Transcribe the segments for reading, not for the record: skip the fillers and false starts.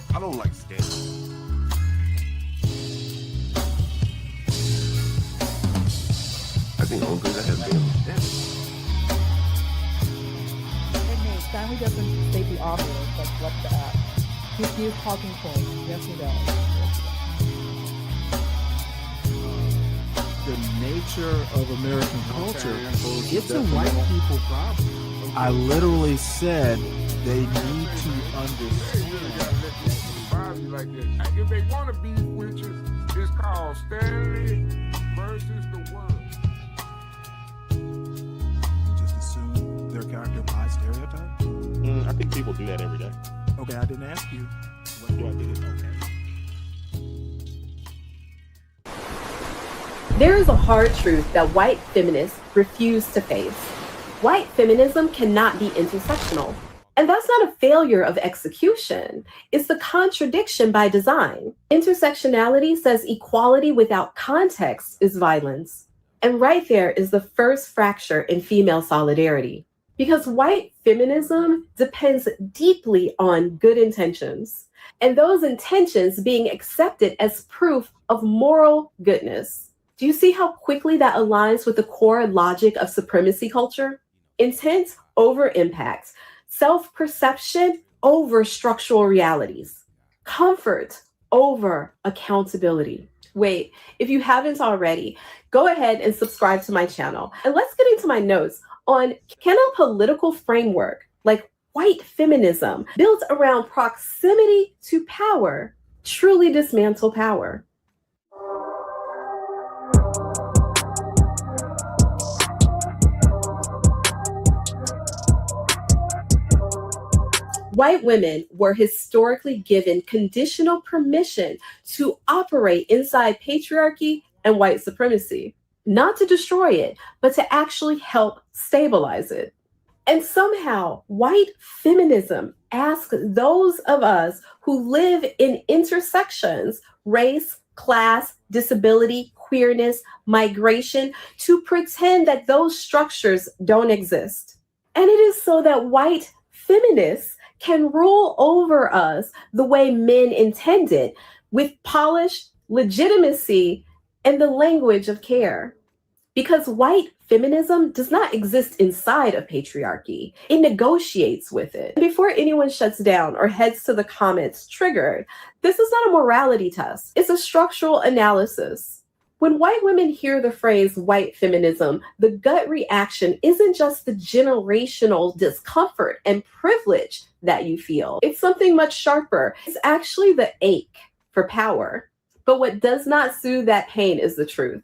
part, I don't like Stanley. I think the only thing that has been Stanley. Hey, Stanley doesn't state the obvious, like what the he gives talking points. Yes, he does. The nature of American culture, it's a white people problem. I literally said they need to understand. Like this. If they want to be with you, it's called Stanley versus the world. You just assume their character by stereotype? I think people do that every day. Okay, I didn't ask you. What do I do? Okay. There is a hard truth that white feminists refuse to face. White feminism cannot be intersectional. And that's not a failure of execution. It's the contradiction by design. Intersectionality says equality without context is violence. And right there is the first fracture in female solidarity. Because white feminism depends deeply on good intentions, and those intentions being accepted as proof of moral goodness. Do you see how quickly that aligns with the core logic of supremacy culture? Intent over impact, self-perception over structural realities, comfort over accountability. Wait, if you haven't already, go ahead and subscribe to my channel. And let's get into my notes on, can a political framework like white feminism built around proximity to power truly dismantle power? White women were historically given conditional permission to operate inside patriarchy and white supremacy, not to destroy it, but to actually help stabilize it. And somehow, white feminism asks those of us who live in intersections, race, class, disability, queerness, migration, to pretend that those structures don't exist. And it is so that white feminists can rule over us the way men intended, with polish, legitimacy, and the language of care. Because white feminism does not exist inside of patriarchy. It negotiates with it. Before anyone shuts down or heads to the comments triggered, this is not a morality test. It's a structural analysis. When white women hear the phrase white feminism, the gut reaction isn't just the generational discomfort and privilege that you feel. It's something much sharper. It's actually the ache for power. But what does not soothe that pain is the truth.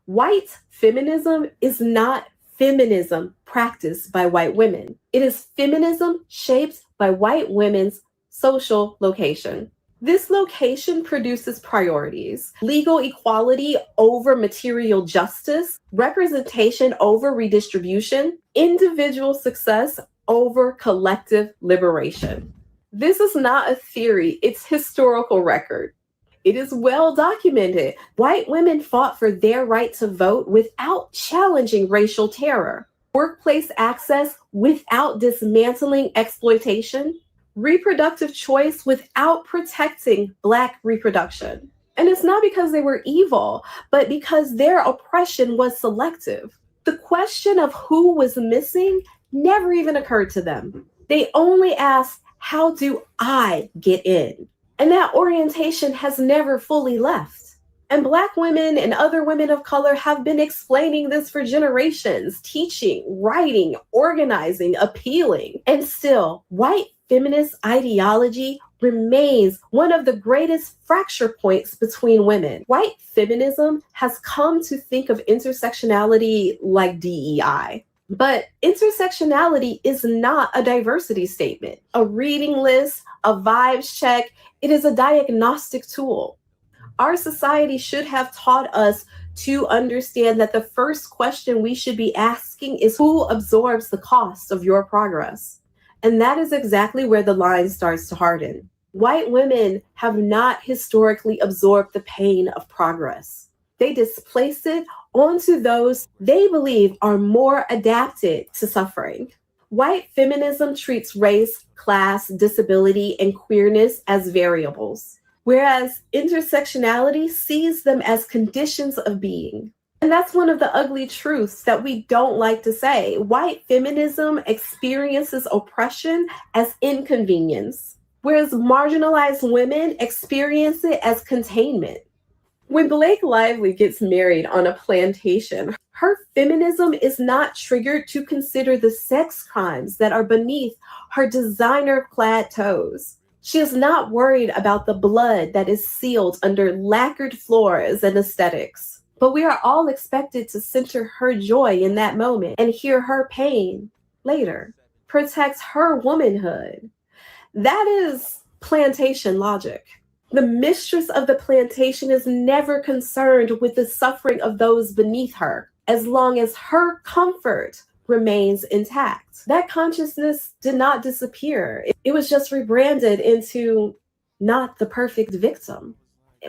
White feminism is not feminism practiced by white women. It is feminism shaped by white women's social location. This location produces priorities: legal equality over material justice, representation over redistribution, individual success over collective liberation. This is not a theory, it's historical record. It is well documented. White women fought for their right to vote without challenging racial terror, workplace access without dismantling exploitation, reproductive choice without protecting Black reproduction. And it's not because they were evil, but because their oppression was selective. The question of who was missing never even occurred to them. They only asked, how do I get in? And that orientation has never fully left. And Black women and other women of color have been explaining this for generations, teaching, writing, organizing, appealing. And still, white feminist ideology remains one of the greatest fracture points between women. White feminism has come to think of intersectionality like DEI. But intersectionality is not a diversity statement, a reading list, a vibes check. It is a diagnostic tool. Our society should have taught us to understand that the first question we should be asking is, who absorbs the cost of your progress? And that is exactly where the line starts to harden. White women have not historically absorbed the pain of progress. They displace it onto those they believe are more adapted to suffering. White feminism treats race, class, disability, and queerness as variables, whereas intersectionality sees them as conditions of being. And that's one of the ugly truths that we don't like to say. White feminism experiences oppression as inconvenience, whereas marginalized women experience it as containment. When Blake Lively gets married on a plantation, her feminism is not triggered to consider the sex crimes that are beneath her designer-clad toes. She is not worried about the blood that is sealed under lacquered floors and aesthetics. But we are all expected to center her joy in that moment and hear her pain later. Protects her womanhood. That is plantation logic. The mistress of the plantation is never concerned with the suffering of those beneath her, as long as her comfort remains intact. That consciousness did not disappear. It was just rebranded into not the perfect victim,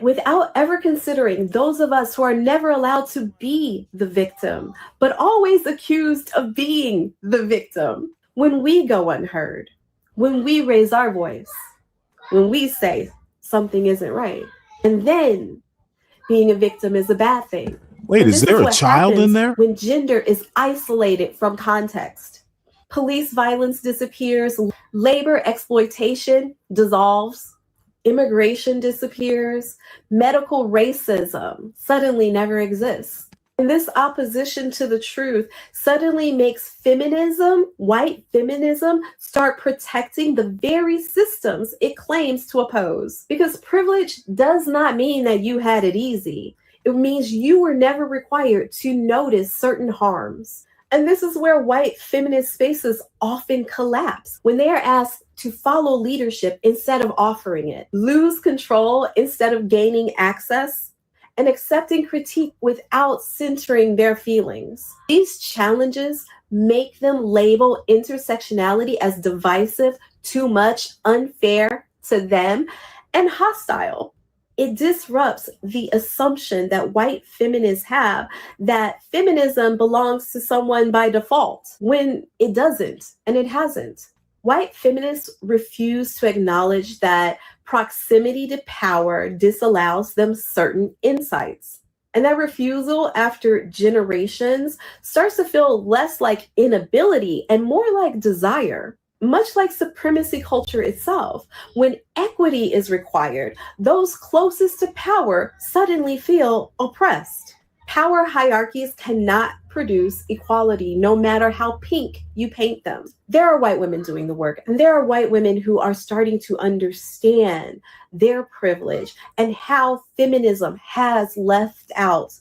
without ever considering those of us who are never allowed to be the victim, but always accused of being the victim. When we go unheard, when we raise our voice, when we say something isn't right, and then being a victim is a bad thing. Wait, is there a child in there? When gender is isolated from context, police violence disappears, labor exploitation dissolves, immigration disappears, medical racism suddenly never exists. And this opposition to the truth suddenly makes feminism, white feminism, start protecting the very systems it claims to oppose. Because privilege does not mean that you had it easy. It means you were never required to notice certain harms. And this is where white feminist spaces often collapse when they are asked to follow leadership instead of offering it, lose control instead of gaining access, and accepting critique without centering their feelings. These challenges make them label intersectionality as divisive, too much, unfair to them, and hostile. It disrupts the assumption that white feminists have that feminism belongs to someone by default, when it doesn't, and it hasn't. White feminists refuse to acknowledge that proximity to power disallows them certain insights. And that refusal after generations starts to feel less like inability and more like desire. Much like supremacy culture itself, when equity is required, those closest to power suddenly feel oppressed. Power hierarchies cannot produce equality, no matter how pink you paint them. There are white women doing the work, and there are white women who are starting to understand their privilege and how feminism has left out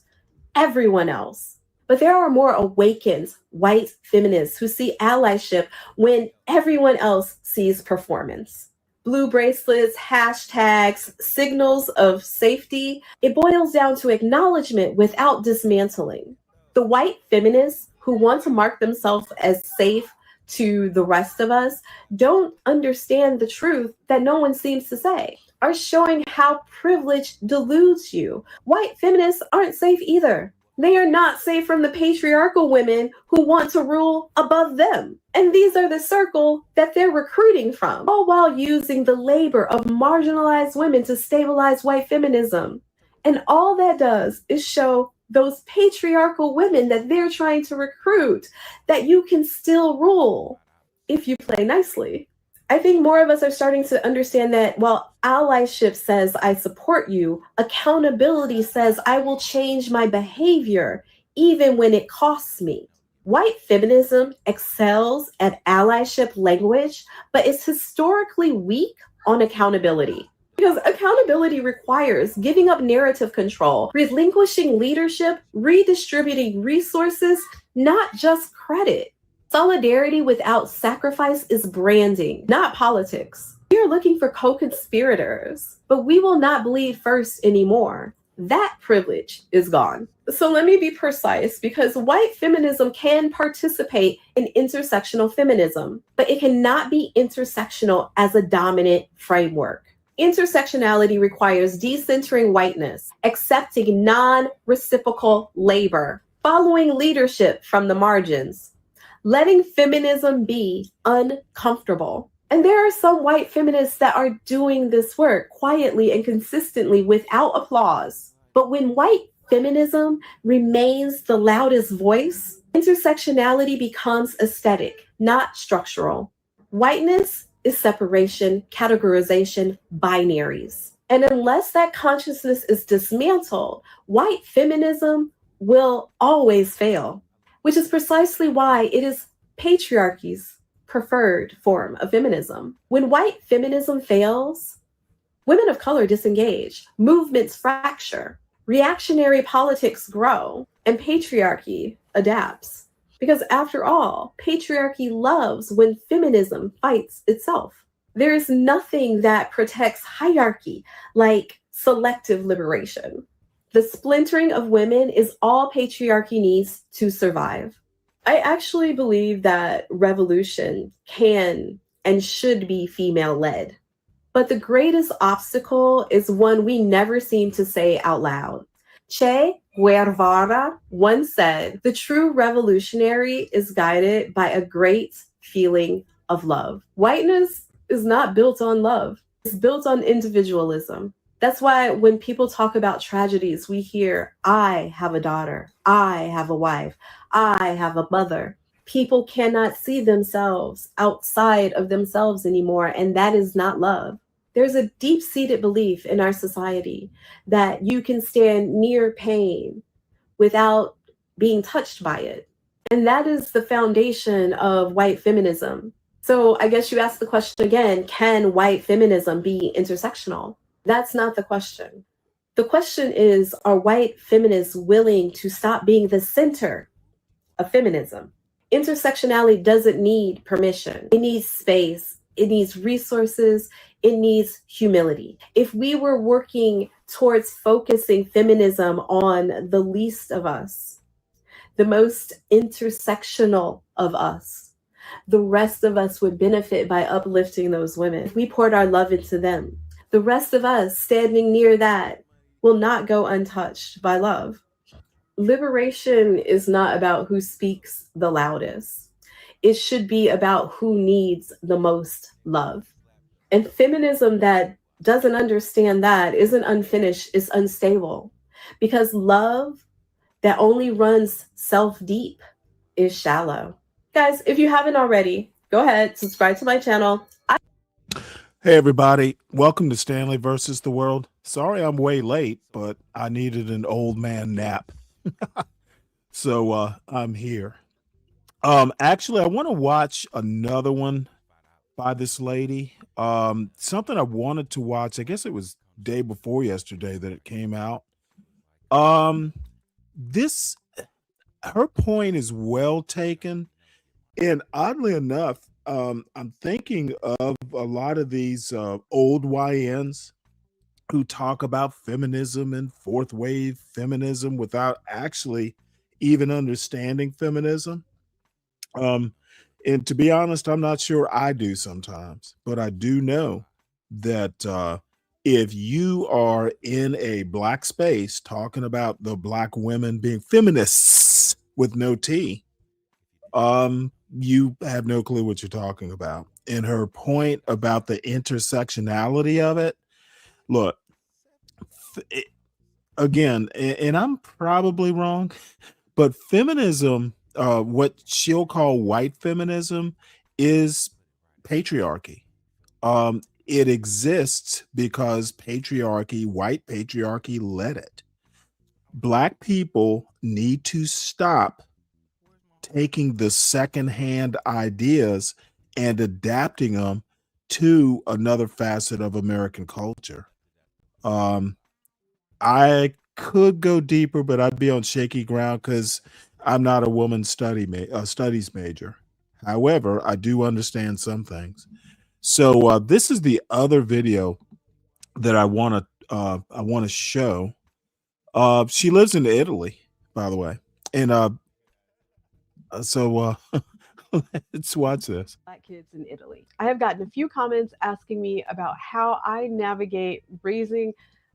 everyone else. But there are more awakened white feminists who see allyship when everyone else sees performance. Blue bracelets, hashtags, signals of safety. It boils down to acknowledgement without dismantling. The white feminists who want to mark themselves as safe to the rest of us don't understand the truth that no one seems to say, are showing how privilege deludes you. White feminists aren't safe either. They are not safe from the patriarchal women who want to rule above them. And these are the circle that they're recruiting from, all while using the labor of marginalized women to stabilize white feminism. And all that does is show those patriarchal women that they're trying to recruit that you can still rule if you play nicely. I think more of us are starting to understand that while allyship says I support you, accountability says I will change my behavior even when it costs me. White feminism excels at allyship language, but is historically weak on accountability. Because accountability requires giving up narrative control, relinquishing leadership, redistributing resources, not just credit. Solidarity without sacrifice is branding, not politics. We are looking for co-conspirators, but we will not bleed first anymore. That privilege is gone. So let me be precise, because white feminism can participate in intersectional feminism, but it cannot be intersectional as a dominant framework. Intersectionality requires decentering whiteness, accepting non-reciprocal labor, following leadership from the margins, letting feminism be uncomfortable. And there are some white feminists that are doing this work quietly and consistently without applause. But when white feminism remains the loudest voice, intersectionality becomes aesthetic, not structural. Whiteness is separation, categorization, binaries. And unless that consciousness is dismantled, white feminism will always fail, which is precisely why it is patriarchy's preferred form of feminism. When white feminism fails, women of color disengage, movements fracture, reactionary politics grow, and patriarchy adapts. Because after all, patriarchy loves when feminism fights itself. There is nothing that protects hierarchy like selective liberation. The splintering of women is all patriarchy needs to survive. I actually believe that revolution can and should be female-led. But the greatest obstacle is one we never seem to say out loud. Che Guevara once said, "The true revolutionary is guided by a great feeling of love." Whiteness is not built on love. It's built on individualism. That's why when people talk about tragedies, we hear, "I have a daughter, I have a wife, I have a mother." People cannot see themselves outside of themselves anymore, and that is not love. There's a deep-seated belief in our society that you can stand near pain without being touched by it. And that is the foundation of white feminism. So I guess you ask the question again, can white feminism be intersectional? That's not the question. The question is, are white feminists willing to stop being the center of feminism? Intersectionality doesn't need permission. It needs space. It needs resources. It needs humility. If we were working towards focusing feminism on the least of us, the most intersectional of us, the rest of us would benefit by uplifting those women. If we poured our love into them, the rest of us standing near that will not go untouched by love. Liberation is not about who speaks the loudest. It should be about who needs the most love. And feminism that doesn't understand that isn't unfinished, it's unstable. Because love that only runs self-deep is shallow. Guys, if you haven't already, go ahead, subscribe to my channel. Hey, everybody. Welcome to Stanley versus the World. Sorry I'm way late, but I needed an old man nap. So I'm here. Actually, I want to watch another one by this lady. Something I wanted to watch. I guess it was day before yesterday that it came out. This, her point is well taken. And oddly enough, I'm thinking of a lot of these old YNs who talk about feminism and fourth wave feminism without actually even understanding feminism. And to be honest, I'm not sure I do sometimes, but I do know that if you are in a black space talking about the black women being feminists with no T, you have no clue what you're talking about. And her point about the intersectionality of it, look, again, and I'm probably wrong, but feminism, what she'll call white feminism, is patriarchy. It exists because patriarchy, white patriarchy, led it. Black people need to stop taking the secondhand ideas and adapting them to another facet of American culture. I could go deeper, but I'd be on shaky ground because I'm not a woman studies major. However, I do understand some things. So this is the other video that I want to show. She lives in Italy, by the way, and so let's watch this. Black kids in Italy. I have gotten a few comments asking me about how I navigate raising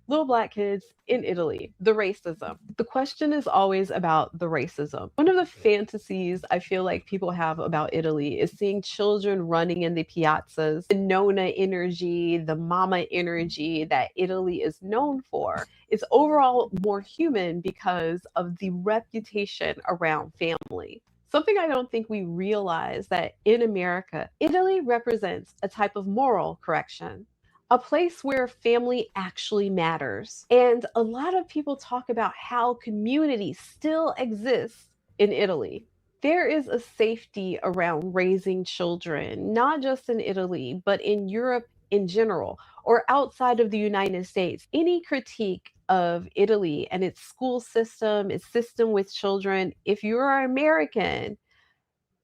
Little black kids in Italy, the racism. The question is always about the racism. One of the fantasies I feel like people have about Italy is seeing children running in the piazzas, the nonna energy, the mama energy that Italy is known for. It's overall more human because of the reputation around family. Something I don't think we realize that in America, Italy represents a type of moral correction, a place where family actually matters. And a lot of people talk about how community still exists in Italy. There is a safety around raising children, not just in Italy, but in Europe in general, or outside of the United States. Any critique of Italy and its school system, its system with children, if you're American,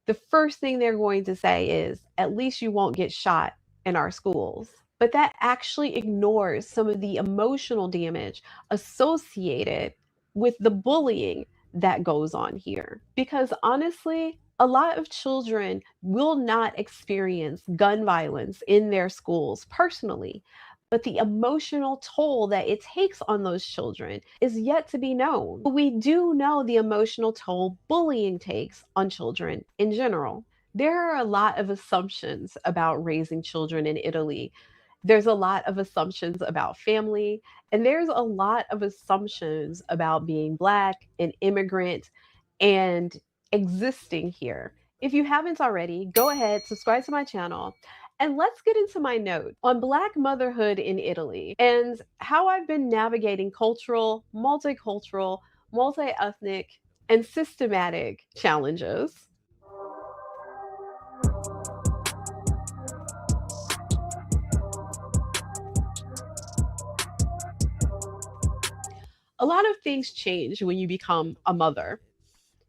the first thing they're going to say is, at least you won't get shot in our schools. But that actually ignores some of the emotional damage associated with the bullying that goes on here. Because honestly, a lot of children will not experience gun violence in their schools personally, but the emotional toll that it takes on those children is yet to be known. We do know the emotional toll bullying takes on children in general. There are a lot of assumptions about raising children in Italy. There's a lot of assumptions about family, and there's a lot of assumptions about being Black, an immigrant, and existing here. If you haven't already, go ahead, subscribe to my channel, and let's get into my note on Black motherhood in Italy and how I've been navigating cultural, multicultural, multi ethnic, and systematic challenges. A lot of things change when you become a mother.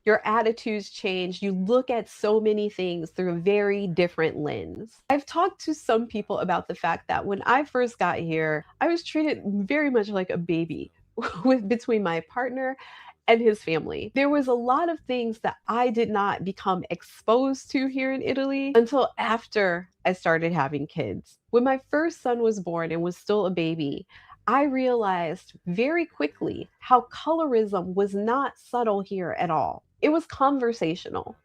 Your attitudes change. You look at so many things through a very different lens. I've talked to some people about the fact that when I first got here, I was treated very much like a baby with between my partner and his family. There was a lot of things that I did not become exposed to here in Italy until after I started having kids. When my first son was born and was still a baby, I realized very quickly how colorism was not subtle here at all. It was conversational.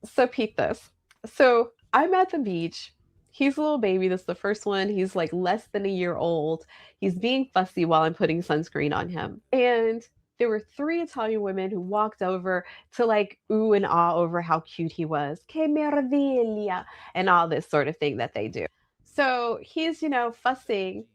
So, peep this. So, I'm at the beach. He's a little baby. That's the first one. He's like less than a year old. He's being fussy while I'm putting sunscreen on him. And there were three Italian women who walked over to like ooh and ah over how cute he was. Que meraviglia, and all this sort of thing that they do. So he's, fussing.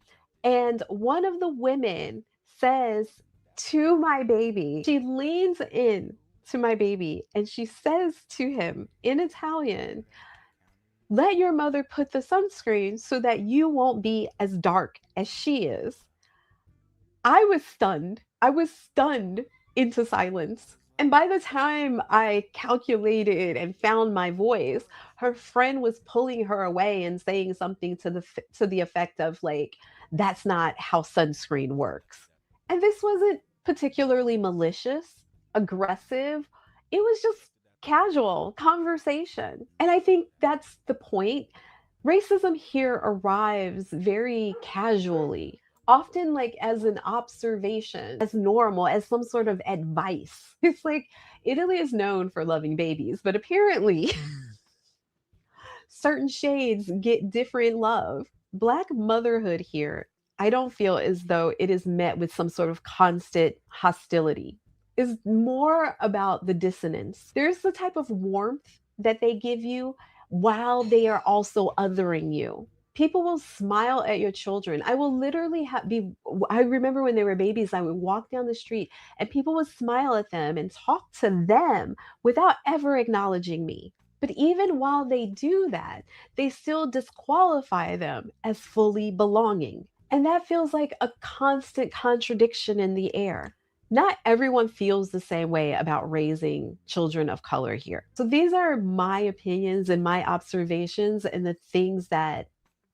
And one of the women says to my baby, she leans in to my baby and she says to him in Italian, let your mother put the sunscreen so that you won't be as dark as she is. I was stunned. I was stunned into silence. And by the time I calculated and found my voice, her friend was pulling her away and saying something to the effect of like, that's not how sunscreen works. And this wasn't particularly malicious, aggressive. It was just casual conversation. And I think that's the point. Racism here arrives very casually, often like as an observation, as normal, as some sort of advice. It's like Italy is known for loving babies, but apparently certain shades get different love. Black motherhood here, I don't feel as though it is met with some sort of constant hostility. It's more about the dissonance. There's the type of warmth that they give you while they are also othering you. People will smile at your children. I will literally I remember when they were babies, I would walk down the street and people would smile at them and talk to them without ever acknowledging me. But even while they do that, they still disqualify them as fully belonging. And that feels like a constant contradiction in the air. Not everyone feels the same way about raising children of color here. So these are my opinions and my observations and the things that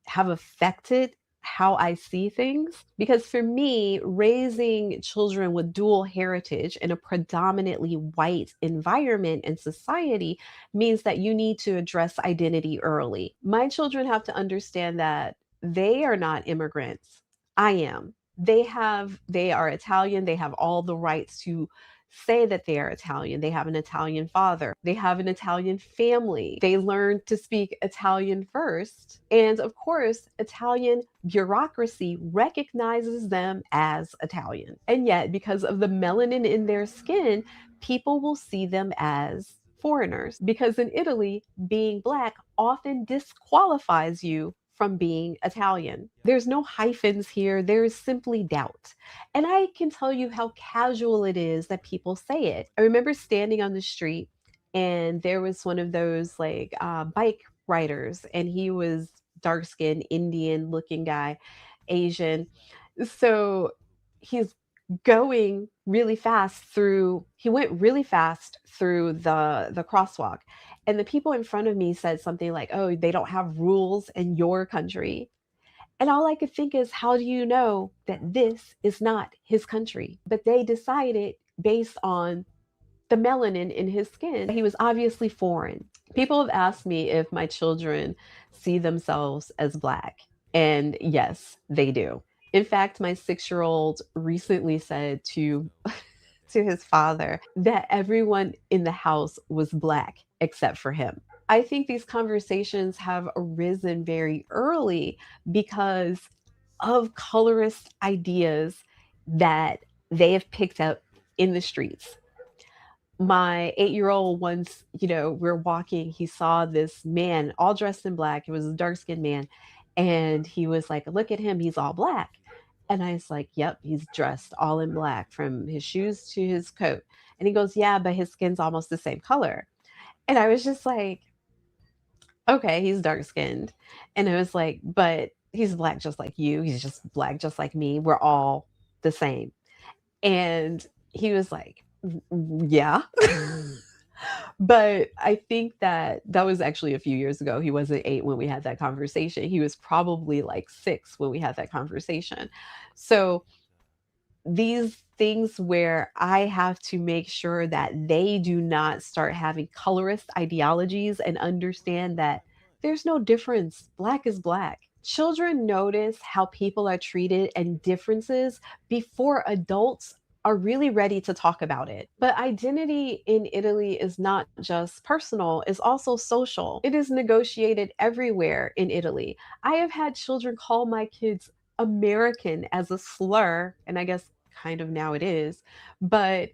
have affected how I see things. Because for me, raising children with dual heritage in a predominantly white environment and society means that you need to address identity early. My children have to understand that they are not immigrants. I am. They are Italian. They have all the rights to say that they are Italian. They have an Italian father. They have an Italian family. They learn to speak Italian first. And of course, Italian bureaucracy recognizes them as Italian. And yet, because of the melanin in their skin, people will see them as foreigners. Because in Italy, being Black often disqualifies you from being Italian. There's no hyphens here, there's simply doubt. And I can tell you how casual it is that people say it. I remember standing on the street and there was one of those like bike riders, and he was dark skinned, Indian looking guy, Asian. So he's going really fast through, he went really fast through the crosswalk. And the people in front of me said something like, oh, they don't have rules in your country. And all I could think is, how do you know that this is not his country? But they decided based on the melanin in his skin, he was obviously foreign. People have asked me if my children see themselves as Black. And yes, they do. In fact, my 6-year-old recently said to his father that everyone in the house was Black except for him. I think these conversations have arisen very early because of colorist ideas that they have picked up in the streets. My 8-year-old once, we're walking, he saw this man all dressed in Black. It was a dark-skinned man. And he was like, look at him, he's all Black. And I was like, yep, he's dressed all in Black from his shoes to his coat. And he goes, yeah, but his skin's almost the same color. And I was just like, okay, he's dark skinned. And I was like, but he's Black just like you. He's just Black just like me. We're all the same. And he was like, yeah. But I think that was actually a few years ago. He wasn't 8 when we had that conversation. He was probably like 6 when we had that conversation. So these things where I have to make sure that they do not start having colorist ideologies and understand that there's no difference. Black is Black. Children notice how people are treated and differences before adults are really ready to talk about it. But identity in Italy is not just personal, it's also social. It is negotiated everywhere in Italy. I have had children call my kids American as a slur, and I guess kind of now it is, but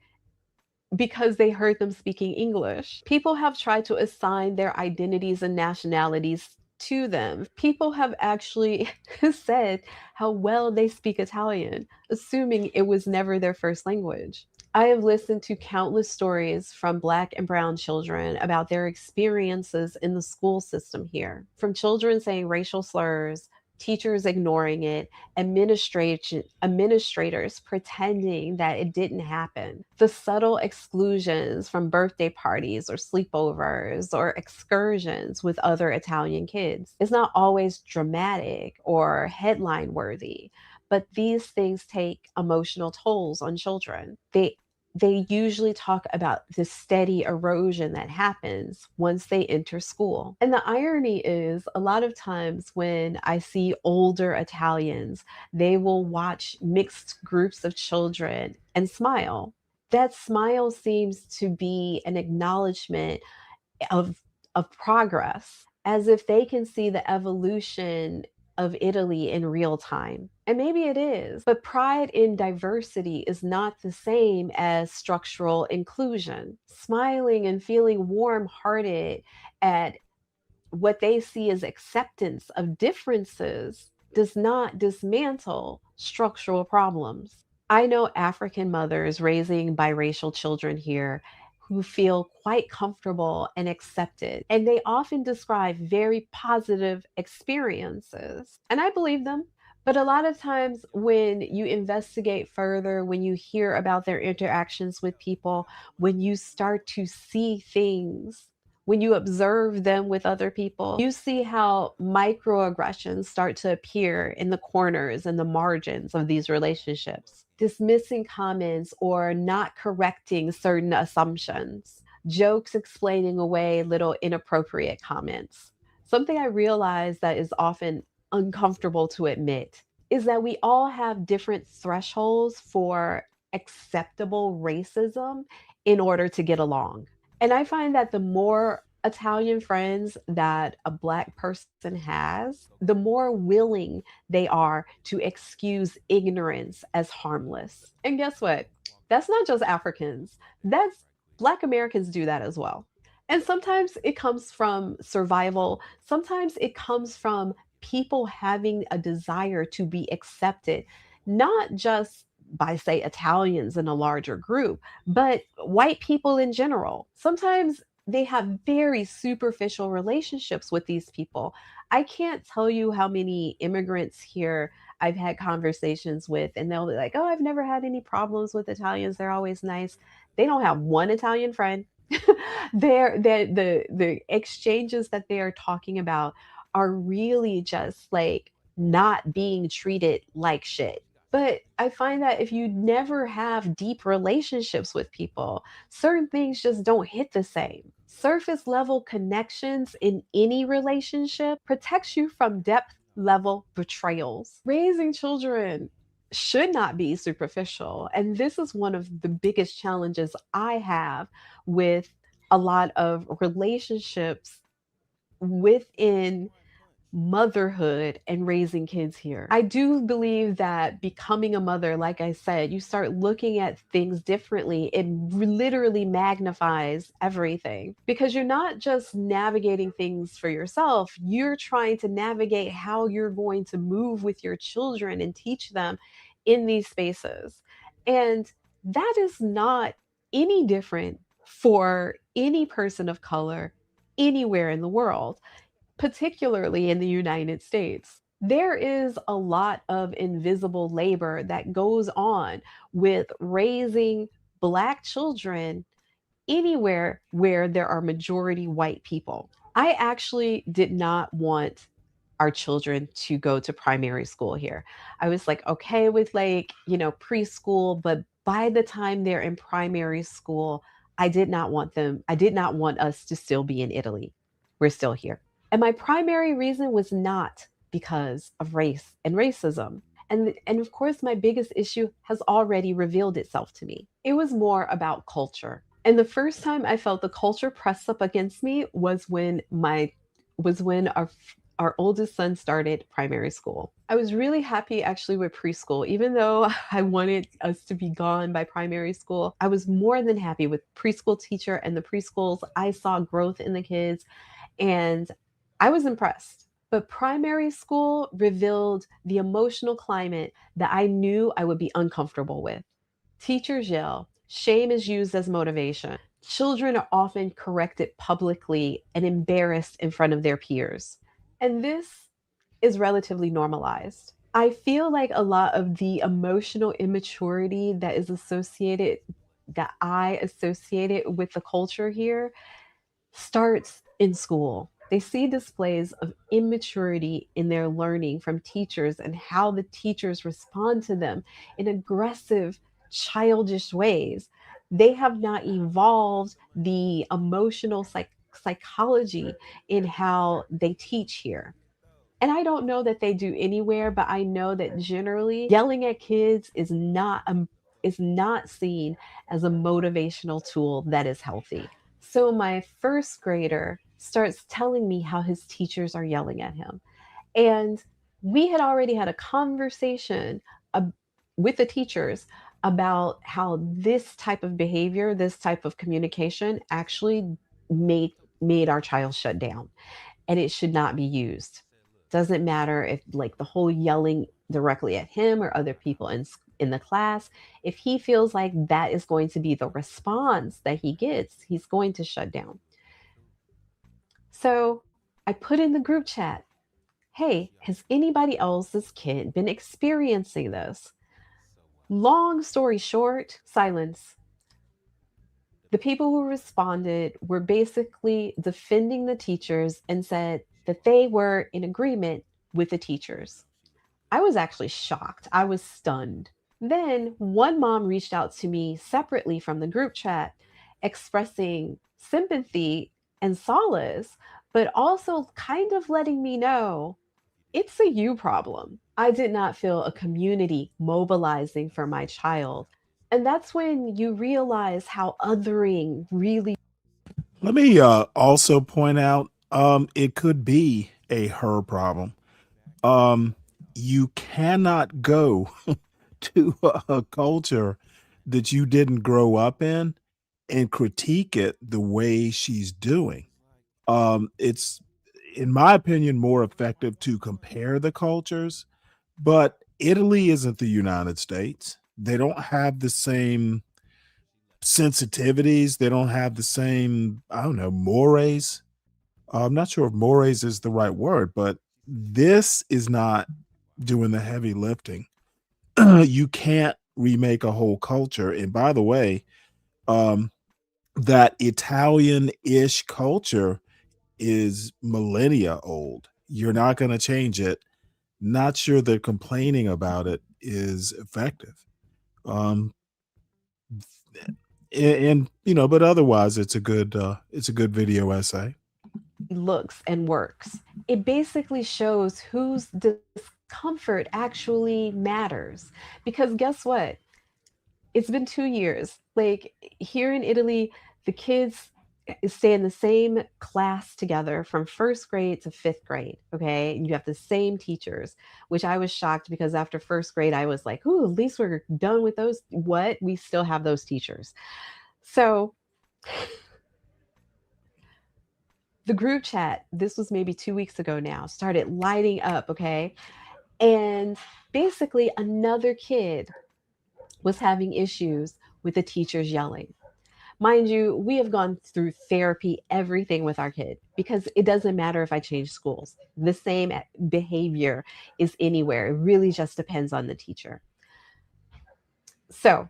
because they heard them speaking English. People have tried to assign their identities and nationalities to them. People have actually said how well they speak Italian, assuming it was never their first language. I have listened to countless stories from Black and brown children about their experiences in the school system here, from children saying racial slurs, teachers ignoring it, administrators pretending that it didn't happen. The subtle exclusions from birthday parties or sleepovers or excursions with other Italian kids. It's not always dramatic or headline worthy, but these things take emotional tolls on children. They usually talk about the steady erosion that happens once they enter school. And the irony is, a lot of times when I see older Italians, they will watch mixed groups of children and smile. That smile seems to be an acknowledgement of progress, as if they can see the evolution of Italy in real time. And maybe it is, but pride in diversity is not the same as structural inclusion. Smiling and feeling warm-hearted at what they see as acceptance of differences does not dismantle structural problems. I know African mothers raising biracial children here who feel quite comfortable and accepted. And they often describe very positive experiences. And I believe them. But a lot of times when you investigate further, when you hear about their interactions with people, when you start to see things, when you observe them with other people, you see how microaggressions start to appear in the corners and the margins of these relationships. Dismissing comments or not correcting certain assumptions, jokes explaining away little inappropriate comments. Something I realize that is often uncomfortable to admit is that we all have different thresholds for acceptable racism in order to get along. And I find that the more Italian friends that a Black person has, the more willing they are to excuse ignorance as harmless. And guess what? That's not just Africans, that's Black Americans do that as well. And sometimes it comes from survival, sometimes it comes from people having a desire to be accepted, not just by, say, Italians in a larger group, but white people in general. Sometimes they have very superficial relationships with these people. I can't tell you how many immigrants here I've had conversations with, and they'll be like, oh, I've never had any problems with Italians. They're always nice. They don't have one Italian friend. The exchanges that they are talking about are really just like not being treated like shit. But I find that if you never have deep relationships with people, certain things just don't hit the same. Surface level connections in any relationship protects you from depth level betrayals. Raising children should not be superficial. And this is one of the biggest challenges I have with a lot of relationships within motherhood and raising kids here. I do believe that becoming a mother, like I said, you start looking at things differently. It literally magnifies everything because you're not just navigating things for yourself, you're trying to navigate how you're going to move with your children and teach them in these spaces. And that is not any different for any person of color anywhere in the world, particularly in the United States. There is a lot of invisible labor that goes on with raising Black children anywhere where there are majority white people. I actually did not want our children to go to primary school here. I was like, okay with like, preschool, but by the time they're in primary school, I did not want us to still be in Italy. We're still here. And my primary reason was not because of race and racism. And of course, my biggest issue has already revealed itself to me. It was more about culture. And the first time I felt the culture press up against me was when our oldest son started primary school. I was really happy actually with preschool. Even though I wanted us to be gone by primary school, I was more than happy with preschool teacher and the preschools. I saw growth in the kids and I was impressed. But primary school revealed the emotional climate that I knew I would be uncomfortable with. Teachers yell, shame is used as motivation. Children are often corrected publicly and embarrassed in front of their peers. And this is relatively normalized. I feel like a lot of the emotional immaturity that I associated with the culture here starts in school. They see displays of immaturity in their learning from teachers and how the teachers respond to them in aggressive, childish ways. They have not evolved the emotional psychology in how they teach here. And I don't know that they do anywhere, but I know that generally yelling at kids is not seen as a motivational tool that is healthy. So my first grader starts telling me how his teachers are yelling at him. And we had already had a conversation with the teachers about how this type of behavior, this type of communication actually made our child shut down and it should not be used. Doesn't matter if like the whole yelling directly at him or other people in the class, if he feels like that is going to be the response that he gets, he's going to shut down. So I put in the group chat, hey, has anybody else's kid been experiencing this? Long story short, silence. The people who responded were basically defending the teachers and said that they were in agreement with the teachers. I was actually shocked. I was stunned. Then one mom reached out to me separately from the group chat, expressing sympathy and solace, but also kind of letting me know it's a you problem. I did not feel a community mobilizing for my child. And that's when you realize how othering really. Let me also point out it could be a her problem. Um, you cannot go to a culture that you didn't grow up in and critique it the way she's doing. It's, in my opinion, more effective to compare the cultures, but Italy isn't the United States. They don't have the same sensitivities. They don't have the same, I don't know, mores. I'm not sure if mores is the right word, but this is not doing the heavy lifting. You can't remake a whole culture. And by the way, um, that Italian-ish culture is millennia old. You're not going to change it. Not sure that complaining about it is effective. Um, and but otherwise, it's a good video essay. looks and works. It basically shows whose discomfort actually matters. Because guess what? It's been 2 years. Like here in Italy, the kids stay in the same class together from first grade to fifth grade. Okay. And you have the same teachers, which I was shocked because after first grade, I was like, ooh, at least we're done with those. What? We still have those teachers. So the group chat, this was maybe 2 weeks ago now, started lighting up. Okay. And basically, another kid was having issues with the teachers yelling. Mind you, we have gone through therapy, everything with our kid, because it doesn't matter if I change schools. The same behavior is anywhere. It really just depends on the teacher. So,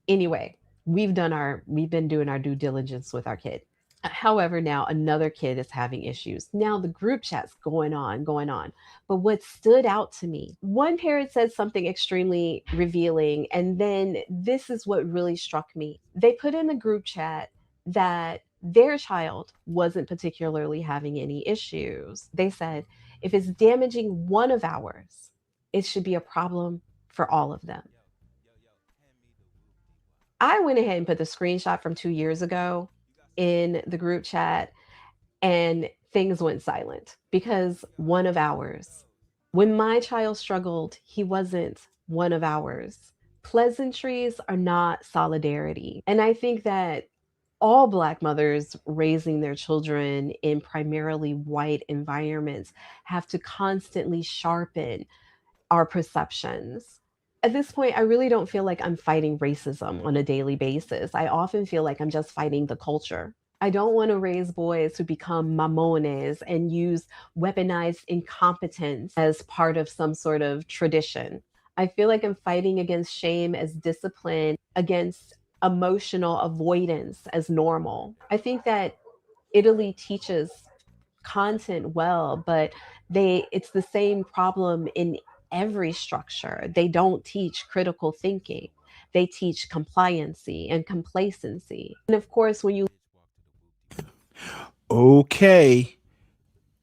anyway, we've been doing our due diligence with our kid. However, now another kid is having issues. Now the group chat's going on, going on. But what stood out to me, one parent said something extremely revealing. And then this is what really struck me. They put in the group chat that their child wasn't particularly having any issues. They said, if it's damaging one of ours, it should be a problem for all of them. I went ahead and put the screenshot from 2 years ago in the group chat, and things went silent because one of ours. When my child struggled, he wasn't one of ours. Pleasantries are not solidarity. And I think that all Black mothers raising their children in primarily white environments have to constantly sharpen our perceptions. At this point, I really don't feel like I'm fighting racism on a daily basis. I often feel like I'm just fighting the culture. I don't want to raise boys who become mamones and use weaponized incompetence as part of some sort of tradition. I feel like I'm fighting against shame as discipline, against emotional avoidance as normal. I think that Italy teaches content well, but it's the same problem in every structure. They don't teach critical thinking. They teach compliancy and complacency. And of course, when you Okay,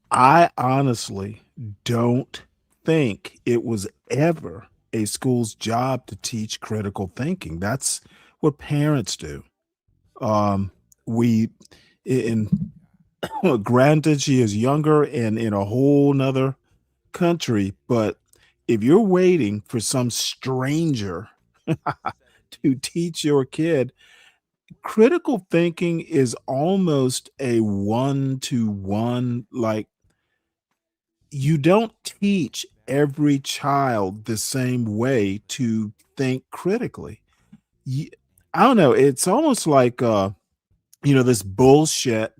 I honestly don't think it was ever a school's job to teach critical thinking. That's what parents do. Um, we, in granted, she is younger and in a whole nother country, but if you're waiting for some stranger to teach your kid, critical thinking is almost a one to one. Like, you don't teach every child the same way to think critically. Ye- I don't know. It's almost like this bullshit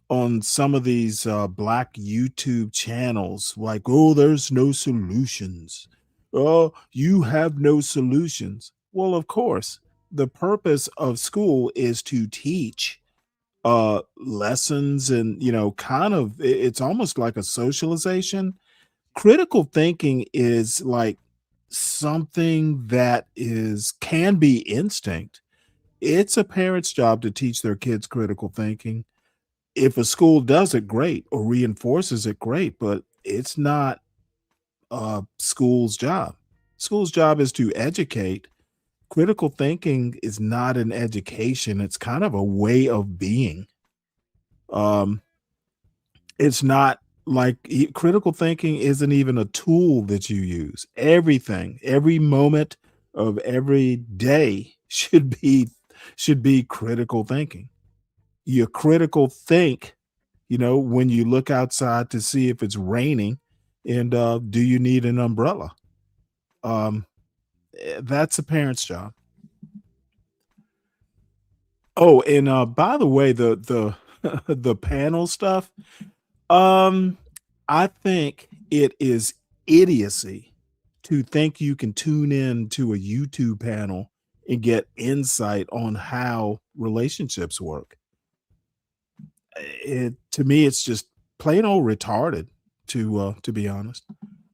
on some of these black YouTube channels, like, oh, there's no solutions. Oh, you have no solutions. Well, of course, the purpose of school is to teach lessons, and kind of it's almost like a socialization. Critical thinking is like something that is can be instinct. It's a parent's job to teach their kids critical thinking. If a school does it, great, or reinforces it, great, but it's not school's job. School's job is to educate. Critical thinking is not an education, it's kind of a way of being. Um, it's not like critical thinking isn't even a tool that you use. Everything, every moment of every day should be critical thinking. Your critical think, when you look outside to see if it's raining and do you need an umbrella? Um, that's a parent's job. Oh, and by the way, the the panel stuff, um, I think it is idiocy to think you can tune in to a YouTube panel and get insight on how relationships work. To me, it's just plain old retarded, to be honest.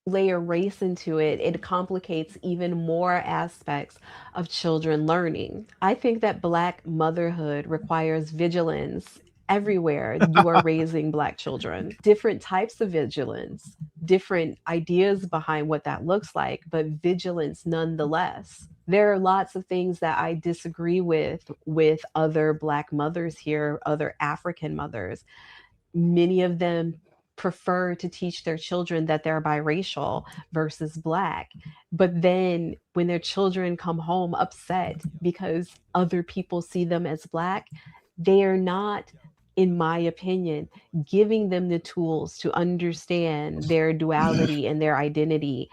Layer race into it, it complicates even more aspects of children learning. I think that Black motherhood requires vigilance everywhere you are raising Black children. Different types of vigilance, different ideas behind what that looks like, but vigilance nonetheless. There are lots of things that I disagree with other Black mothers here, other African mothers. Many of them prefer to teach their children that they're biracial versus Black. But then when their children come home upset because other people see them as Black, they are not, in my opinion, giving them the tools to understand their duality and their identity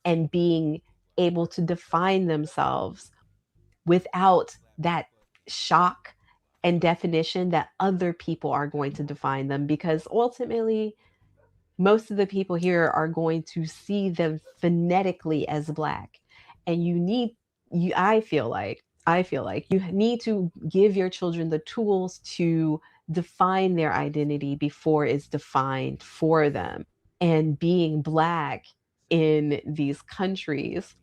and being able to define themselves without that shock and definition that other people are going to define them, because ultimately most of the people here are going to see them phonetically as Black, and I feel like you need to give your children the tools to define their identity before it's defined for them. And being Black in these countries,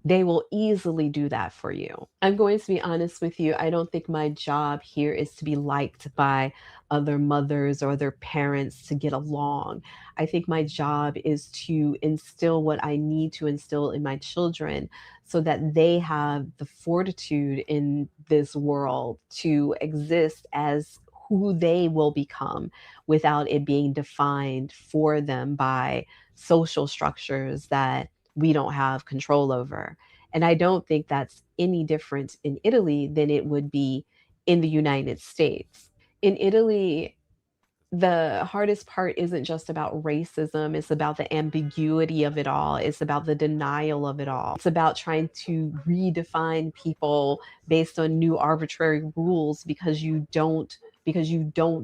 they will easily do that for you. I'm going to be honest with you. I don't think my job here is to be liked by other mothers or other parents to get along. I think my job is to instill what I need to instill in my children so that they have the fortitude in this world to exist as who they will become without it being defined for them by social structures that we don't have control over. And I don't think that's any different in Italy than it would be in the United States. In Italy, the hardest part isn't just about racism, it's about the ambiguity of it all, it's about the denial of it all. It's about trying to redefine people based on new arbitrary rules because you don't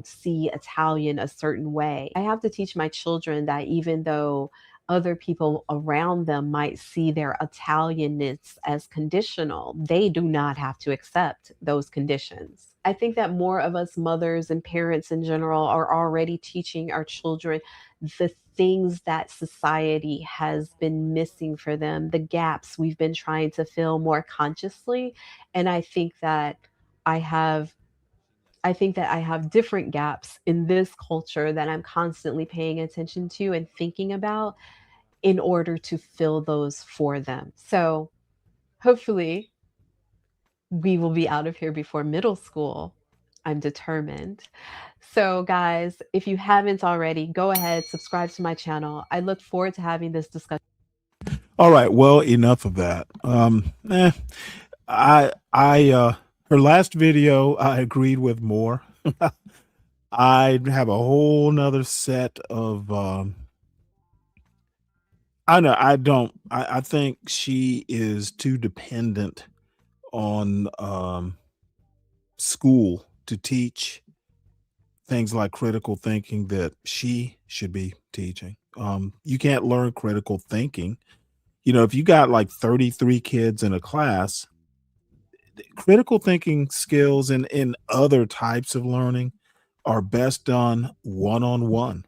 see Italian a certain way. I have to teach my children that even though other people around them might see their Italianness as conditional, they do not have to accept those conditions. I think that more of us mothers and parents in general are already teaching our children the things that society has been missing for them, the gaps we've been trying to fill more consciously. And I have I think that I have different gaps in this culture that I'm constantly paying attention to and thinking about in order to fill those for them. So hopefully we will be out of here before middle school. I'm determined. So, guys, if you haven't already, go ahead, subscribe to my channel. I look forward to having this discussion. All right, well, enough of that. I her last video I agreed with more. I have a whole nother set of I know I don't I think she is too dependent on school to teach things like critical thinking that she should be teaching. You can't learn critical thinking. If you got like 33 kids in a class, critical thinking skills and in other types of learning are best done one-on-one,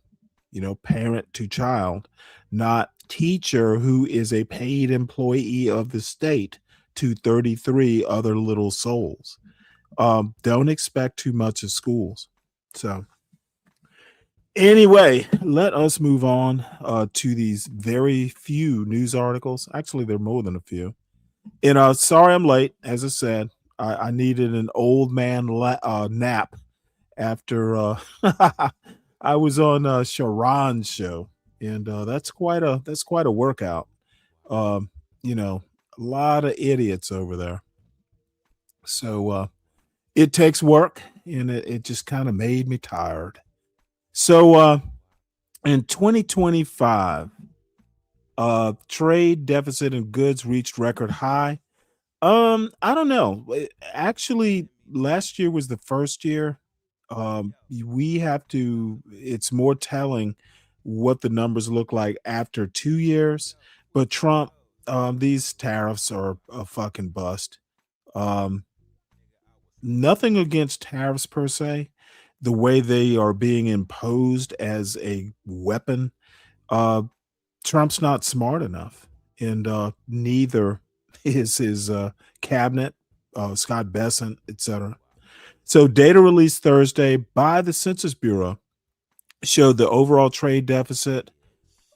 parent to child, not teacher who is a paid employee of the state to 33 other little souls. Don't expect too much of schools. So Anyway, let us move on to these very few news articles. Actually, there are more than a few. And sorry I'm late. As I said, I needed an old man nap after I was on Sharon's show, and that's quite a workout. Um, you know, a lot of idiots over there. So it takes work, and it just kind of made me tired. So in 2025, trade deficit in goods reached record high. I don't know. Actually, last year was the first year. We have to. It's more telling what the numbers look like after 2 years. But Trump, these tariffs are a fucking bust. Um, Nothing against tariffs per se. The way they are being imposed as a weapon. Uh, Trump's not smart enough, and neither is his cabinet, Scott Bessent, etc. So, data released Thursday by the Census Bureau showed the overall trade deficit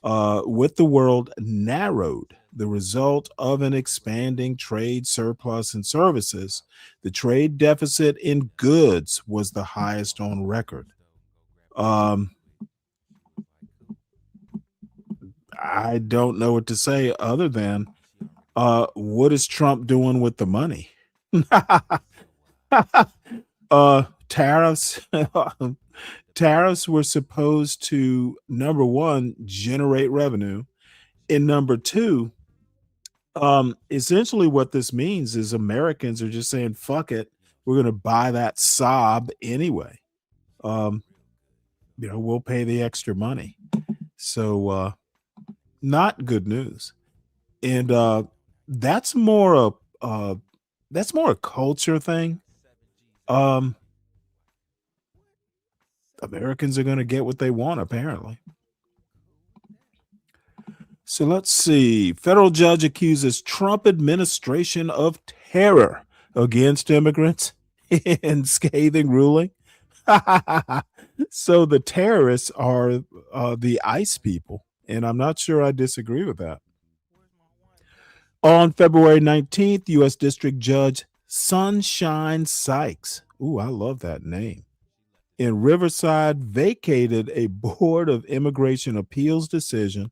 with the world narrowed, the result of an expanding trade surplus in services. The trade deficit in goods was the highest on record. Um, I don't know what to say other than what is Trump doing with the money? Tariffs. Tariffs were supposed to, number one, generate revenue, and number two, essentially what this means is Americans are just saying, "Fuck it, we're going to buy that sob anyway." Um, we'll pay the extra money. So, not good news, and that's more a that's more a culture thing. Um, Americans are going to get what they want, apparently. So let's see. Federal judge accuses Trump administration of terror against immigrants in scathing ruling. So the terrorists are the ICE people, and I'm not sure I disagree with that. On February 19th, U.S. District Judge Sunshine Sykes, ooh, I love that name, in Riverside vacated a Board of Immigration Appeals decision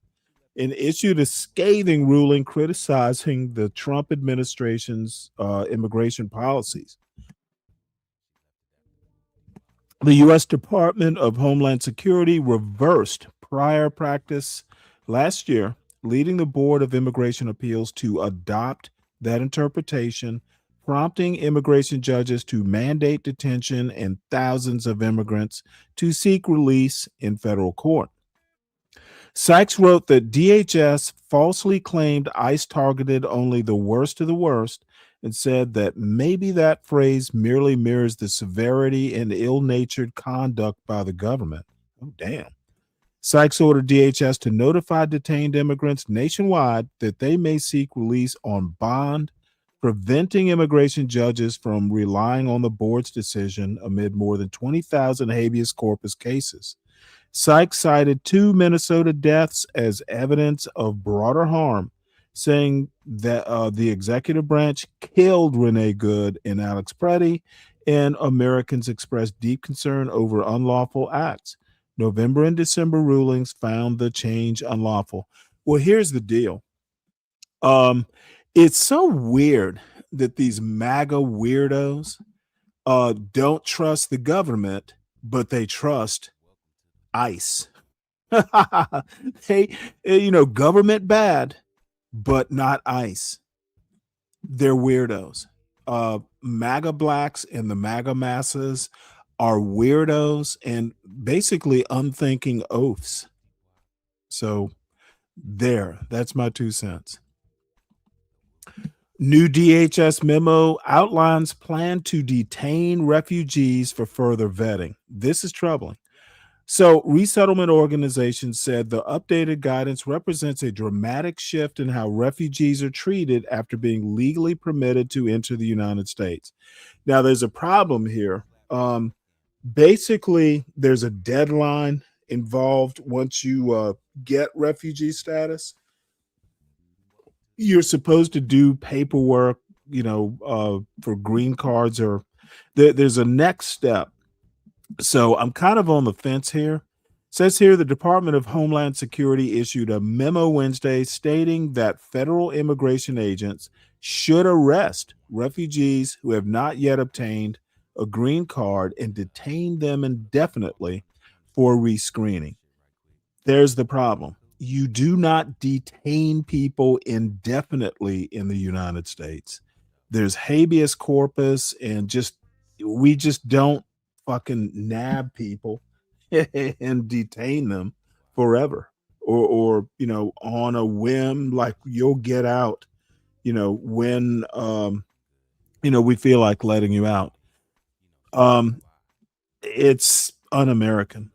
and issued a scathing ruling criticizing the Trump administration's immigration policies. The U.S. Department of Homeland Security reversed prior practice last year, leading the Board of Immigration Appeals to adopt that interpretation, prompting immigration judges to mandate detention and thousands of immigrants to seek release in federal court. Sykes wrote that DHS falsely claimed ICE targeted only the worst of the worst and said that maybe that phrase merely mirrors the severity and ill-natured conduct by the government. Oh, damn. Sykes ordered DHS to notify detained immigrants nationwide that they may seek release on bond, preventing immigration judges from relying on the board's decision amid more than 20,000 habeas corpus cases. Sykes cited 2 Minnesota deaths as evidence of broader harm, saying that the executive branch killed Renee Good and Alex Preddy, and Americans expressed deep concern over unlawful acts. November and December rulings found the change unlawful. Well, here's the deal. It's so weird that these MAGA weirdos don't trust the government, but they trust ICE. They, government bad, but not ICE. They're weirdos. MAGA blacks and the MAGA masses are weirdos and basically unthinking oafs. So that's my 2 cents. New DHS memo outlines plan to detain refugees for further vetting. This is troubling. So resettlement organizations said the updated guidance represents a dramatic shift in how refugees are treated after being legally permitted to enter the United States. Now, there's a problem here. Basically, there's a deadline involved once you get refugee status. You're supposed to do paperwork, for green cards, or there's a next step. So I'm kind of on the fence here. It says here the Department of Homeland Security issued a memo Wednesday stating that federal immigration agents should arrest refugees who have not yet obtained a green card and detain them indefinitely for rescreening. There's the problem. You do not detain people indefinitely in the United States. There's habeas corpus, and we just don't fucking nab people and detain them forever, or on a whim, like you'll get out, when we feel like letting you out. It's un-American.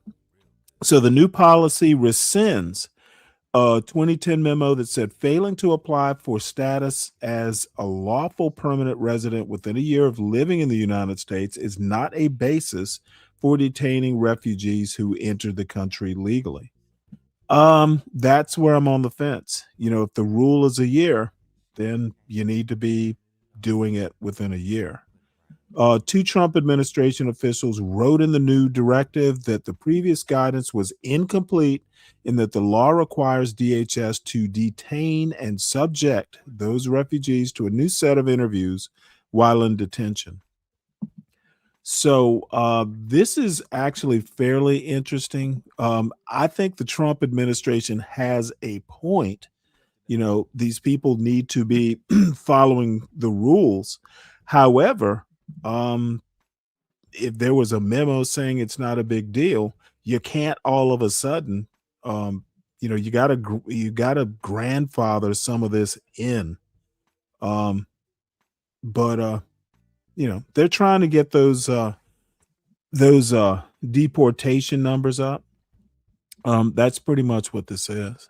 So the new policy rescinds a 2010 memo that said failing to apply for status as a lawful permanent resident within a year of living in the United States is not a basis for detaining refugees who entered the country legally. That's where I'm on the fence. If the rule is a year, then you need to be doing it within a year. Two Trump administration officials wrote in the new directive that the previous guidance was incomplete and that the law requires DHS to detain and subject those refugees to a new set of interviews while in detention. So this is actually fairly interesting. I think the Trump administration has a point. These people need to be following the rules. However, if there was a memo saying it's not a big deal, you can't all of a sudden, you gotta grandfather some of this in. But they're trying to get those deportation numbers up. That's pretty much what this is.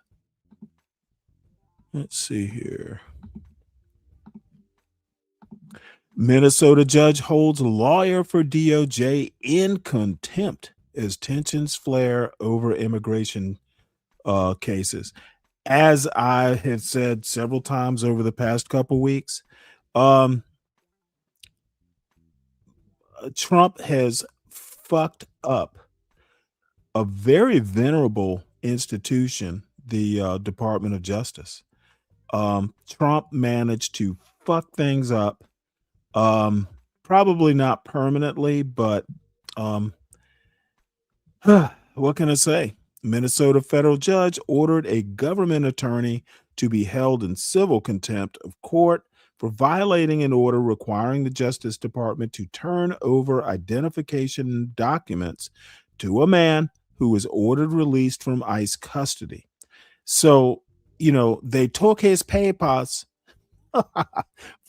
Let's see here. Minnesota judge holds lawyer for DOJ in contempt as tensions flare over immigration cases. As I have said several times over the past couple weeks, Trump has fucked up a very venerable institution, the Department of Justice. Trump managed to fuck things up. Probably not permanently, but what can I say? Minnesota federal judge ordered a government attorney to be held in civil contempt of court for violating an order requiring the Justice Department to turn over identification documents to a man who was ordered released from ICE custody. So, they took his papers,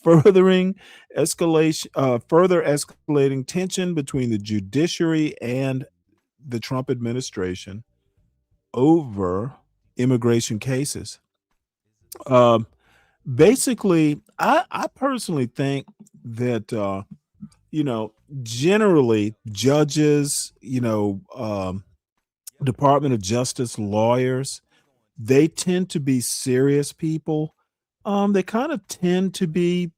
further escalating tension between the judiciary and the Trump administration over immigration cases. Basically, I personally think that generally judges, Department of Justice lawyers, they tend to be serious people. They kind of tend to be,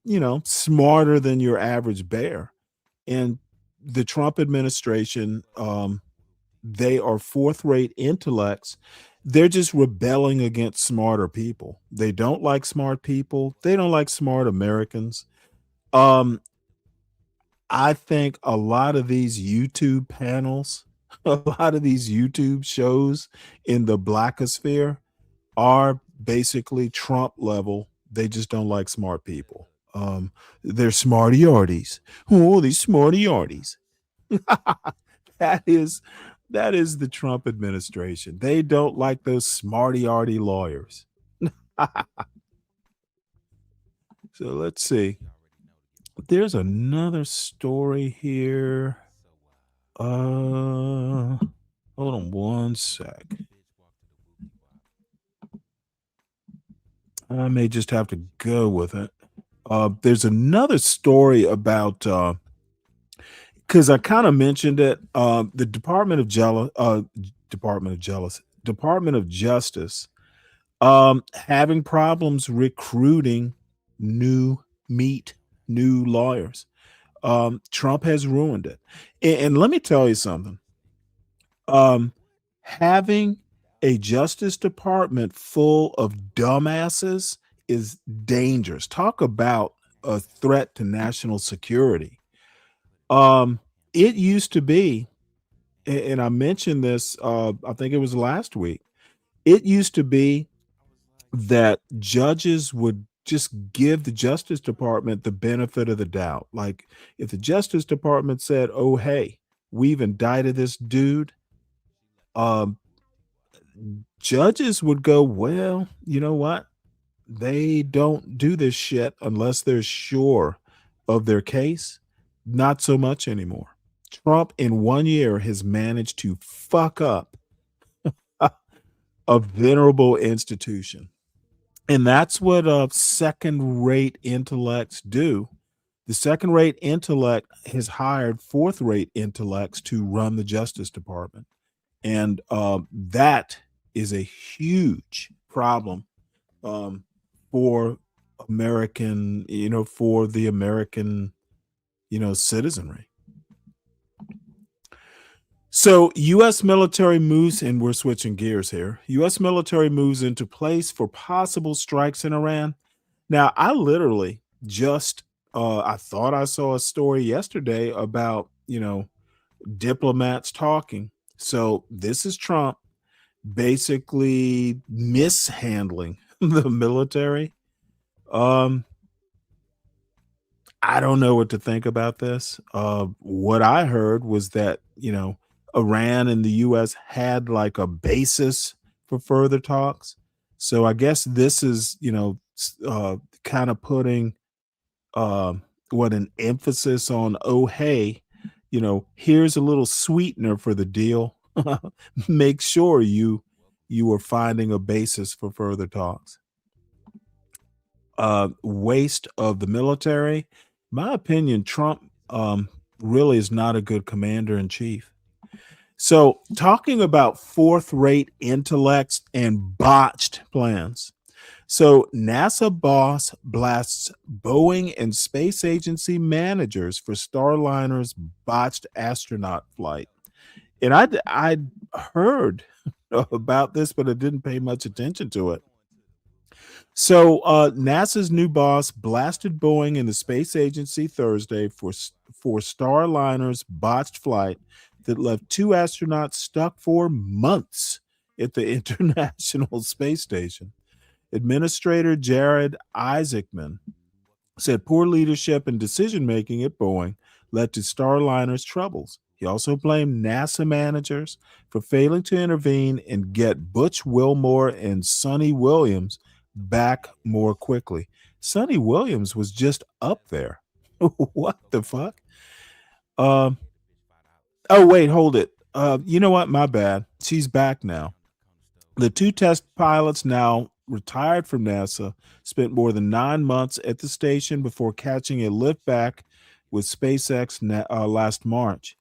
smarter than your average bear. And the Trump administration, they are fourth-rate intellects. They're just rebelling against smarter people. They don't like smart people. They don't like smart Americans. I think a lot of these YouTube panels, a lot of these YouTube shows in the blackosphere are basically Trump level. They just don't like smart people. They're smarty-arties. Oh, these smarty-arties. That is the Trump administration. They don't like those smarty-arty lawyers. So let's see. There's another story here. Hold on one sec. I may just have to go with it. There's another story about because I kind of mentioned it. The Department of Department of Justice, having problems recruiting new new lawyers. Trump has ruined it. And let me tell you something. Having a Justice Department full of dumbasses is dangerous. Talk about a threat to national security. It used to be, and I mentioned this, I think it was last week. It used to be that judges would just give the Justice Department the benefit of the doubt. Like if the Justice Department said, "Oh, hey, we've indicted this dude," um, judges would go, "Well, you know what? They don't do this shit unless they're sure of their case." Not so much anymore. Trump in 1 year has managed to fuck up a venerable institution. And that's what second-rate intellects do. The second-rate intellect has hired fourth-rate intellects to run the Justice Department. And that is a huge problem for American, for the American, citizenry. So U.S. military moves, and we're switching gears here. U.S. military moves into place for possible strikes in Iran. Now, I literally just, I thought I saw a story yesterday about, diplomats talking. So this is Trump basically mishandling the military. I don't know what to think about this. What I heard was that, Iran and the U.S. had like a basis for further talks. So I guess this is, kind of putting an emphasis on, oh, hey, here's a little sweetener for the deal. Make sure you are finding a basis for further talks. Waste of the military. My opinion, Trump really is not a good commander in chief. So talking about fourth-rate intellects and botched plans. So NASA boss blasts Boeing and space agency managers for Starliner's botched astronaut flight. And I heard about this, but I didn't pay much attention to it. So NASA's new boss blasted Boeing and the space agency Thursday for Starliner's botched flight that left 2 astronauts stuck for months at the International Space Station. Administrator Jared Isaacman said poor leadership and decision-making at Boeing led to Starliner's troubles. He also blamed NASA managers for failing to intervene and get Butch Wilmore and Sonny Williams back more quickly. Sonny Williams was just up there. What the fuck? Oh, wait, hold it. You know what? My bad. She's back now. The 2 test pilots, now retired from NASA, spent more than 9 months at the station before catching a lift back with SpaceX last March.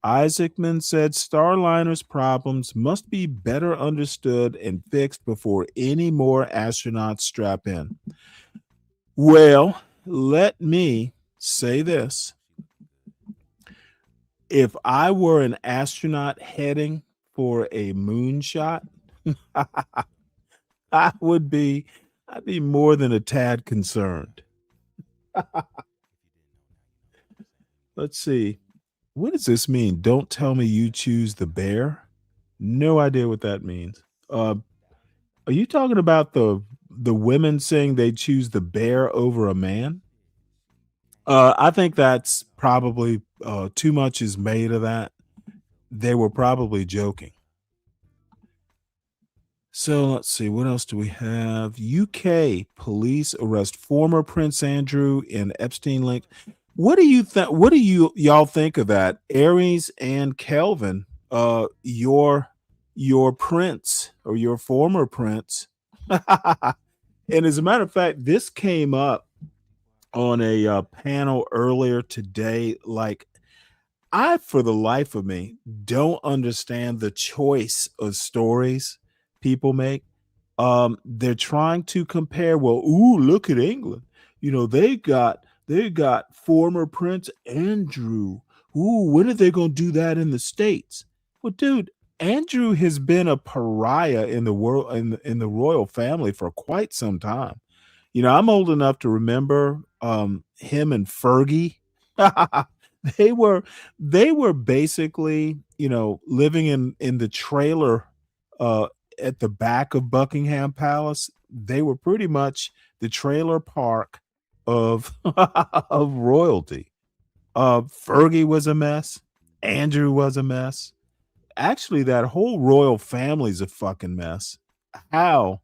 Isaacman said Starliner's problems must be better understood and fixed before any more astronauts strap in. Well, let me say this. If I were an astronaut heading for a moonshot, I'd be more than a tad concerned. Let's see. What does this mean? Don't tell me you choose the bear. No idea what that means. Are you talking about the women saying they choose the bear over a man? I think that's probably too much is made of that. They were probably joking. So let's see, what else do we have? UK police arrest former Prince Andrew in Epstein link. What do you think? What do y'all think of that? Aries and Kelvin, your prince or your former prince. And as a matter of fact, this came up on a panel earlier today. Like, I, for the life of me, don't understand the choice of stories people make. They're trying to compare. Well, ooh, look at England. You know, they got former Prince Andrew. Ooh, when are they gonna do that in the States? Well, dude, Andrew has been a pariah in the world in the royal family for quite some time. You know, I'm old enough to remember him and Fergie. they were they were basically, you know, living in the trailer uh at the back of Buckingham Palace. They were pretty much the trailer park of of royalty. Fergie was a mess. Andrew was a mess. Actually, that whole royal family's a fucking mess. How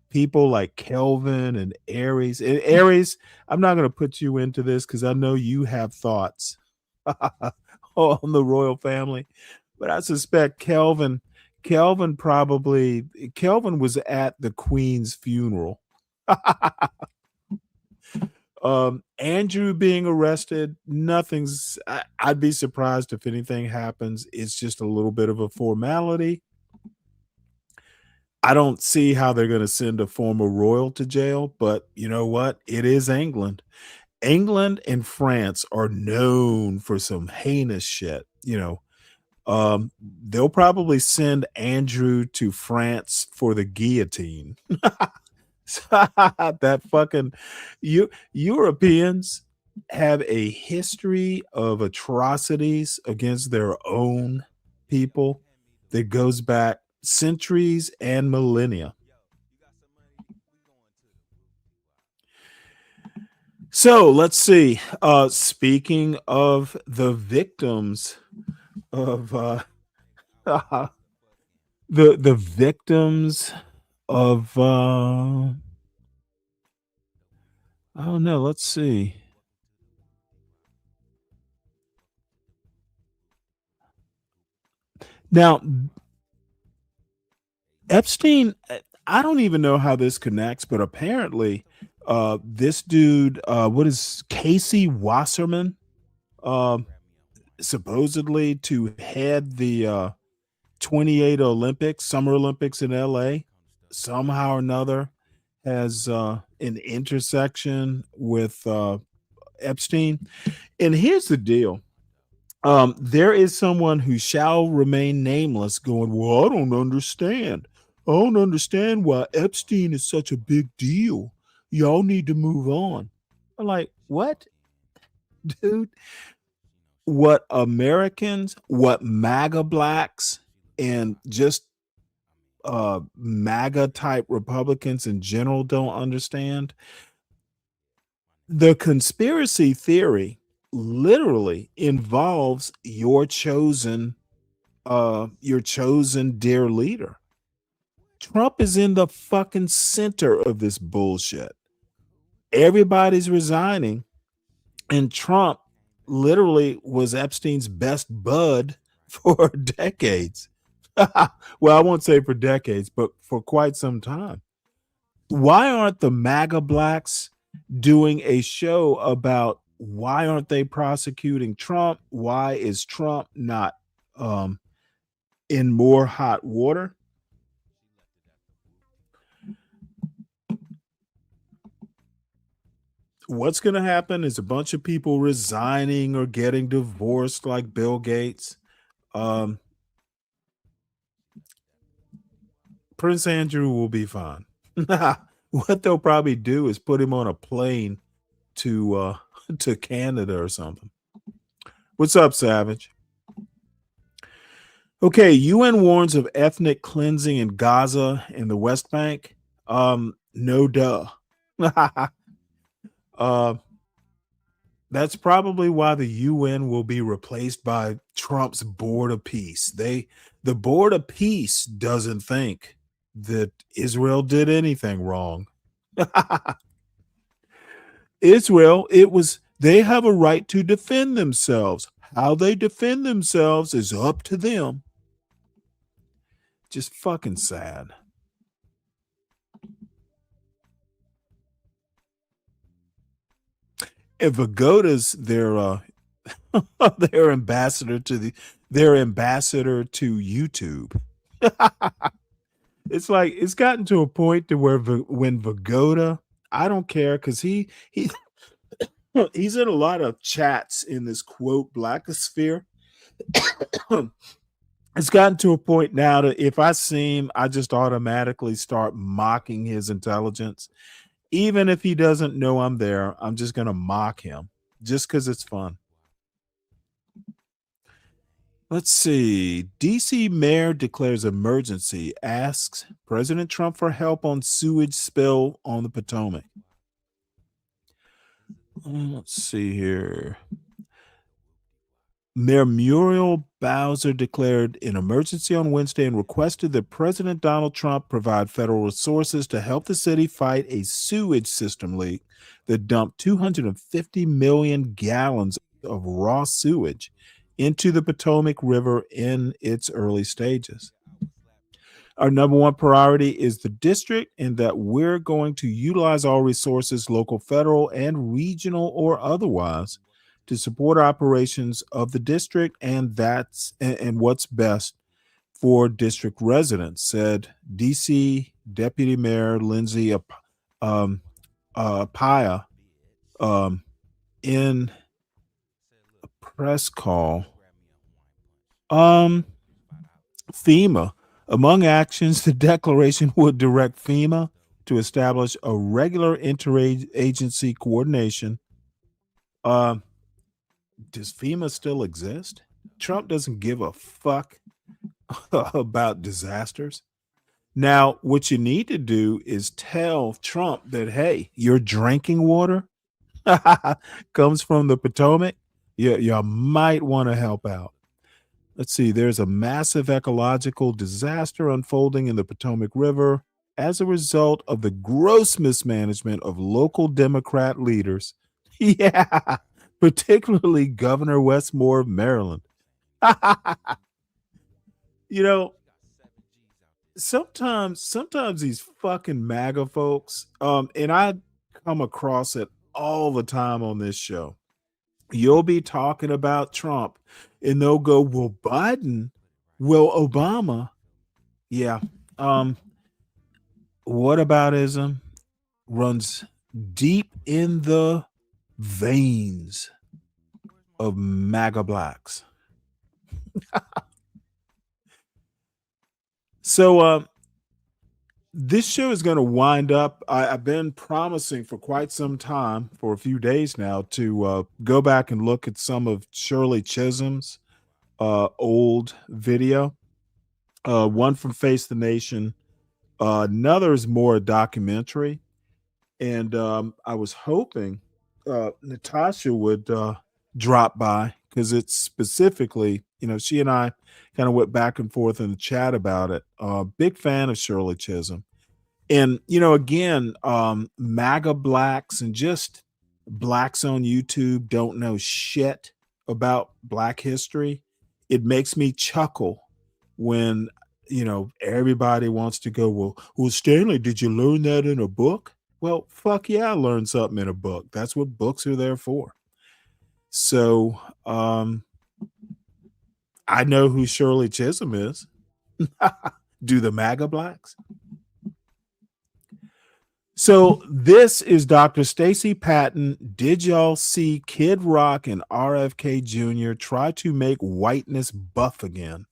people like Kelvin and Aries. And Aries, I'm not going to put you into this because I know you have thoughts on the royal family, but I suspect Kelvin was at the Queen's funeral. Andrew being arrested, I'd be surprised if anything happens. It's just a little bit of a formality. I don't see how they're going to send a former royal to jail, but you know what? It is England. England and France are known for some heinous shit. You know, they'll probably send Andrew to France for the guillotine. That fucking Europeans have a history of atrocities against their own people that goes back centuries and millennia. So let's see. Speaking of the victims of the victims of oh no, let's see. Now Epstein, I don't even know how this connects, but apparently this dude, what is Casey Wasserman, um supposedly to head the 28 Olympics, Summer Olympics in LA, somehow or another has an intersection with Epstein. And here's the deal. There is someone who shall remain nameless going, well, I don't understand. I don't understand why Epstein is such a big deal. Y'all need to move on. I'm like, what? Dude, what Americans, what MAGA blacks, and just MAGA type Republicans in general don't understand. The conspiracy theory literally involves your chosen dear leader. Trump is in the fucking center of this bullshit. Everybody's resigning, and Trump literally was Epstein's best bud for decades. Well, I won't say for decades, but for quite some time. Why aren't the MAGA blacks doing a show about why aren't they prosecuting Trump? Why is Trump not in more hot water? What's going to happen is a bunch of people resigning or getting divorced like Bill Gates. Prince Andrew will be fine. What they'll probably do is put him on a plane to to Canada or something. What's up, Savage? Okay, UN warns of ethnic cleansing in Gaza and the West Bank. No duh. That's probably why the UN will be replaced by Trump's Board of Peace. The Board of Peace doesn't think that Israel did anything wrong. Israel, they have a right to defend themselves. How they defend themselves is up to them. Just fucking sad. And Vagoda's their ambassador to YouTube. It's like it's gotten to a point to where when Vagoda, I don't care because he he's in a lot of chats in this quote blackosphere. It's gotten to a point now that if I see him, I just automatically start mocking his intelligence. Even if he doesn't know I'm there, I'm just going to mock him just because it's fun. Let's see. DC mayor declares emergency, asks President Trump for help on sewage spill on the Potomac. Let's see here. Mayor Muriel Bowser declared an emergency on Wednesday and requested that President Donald Trump provide federal resources to help the city fight a sewage system leak that dumped 250 million gallons of raw sewage into the Potomac River in its early stages. Our number one priority is the district, and that we're going to utilize all resources, local, federal, and regional or otherwise, to support operations of the district, and what's best for district residents, said DC Deputy Mayor Lindsay Appiah in a press call. FEMA. Among actions, the declaration would direct FEMA to establish a regular interagency coordination. Does FEMA still exist? Trump doesn't give a fuck about disasters. Now, what you need to do is tell Trump that, hey, your drinking water comes from the Potomac. You might want to help out. Let's see. There's a massive ecological disaster unfolding in the Potomac River as a result of the gross mismanagement of local Democrat leaders. Yeah. Particularly Governor Westmore of Maryland. You know, sometimes these fucking MAGA folks, and I come across it all the time on this show. You'll be talking about Trump and they'll go, well, Biden, well, Obama. Yeah. Whataboutism runs deep in the veins of MAGA blacks. So this show is going to wind up. I've been promising for quite some time, for a few days now, to go back and look at some of Shirley Chisholm's old video. One from Face the Nation. Another is more a documentary. And I was hoping Natasha would drop by, because it's specifically, she and I kind of went back and forth in the chat about it. Big fan of Shirley Chisholm. And, again, MAGA blacks and just blacks on YouTube don't know shit about Black history. It makes me chuckle when, everybody wants to go, well, Stanley, did you learn that in a book? Well, fuck yeah, I learned something in a book. That's what books are there for. So I know who Shirley Chisholm is. Do the MAGA blacks? So this is Dr. Stacey Patton. Did y'all see Kid Rock and RFK Jr. try to make whiteness buff again?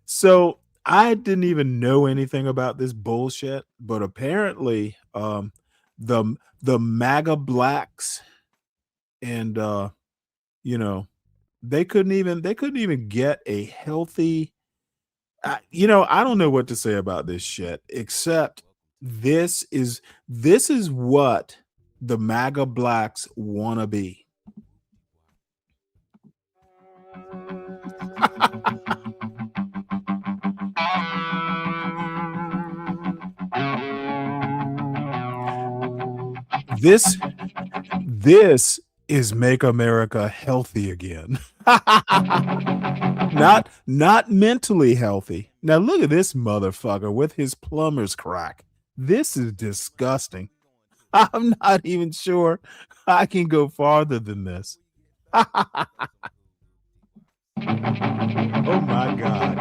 So I didn't even know anything about this bullshit, but apparently the MAGA blacks and they couldn't even get a healthy I don't know what to say about this shit, except this is what the MAGA blacks want to be. This is Make America Healthy Again. Not mentally healthy. Now look at this motherfucker with his plumber's crack. This is disgusting. I'm not even sure I can go farther than this. Oh my God.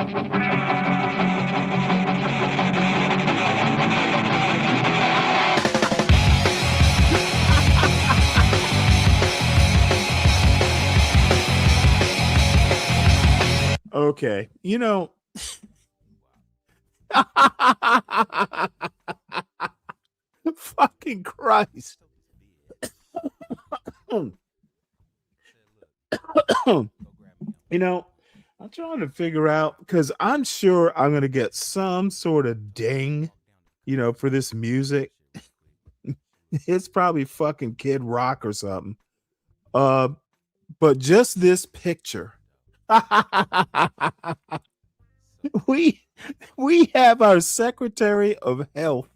Okay. Fucking Christ. I'm trying to figure out because I'm sure I'm going to get some sort of ding, for this music. It's probably fucking Kid Rock or something. Uh, but just this picture. we we have our Secretary of Health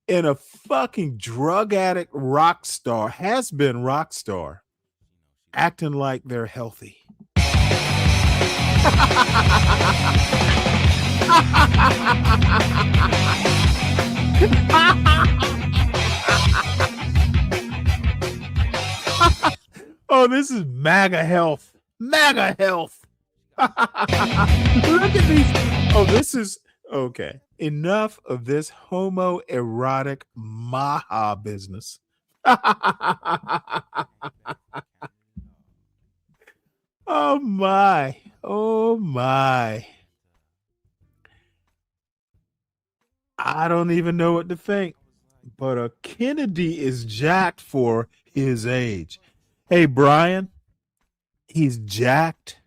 and a fucking drug addict rock star, has been rock star, acting like they're healthy. Oh, this is MAGA health. MAGA health. Look at these. Oh, this is okay. Enough of this homoerotic maha business. Oh my. Oh my. I don't even know what to think. But a Kennedy is jacked for his age. Hey, Brian, he's jacked.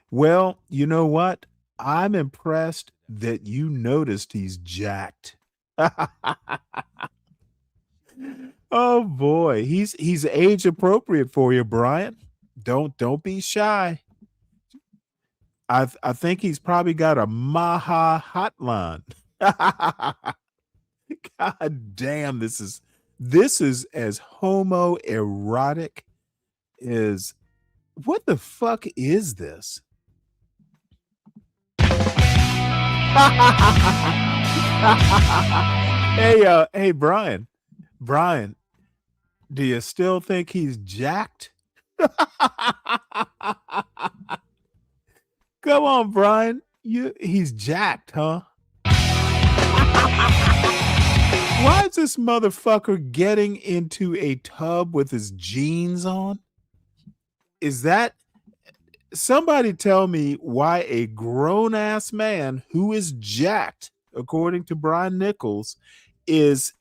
Well, you know what? I'm impressed that you noticed he's jacked. Oh boy, he's age appropriate for you, Brian. Don't be shy. I think he's probably got a Maha hotline. God damn, this is as homoerotic as what the fuck is this? Hey, Brian. Brian, do you still think he's jacked? Come on, Brian. He's jacked, huh? Why is this motherfucker getting into a tub with his jeans on? Is that somebody tell me why a grown ass man who is jacked, according to Brian Nichols, is,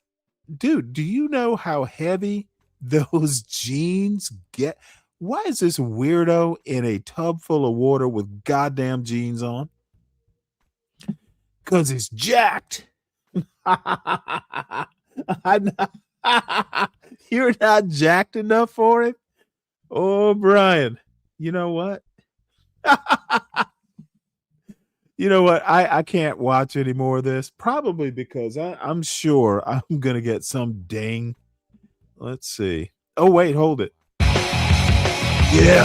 dude, do you know how heavy those jeans get? Why is this weirdo in a tub full of water with goddamn jeans on? Because he's jacked. You're not jacked enough for it? Oh, Brian, you know what? You know what? I can't watch any more of this, probably because I'm sure I'm going to get some ding. Let's see. Oh, wait, hold it. Yeah.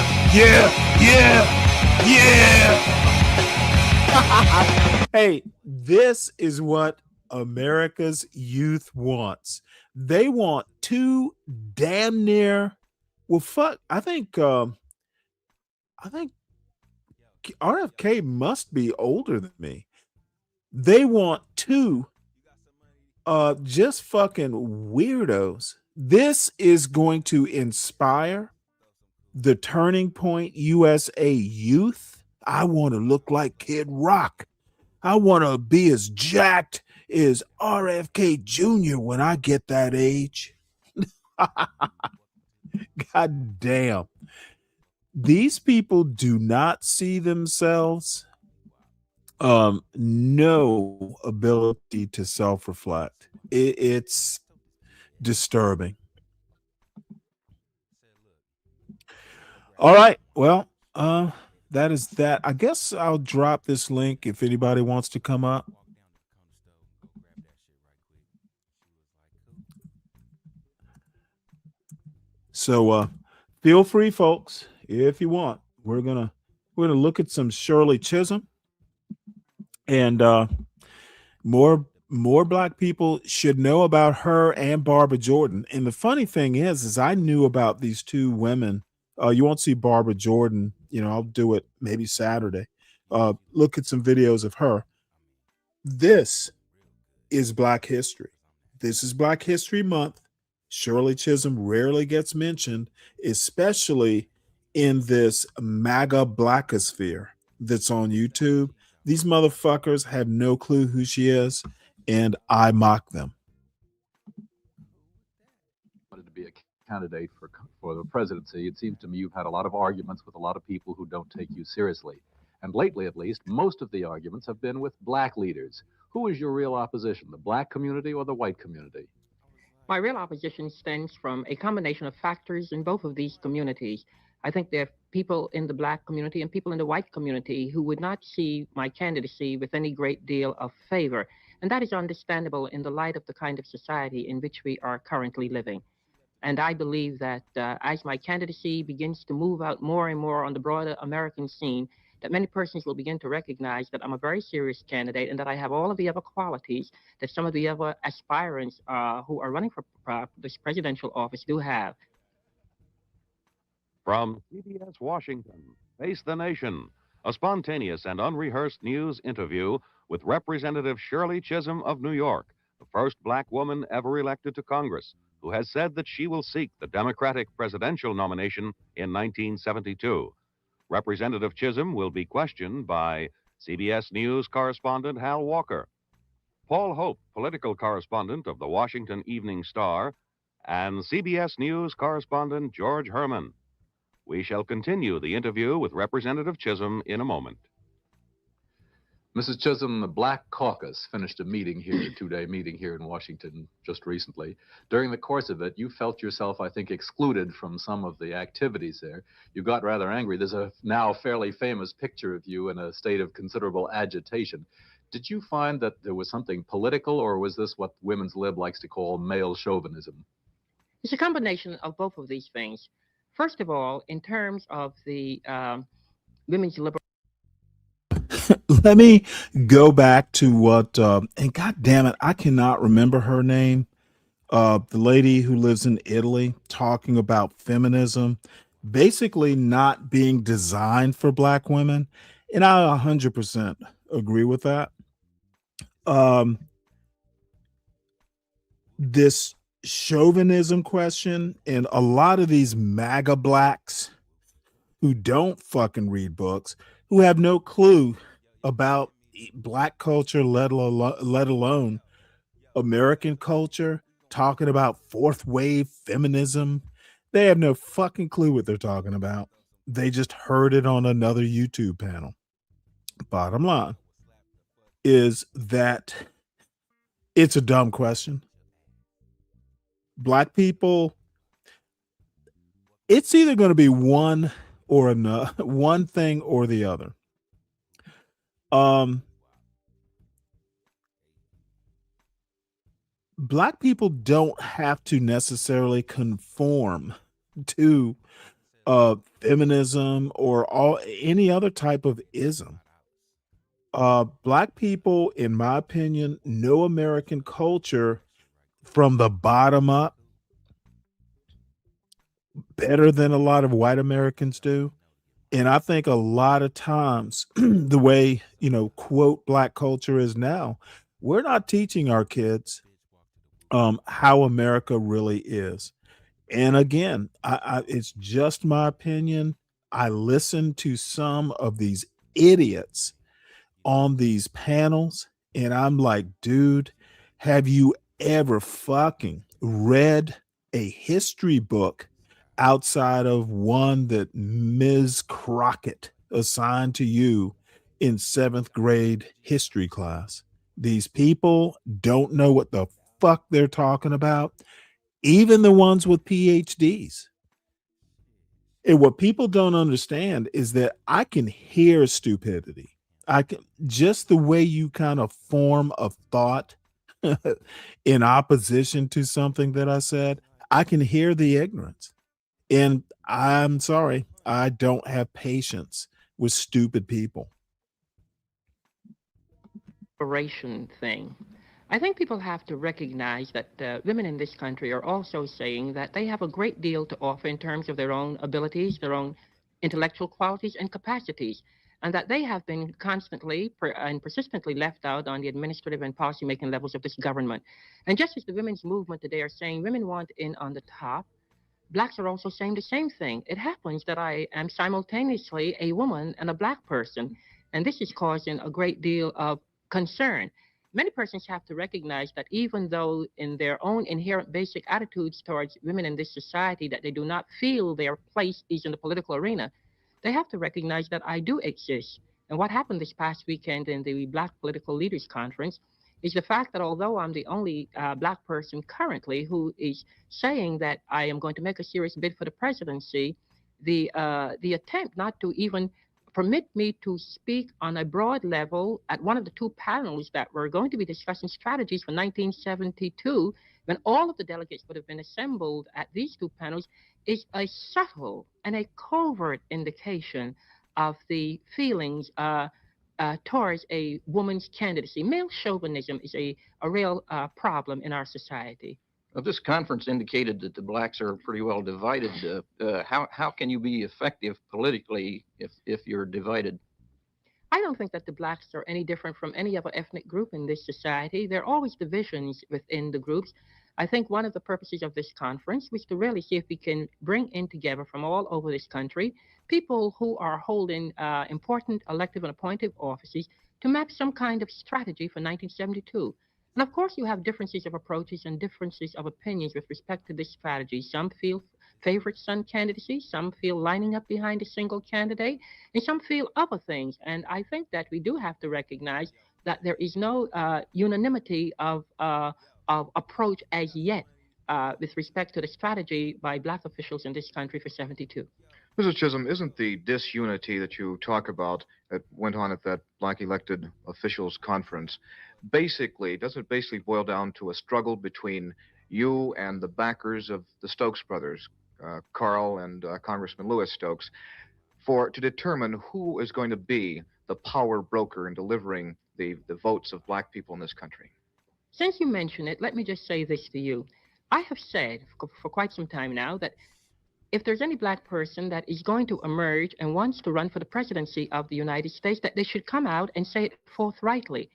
Hey, this is what America's youth wants. They want two damn near, well, fuck, I think RFK must be older than me. They want two just fucking weirdos. This is going to inspire the Turning Point USA youth. I want to look like Kid Rock. I want to be as jacked as RFK Jr. when I get that age. God damn. These people do not see themselves, no ability to self-reflect. It's disturbing. All right. Well, that is that. I guess I'll drop this link if anybody wants to come up. So feel free, folks, if you want. We're gonna look at some Shirley Chisholm and more more black people should know about her and Barbara Jordan. And the funny thing is I knew about these two women. You won't see Barbara Jordan. You know, I'll do it maybe Saturday. Look at some videos of her. This is Black History. This is Black History Month. Shirley Chisholm rarely gets mentioned, especially in this MAGA blackosphere that's on YouTube. These motherfuckers have no clue who she is, and I mock them. Wanted to be a candidate for the presidency. It seems to me you've had a lot of arguments with a lot of people who don't take you seriously. And lately, at least, most of the arguments have been with black leaders. Who is your real opposition, the black community or the white community? My real opposition stems from a combination of factors in both of these communities. I think there are people in the black community and people in the white community who would not see my candidacy with any great deal of favor. And that is understandable in the light of the kind of society in which we are currently living. And I believe that as my candidacy begins to move out more and more on the broader American scene, that many persons will begin to recognize that I'm a very serious candidate and that I have all of the other qualities that some of the other aspirants who are running for this presidential office do have. From CBS Washington, Face the Nation, a spontaneous and unrehearsed news interview with Representative Shirley Chisholm of New York, the first black woman ever elected to Congress, who has said that she will seek the Democratic presidential nomination in 1972. Representative Chisholm will be questioned by CBS News correspondent Hal Walker, Paul Hope, political correspondent of the Washington Evening Star, and CBS News correspondent George Herman. We shall continue the interview with Representative Chisholm in a moment. Mrs. Chisholm, the Black Caucus finished a meeting here, a two-day meeting here in Washington just recently. During the course of it, you felt yourself, I think, excluded from some of the activities there. You got rather angry. There's a now fairly famous picture of you in a state of considerable agitation. Did you find that there was something political, or was this what Women's Lib likes to call male chauvinism? It's a combination of both of these things. First of all, in terms of the women's liberal. Let me go back to what, and God damn it, I cannot remember her name. The lady who lives in Italy talking about feminism basically not being designed for black women. And I 100% agree with that. This chauvinism question and a lot of these MAGA blacks who don't fucking read books, who have no clue about black culture, let alone American culture, talking about fourth wave feminism. They have no fucking clue what they're talking about. They just heard it on another YouTube panel. Bottom line is that it's a dumb question. Black people, it's either going to be one or another, one thing or the other. Black people don't have to necessarily conform to feminism or any other type of ism. Black people, in my opinion, know American culture from the bottom up better than a lot of white Americans do. And I think a lot of times the way, quote, black culture is now, we're not teaching our kids how America really is. And again, it's just my opinion. I listen to some of these idiots on these panels and I'm like, dude, have you ever fucking read a history book outside of one that Ms. Crockett assigned to you in 7th grade history class? These people don't know what the fuck they're talking about, even the ones with PhDs. And what people don't understand is that I can hear stupidity. I can, just the way you kind of form a thought in opposition to something that I said, I can hear the ignorance. And I'm sorry, I don't have patience with stupid people. Thing. I think people have to recognize that women in this country are also saying that they have a great deal to offer in terms of their own abilities, their own intellectual qualities and capacities, and that they have been constantly and persistently left out on the administrative and policymaking levels of this government. And just as the women's movement today are saying women want in on the top, blacks are also saying the same thing. It happens that I am simultaneously a woman and a black person, and this is causing a great deal of concern. Many persons have to recognize that even though in their own inherent basic attitudes towards women in this society that they do not feel their place is in the political arena, they have to recognize that I do exist. And what happened this past weekend in the Black Political Leaders Conference is the fact that although I'm the only black person currently who is saying that I am going to make a serious bid for the presidency, the attempt not to even permit me to speak on a broad level at one of the two panels that were going to be discussing strategies for 1972, when all of the delegates would have been assembled at these two panels, is a subtle and a covert indication of the feelings towards a woman's candidacy. Male chauvinism is a real problem in our society. Well, this conference indicated that the blacks are pretty well divided. How can you be effective politically if you're divided? I don't think that the blacks are any different from any other ethnic group in this society. There are always divisions within the groups. I think one of the purposes of this conference was to really see if we can bring in together from all over this country people who are holding important elective and appointive offices to map some kind of strategy for 1972. And of course, you have differences of approaches and differences of opinions with respect to this strategy. Some feel favorite son candidacy, some feel lining up behind a single candidate, and some feel other things. And I think that we do have to recognize that there is no unanimity of approach as yet with respect to the strategy by black officials in this country for 72. Mrs. Chisholm, isn't the disunity that you talk about that went on at that black elected officials conference does it basically boil down to a struggle between you and the backers of the Stokes brothers, Carl and Congressman Lewis Stokes, to determine who is going to be the power broker in delivering the votes of black people in this country? Since you mention it, let me just say this to you. I have said for quite some time now that if there's any black person that is going to emerge and wants to run for the presidency of the United States, that they should come out and say it forthrightly.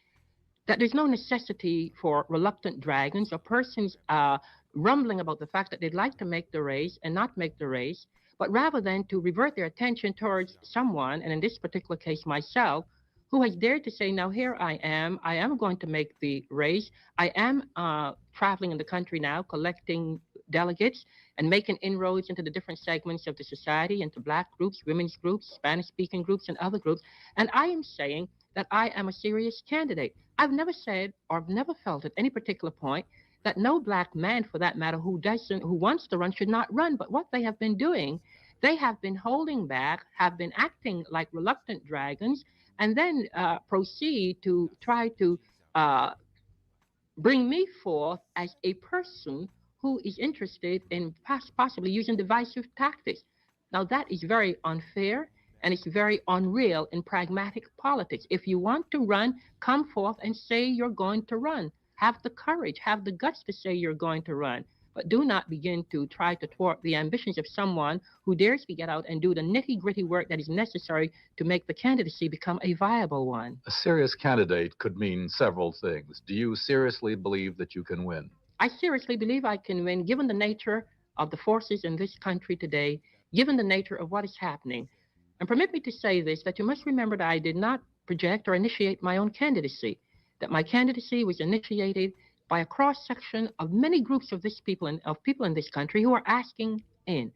That there's no necessity for reluctant dragons or persons rumbling about the fact that they'd like to make the race and not make the race, but rather than to revert their attention towards someone, and in this particular case myself, who has dared to say, now here I am going to make the race. I am traveling in the country now, collecting delegates and making inroads into the different segments of the society, into black groups, women's groups, Spanish-speaking groups, and other groups. And I am saying that I am a serious candidate. I've never said or I've never felt at any particular point that no black man, for that matter, who wants to run should not run. But what they have been doing, they have been holding back, have been acting like reluctant dragons, and then proceed to try to bring me forth as a person who is interested in possibly using divisive tactics. Now, that is very unfair, and it's very unreal in pragmatic politics. If you want to run, come forth and say you're going to run. Have the courage, have the guts to say you're going to run. But do not begin to try to thwart the ambitions of someone who dares to get out and do the nitty-gritty work that is necessary to make the candidacy become a viable one. A serious candidate could mean several things. Do you seriously believe that you can win? I seriously believe I can win, given the nature of the forces in this country today, given the nature of what is happening. And permit me to say this, that you must remember that I did not project or initiate my own candidacy, that my candidacy was initiated by a cross-section of many groups of people in this country who are asking in.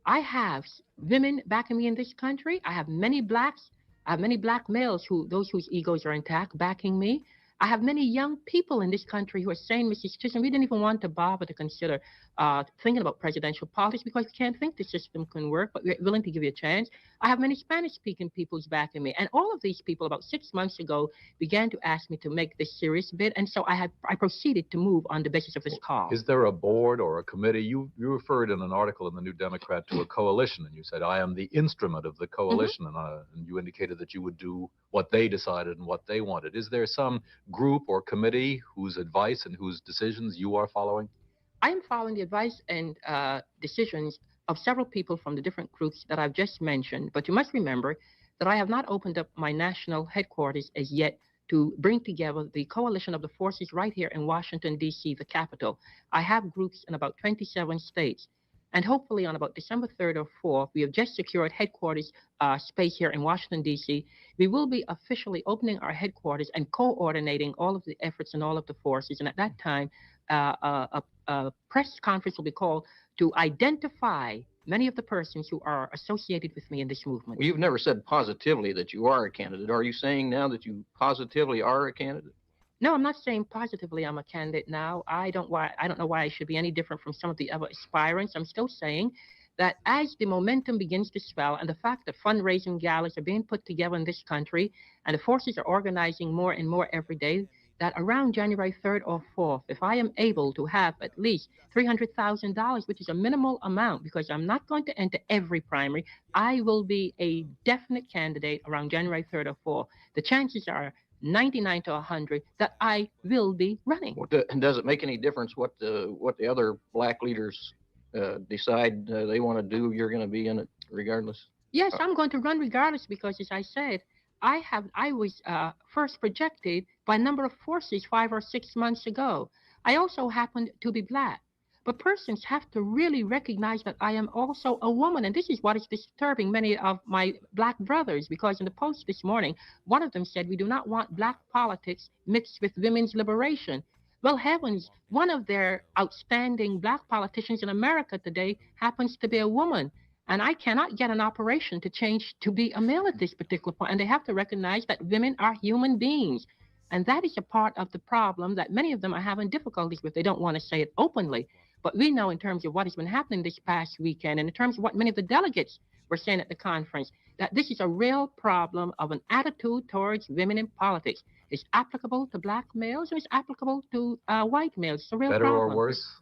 I have women backing me in this country. I have many blacks. I have many black males, those whose egos are intact, backing me. I have many young people in this country who are saying, Mrs. Chisholm, we didn't even want to bother to consider thinking about presidential politics because we can't think the system can work, but we're willing to give you a chance. I have many Spanish-speaking peoples backing me, and all of these people about 6 months ago began to ask me to make this serious bid, and so I proceeded to move on the basis of this call. Is there a board or a committee? You referred in an article in the New Democrat to a coalition, and you said, I am the instrument of the coalition, and you indicated that you would do what they decided and what they wanted. Is there some group or committee whose advice and whose decisions you are following? I am following the advice and decisions of several people from the different groups that I've just mentioned, but you must remember that I have not opened up my national headquarters as yet to bring together the coalition of the forces right here in Washington, D.C., the capital. I have groups in about 27 states, and hopefully on about December 3rd or 4th, we have just secured headquarters space here in Washington, D.C. We will be officially opening our headquarters and coordinating all of the efforts and all of the forces, and at that time, a press conference will be called to identify many of the persons who are associated with me in this movement. Well, you've never said positively that you are a candidate. Are you saying now that you positively are a candidate? No, I'm not saying positively I'm a candidate now. I don't know why I should be any different from some of the other aspirants. I'm still saying that as the momentum begins to swell and the fact that fundraising galas are being put together in this country and the forces are organizing more and more every day, that around January 3rd or 4th, if I am able to have at least $300,000, which is a minimal amount, because I'm not going to enter every primary, I will be a definite candidate around January 3rd or 4th. The chances are 99 to 100 that I will be running. And does it make any difference what the other black leaders decide they want to do? You're going to be in it regardless? Yes, I'm going to run regardless because, as I said, I was first projected by a number of forces 5 or 6 months ago. I also happened to be black. But persons have to really recognize that I am also a woman. And this is what is disturbing many of my black brothers, because in the Post this morning, one of them said, we do not want black politics mixed with women's liberation. Well, heavens, one of their outstanding black politicians in America today happens to be a woman. And I cannot get an operation to change to be a male at this particular point. And they have to recognize that women are human beings. And that is a part of the problem that many of them are having difficulties with. They don't want to say it openly. But we know in terms of what has been happening this past weekend, and in terms of what many of the delegates were saying at the conference, that this is a real problem of an attitude towards women in politics. It's applicable to black males and it's applicable to white males. It's a real problem. Better or worse?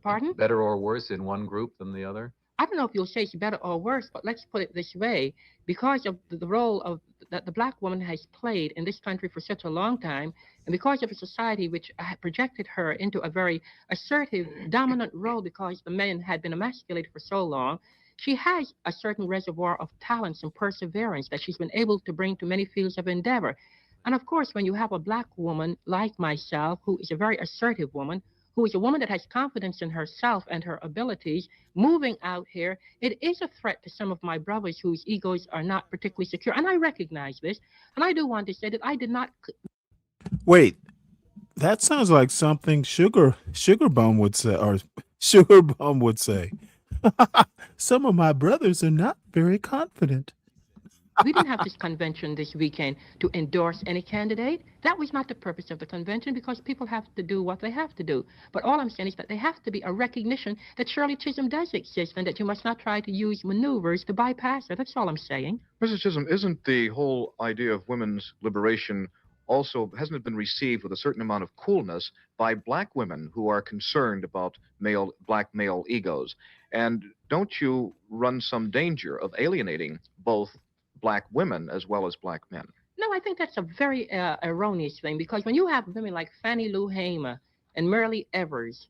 Pardon? Better or worse in one group than the other? I don't know if you'll say it's better or worse, but let's put it this way. Because of the role of that the black woman has played in this country for such a long time, and because of a society which projected her into a very assertive, dominant role because the men had been emasculated for so long, she has a certain reservoir of talents and perseverance that she's been able to bring to many fields of endeavor. And of course, when you have a black woman like myself, who is a very assertive woman, who is a woman that has confidence in herself and her abilities, moving out here, it is a threat to some of my brothers whose egos are not particularly secure. And I recognize this. And I do want to say that I did not... Wait, that sounds like something Sugar Bum would say, or Sugar Bum would say. Some of my brothers are not very confident. We didn't have this convention this weekend to endorse any candidate. That was not the purpose of the convention, because people have to do what they have to do. But all I'm saying is that there have to be a recognition that Shirley Chisholm does exist and that you must not try to use maneuvers to bypass her. That's all I'm saying. Mrs. Chisholm, isn't the whole idea of women's liberation also, hasn't it been received with a certain amount of coolness by black women who are concerned about black male egos? And don't you run some danger of alienating both black women as well as black men? No, I think that's a very erroneous thing, because when you have women like Fannie Lou Hamer and Merle Evers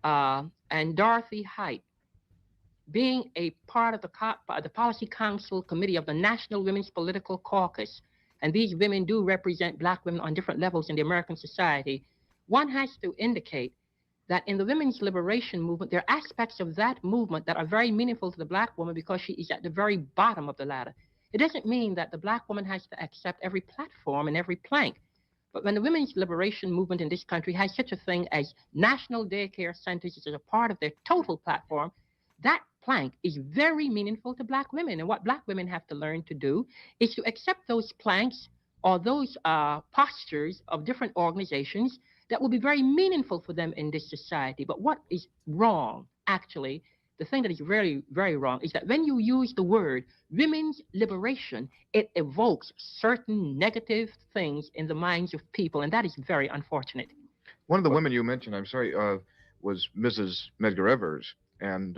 and Dorothy Height being a part of the Policy Council Committee of the National Women's Political Caucus, and these women do represent black women on different levels in the American society, one has to indicate that in the women's liberation movement, there are aspects of that movement that are very meaningful to the black woman because she is at the very bottom of the ladder. It doesn't mean that the black woman has to accept every platform and every plank. But when the women's liberation movement in this country has such a thing as national daycare centers as a part of their total platform, that plank is very meaningful to black women. And what black women have to learn to do is to accept those planks or those postures of different organizations that will be very meaningful for them in this society. But what is wrong, actually, the thing that is very, very wrong is that when you use the word women's liberation, it evokes certain negative things in the minds of people, and that is very unfortunate. One of the women you mentioned, I'm sorry, was Mrs. Medgar Evers. And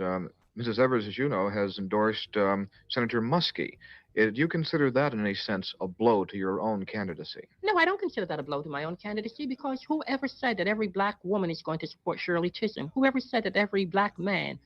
Mrs. Evers, as you know, has endorsed Senator Muskie. Do you consider that, in a sense, a blow to your own candidacy? No, I don't consider that a blow to my own candidacy, because whoever said that every black woman is going to support Shirley Chisholm? Whoever said that every black man,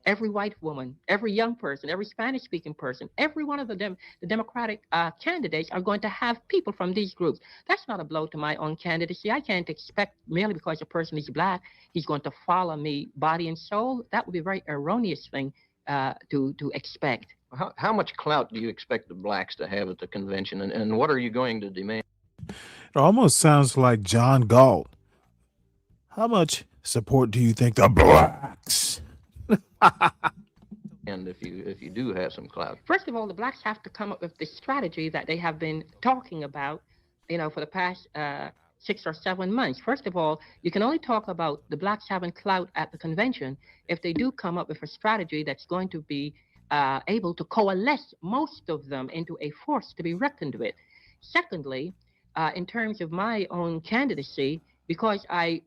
every white woman, every young person, every Spanish-speaking person, every one of the Democratic candidates are going to have people from these groups? That's not a blow to my own candidacy. I can't expect, merely because a person is black, he's going to follow me body and soul. That would be a very erroneous thing to expect. How much clout do you expect the blacks to have at the convention, and what are you going to demand? It almost sounds like John Galt. How much support do you think the blacks? And if you do have some clout. First of all, the blacks have to come up with the strategy that they have been talking about, for the past 6 or 7 months. First of all, you can only talk about the blacks having clout at the convention if they do come up with a strategy that's going to be able to coalesce most of them into a force to be reckoned with. Secondly, in terms of my own candidacy, because I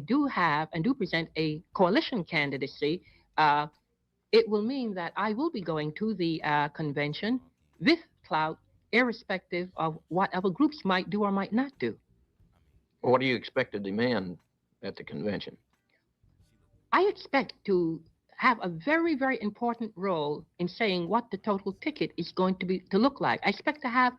do have and do present a coalition candidacy, it will mean that I will be going to the convention with clout, irrespective of what other groups might do or might not do. What do you expect to demand at the convention? I expect to have a very, very important role in saying what the total ticket is going to look like. I expect to have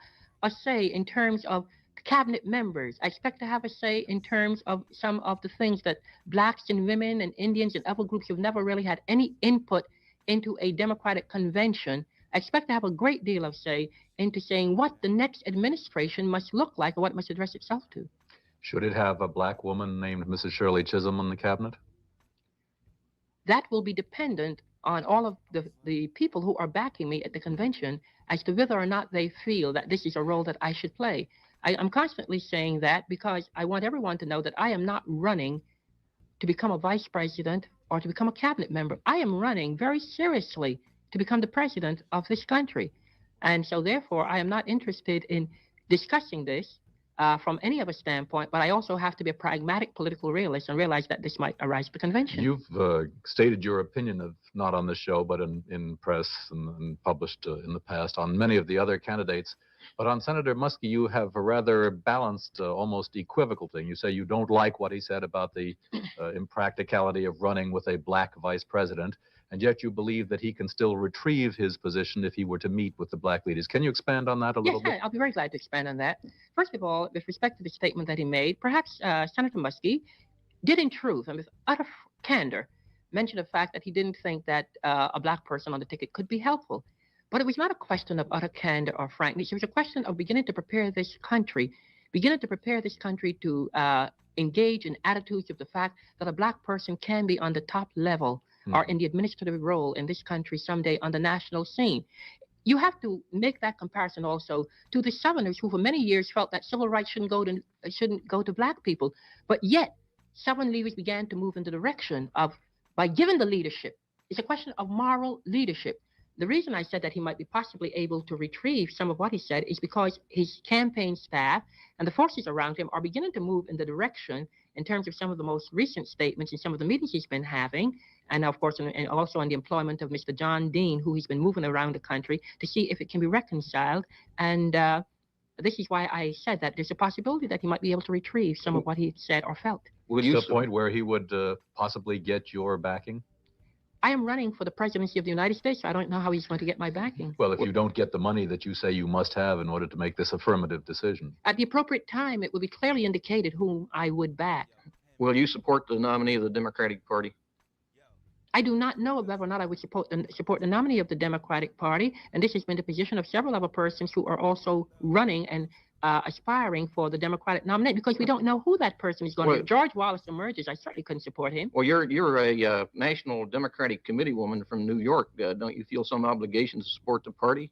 a say in terms of cabinet members. I expect to have a say in terms of some of the things that blacks and women and Indians and other groups who've never really had any input into a Democratic convention. I expect to have a great deal of say into saying what the next administration must look like and what it must address itself to. Should it have a black woman named Mrs. Shirley Chisholm in the cabinet? That will be dependent on all of the people who are backing me at the convention as to whether or not they feel that this is a role that I should play. I'm constantly saying that because I want everyone to know that I am not running to become a vice president or to become a cabinet member. I am running very seriously to become the president of this country. And so therefore, I am not interested in discussing this from any other standpoint, but I also have to be a pragmatic political realist and realize that this might arise at the convention. You've stated your opinion, of not on the show, but in press and published in the past on many of the other candidates. But on Senator Muskie, you have a rather balanced, almost equivocal thing. You say you don't like what he said about the impracticality of running with a black vice president, and yet you believe that he can still retrieve his position if he were to meet with the black leaders. Can you expand on that a little bit? Yes, I'll be very glad to expand on that. First of all, with respect to the statement that he made, perhaps Senator Muskie did in truth, and with utter candor, mention the fact that he didn't think that a black person on the ticket could be helpful. But it was not a question of utter candor or frankness. It was a question of beginning to prepare this country to engage in attitudes of the fact that a black person can be on the top level or in the administrative role in this country someday on the national scene. You have to make that comparison also to the Southerners who for many years felt that civil rights shouldn't go to black people. But yet, Southern leaders began to move in the direction of, by giving the leadership, it's a question of moral leadership. The reason I said that he might be possibly able to retrieve some of what he said is because his campaign staff and the forces around him are beginning to move in the direction in terms of some of the most recent statements and some of the meetings he's been having, and of course, and also on the employment of Mr. John Dean, who he's been moving around the country to see if it can be reconciled. And this is why I said that there's a possibility that he might be able to retrieve some of what he said or felt. Would you to the point where he would possibly get your backing? I am running for the presidency of the United States, so I don't know how he's going to get my backing. Well, if you don't get the money that you say you must have in order to make this affirmative decision. At the appropriate time, it will be clearly indicated whom I would back. Will you support the nominee of the Democratic Party? I do not know whether or not I would support the nominee of the Democratic Party, and this has been the position of several other persons who are also running and aspiring for the Democratic nominee, because we don't know who that person is going to be. If George Wallace emerges, I certainly couldn't support him. Well, you're a National Democratic Committee woman from New York. Don't you feel some obligation to support the party?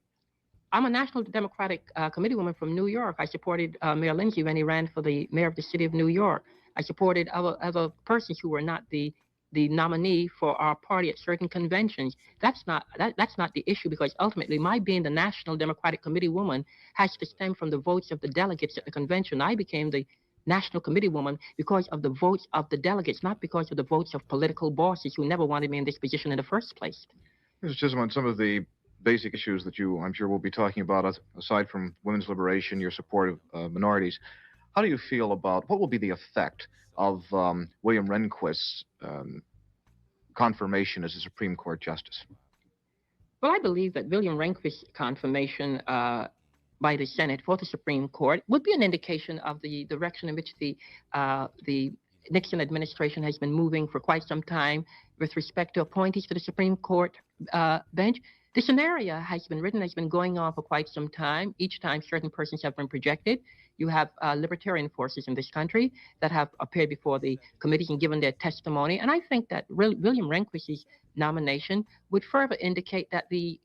I'm a National Democratic Committee woman from New York. I supported Mayor Lindsay when he ran for the mayor of the city of New York. I supported other persons who were not the nominee for our party at certain conventions. That's not the issue, because ultimately my being the National Democratic Committee woman has to stem from the votes of the delegates at the convention. I became the National Committee woman because of the votes of the delegates, not because of the votes of political bosses who never wanted me in this position in the first place. Mr. Chisholm, on some of the basic issues that you, I'm sure, will be talking about, aside from women's liberation, your support of minorities, how do you feel about what will be the effect of William Rehnquist's confirmation as a Supreme Court justice? Well, I believe that William Rehnquist's confirmation by the Senate for the Supreme Court would be an indication of the direction in which the Nixon administration has been moving for quite some time with respect to appointees to the Supreme Court bench. The scenario has been going on for quite some time. Each time certain persons have been projected. You have libertarian forces in this country that have appeared before the committees and given their testimony. And I think that William Rehnquist's nomination would further indicate that the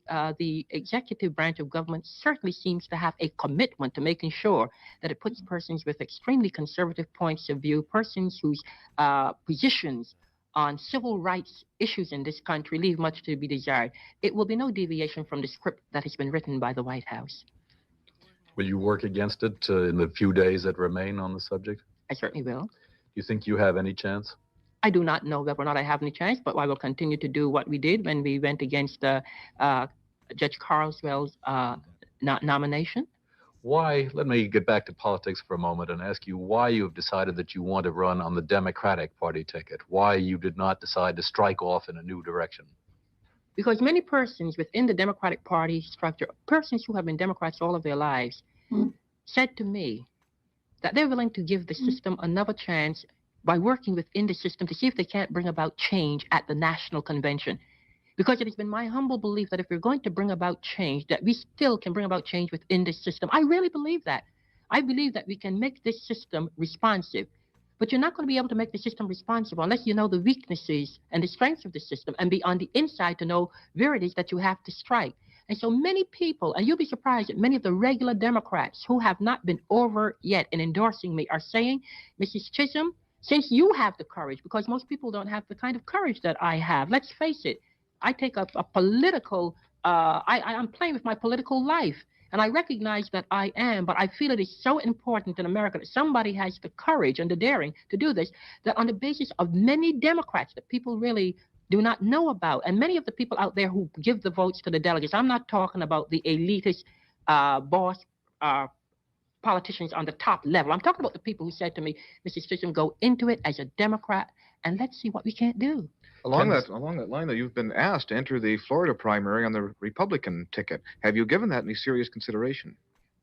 executive branch of government certainly seems to have a commitment to making sure that it puts persons with extremely conservative points of view, persons whose positions on civil rights issues in this country leave much to be desired. It will be no deviation from the script that has been written by the White House. Will you work against it in the few days that remain on the subject? I certainly will. Do you think you have any chance? I do not know whether or not I have any chance, but I will continue to do what we did when we went against Judge Carswell's nomination. Why, let me get back to politics for a moment and ask you why you have decided that you want to run on the Democratic Party ticket, why you did not decide to strike off in a new direction. Because many persons within the Democratic Party structure, persons who have been Democrats all of their lives, said to me that they're willing to give the system another chance by working within the system to see if they can't bring about change at the national convention. Because it has been my humble belief that if we're going to bring about change, that we still can bring about change within this system. I really believe that. I believe that we can make this system responsive. But you're not going to be able to make the system responsive unless you know the weaknesses and the strengths of the system and be on the inside to know where it is that you have to strike. And so many people, and you'll be surprised that many of the regular Democrats who have not been over yet in endorsing me are saying, Mrs. Chisholm, since you have the courage, because most people don't have the kind of courage that I have, let's face it, I take a political, I'm playing with my political life. And I recognize that I am, but I feel it is so important in America that somebody has the courage and the daring to do this, that on the basis of many Democrats that people really do not know about, and many of the people out there who give the votes to the delegates, I'm not talking about the elitist boss politicians on the top level. I'm talking about the people who said to me, Mrs. Chisholm, go into it as a Democrat, and let's see what we can't do. Along that line, though, you've been asked to enter the Florida primary on the Republican ticket. Have you given that any serious consideration?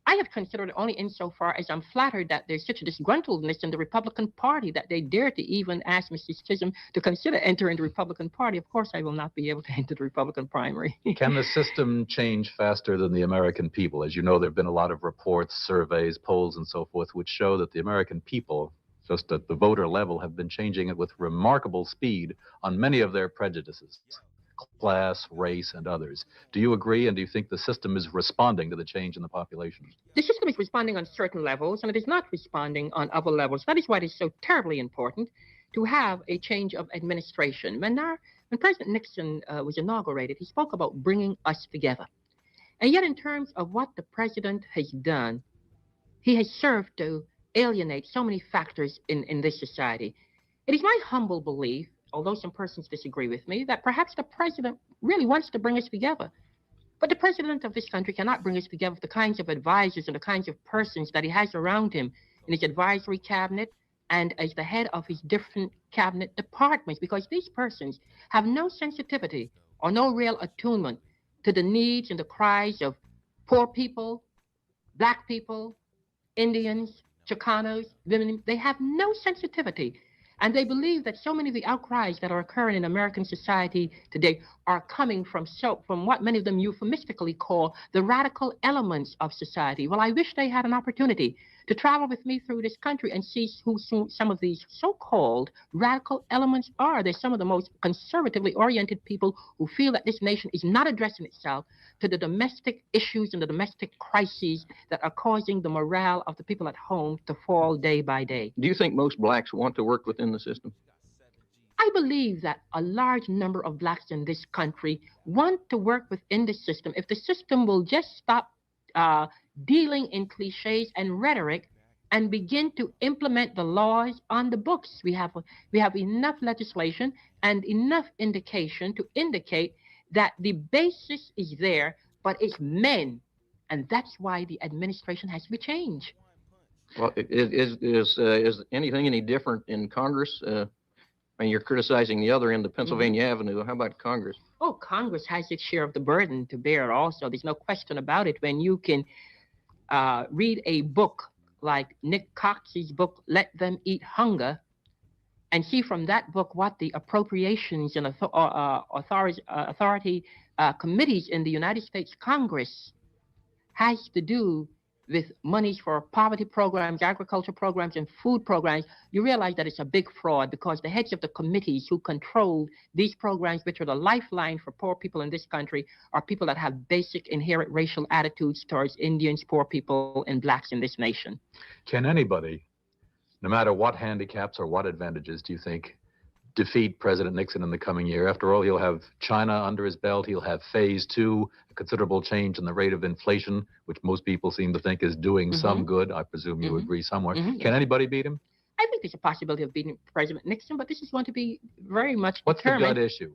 I have considered it only insofar as I'm flattered that there's such a disgruntledness in the Republican Party that they dare to even ask Mrs. Chisholm to consider entering the Republican Party. Of course, I will not be able to enter the Republican primary. Can the system change faster than the American people? As you know, there have been a lot of reports, surveys, polls, and so forth, which show that the American people, just at the voter level, have been changing it with remarkable speed on many of their prejudices, class, race, and others. Do you agree, and do you think the system is responding to the change in the population? The system is responding on certain levels, and it is not responding on other levels. That is why it is so terribly important to have a change of administration. When President Nixon was inaugurated, he spoke about bringing us together. And yet in terms of what the president has done, he has served to alienate so many factors in this society. It is my humble belief, although some persons disagree with me, that perhaps the president really wants to bring us together. But the president of this country cannot bring us together with the kinds of advisors and the kinds of persons that he has around him in his advisory cabinet and as the head of his different cabinet departments, because these persons have no sensitivity or no real attunement to the needs and the cries of poor people, black people, Indians, Chicanos, women. They have no sensitivity. And they believe that so many of the outcries that are occurring in American society today are coming from what many of them euphemistically call the radical elements of society. Well, I wish they had an opportunity to travel with me through this country and see who some of these so-called radical elements are. They're some of the most conservatively oriented people who feel that this nation is not addressing itself to the domestic issues and the domestic crises that are causing the morale of the people at home to fall day by day. Do you think most blacks want to work within the system? I believe that a large number of blacks in this country want to work within the system if the system will just stop dealing in cliches and rhetoric and begin to implement the laws on the books. We have enough legislation and enough indication to indicate that the basis is there, but it's men, and that's why the administration has to be changed. Well, is anything any different in Congress? I mean, you're criticizing the other end of Pennsylvania Avenue. How about Congress? Oh, Congress has its share of the burden to bear also. There's no question about it. When you can read a book like Nick Cox's book, Let Them Eat Hunger, and see from that book what the appropriations and authority committees in the United States Congress has to do with monies for poverty programs, agriculture programs, and food programs, you realize that it's a big fraud, because the heads of the committees who control these programs, which are the lifeline for poor people in this country, are people that have basic inherent racial attitudes towards Indians, poor people, and blacks in this nation. Can anybody, no matter what handicaps or what advantages, do you think, defeat President Nixon in the coming year? After all, he'll have China under his belt. He'll have phase 2, a considerable change in the rate of inflation, which most people seem to think is doing some good. I presume you agree somewhere. Can anybody beat him? I think there's a possibility of beating President Nixon, but this is going to be very much What's determined. the gut issue?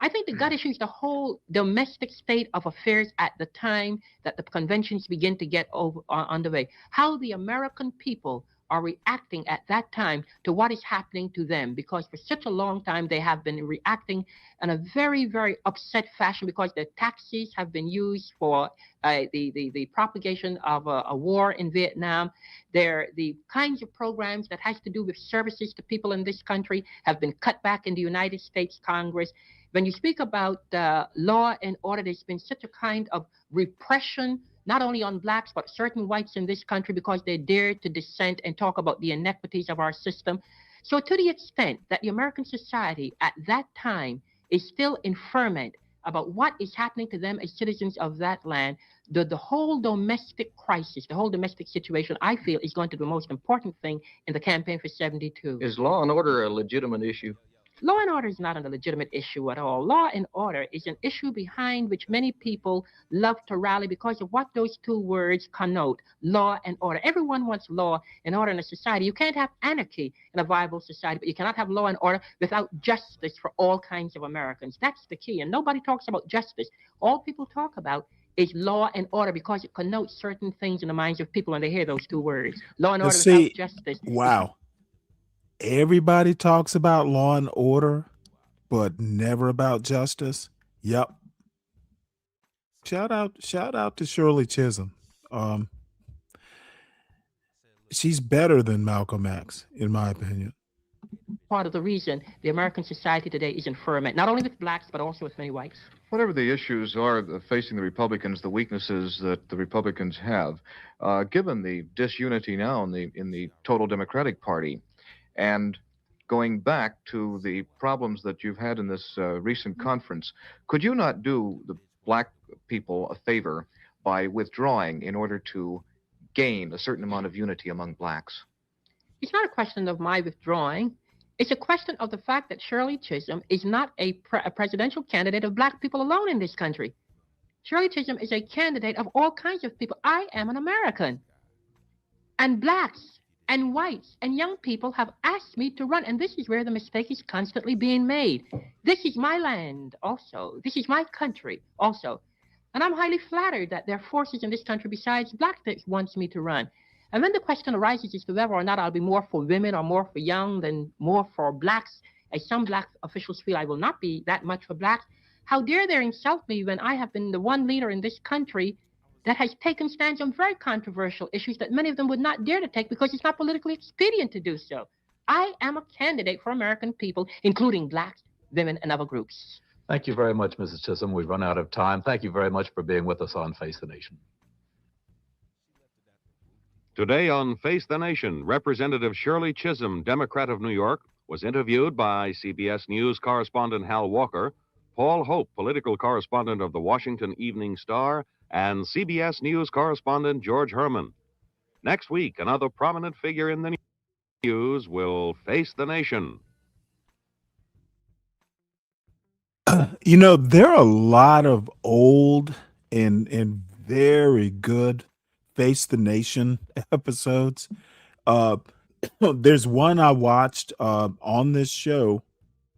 I think the gut issue is the whole domestic state of affairs at the time that the conventions begin to get underway. How the American people are reacting at that time to what is happening to them, because for such a long time they have been reacting in a very, very upset fashion, because their taxes have been used for the propagation of a war in Vietnam. The kinds of programs that has to do with services to people in this country have been cut back in the United States Congress. When you speak about law and order, there's been such a kind of repression, not only on blacks, but certain whites in this country, because they dared to dissent and talk about the inequities of our system. So to the extent that the American society at that time is still in ferment about what is happening to them as citizens of that land, the whole domestic crisis, the whole domestic situation, I feel, is going to be the most important thing in the campaign for 72. Is law and order a legitimate issue? Law and order is not a legitimate issue at all. Law and order is an issue behind which many people love to rally because of what those two words connote, law and order. Everyone wants law and order in a society. You can't have anarchy in a viable society, but you cannot have law and order without justice for all kinds of Americans. That's the key, and nobody talks about justice. All people talk about is law and order because it connotes certain things in the minds of people when they hear those two words. Law and order without justice. Wow. Everybody talks about law and order, but never about justice. Yep. Shout out to Shirley Chisholm. She's better than Malcolm X, in my opinion. Part of the reason the American society today is in ferment, not only with blacks, but also with many whites. Whatever the issues are facing the Republicans, the weaknesses that the Republicans have, given the disunity now in the total Democratic Party, and going back to the problems that you've had in this recent conference, could you not do the black people a favor by withdrawing in order to gain a certain amount of unity among blacks? It's not a question of my withdrawing. It's a question of the fact that Shirley Chisholm is not a presidential candidate of black people alone in this country. Shirley Chisholm is a candidate of all kinds of people. I am an American. And blacks and whites and young people have asked me to run, and this is where the mistake is constantly being made. This is my land also. This is my country also. And I'm highly flattered that there are forces in this country besides black that wants me to run. And then the question arises as to whether or not I'll be more for women or more for young than more for blacks, as some black officials feel I will not be that much for blacks. How dare they insult me when I have been the one leader in this country that has taken stands on very controversial issues that many of them would not dare to take because it's not politically expedient to do so. I am a candidate for American people, including blacks, women, and other groups. Thank you very much, Mrs. Chisholm. We've run out of time. Thank you very much for being with us on Face the Nation. Today on Face the Nation, Representative Shirley Chisholm, Democrat of New York, was interviewed by CBS News correspondent Hal Walker, Paul Hope, political correspondent of the Washington Evening Star, and CBS News correspondent George Herman. Next week, another prominent figure in the news will face the nation. You know, there are a lot of old and very good Face the Nation episodes. There's one I watched on this show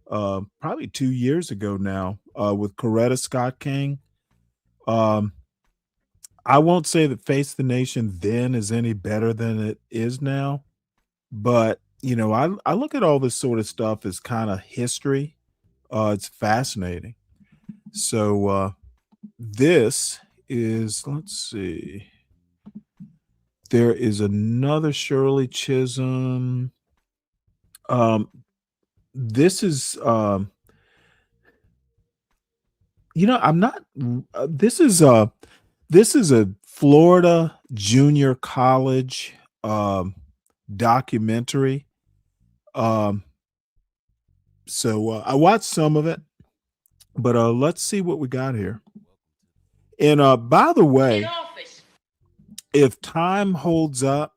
probably 2 years ago now with Coretta Scott King. I won't say that Face the Nation then is any better than it is now, but you know, I look at all this sort of stuff as kind of history. It's fascinating. So this is, let's see, there is another Shirley Chisholm. This is you know, I'm not this is a Florida junior college documentary. So I watched some of it, but let's see what we got here. And by the way, if time holds up,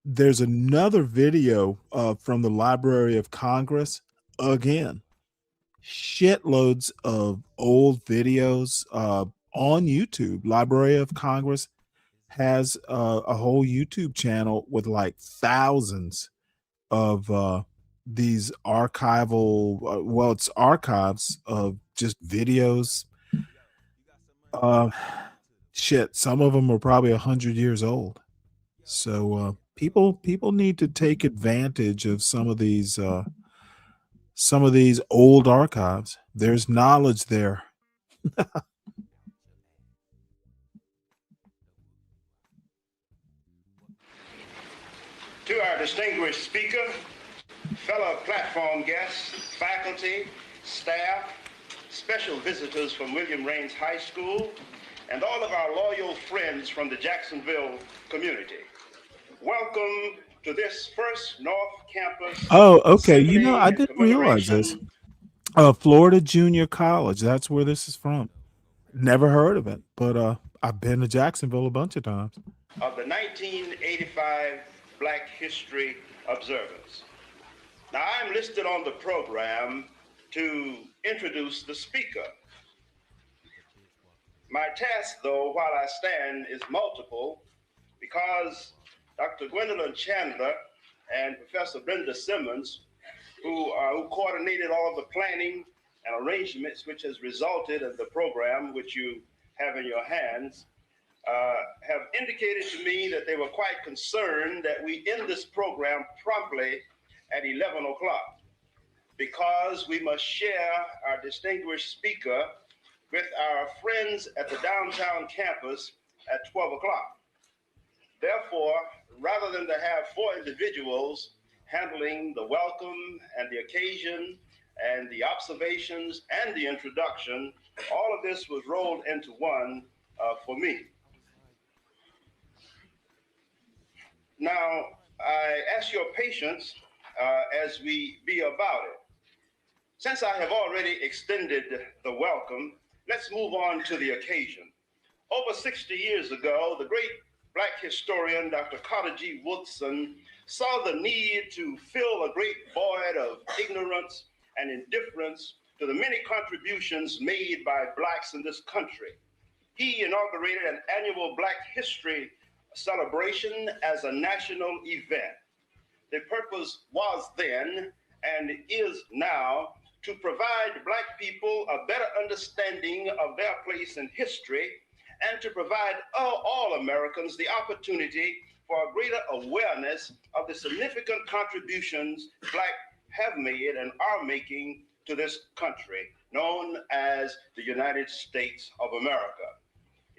there's another video from the Library of Congress. Again, shitloads of old videos on YouTube. Library of Congress has a whole YouTube channel with like thousands of these archival, well, it's archives of just videos. Shit, some of them are probably 100 years old. So people need to take advantage of some of these old archives. There's knowledge there. To our distinguished speaker, fellow platform guests, faculty, staff, special visitors from William Raines High School, and all of our loyal friends from the Jacksonville community. Welcome to this first North Campus. Oh, okay. You know, I didn't realize this. Florida Junior College. That's where this is from. Never heard of it, but I've been to Jacksonville a bunch of times. Of the 1985 Black History Observance. Now, I'm listed on the program to introduce the speaker. My task, though, while I stand, is multiple because Dr. Gwendolyn Chandler and Professor Brenda Simmons, who coordinated all of the planning and arrangements which has resulted in the program which you have in your hands, have indicated to me that they were quite concerned that we end this program promptly at 11 o'clock because we must share our distinguished speaker with our friends at the downtown campus at 12 o'clock. Therefore, rather than to have four individuals handling the welcome and the occasion and the observations and the introduction, all of this was rolled into one for me. Now, I ask your patience as we be about it. Since I have already extended the welcome, let's move on to the occasion. Over 60 years ago, the great Black historian, Dr. Carter G. Woodson, saw the need to fill a great void of ignorance and indifference to the many contributions made by Blacks in this country. He inaugurated an annual Black History celebration as a national event. The purpose was then and is now to provide Black people a better understanding of their place in history and to provide all Americans the opportunity for a greater awareness of the significant contributions Black have made and are making to this country, known as the United States of America.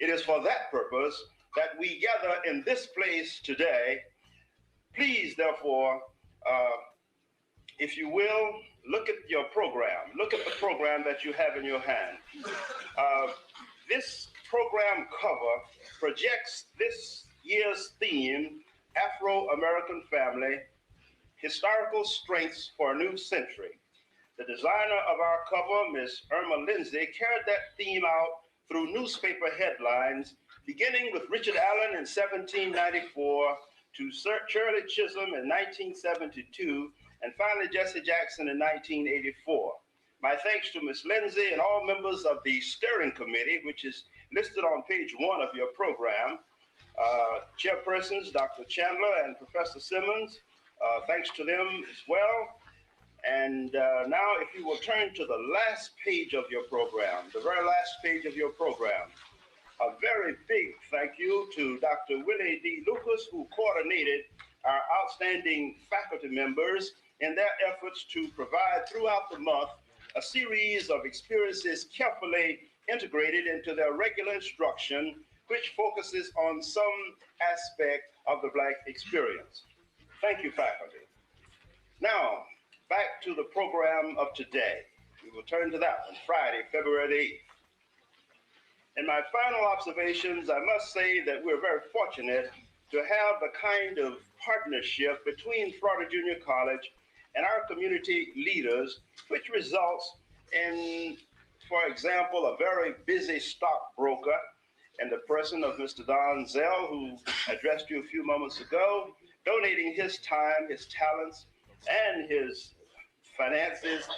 It is for that purpose that we gather in this place today. Please, therefore, if you will, look at your program. Look at the program that you have in your hand. This program cover projects this year's theme, Afro-American Family, Historical Strengths for a New Century. The designer of our cover, Ms. Irma Lindsay, carried that theme out through newspaper headlines, beginning with Richard Allen in 1794 to Sir Shirley Chisholm in 1972, and finally Jesse Jackson in 1984. My thanks to Ms. Lindsay and all members of the steering committee, which is listed on page 1 of your program. Chairpersons, Dr. Chandler and Professor Simmons, thanks to them as well. And now if you will turn to the last page of your program, the very last page of your program. A very big thank you to Dr. Willie D. Lucas, who coordinated our outstanding faculty members in their efforts to provide throughout the month a series of experiences carefully integrated into their regular instruction, which focuses on some aspect of the Black experience. Thank you, faculty. Now, back to the program of today. We will turn to that on Friday, February the 8th. In my final observations, I must say that we're very fortunate to have the kind of partnership between Florida Junior College and our community leaders, which results in, for example, a very busy stockbroker in the person of Mr. Don Zell, who addressed you a few moments ago, donating his time, his talents, and his finances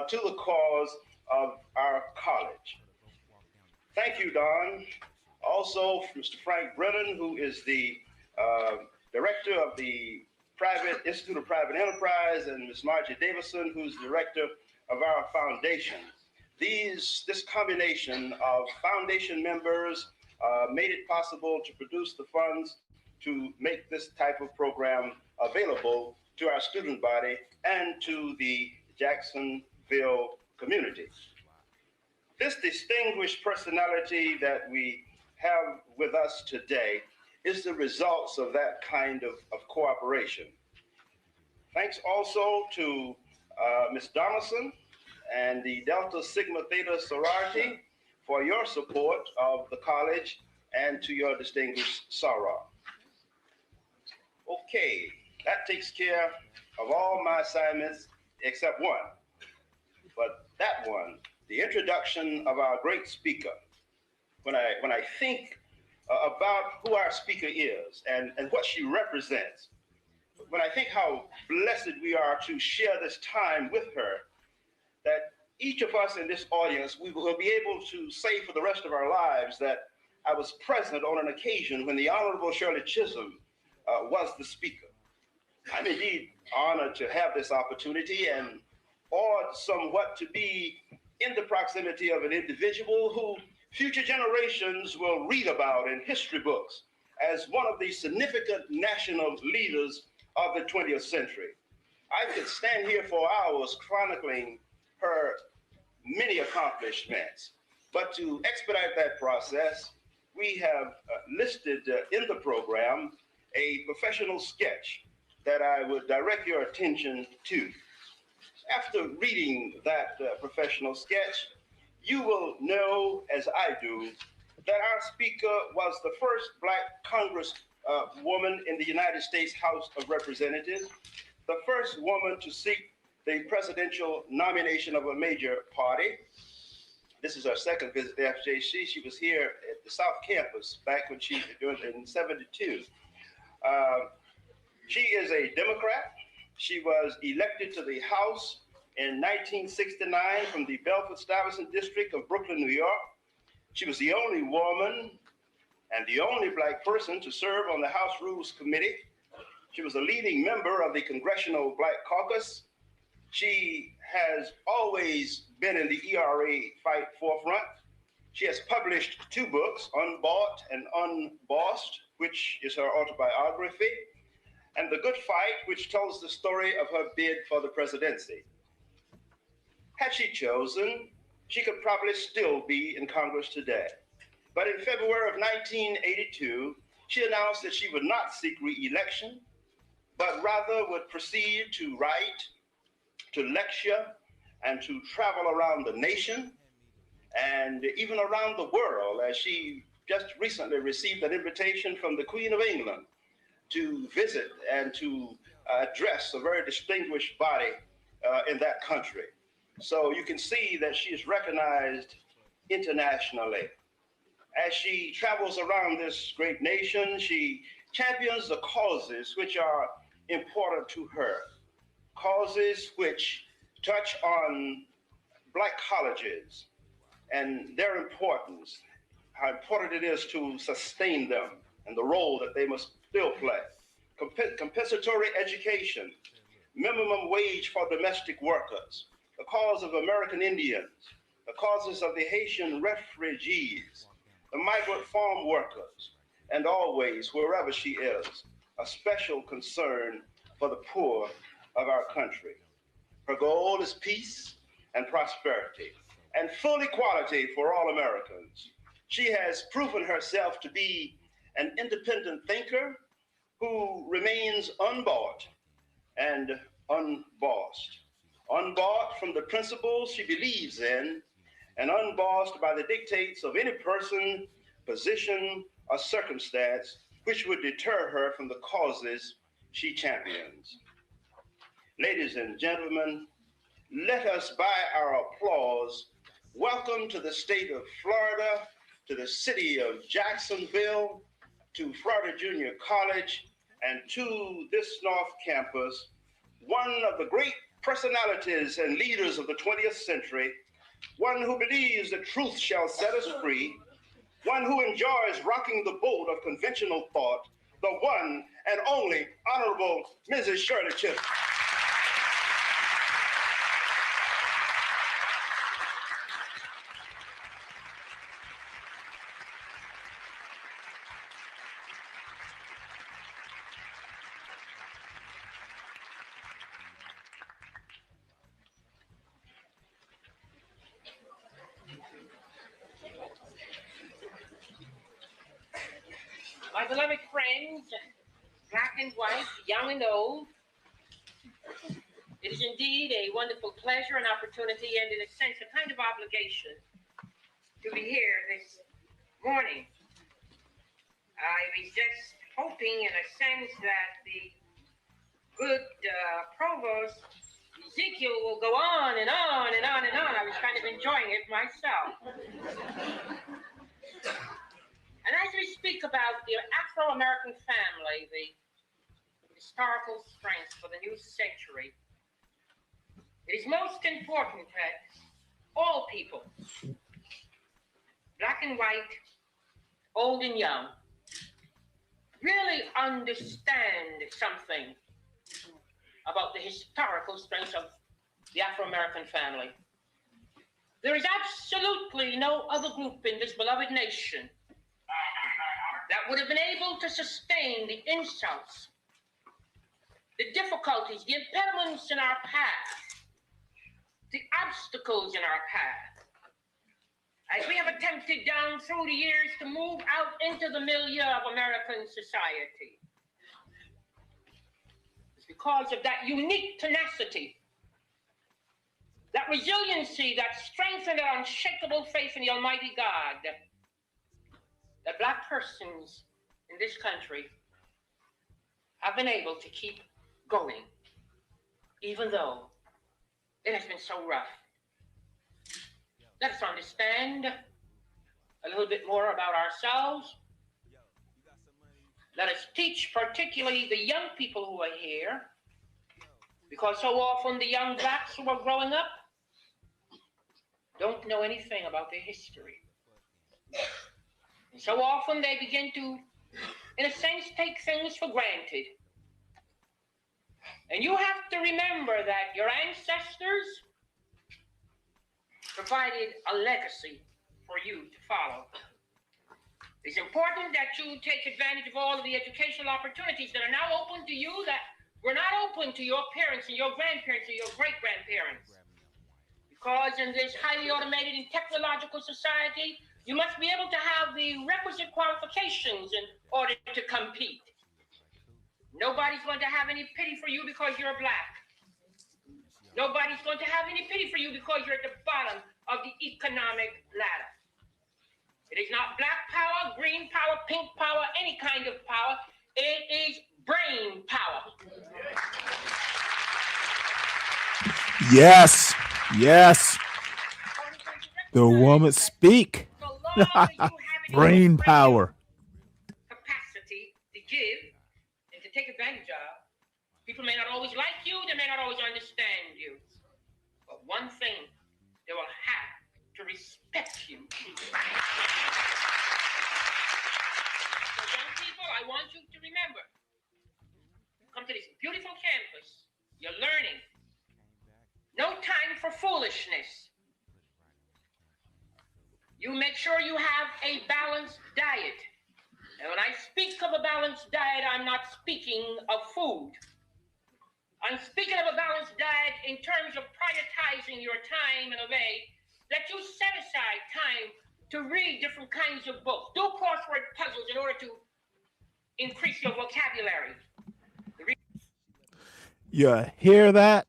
to the cause of our college. Thank you, Don. Also, Mr. Frank Brennan, who is the director of the Institute of Private Enterprise, and Ms. Margie Davison, who's director of our foundation. This combination of foundation members made it possible to produce the funds to make this type of program available to our student body and to the Jacksonville community. This distinguished personality that we have with us today is the results of that kind of cooperation. Thanks also to Ms. Donaldson and the Delta Sigma Theta sorority for your support of the college and to your distinguished soror. Okay, that takes care of all my assignments except one. But that one, the introduction of our great speaker. When I think about who our speaker is and what she represents, when I think how blessed we are to share this time with her, that each of us in this audience, we will be able to say for the rest of our lives that I was present on an occasion when the Honorable Shirley Chisholm was the speaker. I'm indeed honored to have this opportunity and awed somewhat to be in the proximity of an individual who future generations will read about in history books as one of the significant national leaders of the 20th century. I could stand here for hours chronicling her many accomplishments, but to expedite that process, we have listed in the program a professional sketch that I would direct your attention to. After reading that professional sketch, you will know, as I do, that our speaker was the first Black Congresswoman in the United States House of Representatives, the first woman to seek the presidential nomination of a major party. This is her second visit to FJC. She was here at the South Campus back when she was in '72. She is a Democrat. She was elected to the House in 1969 from the Belford-Stuyvesant District of Brooklyn, New York. She was the only woman and the only Black person to serve on the House Rules Committee. She was a leading member of the Congressional Black Caucus. She has always been in the ERA fight forefront. She has published 2 books, Unbought and Unbossed, which is her autobiography, and The Good Fight, which tells the story of her bid for the presidency. Had she chosen, she could probably still be in Congress today. But in February of 1982, she announced that she would not seek re-election, but rather would proceed to write, to lecture, and to travel around the nation and even around the world as she just recently received an invitation from the Queen of England to visit and to address a very distinguished body in that country. So you can see that she is recognized internationally. As she travels around this great nation, she champions the causes which are important to her, causes which touch on Black colleges and their importance, how important it is to sustain them and the role that they must still play. Compensatory education, minimum wage for domestic workers, the cause of American Indians, the causes of the Haitian refugees, the migrant farm workers, and always, wherever she is, a special concern for the poor of our country. Her goal is peace and prosperity and full equality for all Americans. She has proven herself to be an independent thinker who remains unbought and unbossed. Unbought from the principles she believes in and unbossed by the dictates of any person, position, or circumstance which would deter her from the causes she champions. Ladies and gentlemen, let us, by our applause, welcome to the state of Florida, to the city of Jacksonville, to Florida Junior College, and to this North Campus, one of the great personalities and leaders of the 20th century, one who believes that truth shall set us free, one who enjoys rocking the boat of conventional thought, the one and only Honorable Mrs. Shirley Chisholm. My beloved friends, black and white, young and old, it is indeed a wonderful pleasure and opportunity, and in a sense, a kind of obligation to be here this morning. I was just hoping, in a sense, that the good provost Ezekiel will go on and on and on and on. I was kind of enjoying it myself. And as we speak about the Afro-American family, the historical strengths for the new century, it is most important that all people, black and white, old and young, really understand something about the historical strengths of the Afro-American family. There is absolutely no other group in this beloved nation that would have been able to sustain the insults, the difficulties, the impediments in our path, the obstacles in our path, as we have attempted down through the years to move out into the milieu of American society. It's because of that unique tenacity, that resiliency, that strength, and that unshakable faith in the Almighty God, that black persons in this country have been able to keep going, even though it has been so rough. Let us understand a little bit more about ourselves. Let us teach particularly the young people who are here, because so often the young blacks who are growing up don't know anything about their history. And so often they begin to, in a sense, take things for granted. And you have to remember that your ancestors provided a legacy for you to follow. It's important that you take advantage of all of the educational opportunities that are now open to you that were not open to your parents and your grandparents and your great-grandparents. Because in this highly automated and technological society, you must be able to have the requisite qualifications in order to compete. Nobody's going to have any pity for you because you're black. Nobody's going to have any pity for you because you're at the bottom of the economic ladder. It is not black power, green power, pink power, any kind of power. It is brain power. Yes. Yes. The woman speak. Brain power. Capacity to give and to take advantage of. People may not always like you, they may not always understand you. But one thing, they will have to respect you. So young people, I want you to remember, come to this beautiful campus, you're learning. No time for foolishness. You make sure you have a balanced diet. And when I speak of a balanced diet, I'm not speaking of food. I'm speaking of a balanced diet in terms of prioritizing your time in a way that you set aside time to read different kinds of books, do crossword puzzles in order to increase your vocabulary. You hear that?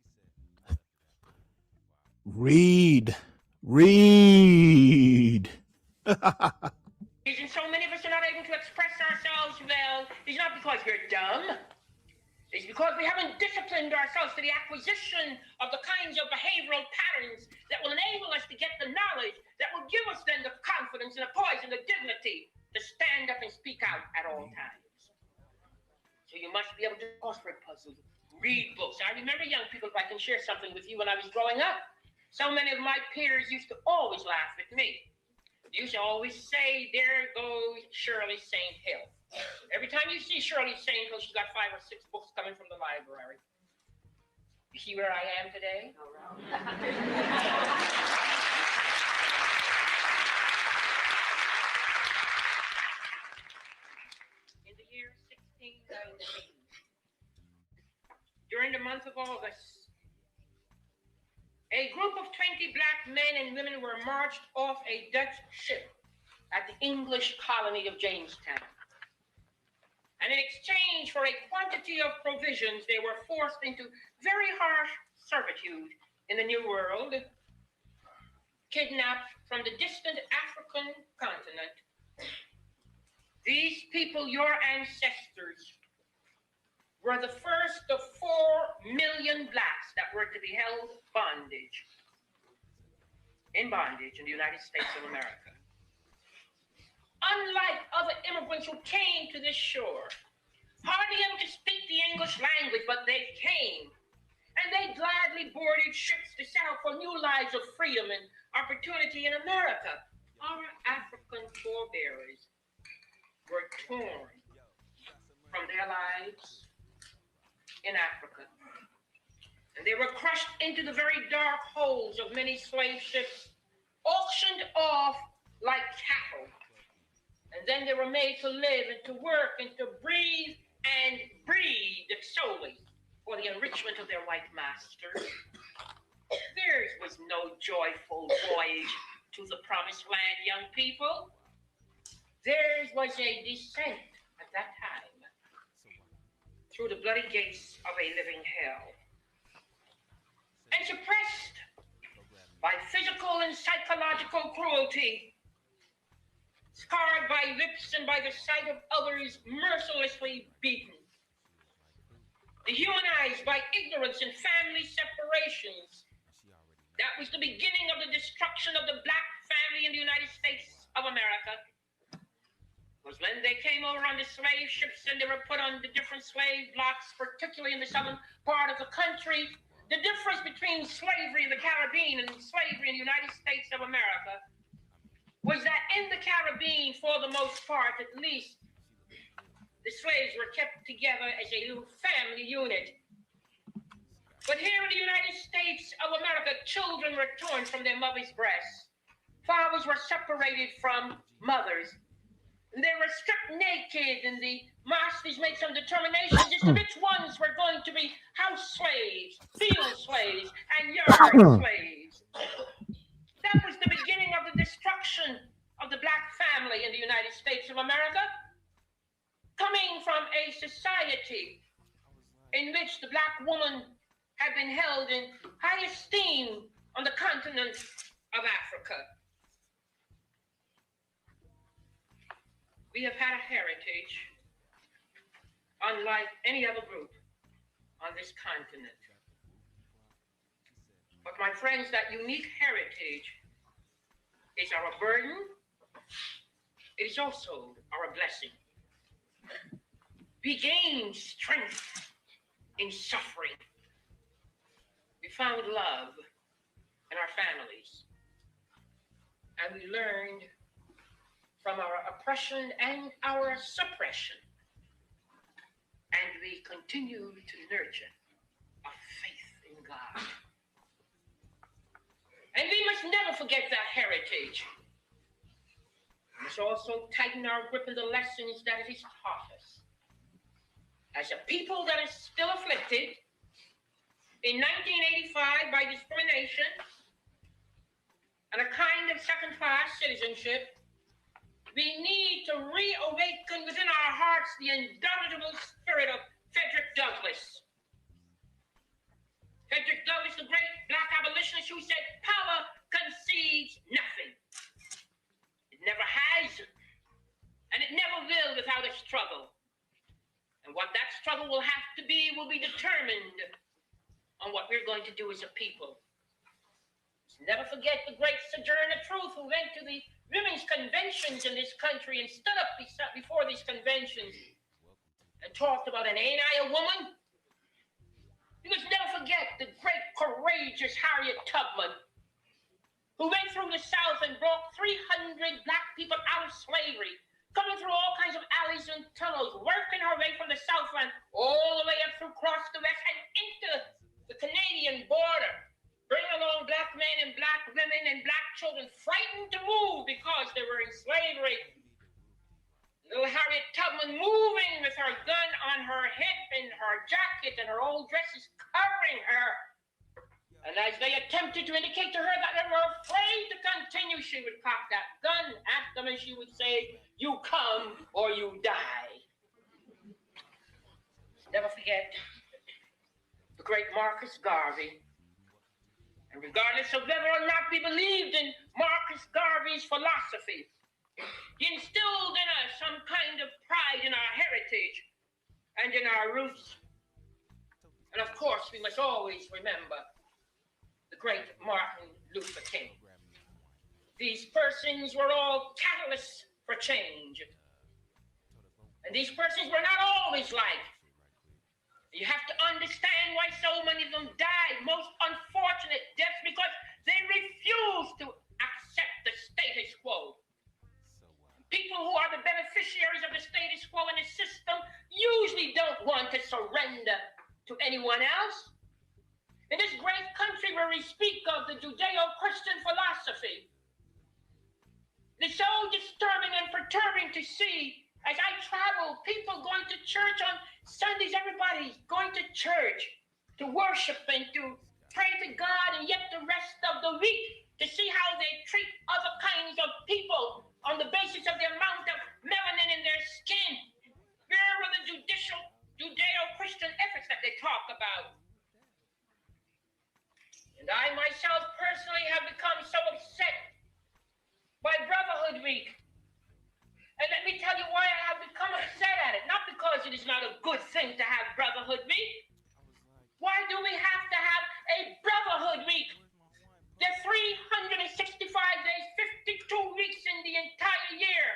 Read. Reason so many of us are not able to express ourselves well is not because we're dumb. It's because we haven't disciplined ourselves to the acquisition of the kinds of behavioral patterns that will enable us to get the knowledge that will give us then the confidence and the poise and the dignity to stand up and speak out at all times. So you must be able to crossword puzzles, read books. I remember, young people, if I can share something with you, when I was growing up, so many of my peers used to always laugh at me. They used to always say, there goes Shirley St. Hill. Every time you see Shirley St. Hill, she's got 5 or 6 books coming from the library. You see where I am today? In the year 1698, during the month of August, a group of 20 black men and women were marched off a Dutch ship at the English colony of Jamestown. And in exchange for a quantity of provisions, they were forced into very harsh servitude in the New World, kidnapped from the distant African continent. These people, your ancestors, were the first of 4 million blacks that were to be held in bondage in the United States of America. Unlike other immigrants who came to this shore, hardly able to speak the English language, but they came. And they gladly boarded ships to set out for new lives of freedom and opportunity in America. Our African forebears were torn from their lives in Africa. And they were crushed into the very dark holes of many slave ships, auctioned off like cattle. And then they were made to live and to work and to breathe and breed solely for the enrichment of their white masters. Theirs was no joyful voyage to the promised land, young people. Theirs was a descent at that time through the bloody gates of a living hell. And suppressed by physical and psychological cruelty, scarred by lips and by the sight of others mercilessly beaten, dehumanized by ignorance and family separations. That was the beginning of the destruction of the black family in the United States of America. Was when they came over on the slave ships and they were put on the different slave blocks, particularly in the southern part of the country. The difference between slavery in the Caribbean and slavery in the United States of America was that in the Caribbean, for the most part at least, the slaves were kept together as a little family unit. But here in the United States of America, children were torn from their mother's breasts. Fathers were separated from mothers. And they were stripped naked, and the masters made some determinations as to which ones were going to be house slaves, field slaves, and yard slaves. That was the beginning of the destruction of the black family in the United States of America, coming from a society in which the black woman had been held in high esteem on the continent of Africa. We have had a heritage unlike any other group on this continent. But my friends, that unique heritage is our burden. It is also our blessing. We gained strength in suffering. We found love in our families. And we learned from our oppression and our suppression. And we continue to nurture a faith in God. And we must never forget that heritage. We must also tighten our grip on the lessons that it has taught us. As a people that is still afflicted in 1985 by discrimination and a kind of second-class citizenship, we need to reawaken within our hearts the indomitable spirit of Frederick Douglass. Frederick Douglass, the great black abolitionist who said, power concedes nothing. It never has, and it never will without a struggle. And what that struggle will have to be will be determined on what we're going to do as a people. Let's never forget the great Sojourner Truth who went to the women's conventions in this country and stood up before these conventions and talked about an ain't I a woman? You must never forget the great courageous Harriet Tubman who went through the South and brought 300 black people out of slavery, coming through all kinds of alleys and tunnels, working her way from the Southland all the way up through across the West and into the Canadian border, bringing along black men and black women and black children frightened to move because they were in slavery. Little Harriet Tubman moving with her gun on her hip and her jacket and her old dresses covering her. And as they attempted to indicate to her that they were afraid to continue, she would cock that gun at them and she would say, you come or you die. Never forget the great Marcus Garvey. And regardless of whether or not we believed in Marcus Garvey's philosophy, he instilled in us some kind of pride in our heritage and in our roots. And of course, we must always remember the great Martin Luther King. These persons were all catalysts for change. And these persons were not always liked. You have to understand why so many of them died, most unfortunate deaths, because they refused to accept the status quo. People who are the beneficiaries of the status quo in the system usually don't want to surrender to anyone else. In this great country where we speak of the Judeo-Christian philosophy, it's so disturbing and perturbing to see, as I travel, people going to church on Sundays, everybody's going to church to worship and to pray to God, and yet the rest of the week to see how they treat other kinds of people on the basis of the amount of melanin in their skin. Where were the Judeo-Christian efforts that they talk about? And I myself personally have become so upset by Brotherhood Week. And let me tell you why I have become upset at it. Not because it is not a good thing to have Brotherhood Week. Why do we have to have a Brotherhood Week? There are 365 days, 52 weeks in the entire year.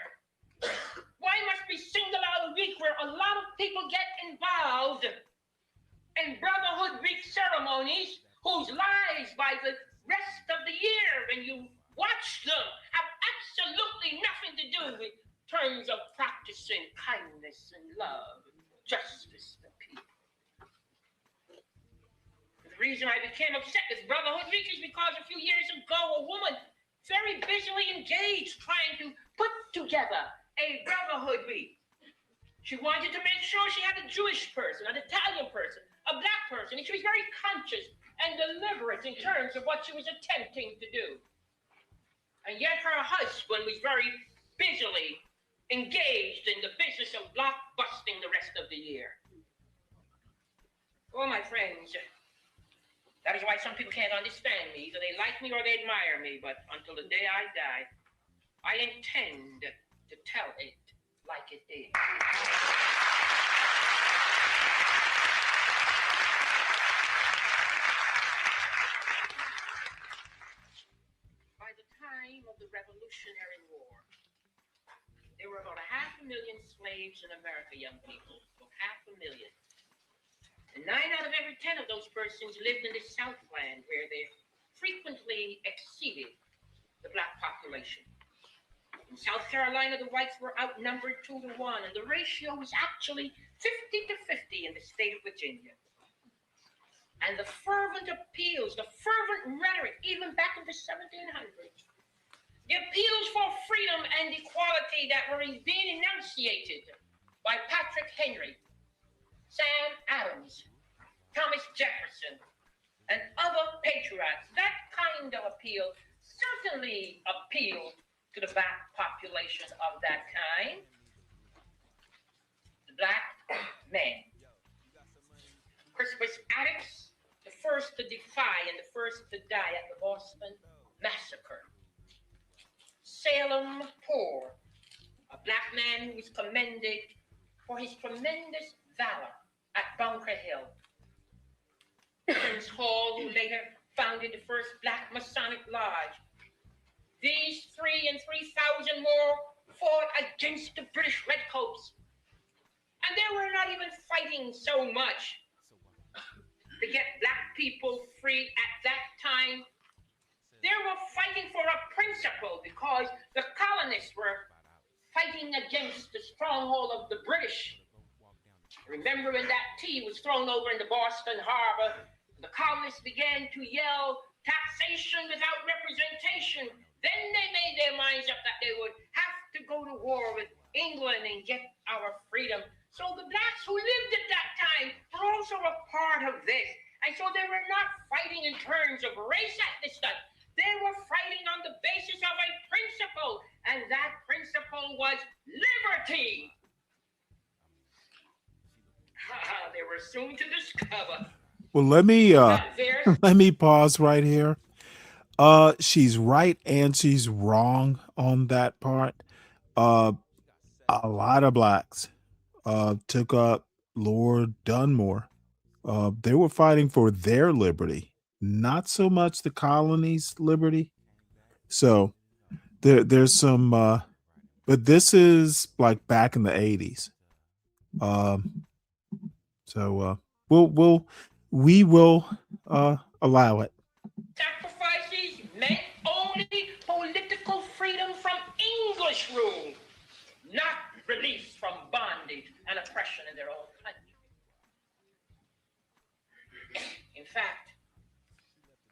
Why must we single out a week where a lot of people get involved in Brotherhood Week ceremonies whose lives by the rest of the year, when you watch them, have absolutely nothing to do with terms of practicing kindness and love, justice to people. The reason I became upset with Brotherhood Week is because a few years ago, a woman very busily engaged trying to put together a Brotherhood Week. She wanted to make sure she had a Jewish person, an Italian person, a black person, and she was very conscious and deliberate in terms of what she was attempting to do. And yet her husband was very busily engaged in the business of blockbusting the rest of the year. Oh, my friends, that is why some people can't understand me. Either they like me or they admire me, but until the day I die, I intend to tell it like it did. By the time of the Revolutionary War, there were about 500,000 slaves in America, young people. About 500,000. And 9 out of every 10 of those persons lived in the Southland, where they frequently exceeded the black population. In South Carolina, the whites were outnumbered 2 to 1, and the ratio was actually 50 to 50 in the state of Virginia. And the fervent appeals, the fervent rhetoric, even back in the 1700s, the appeals for freedom and equality that were being enunciated by Patrick Henry, Sam Adams, Thomas Jefferson, and other patriots, that kind of appeal certainly appealed to the black population of that time, the black men. Crispus Attucks, the first to defy and the first to die at the Boston Massacre. Salem Poor, a black man who was commended for his tremendous valor at Bunker Hill. Prince Hall, who later founded the first black Masonic Lodge. These 3,000 and 3,000 more fought against the British Redcoats. And they were not even fighting so much to get black people free at that time. They were fighting for a principle because the colonists were fighting against the stronghold of the British. Remember when that tea was thrown over in the Boston Harbor, the colonists began to yell, taxation without representation. Then they made their minds up that they would have to go to war with England and get our freedom. So the blacks who lived at that time were also a part of this. And so they were not fighting in terms of race at this time. They were fighting on the basis of a principle, and that principle was liberty. They were soon to discover. Well, let me pause right here. She's right and she's wrong on that part. A lot of blacks took up Lord Dunmore. They were fighting for their liberty, not so much the colony's liberty. So there's some, but this is like back in the 80s. We will allow it. Sacrifices meant only political freedom from English rule, not release from bondage and oppression in their own country. In fact,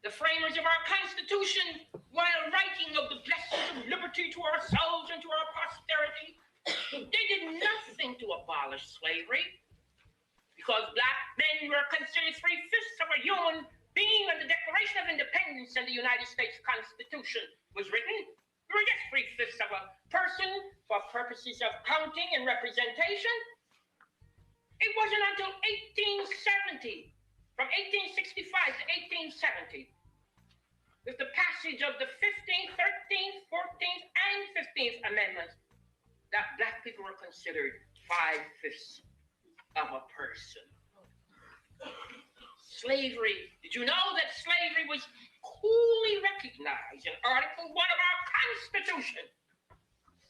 the framers of our Constitution, while writing of the blessings of liberty to ourselves and to our posterity, they did nothing to abolish slavery, because black men were considered 3/5 of a human being when the Declaration of Independence and the United States Constitution was written. We were just 3/5 of a person for purposes of counting and representation. It wasn't until 1870, from 1865 to 1870, with the passage of the 15th, 13th, 14th, and 15th Amendments, that black people were considered 5/5 of a person. Slavery. Did you know that slavery was coolly recognized in Article 1 of our Constitution,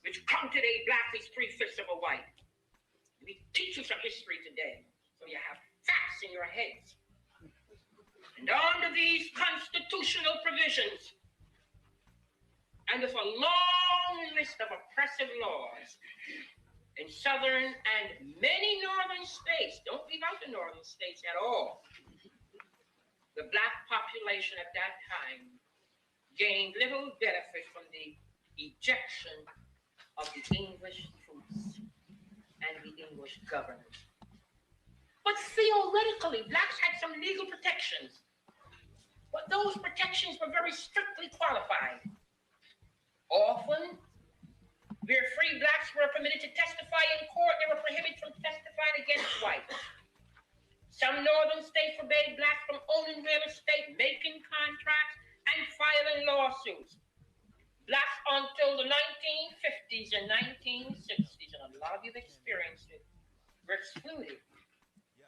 which counted a black as 3/5 of a white? We teach you some history today, so you have facts in your heads. And under these constitutional provisions, and with a long list of oppressive laws in southern and many northern states, don't leave out the northern states at all, the black population at that time gained little benefit from the ejection of the English troops and the English government. But theoretically, blacks had some legal protections, but those protections were very strictly qualified. Often, where free blacks were permitted to testify in court, they were prohibited from testifying against whites. Some northern states forbade blacks from owning real estate, making contracts, and filing lawsuits. Blacks until the 1950s and 1960s, and a lot of you've experienced it, were excluded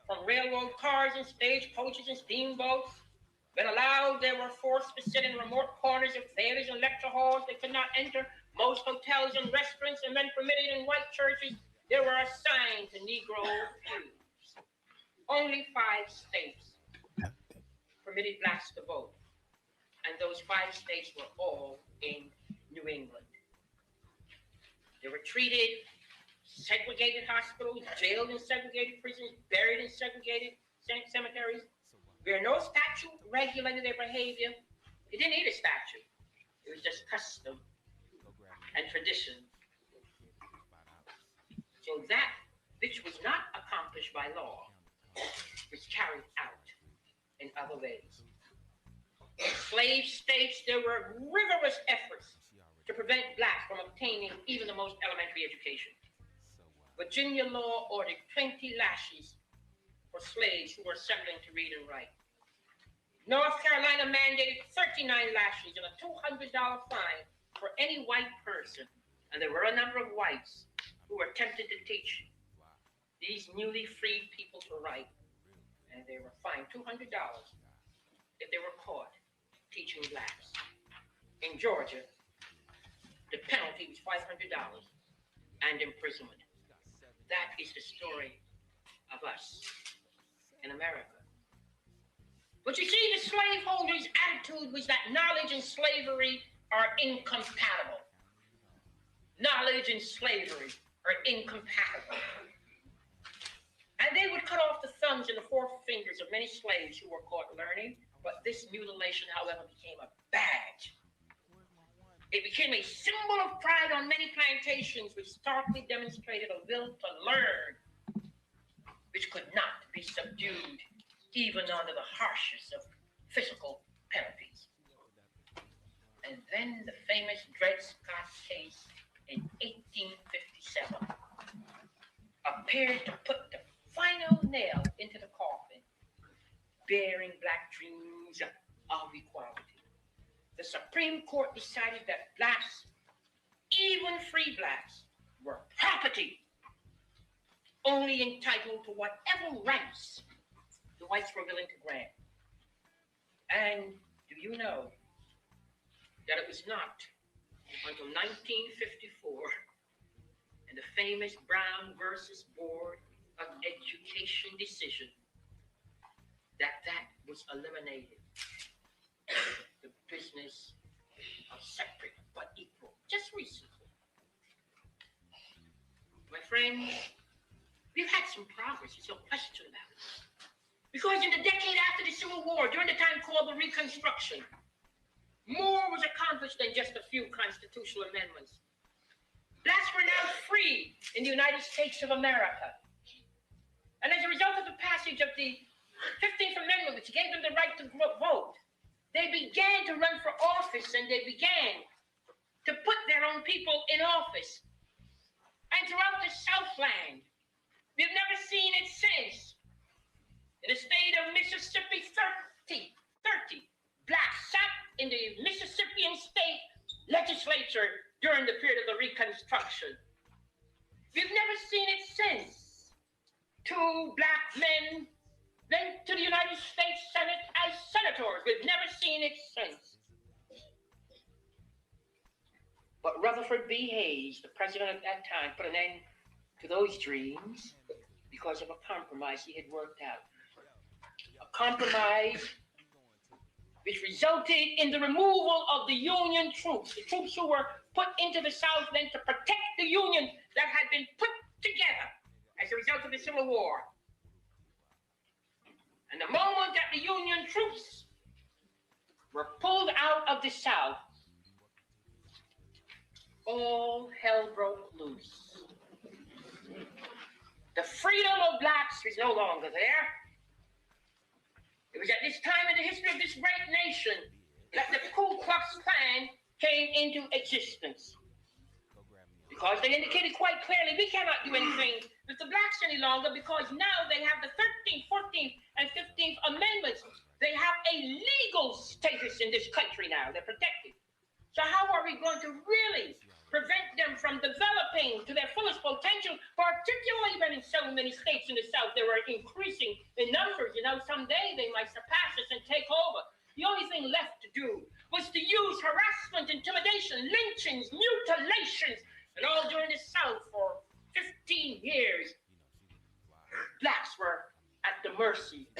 from railroad cars and stagecoaches and steamboats. When allowed, they were forced to sit in remote corners of theaters and lecture halls. They could not enter most hotels and restaurants, and when permitted in white churches, they were assigned to Negro pews. Only 5 states permitted blacks to vote, and those 5 states were all in New England. They were treated, segregated hospitals, jailed in segregated prisons, buried in segregated cemeteries, where no statute regulated their behavior. It didn't need a statute. It was just custom and tradition. So that which was not accomplished by law was carried out in other ways. In slave states, there were rigorous efforts to prevent blacks from obtaining even the most elementary education. Virginia law ordered 20 lashes for slaves who were assembling to read and write. North Carolina mandated 39 lashes and a $200 fine for any white person. And there were a number of whites who were tempted to teach these newly freed people to write. And they were fined $200 if they were caught teaching blacks. In Georgia, the penalty was $500 and imprisonment. That is the story of us in America. But you see, the slaveholders' attitude was that knowledge and slavery are incompatible. Knowledge and slavery are incompatible. And they would cut off the thumbs and the forefingers of many slaves who were caught learning. But this mutilation, however, became a badge. It became a symbol of pride on many plantations, which starkly demonstrated a will to learn, which could not be subdued even under the harshest of physical penalties. And then the famous Dred Scott case in 1857 appeared to put the final nail into the coffin, bearing black dreams of equality. The Supreme Court decided that blacks, even free blacks, were property, only entitled to whatever rights the whites were willing to grant. And do you know that it was not until 1954 in the famous Brown versus Board of Education decision that was eliminated? The business of separate but equal, just recently. My friends, we've had some progress, there's no question about it. Because in the decade after the Civil War, during the time called the Reconstruction, more was accomplished than just a few constitutional amendments. Blacks were now free in the United States of America. And as a result of the passage of the 15th Amendment, which gave them the right to vote, they began to run for office, and they began to put their own people in office. And throughout the Southland, we've never seen it since. In the state of Mississippi, 30 blacks sat in the Mississippian state legislature during the period of the Reconstruction. We've never seen it since. 2 black men went to the United States Senate as senators. We've never seen it since. But Rutherford B. Hayes, the president at that time, put an end to those dreams because of a compromise he had worked out. A compromise which resulted in the removal of the Union troops, the troops who were put into the South then to protect the Union that had been put together as a result of the Civil War. And the moment that the Union troops were pulled out of the South, all hell broke loose. The freedom of blacks was no longer there. It was at this time in the history of this great nation that the Ku Klux Klan came into existence. Because they indicated quite clearly, we cannot do anything with the blacks any longer, because now they have the 13th, 14th, and 15th Amendments. They have a legal status in this country now. They're protected. So how are we going to really prevent them from developing to their fullest potential for so many states in the South, they were increasing in numbers. You know, someday they might surpass us and take over. The only thing left to do was to use harassment, intimidation, lynchings, mutilations, and all during the South for 15 years. Blacks were at the mercy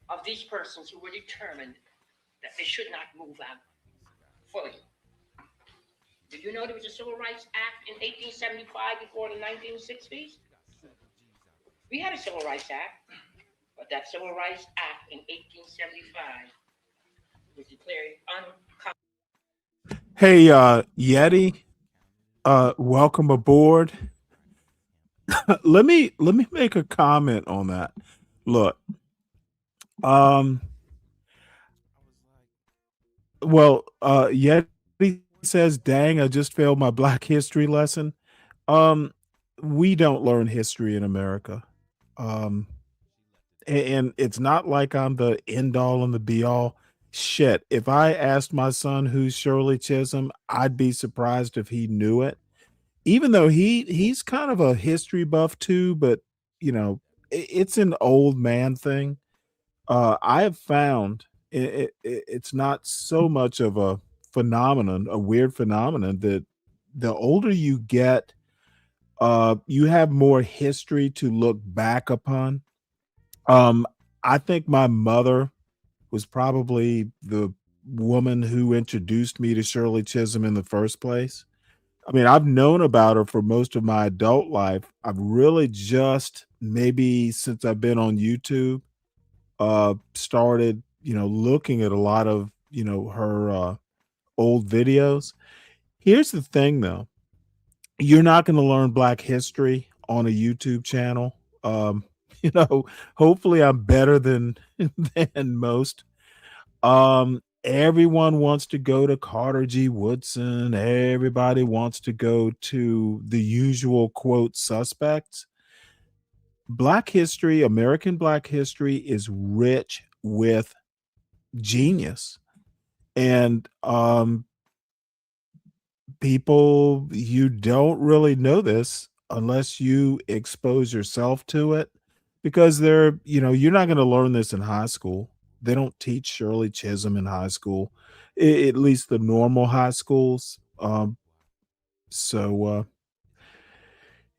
of these persons who were determined that they should not move out fully. Did you know there was a Civil Rights Act in 1875 before the 1960s? We had a Civil Rights Act, but that Civil Rights Act in 1875 was declared unconstitutional. Hey, Yeti, welcome aboard. let me make a comment on that. Look, Yeti says, "Dang, I just failed my Black history lesson." We don't learn history in America. Um, and it's not like I'm the end all and the be all. Shit, if I asked my son who's Shirley Chisholm, I'd be surprised if he knew it. Even though he's kind of a history buff too, but you know, it's an old man thing. I have found it's not so much of a phenomenon, a weird phenomenon, that the older you get, you have more history to look back upon. I think my mother was probably the woman who introduced me to Shirley Chisholm in the first place. I mean, I've known about her for most of my adult life. I've really just, maybe since I've been on YouTube, started, looking at a lot of, her old videos. Here's the thing though. You're not going to learn Black history on a YouTube channel. Um, you know, hopefully I'm better than than most. Everyone wants to go to Carter G. Woodson. Everybody wants to go to the usual quote suspects. Black history, American Black history, is rich with genius. And people, you don't really know this unless you expose yourself to it, because you're not going to learn this in high school. They don't teach Shirley Chisholm in high school, at least the normal high schools. So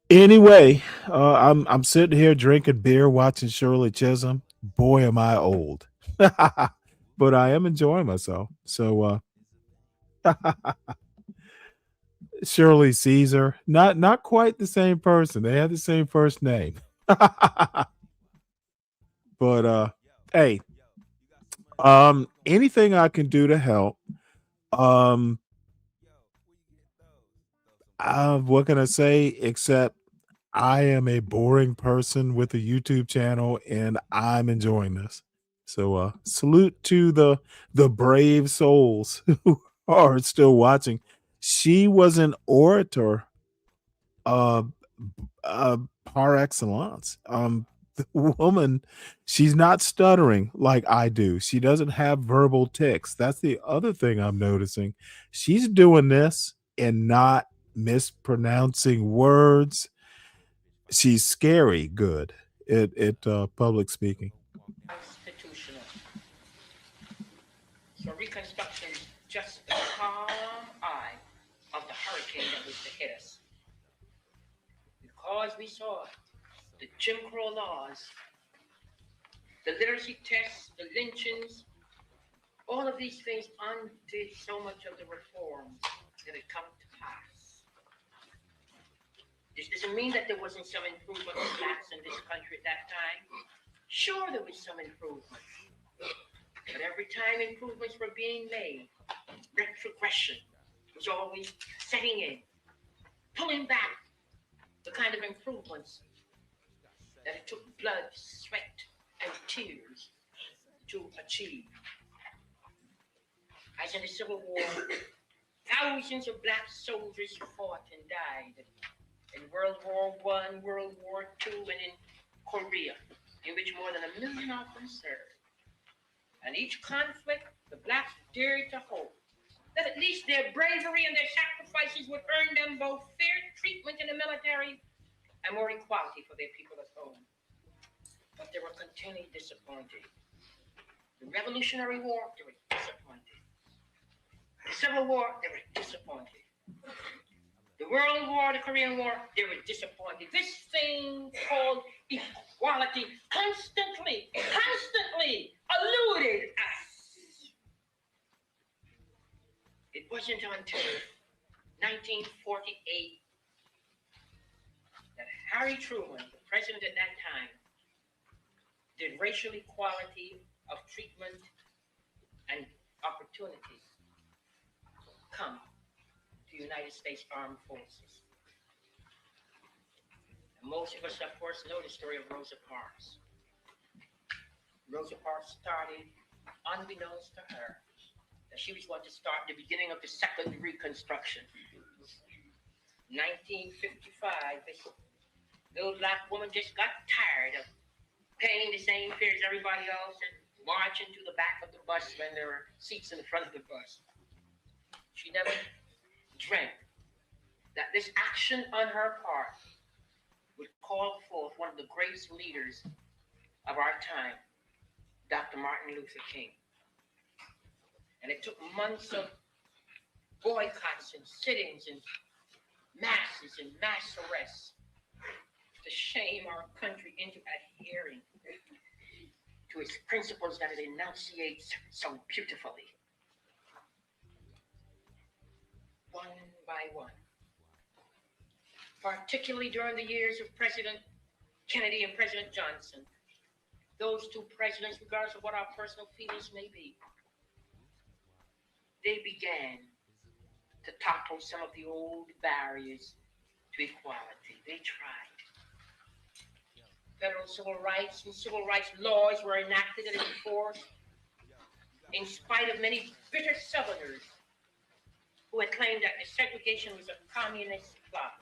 anyway, I'm sitting here drinking beer, watching Shirley Chisholm. Boy, am I old. But I am enjoying myself. So Shirley Caesar, not quite the same person. They have the same first name. But hey, anything I can do to help. Um what can I say except I am a boring person with a YouTube channel and I'm enjoying this. So salute to the brave souls who are still watching. She was an orator uh par excellence. The woman, she's not stuttering like I do. She doesn't have verbal tics. That's the other thing I'm noticing. She's doing this and not mispronouncing words. She's scary good at public speaking. Constitutional. So Reconstruction is just the calm eye of the hurricane that was to hit us. Because we saw the Jim Crow laws, the literacy tests, the lynchings, all of these things undid so much of the reforms that had come to pass. This doesn't mean that there wasn't some improvement for blacks in this country at that time. Sure, there was some improvement. But every time improvements were being made, retrogression was always setting in, pulling back the kind of improvements that it took blood, sweat, and tears to achieve. As in the Civil War, thousands of black soldiers fought and died in World War I, World War II, and in Korea, in which more than 1 million of them served. And each conflict, the blacks dared to hope that at least their bravery and their sacrifices would earn them both fair treatment in the military and more equality for their people at home. But they were continually disappointed. The Revolutionary War, they were disappointed. The Civil War, they were disappointed. The World War, the Korean War, they were disappointed. This thing called equality constantly eluded us. It wasn't until 1948 that Harry Truman, the president at that time, did racial equality of treatment and opportunity come to United States Armed Forces. And most of us, of course, know the story of Rosa Parks. Rosa Parks started, unbeknownst to her, that she was going to start the beginning of the Second Reconstruction. 1955, this little black woman just got tired of paying the same fare as everybody else and marching to the back of the bus when there were seats in the front of the bus. She never dreamt that this action on her part would call forth one of the greatest leaders of our time, Dr. Martin Luther King. And it took months of boycotts and sit-ins and masses and mass arrests to shame our country into adhering to its principles that it enunciates so beautifully. One by one. Particularly during the years of President Kennedy and President Johnson, those two presidents, regardless of what our personal feelings may be, they began to topple some of the old barriers to equality. They tried. Federal civil rights and civil rights laws were enacted and enforced in spite of many bitter Southerners who had claimed that segregation was a communist plot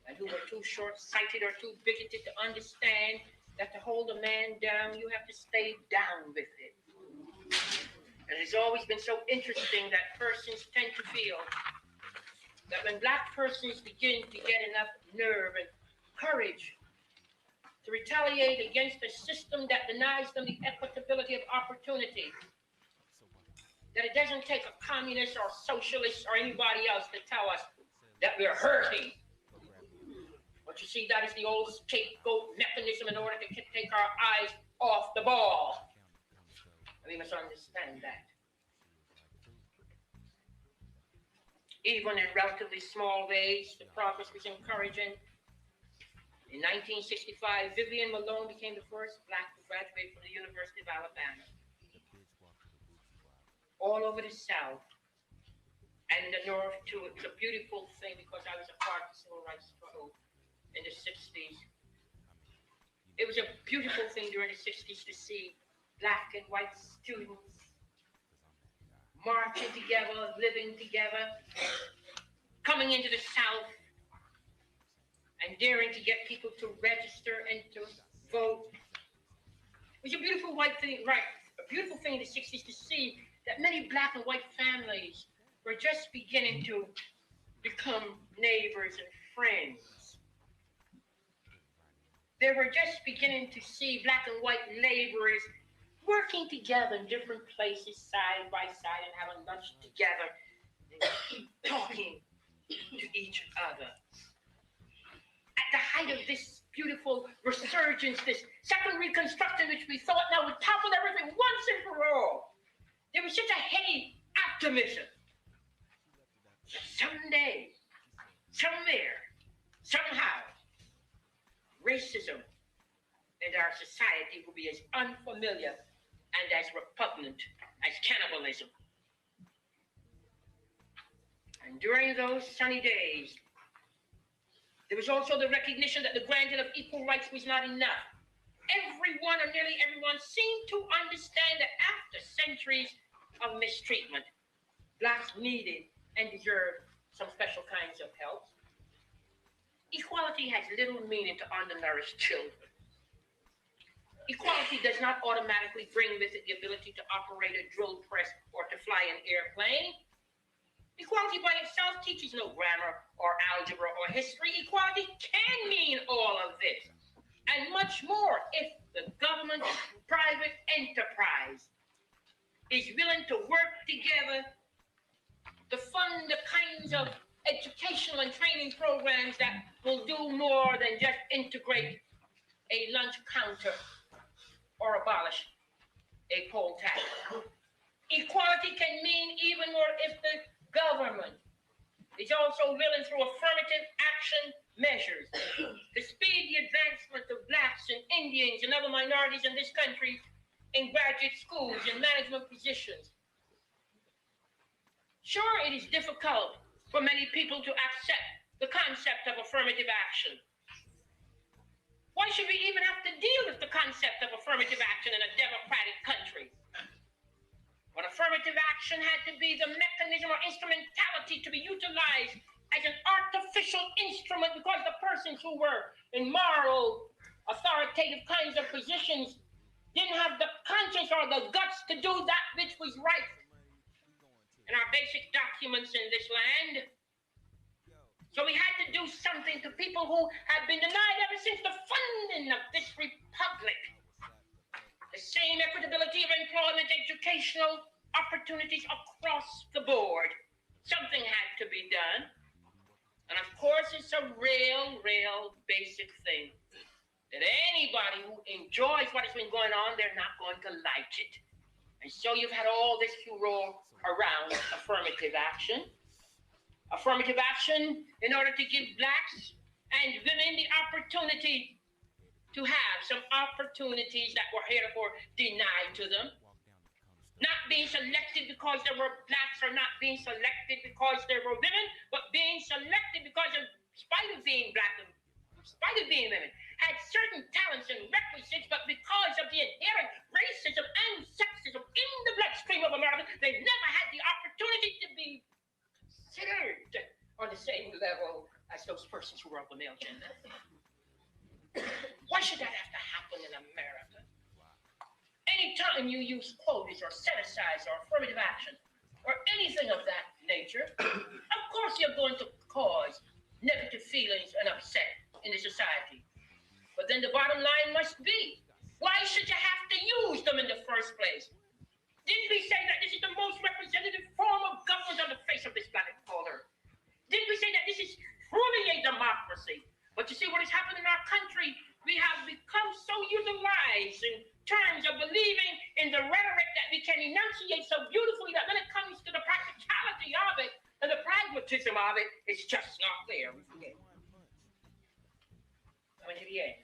and who were too short-sighted or too bigoted to understand that to hold a man down, you have to stay down with it. And it has always been so interesting that persons tend to feel that when black persons begin to get enough nerve and courage to retaliate against a system that denies them the equitability of opportunity, that it doesn't take a communist or socialist or anybody else to tell us that we're hurting. But you see, that is the old scapegoat mechanism in order to take our eyes off the ball. And we must understand that. Even in relatively small ways, the progress was encouraging. In 1965, Vivian Malone became the first black to graduate from the University of Alabama. All over the South and in the North, too. It was a beautiful thing because I was a part of the civil rights struggle in the 60s. It was a beautiful thing during the 60s to see black and white students marching together, living together, coming into the South and daring to get people to register and to vote. It was a beautiful white thing, right? A beautiful thing in the 60s to see that many black and white families were just beginning to become neighbors and friends. They were just beginning to see black and white laborers working together in different places, side by side, and having lunch together, and talking to each other. At the height of this beautiful resurgence, this second reconstruction, which we thought now would topple everything once and for all, there was such a heady optimism that someday, somewhere, somehow, racism in our society will be as unfamiliar and as repugnant as cannibalism. And during those sunny days, there was also the recognition that the granting of equal rights was not enough. Everyone, or nearly everyone, seemed to understand that after centuries of mistreatment, blacks needed and deserved some special kinds of help. Equality has little meaning to undernourished children. Equality does not automatically bring with it the ability to operate a drill press or to fly an airplane. Equality by itself teaches no grammar or algebra or history. Equality can mean all of this and much more if the government and private enterprise is willing to work together to fund the kinds of educational and training programs that will do more than just integrate a lunch counter or abolish a poll tax. Equality can mean even more if the government is also willing through affirmative action measures to speed the advancement of Blacks and Indians and other minorities in this country in graduate schools and management positions. Sure, it is difficult for many people to accept the concept of affirmative action. Why should we even have to deal with the concept of affirmative action in a democratic country? But affirmative action had to be the mechanism or instrumentality to be utilized as an artificial instrument because the persons who were in moral, authoritative kinds of positions didn't have the conscience or the guts to do that which was right. In our basic documents in this land, so we had to do something to people who have been denied ever since the founding of this republic. The same equitability of employment, educational opportunities across the board. Something had to be done. And of course, it's a real basic thing that anybody who enjoys what has been going on, they're not going to like it. And so you've had all this furor around affirmative action. Affirmative action in order to give Blacks and women the opportunity to have some opportunities that were heretofore denied to them. Not being selected because there were Blacks, or not being selected because there were women, but being selected because in spite of being Black, in spite of being women, had certain talents and requisites, but because of the inherent racism and sexism in the bloodstream of America, they never had the opportunity to be considered on the same level as those persons who were of the male gender. Why should that have to happen in America? Anytime you use quotas or set-asides or affirmative action or anything of that nature, of course you're going to cause negative feelings and upset in the society. But then the bottom line must be, why should you have to use them in the first place? Didn't we say that this is the most representative form of government on the face of this planet called Earth? Didn't we say that this is truly a democracy? But you see what has happened in our country? We have become so utilized in terms of believing in the rhetoric that we can enunciate so beautifully that when it comes to the practicality of it and the pragmatism of it, it's just not there. We forget. Coming to the end.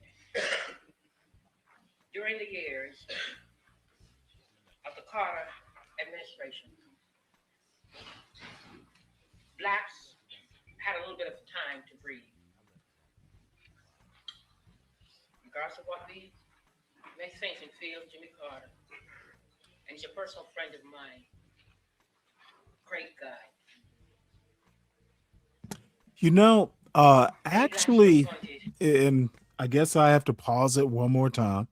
During the years of the Carter administration, Blacks had a little bit of time to breathe. Regardless of what we may think and feel, Jimmy Carter, and he's a personal friend of mine, great guy. You know, actually, and I guess I have to pause it one more time.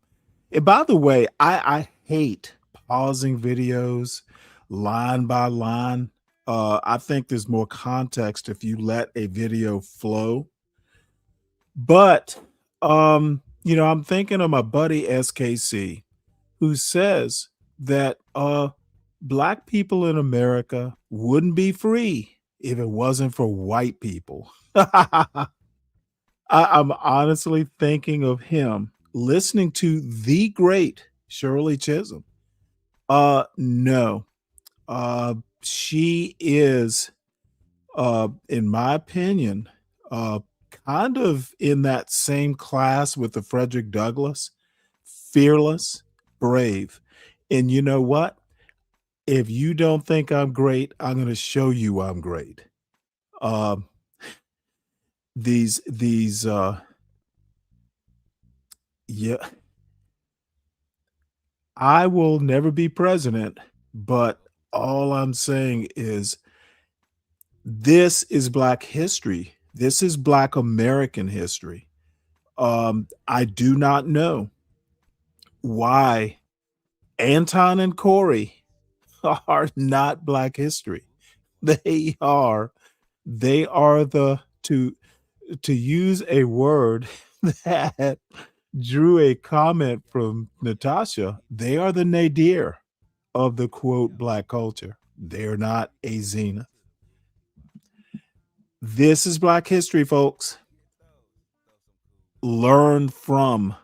And by the way, I hate pausing videos line by line. I think there's more context if you let a video flow. But you know, I'm thinking of my buddy SKC, who says that Black people in America wouldn't be free if it wasn't for white people. I'm honestly thinking of him listening to the great Shirley Chisholm. No, she is, in my opinion, kind of in that same class with the Frederick Douglass, fearless, brave. And you know what? If you don't think I'm great, I'm going to show you I'm great. Yeah, I will never be president, but all I'm saying is this is Black history. This is Black American history. I do not know why Anton and Corey are not Black history. They are the to use a word that drew a comment from Natasha, they are the nadir of the quote black culture. They're not a zenith. This is Black history, folks. Learn from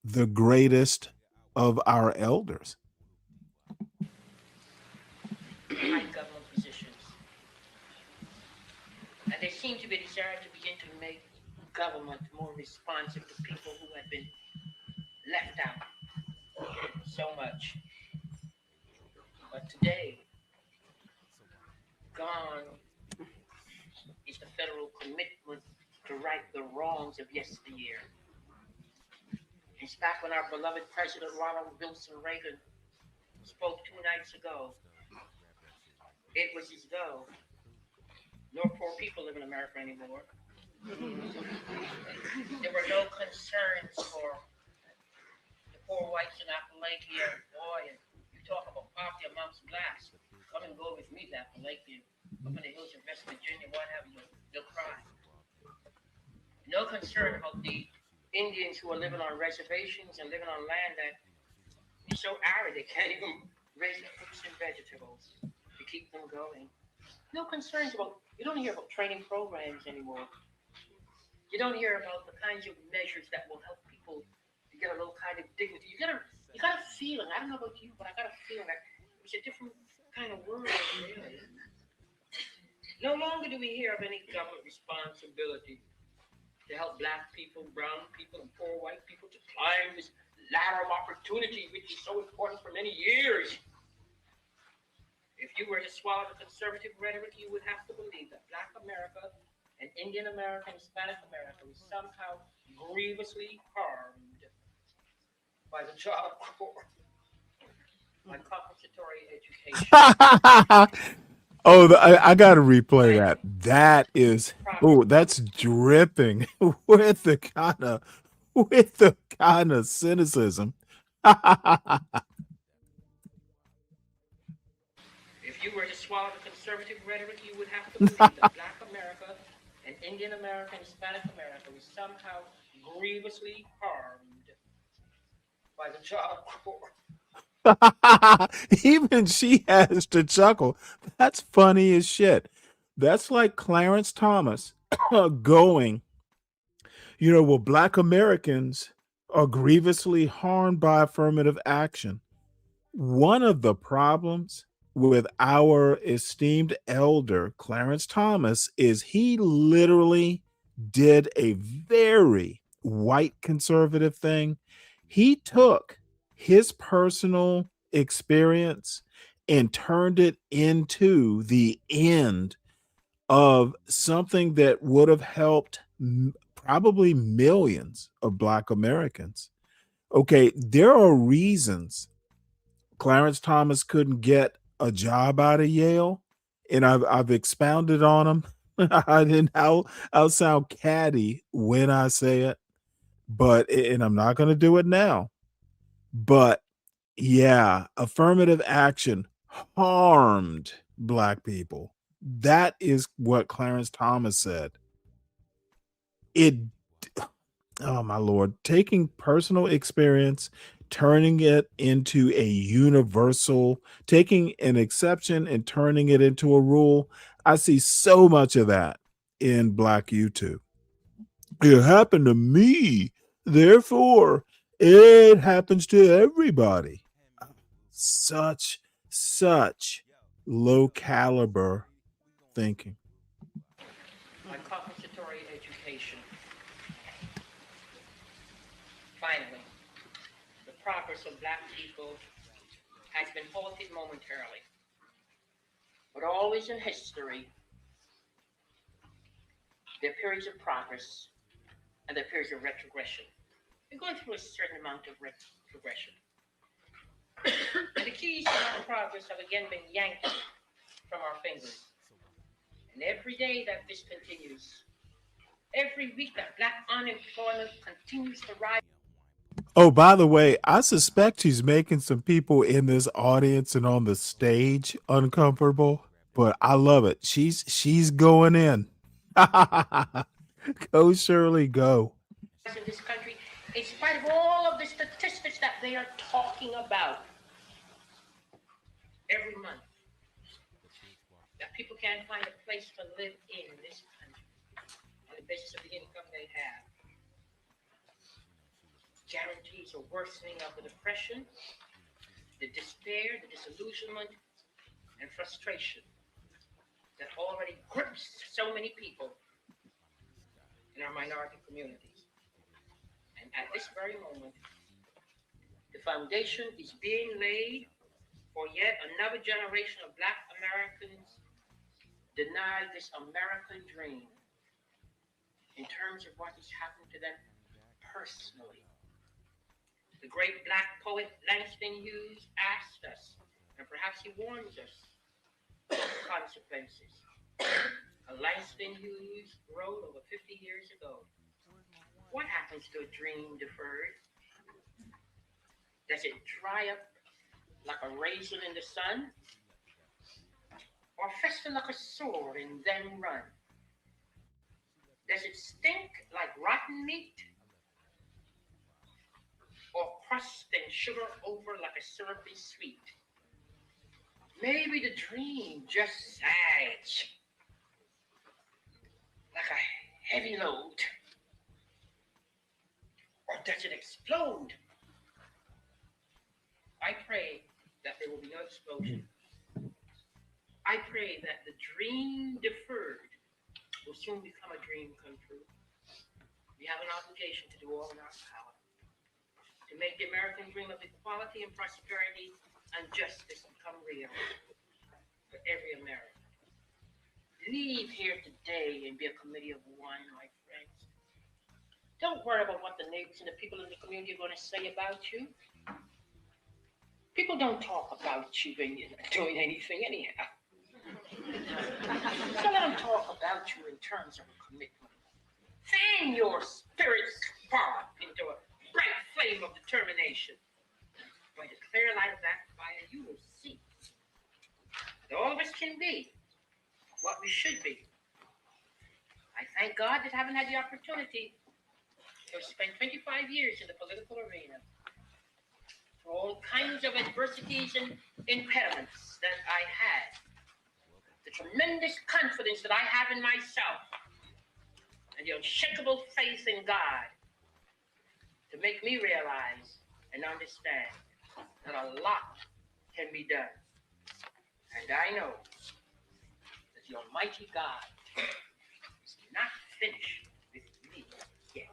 the greatest of our elders. High government positions. And there seemed to be a desire to begin to make government more responsive to people who had been left out so much. But today, gone is the federal commitment to right the wrongs of yesteryear. It's back when our beloved President Ronald Wilson Reagan spoke 2 nights ago. It was as though no poor people live in America anymore. There were no concerns for the poor whites in Appalachia. Boy, and you talk about poverty amongst blacks. Come and go with me to Appalachia. Up in the hills of West Virginia, what have you, they'll cry. No concern about the Indians who are living on reservations and living on land that is so arid they can't even raise the fruits and vegetables to keep them going. No concerns about, you don't hear about training programs anymore. You don't hear about the kinds of measures that will help people to get a little kind of dignity. You got a feeling, I don't know about you, but I got a feeling that it's a different kind of world. Really. No longer do we hear of any government responsibility to help black people, brown people, and poor white people to climb this ladder of opportunity, which is so important for many years. If you were to swallow the conservative rhetoric, you would have to believe that Black America and Indian America and Hispanic America was somehow grievously harmed by the Job Corps, by compensatory education. Oh, I got to replay that. That is, oh, that's dripping with the kind of cynicism. If you were to swallow the conservative rhetoric, you would have to believe that Black America and Indian America and Hispanic America was somehow grievously harmed by the Job Corps. Even she has to chuckle. That's funny as shit. That's like Clarence Thomas going, well, Black Americans are grievously harmed by affirmative action. One of the problems with our esteemed elder, Clarence Thomas, is he literally did a very white conservative thing. He took his personal experience and turned it into the end of something that would have helped probably millions of Black Americans. Okay, there are reasons Clarence Thomas couldn't get a job out of Yale, and I've expounded on them. I'll sound catty when I say it, and I'm not going to do it now. But yeah, affirmative action harmed Black people. That is what Clarence Thomas said. Oh my Lord, taking personal experience, turning it into a universal, taking an exception and turning it into a rule. I see so much of that in Black YouTube. It happened to me, therefore it happens to everybody. Such low caliber thinking. On compensatory education. Finally, the progress of Black people has been halted momentarily, but always in history, there are periods of progress and there are periods of retrogression. We're going through a certain amount of retrogression. And the keys to our progress have again been yanked from our fingers. And every day that this continues, every week that Black unemployment continues to rise. Oh, by the way, I suspect he's making some people in this audience and on the stage uncomfortable. but I love it. She's going in. Go, Shirley, go. In this country, in spite of all of the statistics that they are talking about every month, that people can't find a place to live in this country on the basis of the income they have. Guarantees a worsening of the depression, the despair, the disillusionment, and frustration that already grips so many people in our minority communities. And at this very moment, the foundation is being laid for yet another generation of Black Americans denied this American dream in terms of what has happened to them personally. The great Black poet Langston Hughes asked us, and perhaps he warns us, of the consequences. Langston Hughes wrote over 50 years ago, what happens to a dream deferred? Does it dry up like a raisin in the sun? Or fester like a sore and then run? Does it stink like rotten meat? Or crust and sugar over like a syrupy sweet? Maybe the dream just sags like a heavy load. Or does it explode? I pray that there will be no explosion. I pray that the dream deferred will soon become a dream come true. We have an obligation to do all in our power to make the American dream of equality and prosperity and justice become real for every American. Leave here today and be a committee of one, my friends. Don't worry about what the neighbors and the people in the community are going to say about you. People don't talk about you when you're not doing anything anyhow. So let them talk about you in terms of a commitment. Fan your spirit spark into a bright flame of determination. By the clear light of that fire, you will see that all of us can be what we should be. I thank God that I haven't had the opportunity to spend 25 years in the political arena. For all kinds of adversities and impediments that I had, the tremendous confidence that I have in myself, and the unshakable faith in God to make me realize and understand that a lot can be done. And I know that the Almighty God is not finished with me yet.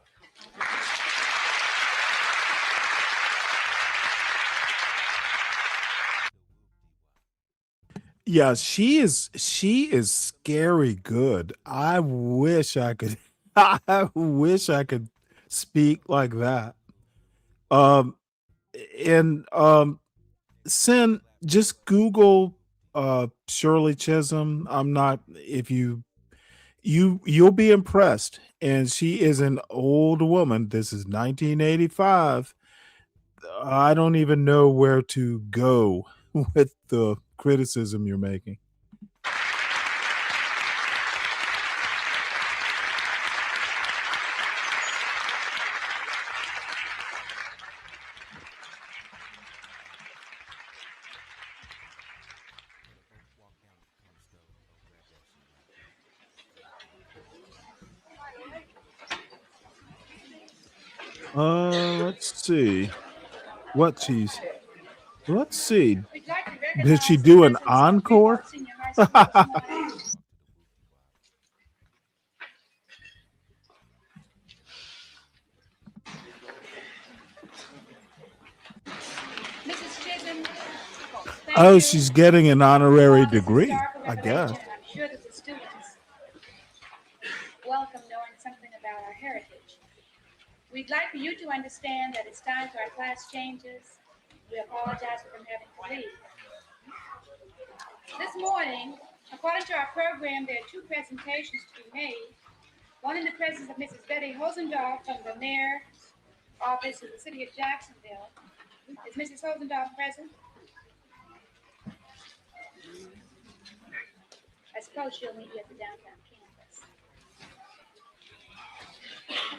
Yeah, she is scary good. I wish I could I wish I could speak like that. Um and Sin, just Google Shirley Chisholm. I'm not if you'll be impressed. And she is an old woman. This is 1985. I don't even know where to go with the criticism you're making. Let's see what she's. Let's see. Did she do an encore? Mrs. Chisholm, thank Oh, you she's getting an honorary for this degree, historical I guess. revelation. I'm sure that the students welcome knowing something about our heritage. We'd like for you to understand that it's time for our class changes. We apologize for them having to leave. This morning, according to our program, there are two presentations to be made. One in the presence of Mrs. Betty Hosendorf from the mayor's office of the city of Jacksonville. Is Mrs. Hosendorf present? I suppose she'll meet you at the downtown campus.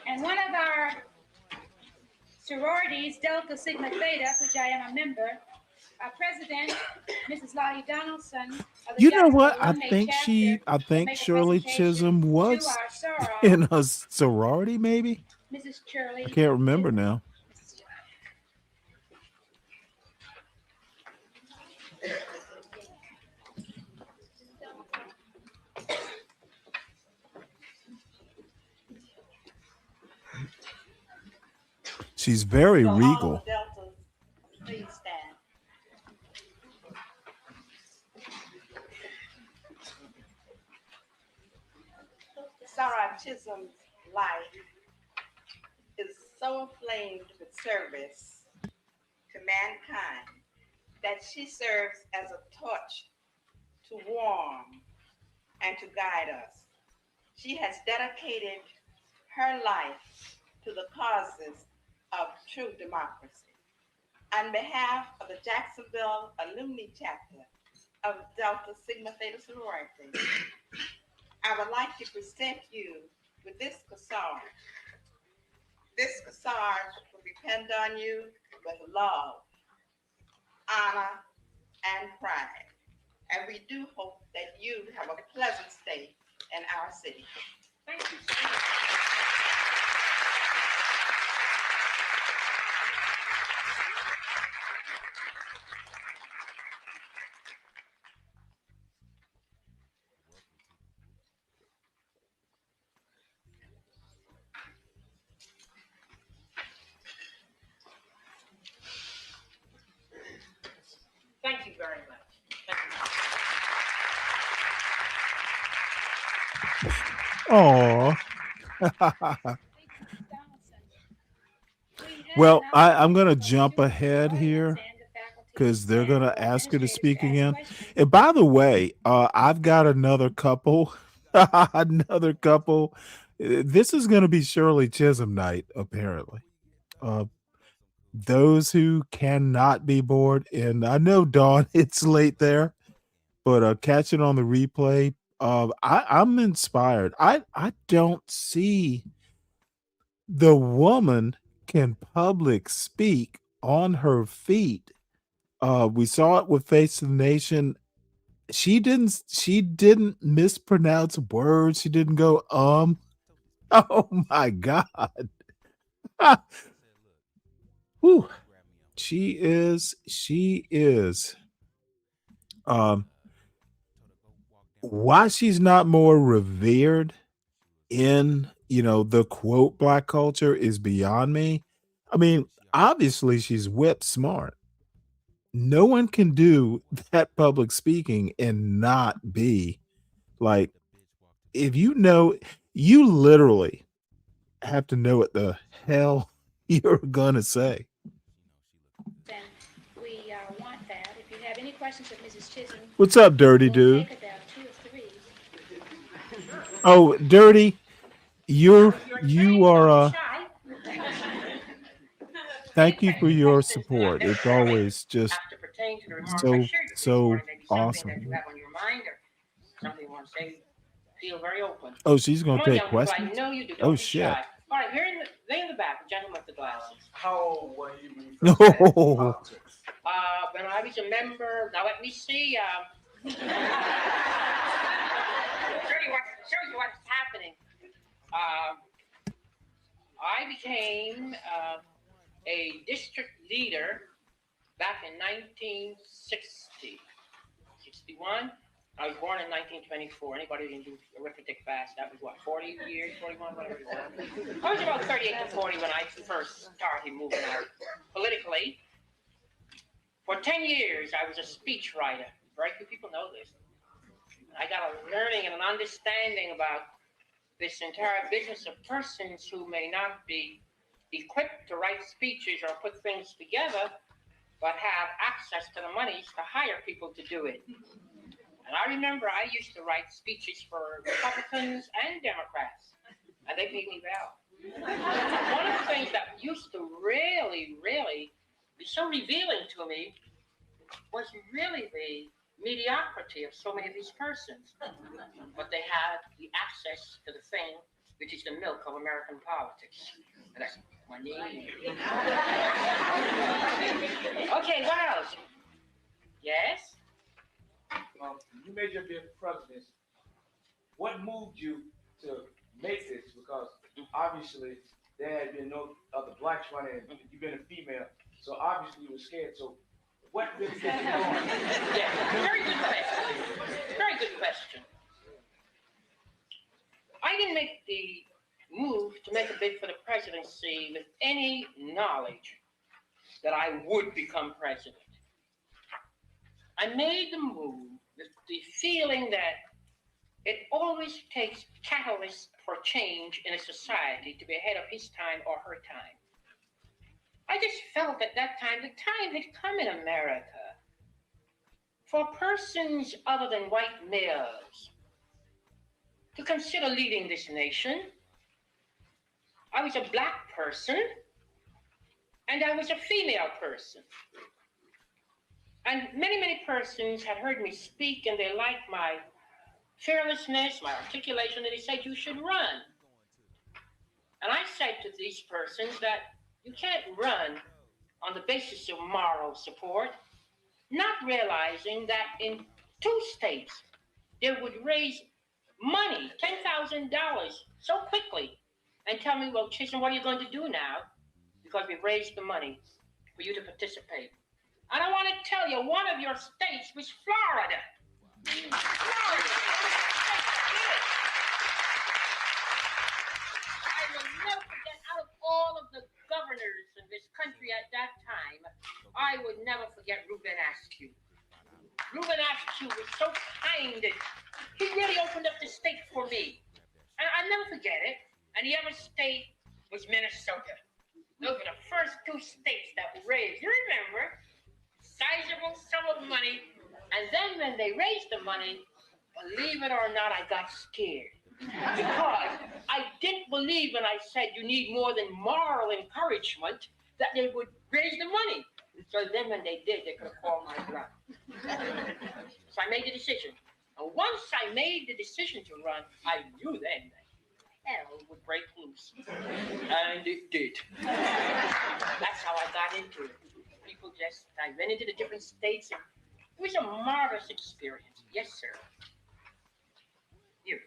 And one of our sororities, Delta Sigma Theta, which I am a member, our president, Mrs. Lottie Donaldson of the You know what? Jacksonville 1A chapter, I think make a Shirley presentation Chisholm to was our soror, in a sorority, maybe? Mrs. Shirley. I can't remember now. She's very regal. Deltas, please stand. Sarah Chisholm's life is so inflamed with service to mankind that she serves as a torch to warm and to guide us. She has dedicated her life to the causes of true democracy. On behalf of the Jacksonville Alumni Chapter of Delta Sigma Theta Sorority, I would like to present you with this corsage. This corsage will depend on you with love, honor, and pride. And we do hope that you have a pleasant stay in our city. Thank you. Thank you very much. Oh. Well, I'm going to jump ahead here because they're going to ask her to speak again. And by the way, I've got another couple. Another couple. This is going to be Shirley Chisholm night, apparently. Those who cannot be bored, and I know, Dawn, it's late there, but catch it on the replay. I'm inspired. I don't see the woman can public speak on her feet. We saw it with Face of the Nation. She didn't mispronounce words. She didn't go Oh my God. Whew. She is why she's not more revered in, the quote Black culture is beyond me. I mean, obviously she's whip smart. No one can do that public speaking and not be like, if you literally have to know what the hell you're gonna say. Then we want that. If you have any questions of Mrs. Chisholm, What's up, Dirty we'll Dude? take about 2 or 3. Oh, Dirty, you are thank you for your support. It's always just so awesome. That you have on your mind or something you want to say, feel very open. Oh, she's gonna Come on, take young people, questions. I know you do. Oh Don't be shit. shy. All right, here they in the back, the gentleman with the glasses. How old were you when you No. first got into politics? When I was a member, now let me see. Show you what's happening. I became a district leader back in 1960, 61. I was born in 1924. Anybody who can do arithmetic fast, that was what, 40 years, 41, whatever it was. I was about 38 to 40 when I first started moving out politically. For 10 years, I was a speech writer. Very few people know this. I got a learning and an understanding about this entire business of persons who may not be equipped to write speeches or put things together, but have access to the monies to hire people to do it. And I remember I used to write speeches for Republicans and Democrats, and they paid me well. One of the things that used to really be so revealing to me was really mediocrity of so many of these persons, but they had the access to the thing which is the milk of American politics. And that's money. Okay, what else? Yes? You made your bid for presidency. What moved you to make this? Because obviously there had been no other blacks running, and you've been a female, so obviously you were scared. So what really got you going? Yeah, very good question. Very good question. I didn't make the move to make a bid for the presidency with any knowledge that I would become president. I made the move with the feeling that it always takes catalysts for change in a society to be ahead of his time or her time. I just felt at that time the time had come in America for persons other than white males to consider leading this nation. I was a black person and I was a female person. And many persons had heard me speak and they liked my fearlessness, my articulation, and they said, you should run. And I said to these persons that you can't run on the basis of moral support, not realizing that in 2 states, they would raise money, $10,000 so quickly, and tell me, well, Chisholm, what are you going to do now? Because we raised the money for you to participate. And I want to tell you, one of your states was Florida. Florida. I will never forget, out of all of the governors in this country at that time, I would never forget Reuben Askew. Reuben Askew was so kind that he really opened up the state for me. And I'll never forget it. And the other state was Minnesota. Those were the first 2 states that raised, you remember, sizable sum of money. And then when they raised the money, believe it or not, I got scared. Because I didn't believe when I said you need more than moral encouragement that they would raise the money. So then when they did, they could have called my bluff. So I made the decision. And once I made the decision to run, I knew then that hell would break loose. And it did. That's how I got into it. I went into the different states, and it was a marvelous experience. Yes, sir. You.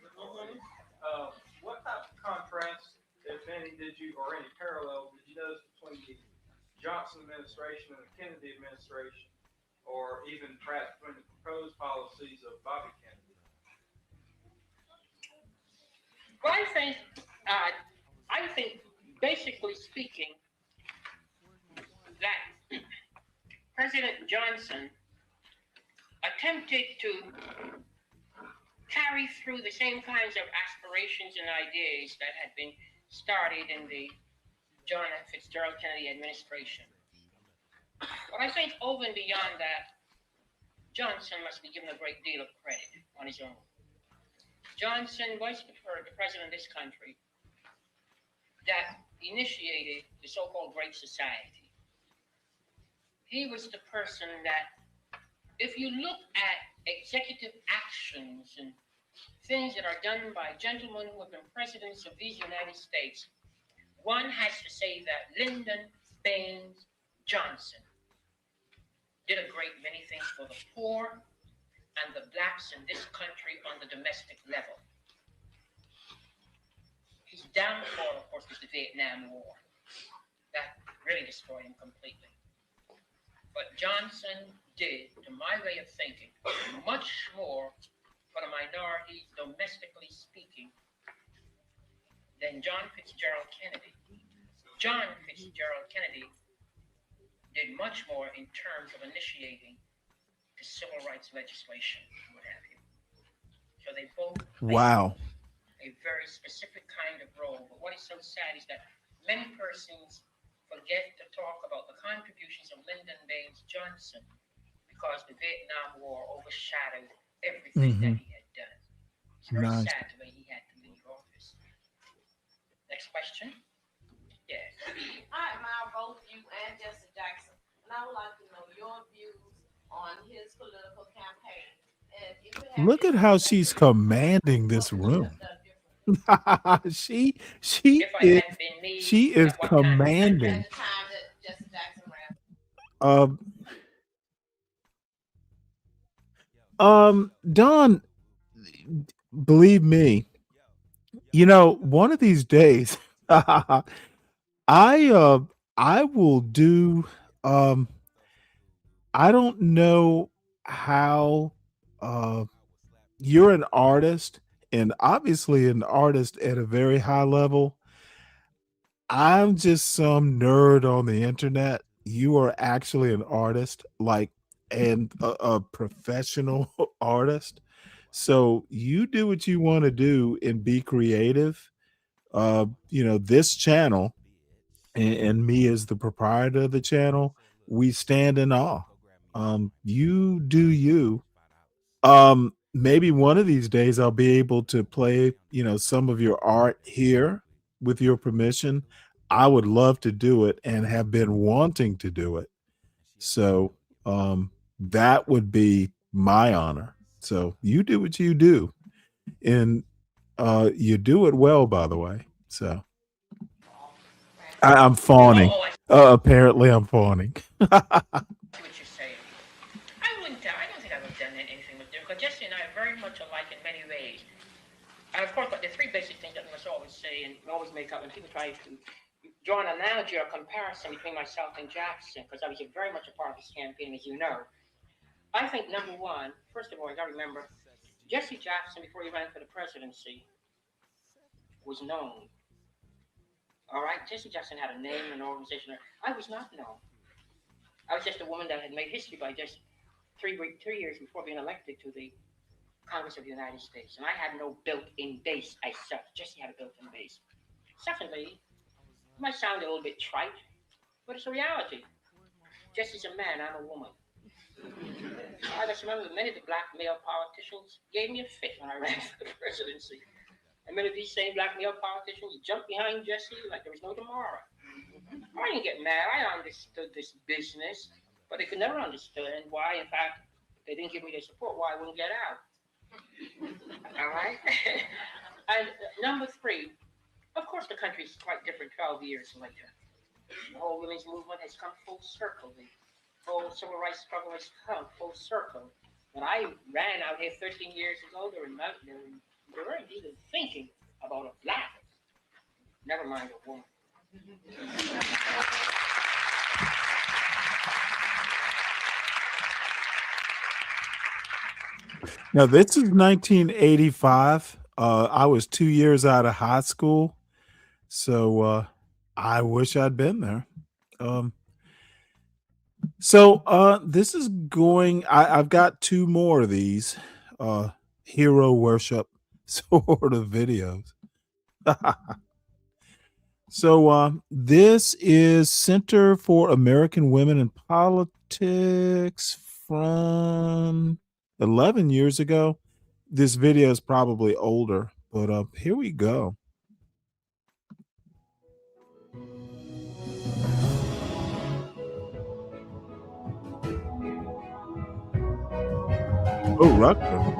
What type of contrast, if any, or any parallel, did you notice between the Johnson administration and the Kennedy administration, or even perhaps between the proposed policies of Bobby Kennedy? Well, I think, basically speaking, that President Johnson attempted to carry through the same kinds of aspirations and ideas that had been started in the John F. Fitzgerald Kennedy administration. But I think over and beyond that, Johnson must be given a great deal of credit on his own. Johnson was the president of this country that initiated the so-called Great Society. He was the person that, if you look at executive actions and things that are done by gentlemen who have been presidents of these United States, one has to say that Lyndon Baines Johnson did a great many things for the poor and the blacks in this country on the domestic level. His downfall, of course, was the Vietnam War. That really destroyed him completely. But Johnson did, to my way of thinking, much more for the minorities, domestically speaking, than John Fitzgerald Kennedy. John Fitzgerald Kennedy did much more in terms of initiating the civil rights legislation, what have you. So they both played a very specific kind of role. But what is so sad is that many persons forget to talk about the contributions of Lyndon Baines Johnson because the Vietnam War overshadowed everything that he had done. It's very sad the way he had to leave office. Next question. Yes. I admire both you and Jesse Jackson, and I would like to know your views on his political campaign. And you could have Look at how she's commanding this room. she If I is had been me, she is at what time? at commanding. the time that Jesse Jackson ran. Don, believe me, one of these days, I I will do. I don't know how. You're an artist, and obviously an artist at a very high level. I'm just some nerd on the internet. You are actually an artist, like, and a professional artist. So you do what you want to do and be creative. This channel and me as the proprietor of the channel, we stand in awe. You do you. Maybe one of these days I'll be able to play, some of your art here with your permission. I would love to do it and have been wanting to do it. So that would be my honor. So you do what you do. And you do it well, by the way. So I'm fawning. Apparently I'm fawning. What you're saying. I don't think I would have done anything with different, because Jesse and I are very much alike in many ways. And of course, but the three basic things that we must always say and always make up when people try to draw an analogy or comparison between myself and Jackson, because I was very much a part of his campaign, as you know. I think number one, first of all, you got to remember, Jesse Jackson, before he ran for the presidency, was known. All right, Jesse Jackson had a name and organization. I was not known. I was just a woman that had made history by just 3 years before being elected to the Congress of the United States. And I had no built-in base as such. Jesse had a built-in base. Secondly, it might sound a little bit trite, but it's a reality. Jesse's a man, I'm a woman. I just remember that many of the black male politicians gave me a fit when I ran for the presidency. And many of these same black male politicians jumped behind Jesse like there was no tomorrow. I didn't get mad. I understood this business, but they could never understand why, in fact, they didn't give me their support, why I wouldn't get out. All right? And number three, of course, the country is quite different 12 years later. The whole women's movement has come full circle. The whole civil rights struggle has come full circle. When I ran out here 13 years ago, they weren't even thinking about a black, never mind a woman. Now, this is 1985. I was 2 years out of high school. So I wish I'd been there. This is going, I've got 2 more of these hero worship sort of videos. So this is Center for American Women in Politics from 11 years ago. This video is probably older, but here we go. Oh, Rutgers.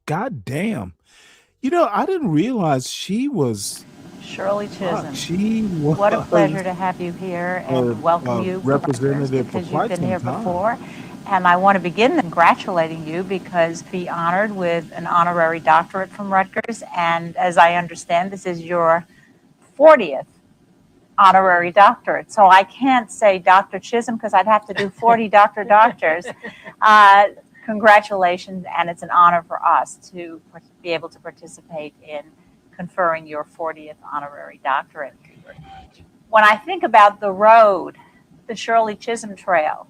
God damn. I didn't realize she was Shirley Chisholm. She was What a pleasure to have you here and welcome you representative for because quite you've been some here time. before. And I want to begin congratulating you because be honored with an honorary doctorate from Rutgers. And as I understand, this is your 40th honorary doctorate. So I can't say Dr. Chisholm because I'd have to do 40 doctors. Congratulations, and it's an honor for us to be able to participate in conferring your 40th honorary doctorate. When I think about the road, the Shirley Chisholm Trail,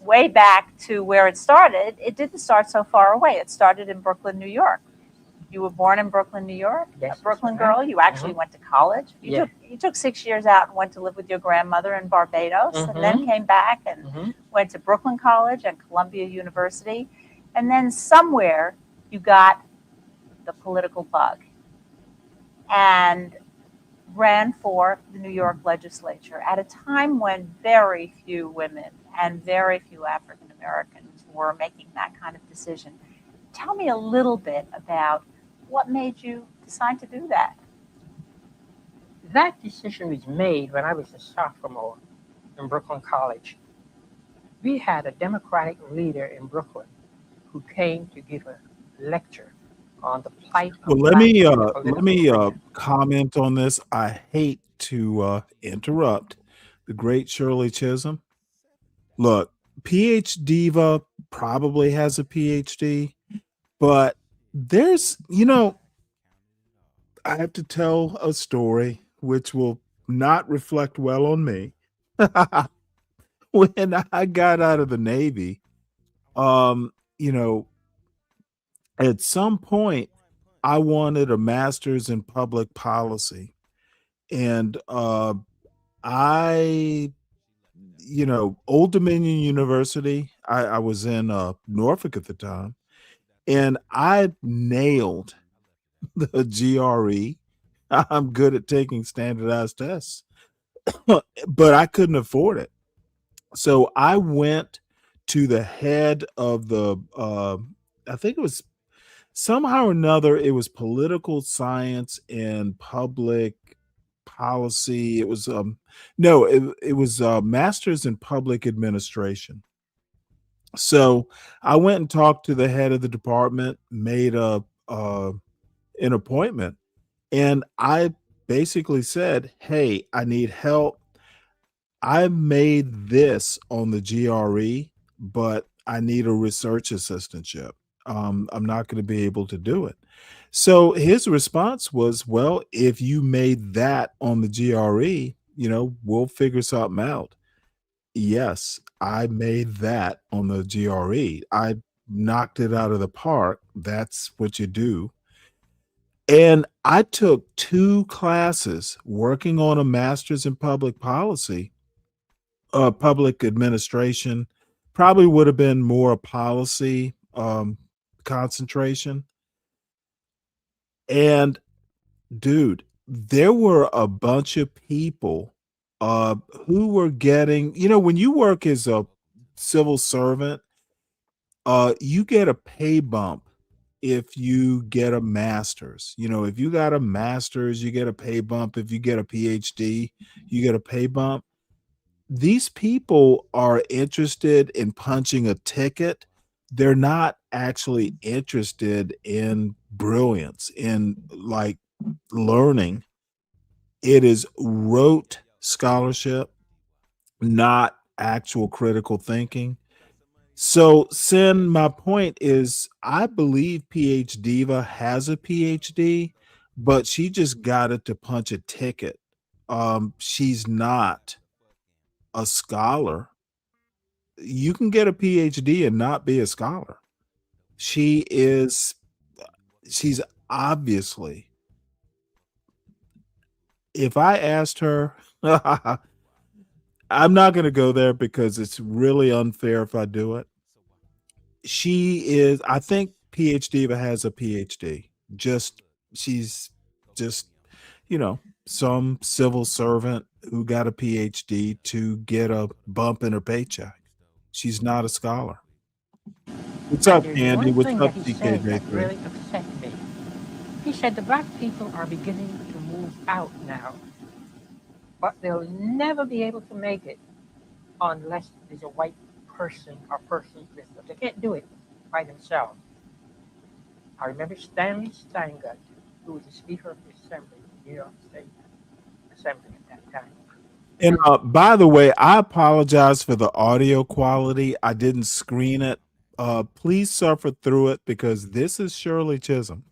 way back to where it started, it didn't start so far away. It started in Brooklyn, New York. You were born in Brooklyn, New York, Yes, a Brooklyn that's right. girl. You actually went to college. Yeah. You took 6 years out and went to live with your grandmother in Barbados, and then came back and went to Brooklyn College and Columbia University. And then somewhere you got the political bug and ran for the New York legislature at a time when very few women and very few African Americans were making that kind of decision. Tell me a little bit about what made you decide to do that. That decision was made when I was a sophomore in Brooklyn College. We had a Democratic leader in Brooklyn who came to give a lecture on the plight of Well, let me comment on this. I hate to interrupt the great Shirley Chisholm. Look, PhD Diva probably has a PhD, but there's, I have to tell a story which will not reflect well on me. When I got out of the Navy, you know, at some point I wanted a master's in public policy. And I, Old Dominion University, I was in Norfolk at the time, and I nailed the GRE. I'm good at taking standardized tests, but I couldn't afford it. So I went to the head of the, I think it was somehow or another, it was political science and public policy. It was, no, it was master's in public administration. So I went and talked to the head of the department, made an appointment, and I basically said, "Hey, I need help. I made this on the GRE, but I need a research assistantship. I'm not going to be able to do it." So his response was, "Well, if you made that on the GRE, we'll figure something out." Yes, I made that on the GRE. I knocked it out of the park. That's what you do. And I took 2 classes working on a master's in public policy, public administration. Probably would have been more a policy concentration. And dude, there were a bunch of people who were getting, when you work as a civil servant, you get a pay bump if you get a master's. If you got a master's, you get a pay bump. If you get a PhD, you get a pay bump. These people are interested in punching a ticket. They're not actually interested in brilliance, in like learning. It is rote scholarship, not actual critical thinking. So, Sin, my point is, I believe PhD Diva has a PhD, but she just got it to punch a ticket. She's not a scholar. You can get a PhD and not be a scholar. She's obviously, if I asked her, I'm not going to go there because it's really unfair if I do it. I think PhD Diva has a PhD. She's just, some civil servant who got a PhD to get a bump in her paycheck. She's not a scholar. What's up, There's Andy? one What's thing up, that he said that CKJ3? really upset me. He said the black people are beginning to move out now, but they'll never be able to make it unless there's a white person or persons with them. They can't do it by themselves. I remember Stanley Steingut, who was the Speaker of the Assembly, New York State Assembly at that time. And by the way, I apologize for the audio quality. I didn't screen it. Please suffer through it because this is Shirley Chisholm.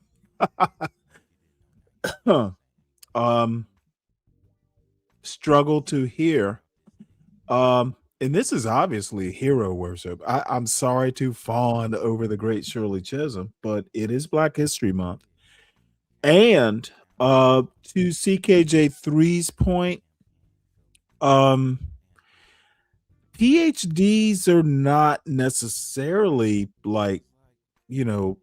Struggle to hear. And this is obviously hero worship. I'm sorry to fawn over the great Shirley Chisholm, but it is Black History Month. And to CKJ3's point, um, PhDs are not necessarily like, you know,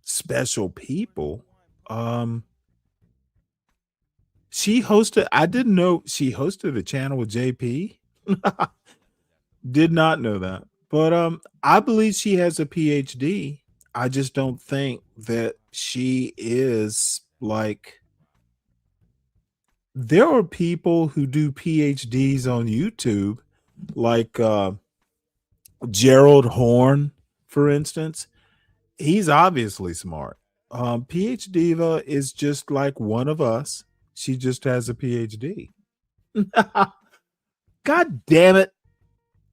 special people. Um, she hosted, I didn't know she hosted a channel with JP. Did not know that. But I believe she has a PhD. I just don't think that she is like, there are people who do PhDs on YouTube, like Gerald Horn, for instance. He's obviously smart. PhD Diva is just like one of us. She just has a PhD. God damn it.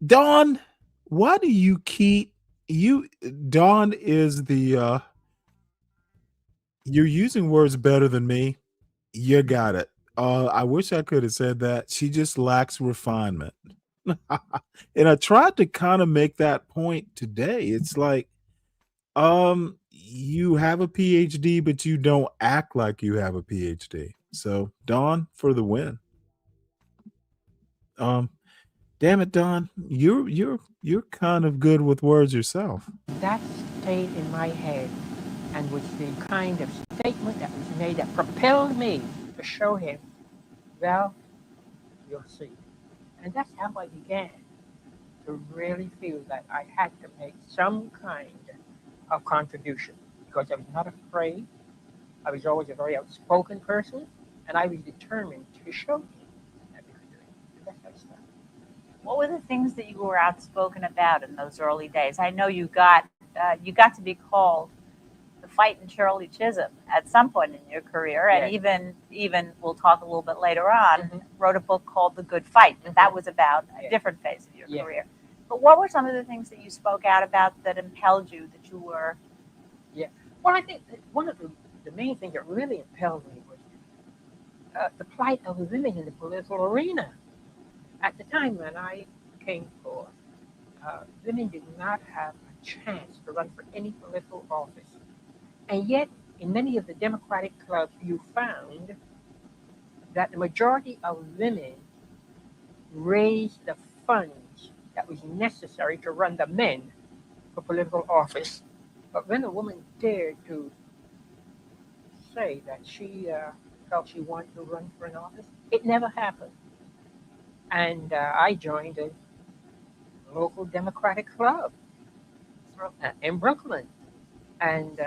Dawn, why do you keep you Dawn is the you're using words better than me. You got it. I wish I could have said that. She just lacks refinement. And I tried to kind of make that point today. It's like, you have a PhD, but you don't act like you have a PhD. So Dawn for the win. Um, damn it, Dawn, you're kind of good with words yourself. That stayed in my head and was the kind of statement that was made that propelled me to show him, well, you'll see. And that's how I began to really feel that I had to make some kind of contribution because I was not afraid. I was always a very outspoken person, and I was determined to show him that we could do it. And that's how I started. What were the things that you were outspoken about in those early days? I know you got to be called the Fightin' Shirley Chisholm at some point in your career, and even we'll talk a little bit later on. Wrote a book called The Good Fight, and that was about a different phase of your career. But what were some of the things that you spoke out about that impelled you, that you were? Yeah. Well, I think that one of the main things that really impelled me was the plight of women in the political arena. At the time when I came forth, women did not have a chance to run for any political office. And yet, in many of the Democratic clubs, you found that the majority of women raised the funds that was necessary to run the men for political office. But when a woman dared to say that she felt she wanted to run for an office, it never happened. And I joined a local Democratic club in Brooklyn. And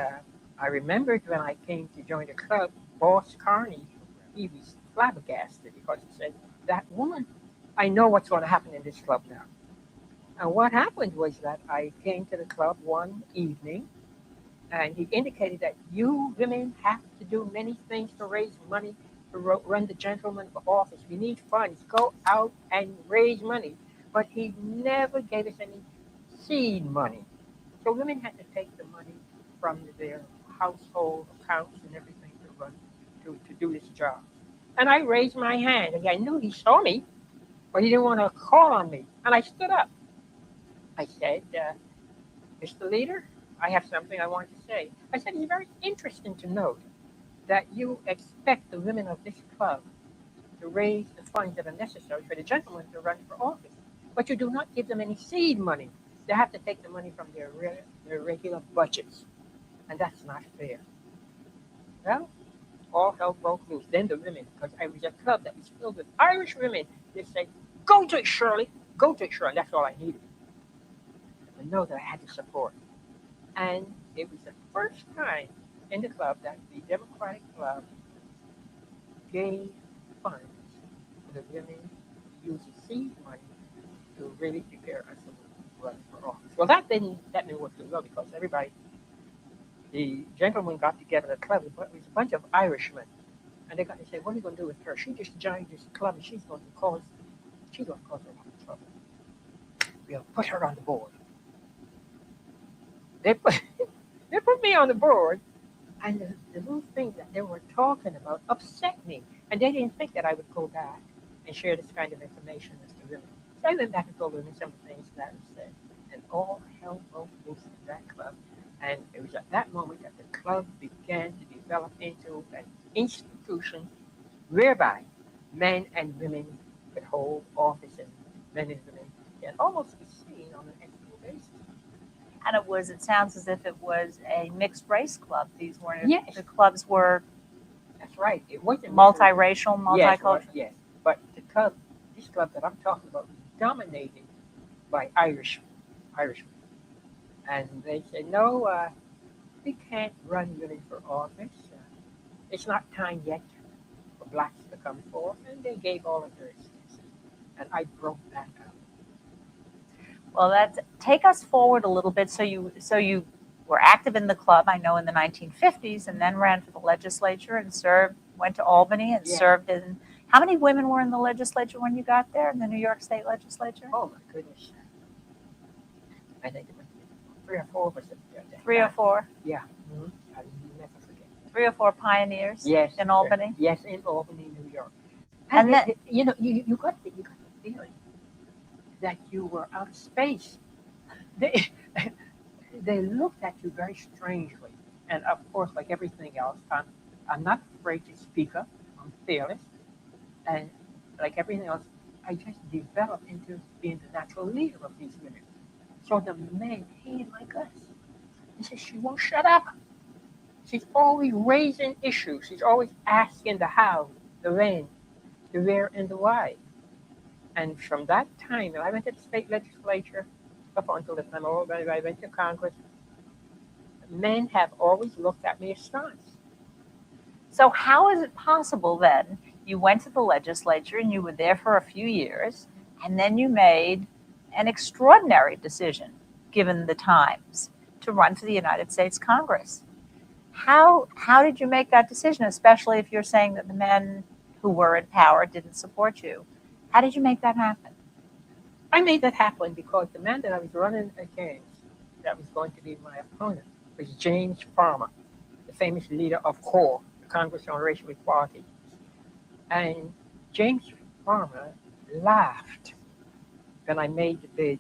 I remembered when I came to join the club, Boss Carney, he was flabbergasted because he said, that woman, I know what's going to happen in this club now. And what happened was that I came to the club one evening, and he indicated that you women have to do many things to raise money to run the gentleman for office. We need funds. Go out and raise money. But he never gave us any seed money. So women had to take the money from their household accounts and everything to run to do this job. And I raised my hand, and I knew he saw me, but he didn't want to call on me. And I stood up. I said, Mr. Leader, I have something I want to say. I said, it's very interesting to note that you expect the women of this club to raise the funds that are necessary for the gentleman to run for office, but you do not give them any seed money. They have to take the money from their regular budgets, and that's not fair. Well, all hell broke loose. Then the women, because I was a club that was filled with Irish women, they said, go to it, Shirley. Go to it, Shirley. And that's all I needed. To know that I had the support. And it was the first time in the club that the Democratic Club gave funds to the women to use the seed money to really prepare us to run for office. Well, that didn't work too well because the gentlemen got together at the club. It was a bunch of Irishmen. And they got to say, what are we going to do with her? She just joined this club and she's going to cause a lot of trouble. We'll put her on the board. They put me on the board, and the little thing that they were talking about upset me. And they didn't think that I would go back and share this kind of information with the women. So I went back and told them some of the things that I said. And all hell broke loose in that club. And it was at that moment that the club began to develop into an institution whereby men and women could hold office, and men and women can almost be seen on an equal basis. And it sounds as if it was a mixed race club. These weren't, Yes. the clubs were That's right. It wasn't multiracial, Yes, multicultural. yes. But this club that I'm talking about, was dominated by Irishmen. And they said, no, we can't run women for office. It's not time yet for blacks to come forth. And they gave all of their excuses. And I broke that out. Well, take us forward a little bit. So you were active in the club, I know, in the 1950s, and then ran for the legislature and went to Albany and served in. How many women were in the legislature when you got there, in the New York State legislature? Oh my goodness! I think it was 3 or 4 of us. 3 or 4. Yeah. Mm-hmm. I'll never forget. 3 or 4 pioneers. Yes. In Albany. Yes, in Albany, New York. And then you got the feeling that you were out of space. They looked at you very strangely, and of course, like everything else, I'm not afraid to speak up. I'm fearless, and like everything else, I just developed into being the natural leader of these women. So the men hated my guts. They said, she won't shut up. She's always raising issues. She's always asking the how, the when, the where, and the why. And from that time, I went to the state legislature up until the time I went to Congress. Men have always looked at me askance. So how is it possible then you went to the legislature and you were there for a few years, and then you made an extraordinary decision, given the times, to run for the United States Congress? How did you make that decision, especially if you're saying that the men who were in power didn't support you? How did you make that happen? I made that happen because the man that I was running against, that was going to be my opponent, was James Farmer, the famous leader of CORE, the Congress on Racial Equality. And James Farmer laughed when I made the bid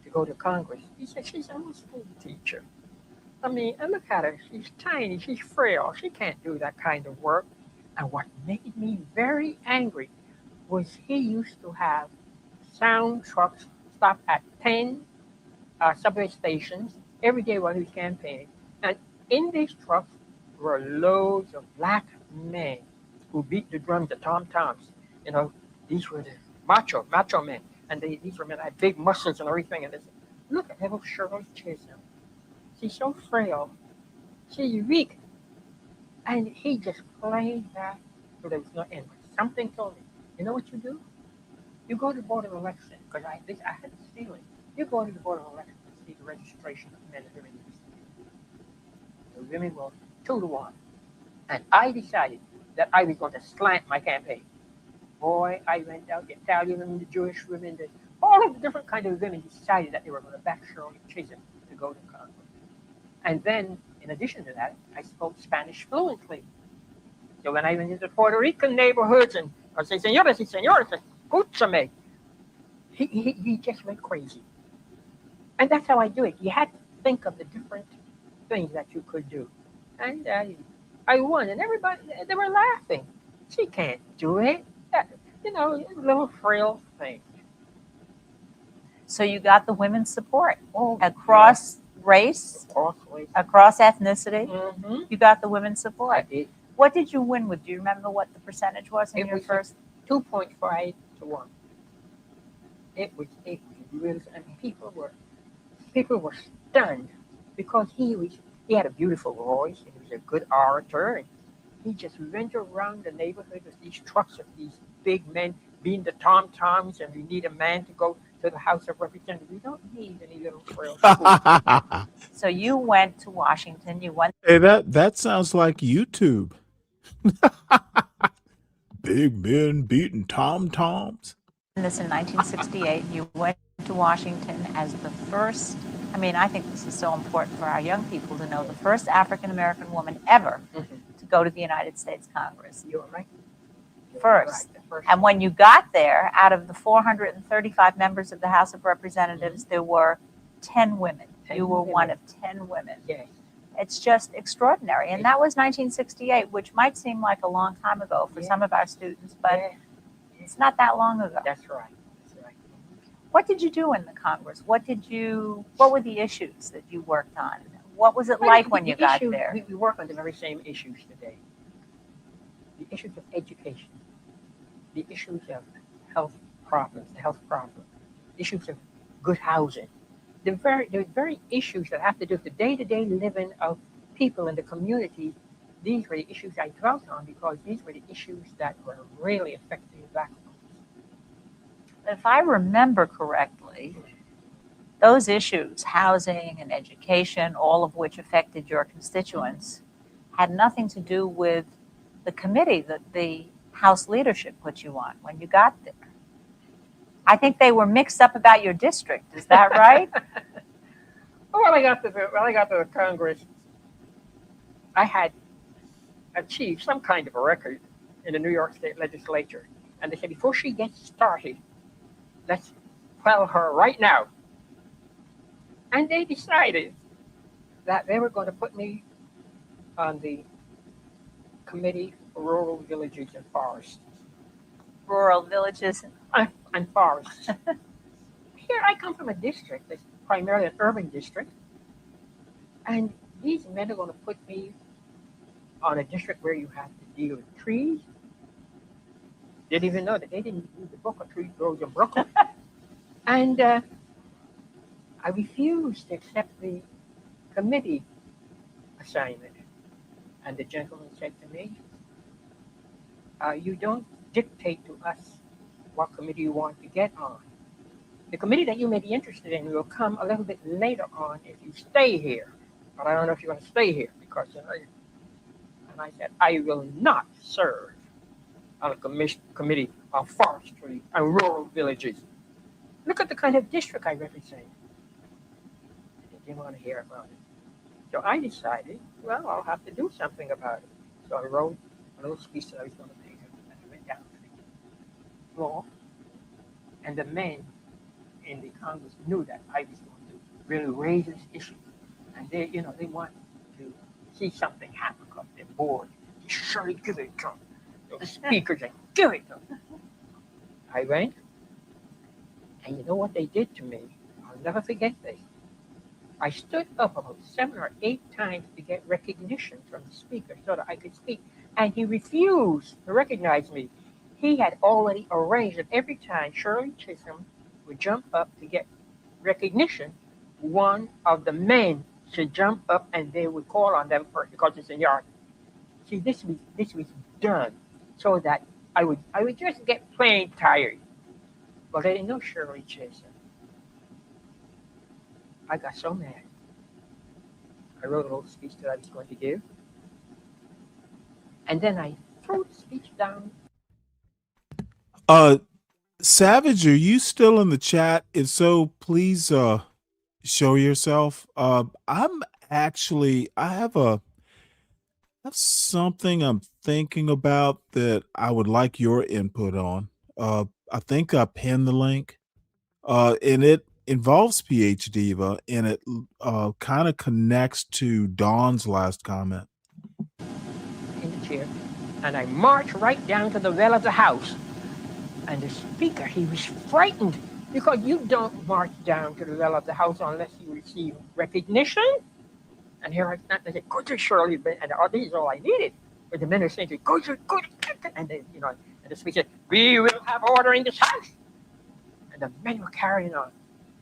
to go to Congress. He said, she's a school teacher. I mean, and look at her. She's tiny. She's frail. She can't do that kind of work. And what made me very angry was he used to have sound trucks stop at 10 subway stations every day while he was campaigning. And in these trucks were loads of black men who beat the drums, the tom-toms. You know, these were the macho men. And these were men that had big muscles and everything. And they said, look at little Shirley Chisholm. She's so frail. She's weak. And he just played that till there was no end. Something told me, you know what you do? You go to the Board of Election, because I had this feeling. You go to the Board of Election and see the registration of men and women in this community. The women were 2 to 1. And I decided that I was going to slant my campaign. Boy, I went out, the Italian women, the Jewish women, all of the different kinds of women decided that they were going to back Shirley Chisholm to go to Congress. And then, in addition to that, I spoke Spanish fluently. So when I went into the Puerto Rican neighborhoods and I would say, señores y señores, escúchame, he just went crazy. And that's how I do it. You had to think of the different things that you could do. And I won, and everybody, they were laughing. She can't do it. You know, a little frail thing. So you got the women's support across race, across ethnicity. Mm-hmm. You got the women's support. I did. What did you win with? Do you remember what the percentage was in your first? 2.5 to 1. It was really, I mean, people were stunned because he had a beautiful voice and he was a good orator, and he just went around the neighborhood with these trucks of these big men being the tom-toms, and we need a man to go to the House of Representatives. We don't need any little frail school. So you went to Washington. You went. Hey, that sounds like YouTube. Big men beating tom-toms. This in 1968. You went to Washington as the first. I mean, I think this is so important for our young people to know, the first African-American woman ever to go to the United States Congress. You're right. First. And when you got there, out of the 435 members of the House of Representatives, there were 10 women. You were one of 10 women. Yes. It's just extraordinary. And that was 1968, which might seem like a long time ago for some of our students, but it's not that long ago. That's right. That's right. What did you do in the Congress? What were the issues that you worked on? What was it like when you got there? We work on the very same issues today. The issues of education, the issues of health problems, issues of good housing, the very issues that have to do with the day-to-day living of people in the community. These were the issues I dwelt on because these were the issues that were really affecting Black folks. If I remember correctly, those issues, housing and education, all of which affected your constituents, had nothing to do with the committee that the House leadership put you on when you got there. I think they were mixed up about your district. Is that right? When I got to the Congress, I had achieved some kind of a record in the New York State Legislature. And they said, before she gets started, let's quell her right now. And they decided that they were going to put me on the Committee for Rural Villages and Forests. Rural villages and forests. Here I come from a district that's primarily an urban district. And these men are going to put me on a district where you have to deal with trees. Didn't even know that they didn't read the book of Tree Grows in Brooklyn. And I refused to accept the committee assignment. And the gentleman said to me, you don't dictate to us what committee you want to get on. The committee that you may be interested in will come a little bit later on if you stay here. But I don't know if you're going to stay here because, and I said, I will not serve on a committee of forestry and rural villages. Look at the kind of district I represent. They didn't want to hear about it. So I decided, well, I'll have to do something about it. So I wrote a little speech that I was going to make, and I went down to the floor. And the men in the Congress knew that I was going to really raise this issue. And they, they want to see something happen because they're bored. Surely give it to them. The speakers and give it to them. I went, and you know what they did to me? I'll never forget this. I stood up about 7 or 8 times to get recognition from the speaker so that I could speak. And he refused to recognize me. He had already arranged that every time Shirley Chisholm would jump up to get recognition, one of the men should jump up and they would call on them first because it's in yard. See, this was done so that I would just get plain tired. But I didn't know Shirley Chisholm. I got so mad. I wrote a little speech that I was going to give. And then I threw the speech down. Savage, are you still in the chat? If so, please show yourself. I have something I'm thinking about that I would like your input on. I think I pinned the link. And it involves PhD Diva, and it kind of connects to Dawn's last comment. In the chair, and I marched right down to the well of the House. And the speaker, he was frightened because you don't march down to the well of the House unless you receive recognition. And here I said, go to Shirley, and this is all I needed. But the men are saying, go to, and then, and the speaker said, we will have order in this house. And the men were carrying on.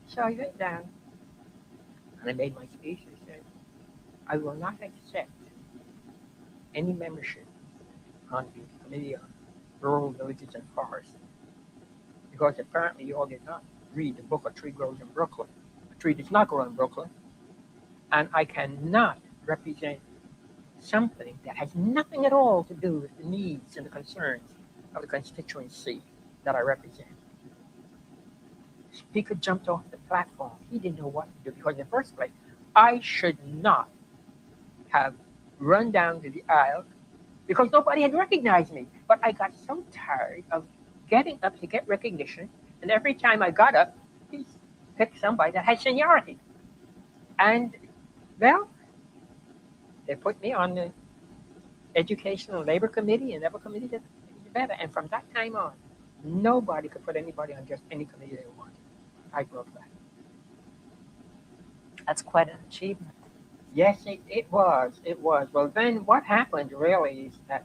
So I went down and I made my speech. I said, I will not accept any membership on the Committee on Rural Villages and Forests because apparently you all did not read the book A Tree Grows in Brooklyn. A tree does not grow in Brooklyn. And I cannot represent something that has nothing at all to do with the needs and the concerns of the constituency that I represent. The speaker jumped off the platform. He didn't know what to do because in the first place, I should not have run down to the aisle because nobody had recognized me. But I got so tired of getting up to get recognition, and every time I got up, he picked somebody that had seniority. And, well, They put me on the Educational Labor Committee and every committee that better. And from that time on, nobody could put anybody on just any committee they wanted. I broke that. That's quite an achievement. Yes, it was. It was. Well, then what happened really is that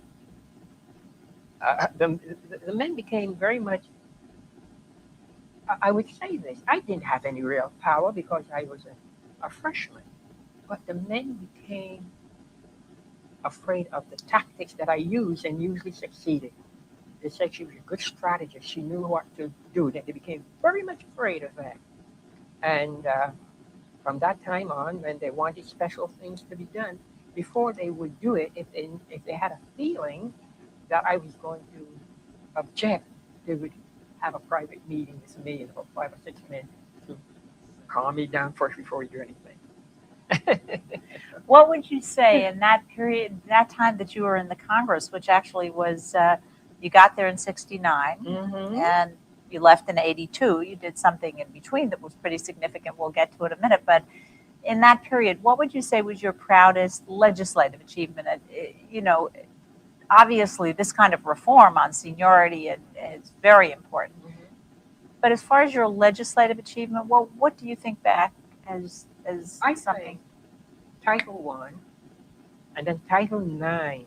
the men became very much, I would say this, I didn't have any real power because I was a freshman, but the men became afraid of the tactics that I used and usually succeeded. They said she was a good strategist. She knew what to do. They became very much afraid of that. And from that time on, when they wanted special things to be done, before they would do it, if they had a feeling that I was going to object, they would have a private meeting with me and about 5 or 6 men to calm me down first before we do anything. What would you say in that period, that time that you were in the Congress, which actually was, you got there in 69 and you left in 82. You did something in between that was pretty significant. We'll get to it in a minute. But in that period, what would you say was your proudest legislative achievement? You know, obviously this kind of reform on seniority is very important. But as far as your legislative achievement, what do you think back as something? Title I, and then Title IX,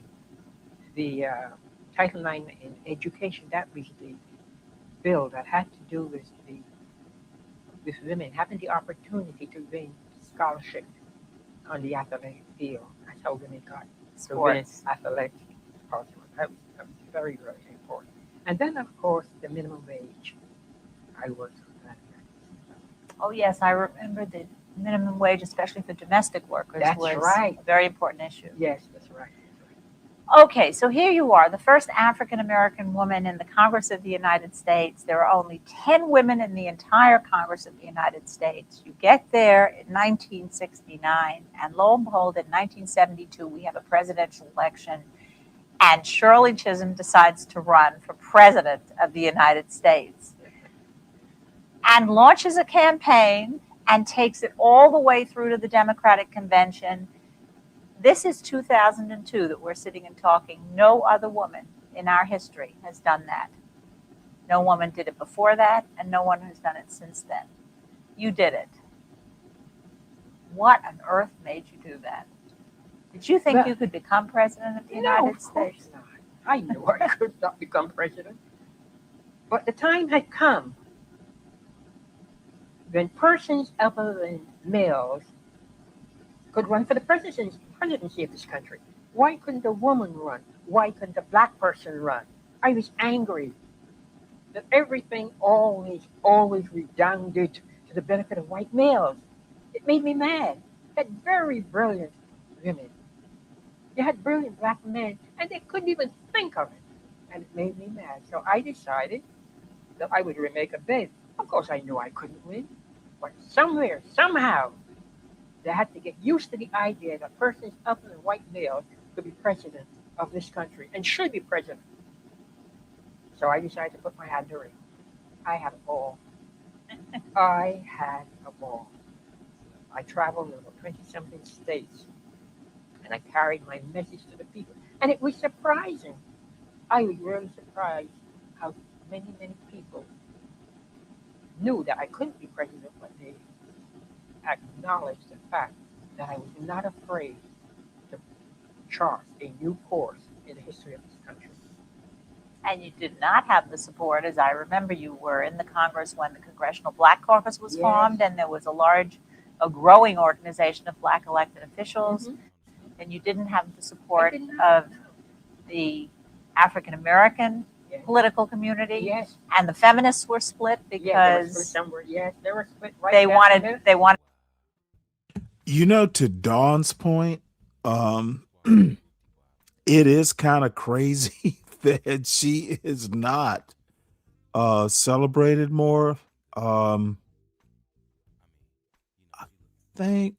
the Title IX in education, that was the bill that had to do with women having the opportunity to win scholarship on the athletic field. That's how women got to win athletic scholarship. That was very, very important. And then, of course, the minimum wage. I worked on that. Oh, yes, I remember the minimum wage, especially for domestic workers, That's was right. a very important issue. Yes, that's right. Okay, so here you are, the first African-American woman in the Congress of the United States. There are only 10 women in the entire Congress of the United States. You get there in 1969, and lo and behold, in 1972, we have a presidential election, and Shirley Chisholm decides to run for president of the United States and launches a campaign and takes it all the way through to the Democratic Convention. This is 2002 that we're sitting and talking. No other woman in our history has done that. No woman did it before that, and no one has done it since then. You did it. What on earth made you do that? Did you think you could become president of the United States? Not. I knew I could not become president. But the time had come when persons other than males could run for the presidency of this country. Why couldn't a woman run? Why couldn't a black person run? I was angry that everything always redounded to the benefit of white males. It made me mad. You had very brilliant women. You had brilliant black men, and they couldn't even think of it. And it made me mad. So I decided that I would remake a bid. Of course, I knew I couldn't win, but somewhere, somehow, they had to get used to the idea that persons other than white males could be president of this country and should be president. So I decided to put my hat in the ring. I had a ball. I had a ball. I traveled in about 20-something states, and I carried my message to the people. And it was surprising. I was really surprised how many people knew that I couldn't be president, but they acknowledged the fact that I was not afraid to chart a new course in the history of this country. And you did not have the support, as I remember you were in the Congress when the Congressional Black Caucus was formed, and there was a growing organization of black elected officials, and you didn't have the support of the African American political community, and the feminists were split because they were split right they wanted. You know, to Dawn's point, it is kind of crazy that she is not celebrated more. I think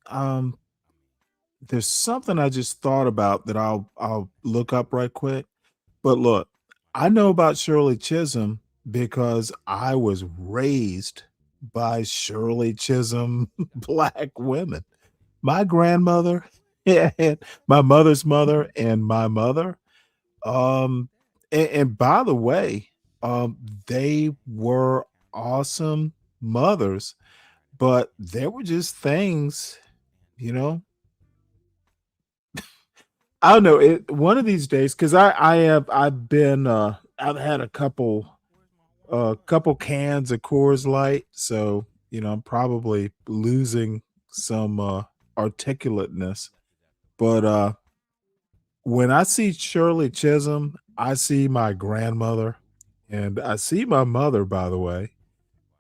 there's something I just thought about that I'll look up right quick. But look, I know about Shirley Chisholm because I was raised by Shirley Chisholm black women. My grandmother and my mother's mother and my mother. And by the way, they were awesome mothers, but there were just things, you know. I don't know. One of these days, because I've had a couple cans of Coors Light, so I'm probably losing some articulateness. But when I see Shirley Chisholm, I see my grandmother, and I see my mother, by the way.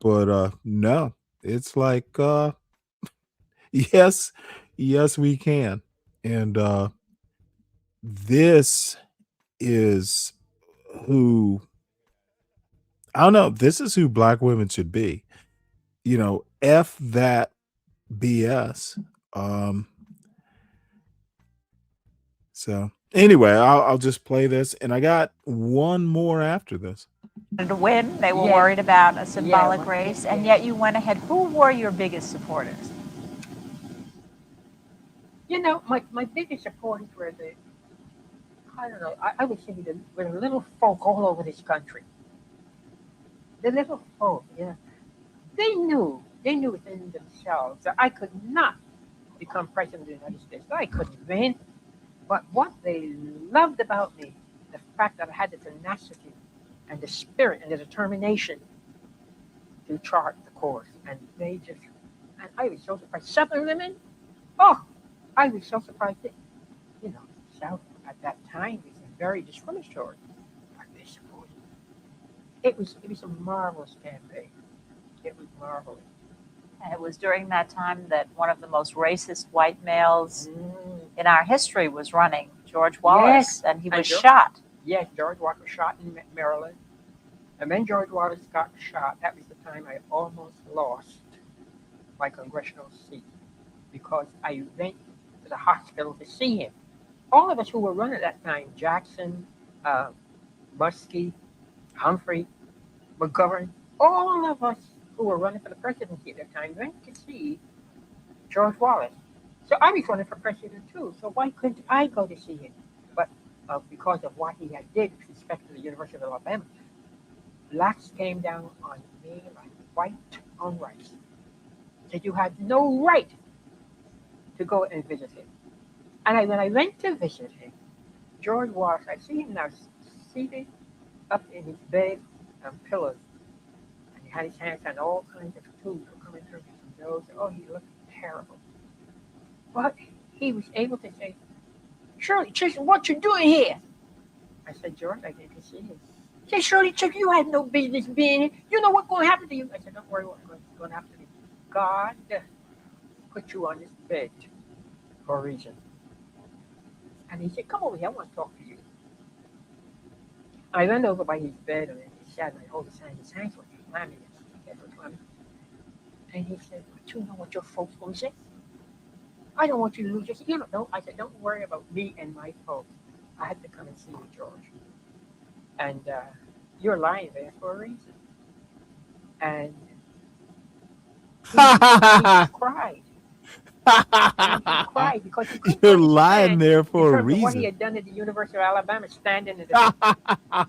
But no, it's like yes, yes, we can. And this is who I don't know. This is who black women should be. F that BS. Um, so anyway, I'll just play this, and I got one more after this. To win, they were Yeah. worried about a symbolic well, race, yeah. and yet you went ahead. Who were your biggest supporters? My biggest supporters were I don't know, I would say the little folk all over this country. The little folk, yeah. They knew within themselves that I could not become president of the United States. I couldn't win. But what they loved about me, the fact that I had the tenacity and the spirit and the determination to chart the course. And I was so surprised. Southern women, oh, I was so surprised that, South at that time was very discriminatory. But they supported me. It was a marvelous campaign. It was marvelous. And it was during that time that one of the most racist white males in our history was running, George Wallace, and he was shot. Yes, George Wallace was shot in Maryland. And when George Wallace got shot, that was the time I almost lost my congressional seat because I went to the hospital to see him. All of us who were running at that time, Jackson, Muskie, Humphrey, McGovern, all of us who were running for the presidency at that time went to see George Wallace. So I was running for president too. So why couldn't I go to see him? But because of what he had did with respect to the University of Alabama, blacks came down on me like white on rice. Said you had no right to go and visit him. And when I went to visit him, George Wallace, I see him now seated up in his bed on pillows. And he had his hands on all kinds of tubes coming through his nose. Oh, he looked terrible. But he was able to say, Shirley Chisholm, what you doing here? I said, George, I came to see you. He said, Shirley Chisholm, you had no business being here. You know what's going to happen to you? I said, don't worry what's going to happen to me. God put you on this bed for a reason. And he said, come over here, I want to talk to you. I went over by his bed and he sat and I hold his hands with his mommy. And he said, but you know what your folks going to say? I don't want you to lose your seat. You don't know. I said, don't worry about me and my folks. I had to come and see you, George. And you're lying there for a reason. And he cried. He cried because he couldn't You're lying there for a in terms of what he reason. had done at the University of Alabama, standing in the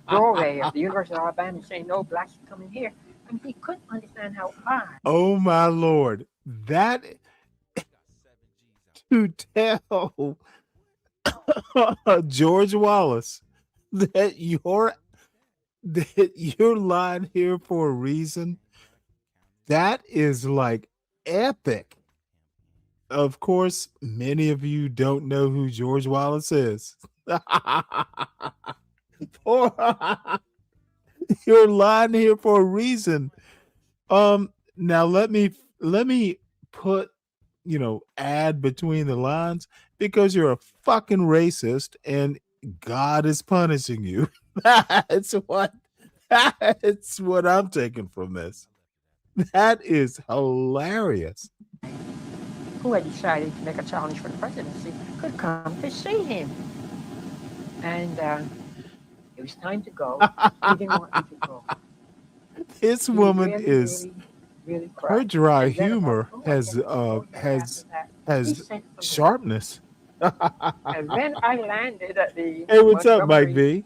doorway of the University of Alabama saying, no, blacks are coming here. And he couldn't understand how Oh my Lord. That to tell George Wallace that you're lying here for a reason, that is like epic. Of course, many of you don't know who George Wallace is. You're lying here for a reason. Now let me put, add between the lines, because you're a fucking racist and God is punishing you. That's what I'm taking from this. That is hilarious. who had decided to make a challenge for the presidency could come to see him. And it was time to go. He didn't want me to go. This He woman really, is really her cried. dry And then humor about, I guess it was 4 years after that, he has sent for me. sharpness. And when I landed at the Hey, what's up, Mike Montgomery, V?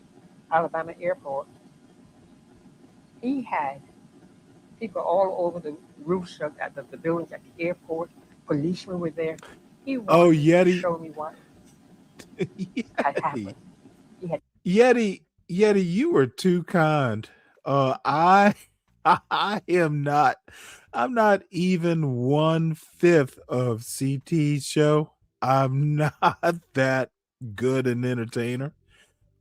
Alabama airport, he had people all over the roofs at the buildings at the airport. Policemen were there. He Oh, wanted to Yeti. show me what had happened. He had Yeti, you were too kind. I I am not. I'm not even 1/5 of CT's show. I'm not that good an entertainer.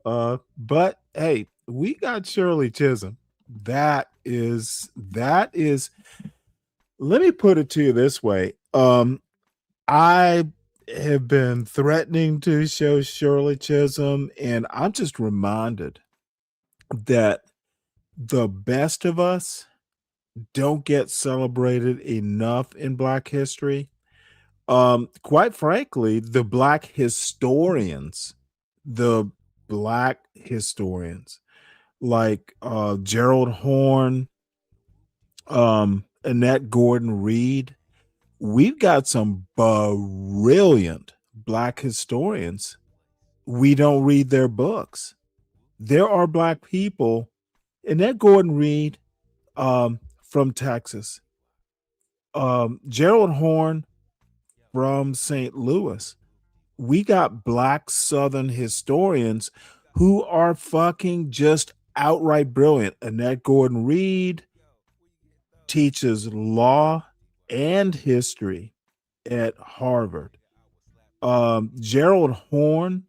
But hey, we got Shirley Chisholm. That is. Let me put it to you this way. I have been threatening to show Shirley Chisholm, and I'm just reminded that the best of us don't get celebrated enough in Black history. Quite frankly, the Black historians like Gerald Horne, Annette Gordon Reed, we've got some brilliant Black historians. We don't read their books. There are Black people, Annette Gordon Reed from Texas, Gerald Horne from St. Louis. We got Black Southern historians who are fucking just outright brilliant. Annette Gordon Reed teaches law and history at Harvard. Gerald Horne,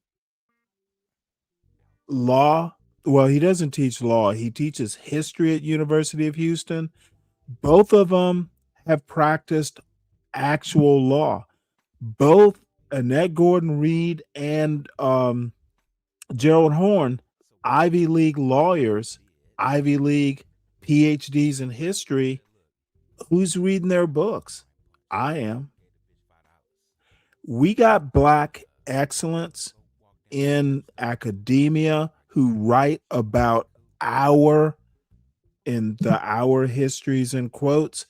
law. Well, he doesn't teach law. He teaches history at University of Houston. Both of them have practiced actual law. Both Annette Gordon Reed and Gerald Horne, Ivy League lawyers, Ivy League PhDs in history. Who's reading their books? I am. We got Black excellence in academia who write about our histories and quotes,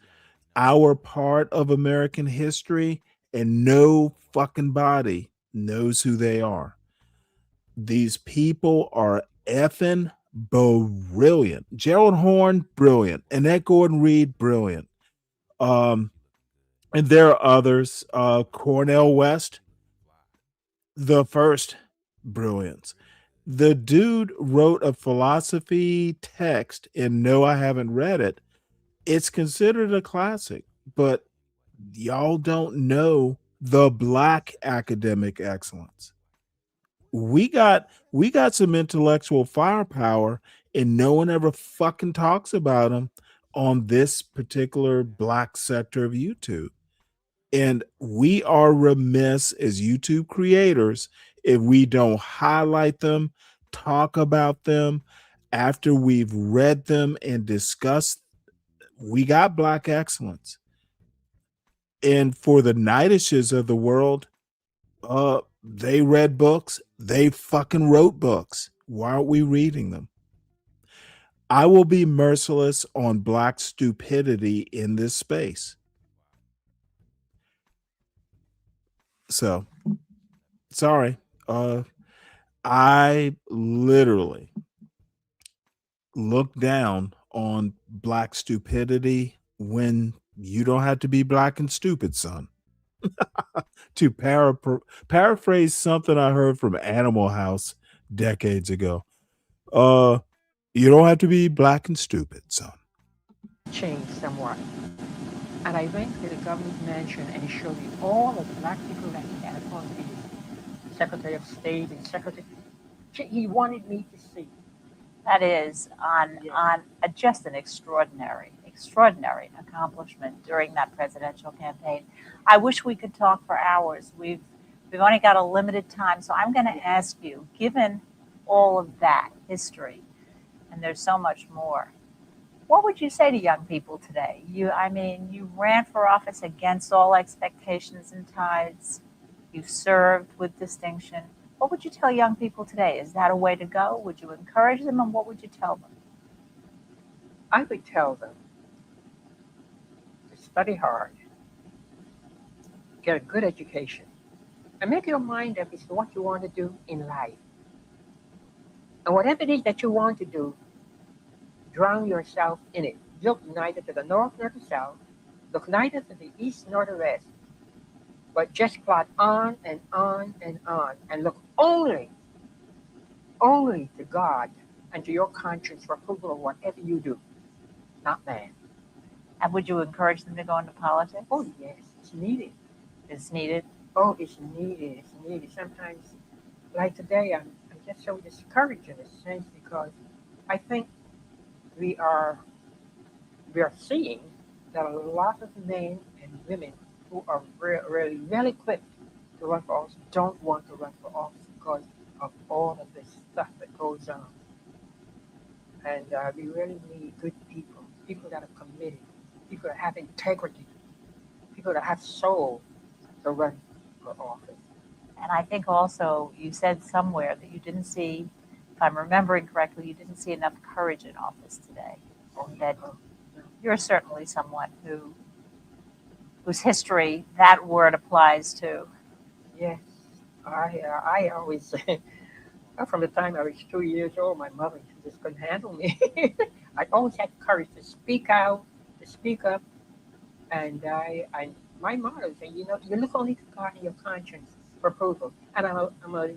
our part of American history, and no fucking body knows who they are. These people are effing brilliant. Gerald Horne, brilliant. Annette Gordon Reed, brilliant. And there are others. Cornel West, the first, brilliance. The dude wrote a philosophy text, and no, I haven't read it. It's considered a classic, but y'all don't know the Black academic excellence. We got some intellectual firepower, and no one ever fucking talks about them on this particular Black sector of YouTube. And we are remiss as YouTube creators if we don't highlight them, talk about them after we've read them and discussed. We got Black excellence. And for the Nidishes of the world, they read books. They fucking wrote books. Why aren't we reading them? I will be merciless on Black stupidity in this space. So, sorry. I literally look down on Black stupidity when you don't have to be black and stupid, son. To paraphrase something I heard from Animal House decades ago. You don't have to be black and stupid, son. changed somewhat. And I went to the governor's mansion and he showed me all of the Black people that he had on the Secretary of State and Secretary. He wanted me to see. That is just an extraordinary accomplishment during that presidential campaign. I wish we could talk for hours. We've only got a limited time, so I'm going to ask you, given all of that history, and there's so much more, what would you say to young people today? You ran for office against all expectations and tides. You served with distinction. What would you tell young people today? Is that a way to go? Would you encourage them, and what would you tell them? I would tell them to study hard, get a good education, and make your mind up as to what you want to do in life. And whatever it is that you want to do, drown yourself in it. Look neither to the north nor the south. Look neither to the east nor the west. But just plod on and on and on. And look only to God and to your conscience for approval of whatever you do. Not man. And would you encourage them to go into politics? Oh, yes. It's needed. It's needed? Oh, it's needed. It's needed. Sometimes, like today, I'm just so discouraged in a sense because I think we are seeing that a lot of men and women who are really well equipped to run for office don't want to run for office because of all of this stuff that goes on. And we really need good people, people that are committed, people that have integrity, people that have soul to run for office. And I think also you said somewhere that you didn't see, if I'm remembering correctly, you didn't see enough courage in office today. That you're certainly someone whose history that word applies to. Yes, I always say, from the time I was 2 years old, my mother just couldn't handle me. I always had courage to speak out, to speak up, and my motto is, you look only to God and your conscience for approval. And I'm a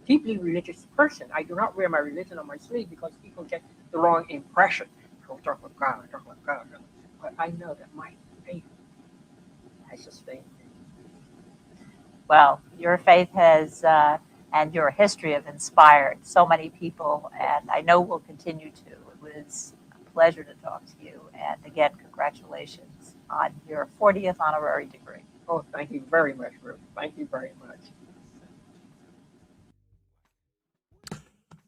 deeply religious person. I do not wear my religion on my sleeve because people get the wrong impression. Don't talk with God, talk with God. But I know that my faith has sustained me. Well, your faith has and your history have inspired so many people, and I know will continue to. It was a pleasure to talk to you, and again, congratulations on your 40th honorary degree. Oh, thank you very much, Ruth. Thank you very much.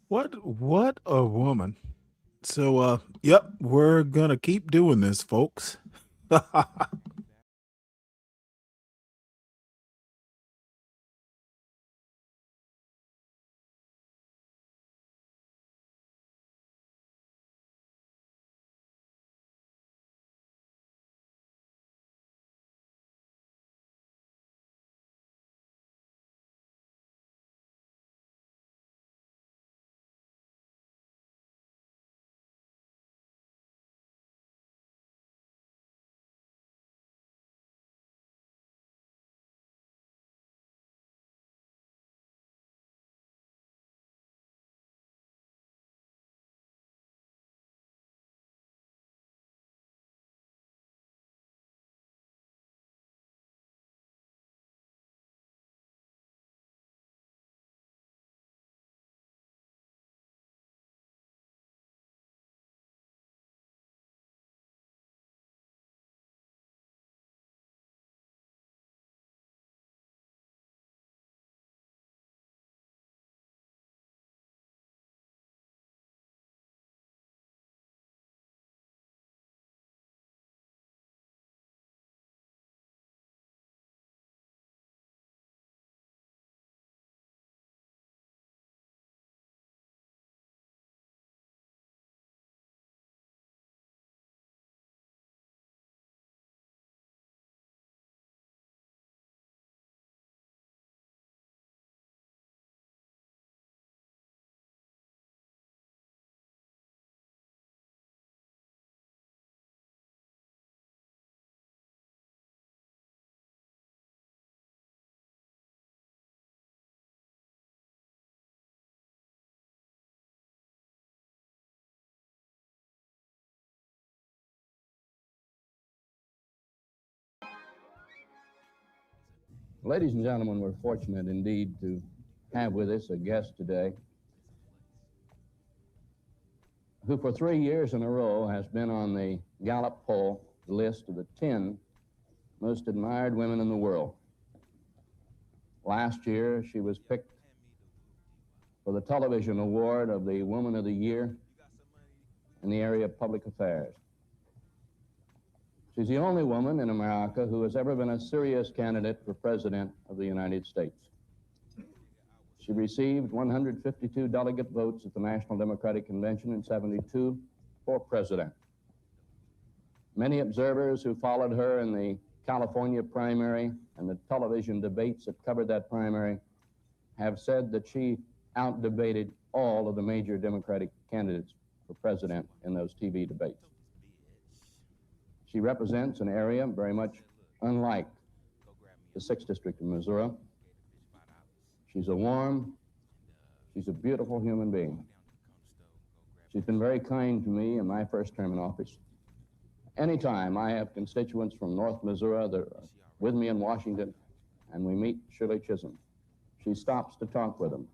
What a woman. So yep, we're gonna keep doing this, folks. Ladies and gentlemen, we're fortunate indeed to have with us a guest today who for 3 years in a row has been on the Gallup poll list of the 10 most admired women in the world. Last year, she was picked for the television award of the Woman of the Year in the area of public affairs. She's the only woman in America who has ever been a serious candidate for President of the United States. She received 152 delegate votes at the National Democratic Convention and 72 for president. Many observers who followed her in the California primary and the television debates that covered that primary have said that she outdebated all of the major Democratic candidates for president in those TV debates. She represents an area very much unlike the 6th District of Missouri. She's a warm, she's a beautiful human being. She's been very kind to me in my first term in office. Anytime I have constituents from North Missouri that are with me in Washington and we meet Shirley Chisholm, she stops to talk with them.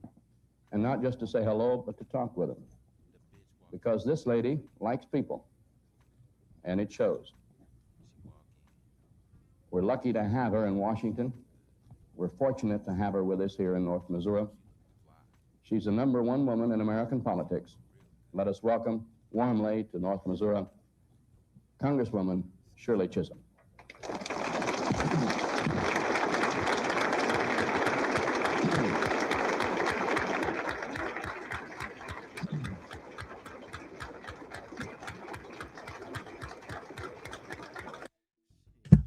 And not just to say hello, but to talk with them. Because this lady likes people, and it shows. We're lucky to have her in Washington. We're fortunate to have her with us here in North Missouri. She's the #1 woman in American politics. Let us welcome warmly to North Missouri, Congresswoman Shirley Chisholm.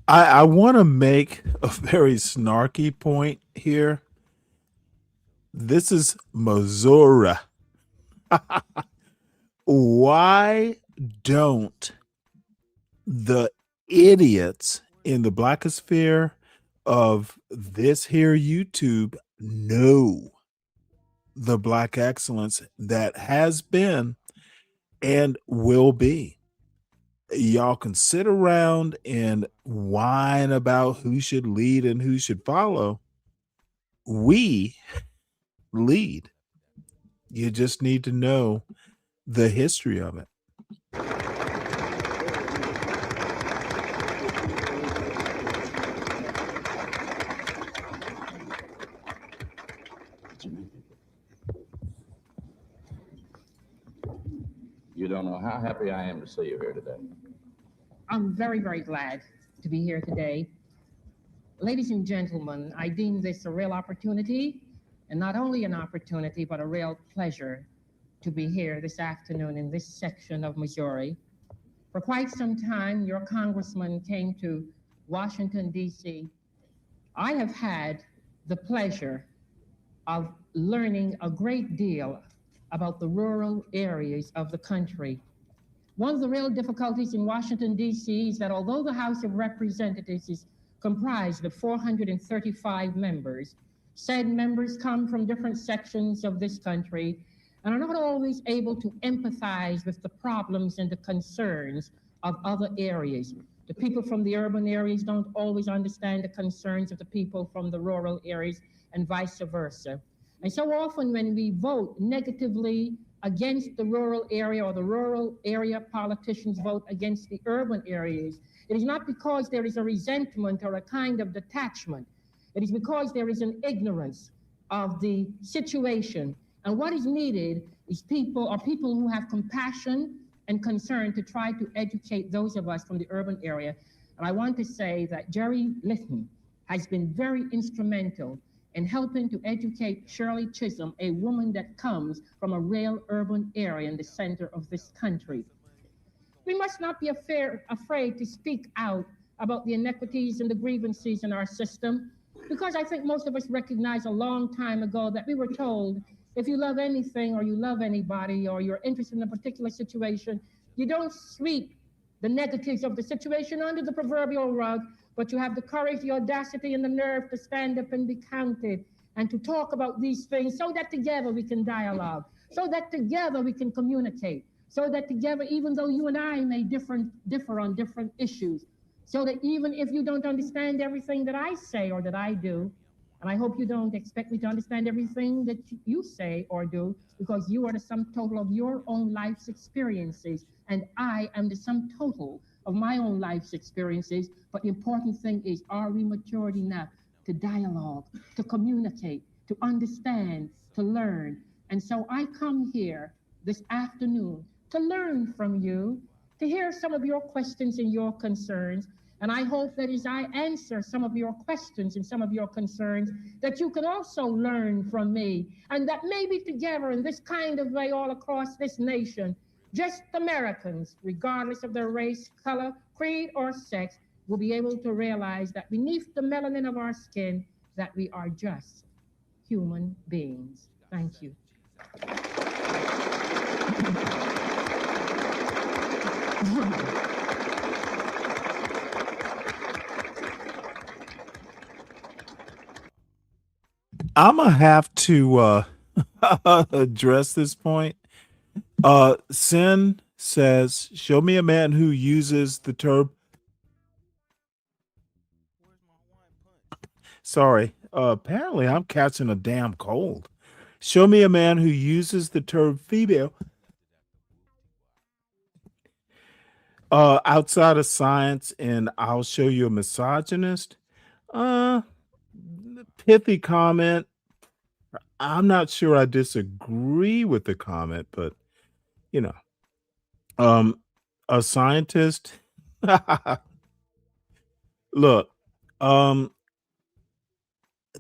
I want to make a very snarky point here. This is Missouri. Why don't the idiots in the blackosphere of this here YouTube know the black excellence that has been and will be? Y'all can sit around and whine about who should lead and who should follow. We lead. You just need to know the history of it. You don't know how happy I am to see you here today. I'm very, very glad to be here today. Ladies and gentlemen, I deem this a real opportunity, and not only an opportunity, but a real pleasure to be here this afternoon in this section of Missouri. For quite some time, your congressman came to Washington, D.C. I have had the pleasure of learning a great deal about the rural areas of the country. One of the real difficulties in Washington, D.C. is that although the House of Representatives is comprised of 435 members, said members come from different sections of this country and are not always able to empathize with the problems and the concerns of other areas. The people from the urban areas don't always understand the concerns of the people from the rural areas and vice versa. And so often when we vote negatively against the rural area, or the rural area politicians vote against the urban areas, it is not because there is a resentment or a kind of detachment. It is because there is an ignorance of the situation. And what is needed is people who have compassion and concern to try to educate those of us from the urban area. And I want to say that Jerry Litton has been very instrumental in helping to educate Shirley Chisholm, a woman that comes from a real urban area in the center of this country. We must not be afraid to speak out about the inequities and the grievances in our system, because I think most of us recognize a long time ago that we were told, if you love anything or you love anybody or you're interested in a particular situation, you don't sweep the negatives of the situation under the proverbial rug, but you have the courage, the audacity, and the nerve to stand up and be counted and to talk about these things so that together we can dialogue, so that together we can communicate, so that together, even though you and I may differ on different issues, so that even if you don't understand everything that I say or that I do, and I hope you don't expect me to understand everything that you say or do, because you are the sum total of your own life's experiences, and I am the sum total of my own life's experiences. But the important thing is, are we matured enough to dialogue, to communicate, to understand, to learn? And so I come here this afternoon to learn from you, to hear some of your questions and your concerns. And I hope that as I answer some of your questions and some of your concerns, that you can also learn from me, and that maybe together in this kind of way all across this nation, just Americans, regardless of their race, color, creed, or sex, will be able to realize that beneath the melanin of our skin, that we are just human beings. Thank you. I'm gonna have to address this point. Sin says, "Show me a man who uses the term." Sorry, apparently I'm catching a damn cold. Show me a man who uses the term female outside of science, and I'll show you a misogynist. Uh, Pithy comment. I'm not sure I disagree with the comment, but you know, a scientist. Look,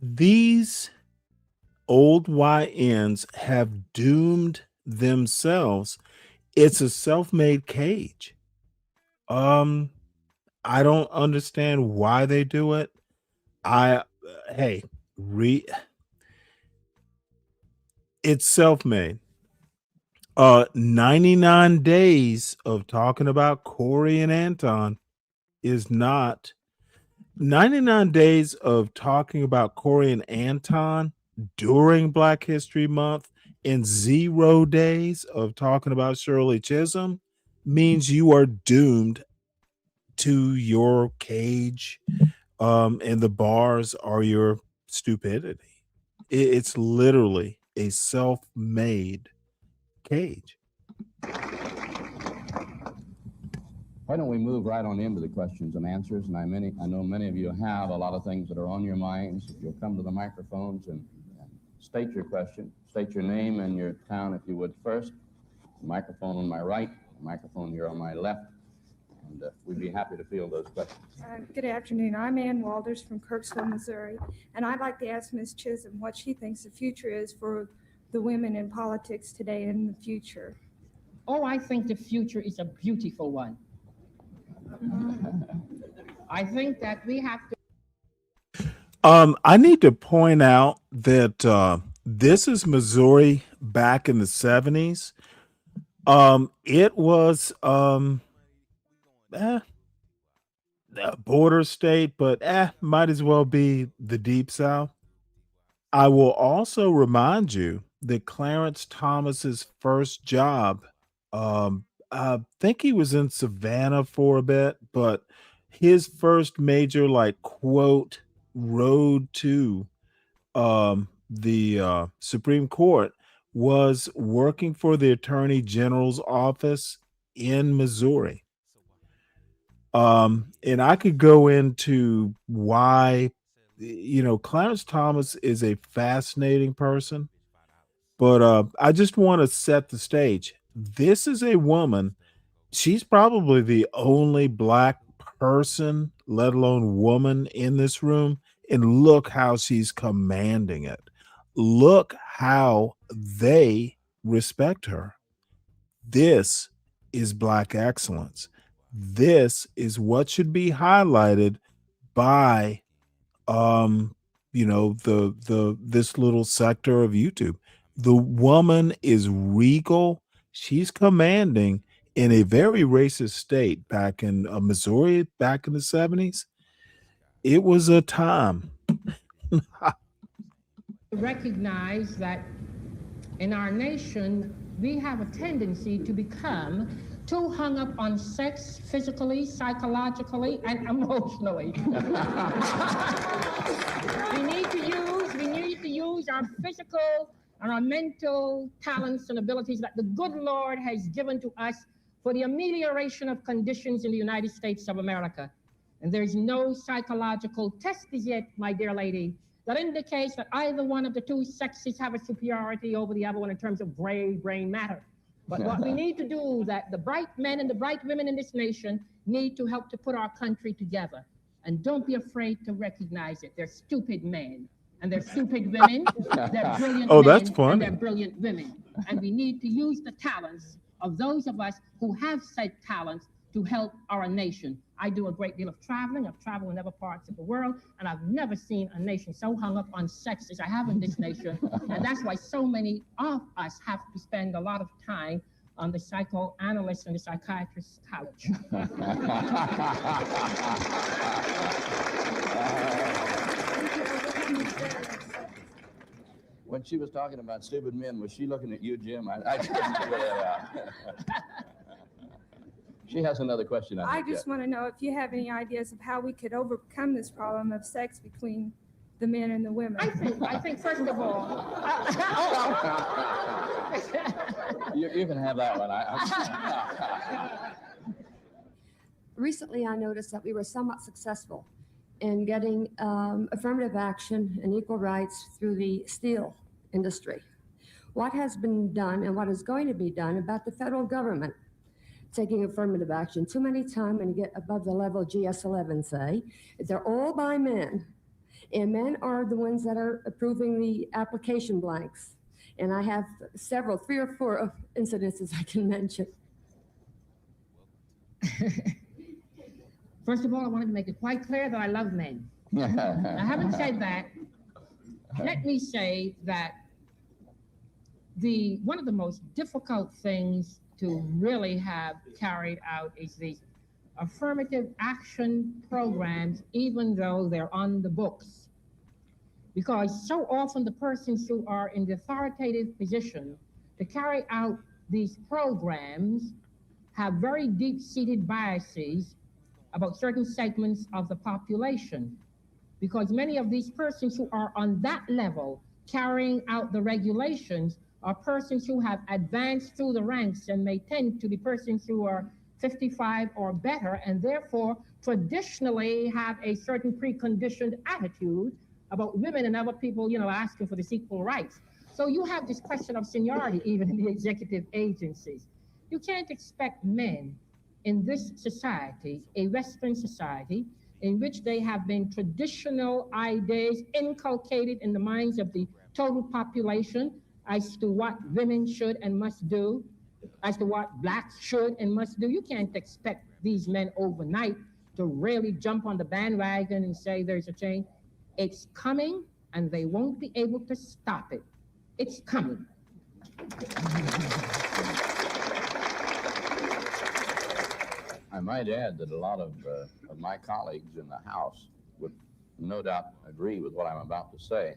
these old YNs have doomed themselves. It's a self-made cage. I don't understand why they do it. Hey, it's self-made. 99 days of talking about Corey and Anton is not 99 days of talking about Corey and Anton during Black History Month and 0 days of talking about Shirley Chisholm means you are doomed to your cage, and the bars are your stupidity. It's literally a self-made cage. Why don't we move right on into the questions and answers? And I know many of you have a lot of things that are on your minds. If you'll come to the microphones and state your question, state your name and your town, if you would first. The microphone on my right, the microphone here on my left, and we'd be happy to field those questions. Good afternoon. I'm Ann Walters from Kirksville, Missouri, and I'd like to ask Ms. Chisholm what she thinks the future is for the women in politics today and in the future. Oh, I think the future is a beautiful one. I think that we have to. I need to point out that this is Missouri back in the 70s. It was a border state, but might as well be the Deep South. I will also remind you that Clarence Thomas's first job, I think he was in Savannah for a bit, but his first major, like, quote, road to the Supreme Court was working for the Attorney General's office in Missouri. And I could go into why, Clarence Thomas is a fascinating person, but I just want to set the stage. This is a woman. She's probably the only Black person, let alone woman, in this room. And look how she's commanding it. Look how they respect her. This is Black excellence. This is what should be highlighted by this little sector of YouTube. The woman is regal. She's commanding in a very racist state back in Missouri back in the 70s. It was a time. Recognize that in our nation, we have a tendency to become too hung up on sex, physically, psychologically, and emotionally. we need to use our physical and our mental talents and abilities that the good Lord has given to us for the amelioration of conditions in the United States of America. And there's no psychological test as yet, my dear lady, that indicates that either one of the two sexes have a superiority over the other one in terms of gray brain matter. But what we need to do, that the bright men and the bright women in this nation need to help to put our country together. And don't be afraid to recognize it. They're stupid men, and they're stupid women. They're brilliant men, that's funny. and they're brilliant women. And we need to use the talents of those of us who have said talents to help our nation. I do a great deal of traveling. I've traveled in other parts of the world, and I've never seen a nation so hung up on sex as I have in this nation. And that's why so many of us have to spend a lot of time on the psychoanalyst and the psychiatrist's couch. When she was talking about stupid men, was she looking at you, Jim? I couldn't figure that out. She has another question. I just want to know if you have any ideas of how we could overcome this problem of sex between the men and the women. I think first of all, you can have that one. Recently, I noticed that we were somewhat successful in getting affirmative action and equal rights through the steel industry. What has been done and what is going to be done about the federal government taking affirmative action? Too many times when you get above the level of GS11, say, they're all by men, and men are the ones that are approving the application blanks. And I have several, 3 or 4 incidences I can mention. first of all, I wanted to make it quite clear that I love men. Now, having said that, let me say that one of the most difficult things to really have carried out is the affirmative action programs, even though they're on the books. Because so often the persons who are in the authoritative position to carry out these programs have very deep-seated biases about certain segments of the population. Because many of these persons who are on that level carrying out the regulations are persons who have advanced through the ranks and may tend to be persons who are 55 or better, and therefore traditionally have a certain preconditioned attitude about women and other people, asking for this equal rights. So you have this question of seniority even in the executive agencies. You can't expect men in this society, a Western society, in which they have been traditional ideas inculcated in the minds of the total population as to what women should and must do, as to what blacks should and must do. You can't expect these men overnight to really jump on the bandwagon and say there's a change. It's coming, and they won't be able to stop it. It's coming. I might add that a lot of my colleagues in the House would no doubt agree with what I'm about to say.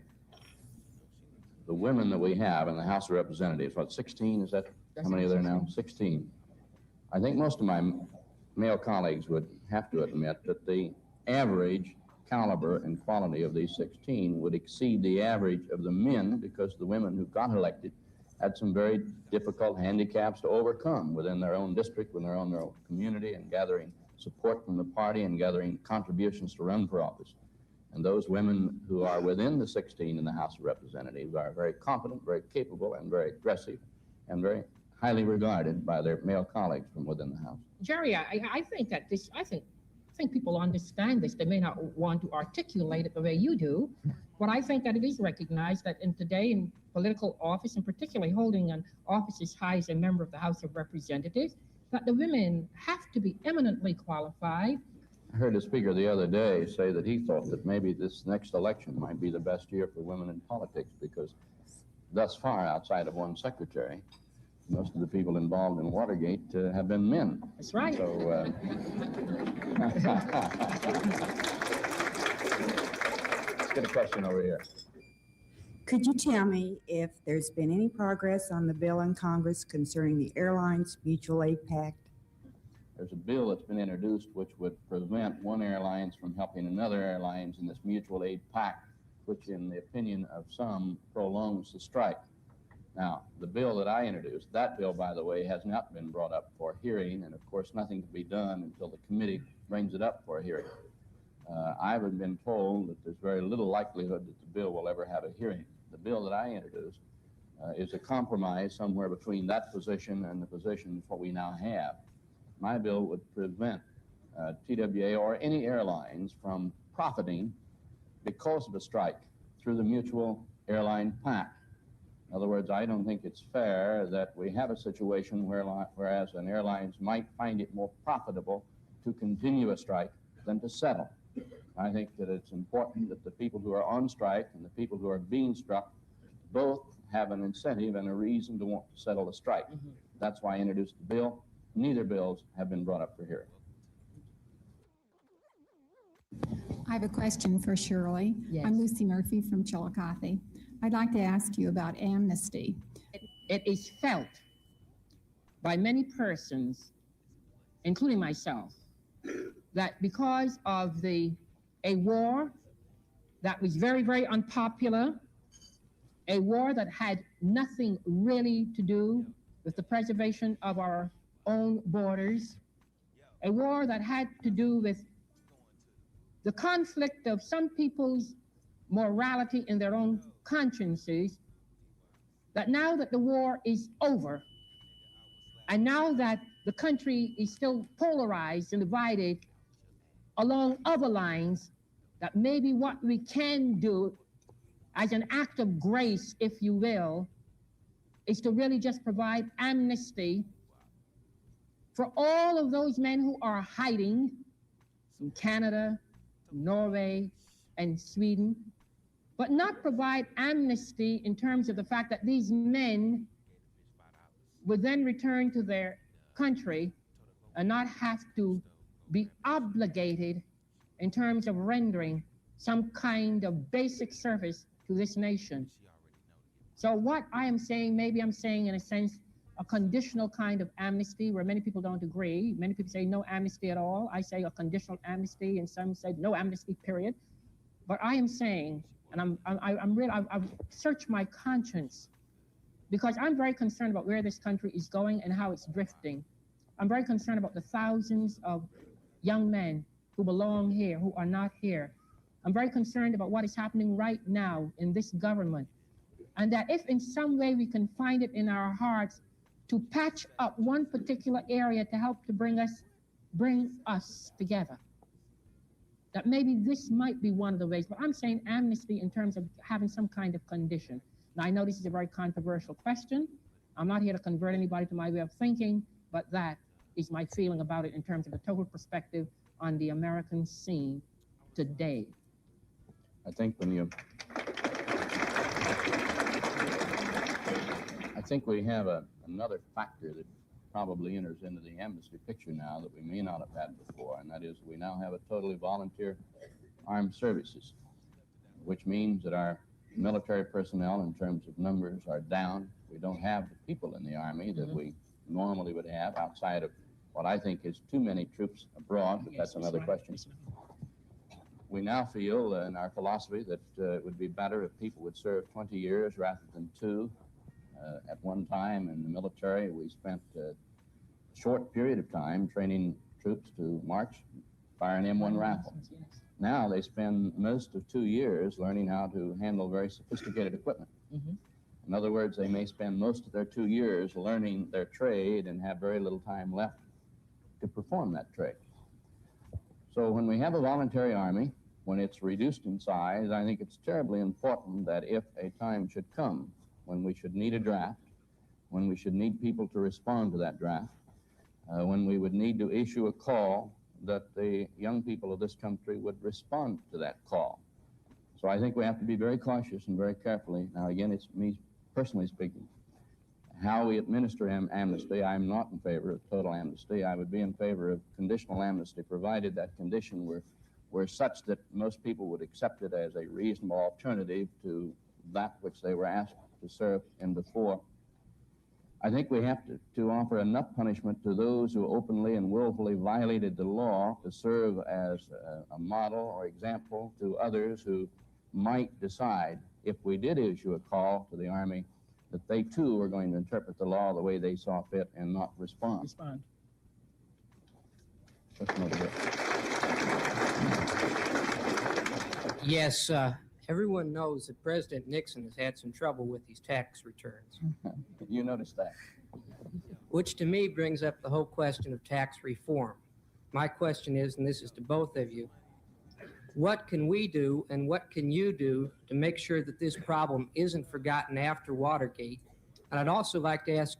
The women that we have in the House of Representatives, what, 16? Is that how many are there now? 16. I think most of my male colleagues would have to admit that the average caliber and quality of these 16 would exceed the average of the men, because the women who got elected had some very difficult handicaps to overcome within their own district, within their own community, and gathering support from the party and gathering contributions to run for office. And those women who are within the 16 in the House of Representatives are very competent, very capable, and very aggressive, and very highly regarded by their male colleagues from within the House. Jerry, I think that I think people understand this. They may not want to articulate it the way you do, but I think that it is recognized that today in political office, and particularly holding an office as high as a member of the House of Representatives, that the women have to be eminently qualified. I heard a speaker the other day say that he thought that maybe this next election might be the best year for women in politics, because thus far, outside of one secretary, most of the people involved in Watergate have been men. That's right. So, let's get a question over here. Could you tell me if there's been any progress on the bill in Congress concerning the Airlines Mutual Aid Pact? There's a bill that's been introduced which would prevent one airline from helping another airline in this mutual aid pact, which in the opinion of some prolongs the strike. Now, the bill that I introduced, that bill, by the way, has not been brought up for hearing, and of course nothing can be done until the committee brings it up for hearing. I've been told that there's very little likelihood that the bill will ever have a hearing. The bill that I introduced is a compromise somewhere between that position and the position what we now have. My bill would prevent TWA or any airlines from profiting because of a strike through the mutual airline pact. In other words, I don't think it's fair that we have a situation whereas an airlines might find it more profitable to continue a strike than to settle. I think that it's important that the people who are on strike and the people who are being struck both have an incentive and a reason to want to settle the strike. That's why I introduced the bill. Neither bills have been brought up for hearing. I have a question for Shirley. Yes. I'm Lucy Murphy from Chillicothe. I'd like to ask you about amnesty. It is felt by many persons, including myself, that because of a war that was very, very unpopular, a war that had nothing really to do with the preservation of our own borders, a war that had to do with the conflict of some people's morality in their own consciences, that now that the war is over, and now that the country is still polarized and divided along other lines, that maybe what we can do as an act of grace, if you will, is to really just provide amnesty for all of those men who are hiding from Canada, Norway, and Sweden, but not provide amnesty in terms of the fact that these men would then return to their country and not have to be obligated in terms of rendering some kind of basic service to this nation. So what I am saying, maybe I'm saying in a sense, a conditional kind of amnesty where many people don't agree. Many people say no amnesty at all. I say a conditional amnesty, and some say no amnesty, period. But I am saying, and I've searched my conscience, because I'm very concerned about where this country is going and how it's drifting. I'm very concerned about the thousands of young men who belong here, who are not here. I'm very concerned about what is happening right now in this government. And that if in some way we can find it in our hearts to patch up one particular area to help to bring us together, that maybe this might be one of the ways. But I'm saying amnesty in terms of having some kind of condition. Now, I know this is a very controversial question. I'm not here to convert anybody to my way of thinking, but that is my feeling about it in terms of the total perspective on the American scene today. I think we have another factor that probably enters into the amnesty picture now that we may not have had before, and that is we now have a totally volunteer armed services, which means that our military personnel in terms of numbers are down. We don't have the people in the Army that we normally would have outside of what I think is too many troops abroad, but that's another question. We now feel in our philosophy that it would be better if people would serve 20 years rather than 2. At one time in the military, we spent a short period of time training troops to march, fire an M1 rifle. Now they spend most of 2 years learning how to handle very sophisticated equipment. In other words, they may spend most of their 2 years learning their trade and have very little time left to perform that trade. So when we have a voluntary army, when it's reduced in size, I think it's terribly important that if a time should come when we should need a draft, when we should need people to respond to that draft, when we would need to issue a call, that the young people of this country would respond to that call. So I think we have to be very cautious and very carefully. Now, again, it's me personally speaking. How we administer amnesty, I'm not in favor of total amnesty. I would be in favor of conditional amnesty, provided that condition were such that most people would accept it as a reasonable alternative to that which they were asked to serve in before. I think we have to offer enough punishment to those who openly and willfully violated the law to serve as a model or example to others who might decide, if we did issue a call to the Army, that they too were going to interpret the law the way they saw fit and not respond. Yes, everyone knows that President Nixon has had some trouble with these tax returns. You noticed that. Which to me brings up the whole question of tax reform. My question is, and this is to both of you, What can we do and what can you do to make sure that this problem isn't forgotten after Watergate? And I'd also like to ask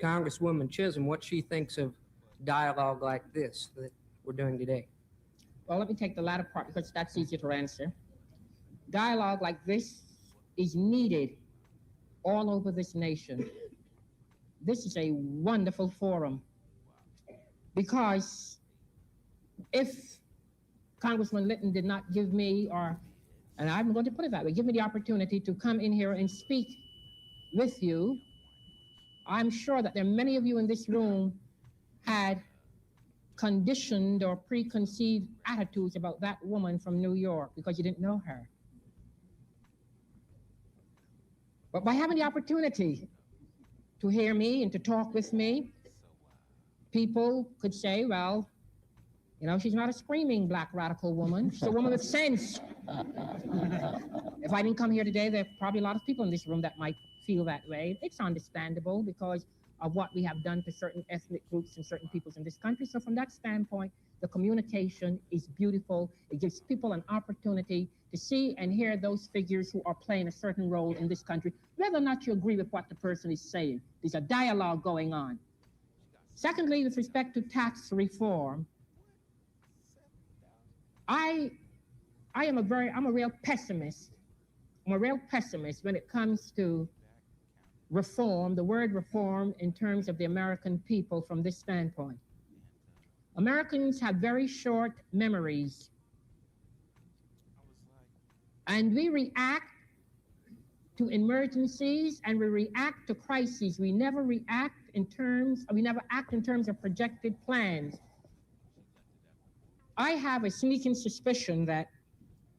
Congresswoman Chisholm what she thinks of dialogue like this that we're doing today. Well, let me take the latter part because that's easier to answer. Dialogue like this is needed all over this nation. This is a wonderful forum because if Congressman Litton did not give me, and I'm going to put it that way, give me the opportunity to come in here and speak with you, I'm sure that there are many of you in this room had conditioned or preconceived attitudes about that woman from New York because you didn't know her. But by having the opportunity to hear me and to talk with me, people could say, well, you know, she's not a screaming black radical woman. She's a woman with sense. If I didn't come here today, there are probably a lot of people in this room that might feel that way. It's understandable because of what we have done to certain ethnic groups and certain peoples in this country. So from that standpoint, the communication is beautiful. It gives people an opportunity to see and hear those figures who are playing a certain role in this country, whether or not you agree with what the person is saying. There's a dialogue going on. Secondly, with respect to tax reform, I'm a real pessimist. I'm a real pessimist when it comes to reform, the word reform in terms of the American people from this standpoint. Americans have very short memories. And we react to emergencies and we react to crises. We never act in terms of projected plans. I have a sneaking suspicion that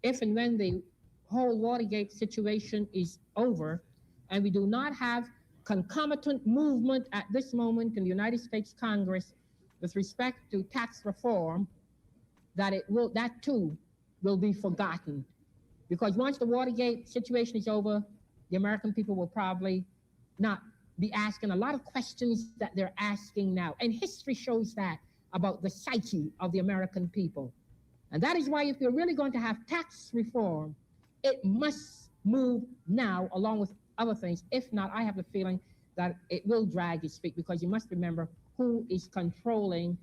if and when the whole Watergate situation is over and we do not have concomitant movement at this moment in the United States Congress with respect to tax reform, that too will be forgotten. Because once the Watergate situation is over, the American people will probably not be asking a lot of questions that they're asking now. And history shows that about the psyche of the American people. And that is why if you're really going to have tax reform, it must move now along with other things. If not, I have the feeling that it will drag its feet because you must remember who is controlling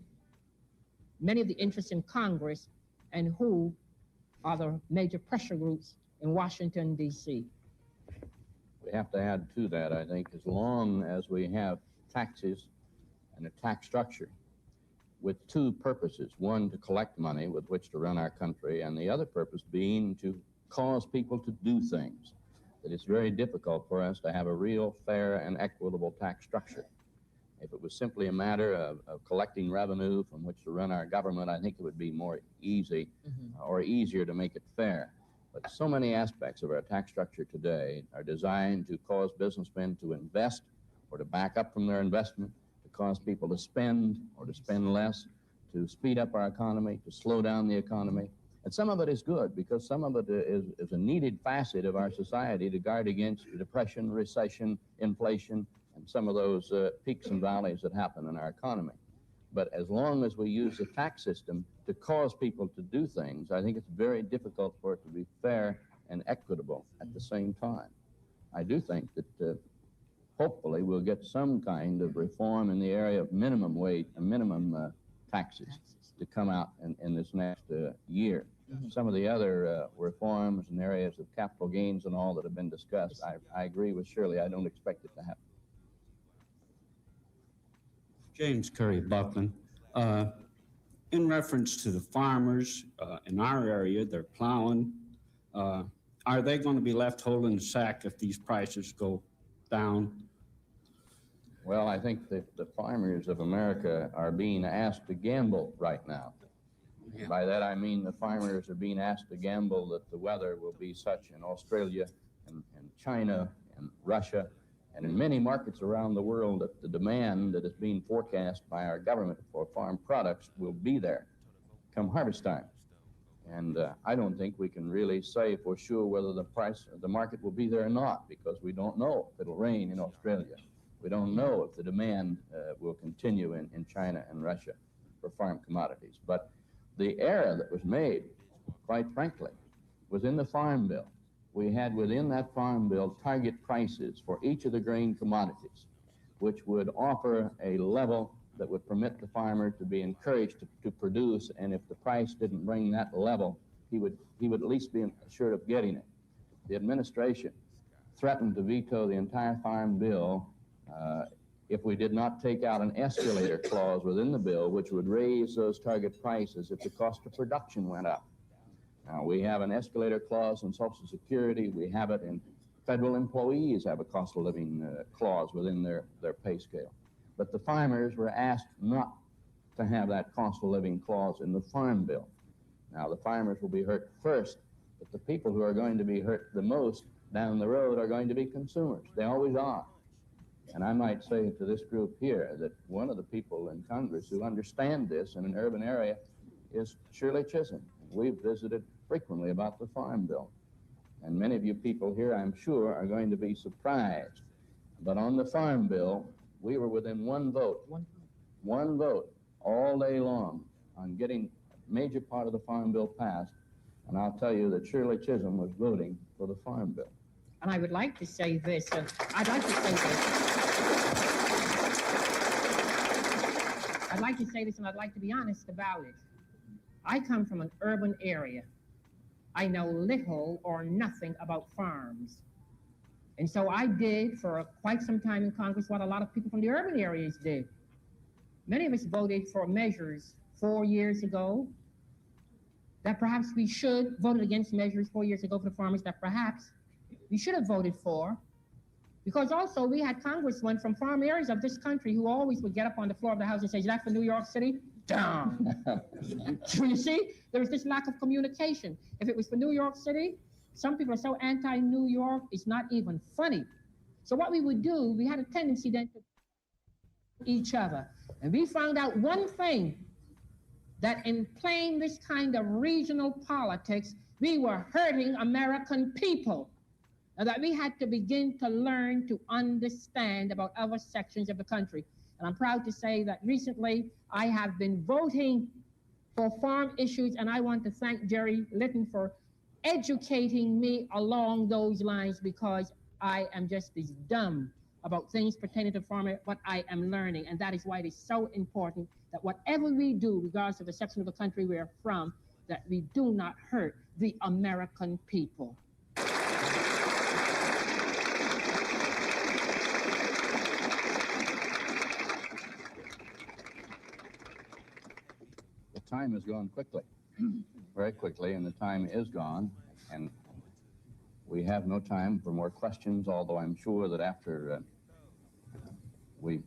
many of the interests in Congress and who are the major pressure groups in Washington, D.C. We have to add to that, I think, as long as we have taxes and a tax structure with two purposes. One, to collect money with which to run our country, and the other purpose being to cause people to do things. That it's very difficult for us to have a real, fair, and equitable tax structure. If it was simply a matter of collecting revenue from which to run our government, I think it would be more easy or easier to make it fair. But so many aspects of our tax structure today are designed to cause businessmen to invest or to back up from their investment, to cause people to spend or to spend less, to speed up our economy, to slow down the economy. And some of it is good because some of it is a needed facet of our society to guard against depression, recession, inflation, and some of those peaks and valleys that happen in our economy. But as long as we use the tax system to cause people to do things, I think it's very difficult for it to be fair and equitable at the same time. I do think that hopefully we'll get some kind of reform in the area of minimum wage and minimum taxes to come out in this next year. Some of the other reforms in areas of capital gains and all that have been discussed, I agree with Shirley. I don't expect it to happen. James Curry Buckland. In reference to the farmers in our area, they're plowing. Are they going to be left holding the sack if these prices go down? Well, I think that the farmers of America are being asked to gamble right now. Yeah. By that I mean the farmers are being asked to gamble that the weather will be such in Australia and China and Russia and in many markets around the world that the demand that is being forecast by our government for farm products will be there come harvest time. And I don't think we can really say for sure whether the market will be there or not, because we don't know if it'll rain in Australia. We don't know if the demand will continue in China and Russia for farm commodities. But the error that was made, quite frankly, was in the Farm Bill. We had within that Farm Bill target prices for each of the grain commodities, which would offer a level that would permit the farmer to be encouraged to produce, and if the price didn't bring that level, he would at least be assured of getting it. The administration threatened to veto the entire Farm Bill if we did not take out an escalator clause within the bill, which would raise those target prices if the cost of production went up. Now, we have an escalator clause in Social Security. We have it in federal employees have a cost of living clause within their pay scale. But the farmers were asked not to have that cost of living clause in the Farm Bill. Now, the farmers will be hurt first, but the people who are going to be hurt the most down the road are going to be consumers. They always are. And I might say to this group here that one of the people in Congress who understand this in an urban area is Shirley Chisholm. We've visited frequently about the Farm Bill. And many of you people here, I'm sure, are going to be surprised. But on the Farm Bill, we were within one vote all day long on getting a major part of the Farm Bill passed. And I'll tell you that Shirley Chisholm was voting for the Farm Bill. And I would like to say this, I'd like to say this, and I'd like to be honest about it. I come from an urban area. I know little or nothing about farms. And so I did for quite some time in Congress what a lot of people from the urban areas did. Many of us voted for measures 4 years ago that perhaps we should, voted against measures 4 years ago for the farmers that perhaps we should have voted for, because also we had congressmen from farm areas of this country who always would get up on the floor of the House and say, "Is that for New York City?" Down. You see, there was this lack of communication. If it was for New York City, some people are so anti-New York, it's not even funny. So what we would do, we had a tendency then to each other. And we found out one thing, that in playing this kind of regional politics, we were hurting American people. And that we had to begin to learn to understand about other sections of the country. And I'm proud to say that recently I have been voting for farm issues, and I want to thank Jerry Litton for educating me along those lines, because I am just as dumb about things pertaining to farming, what I am learning. And that is why it is so important that whatever we do, regardless of the section of the country we're from, that we do not hurt the American people. The time has gone quickly, very quickly, and the time is gone. And we have no time for more questions, although I'm sure that after we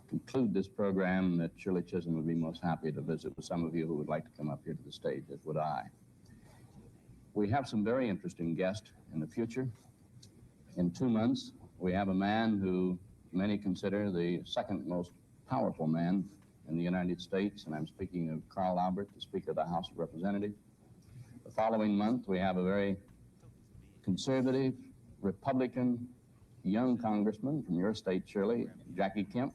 conclude this program, that Shirley Chisholm would be most happy to visit with some of you who would like to come up here to the stage, as would I. We have some very interesting guests in the future. In 2 months, we have a man who many consider the second most powerful man in the United States, and I'm speaking of Carl Albert, the Speaker of the House of Representatives. The following month, we have a very conservative, Republican, young congressman from your state, Shirley, Jackie Kemp,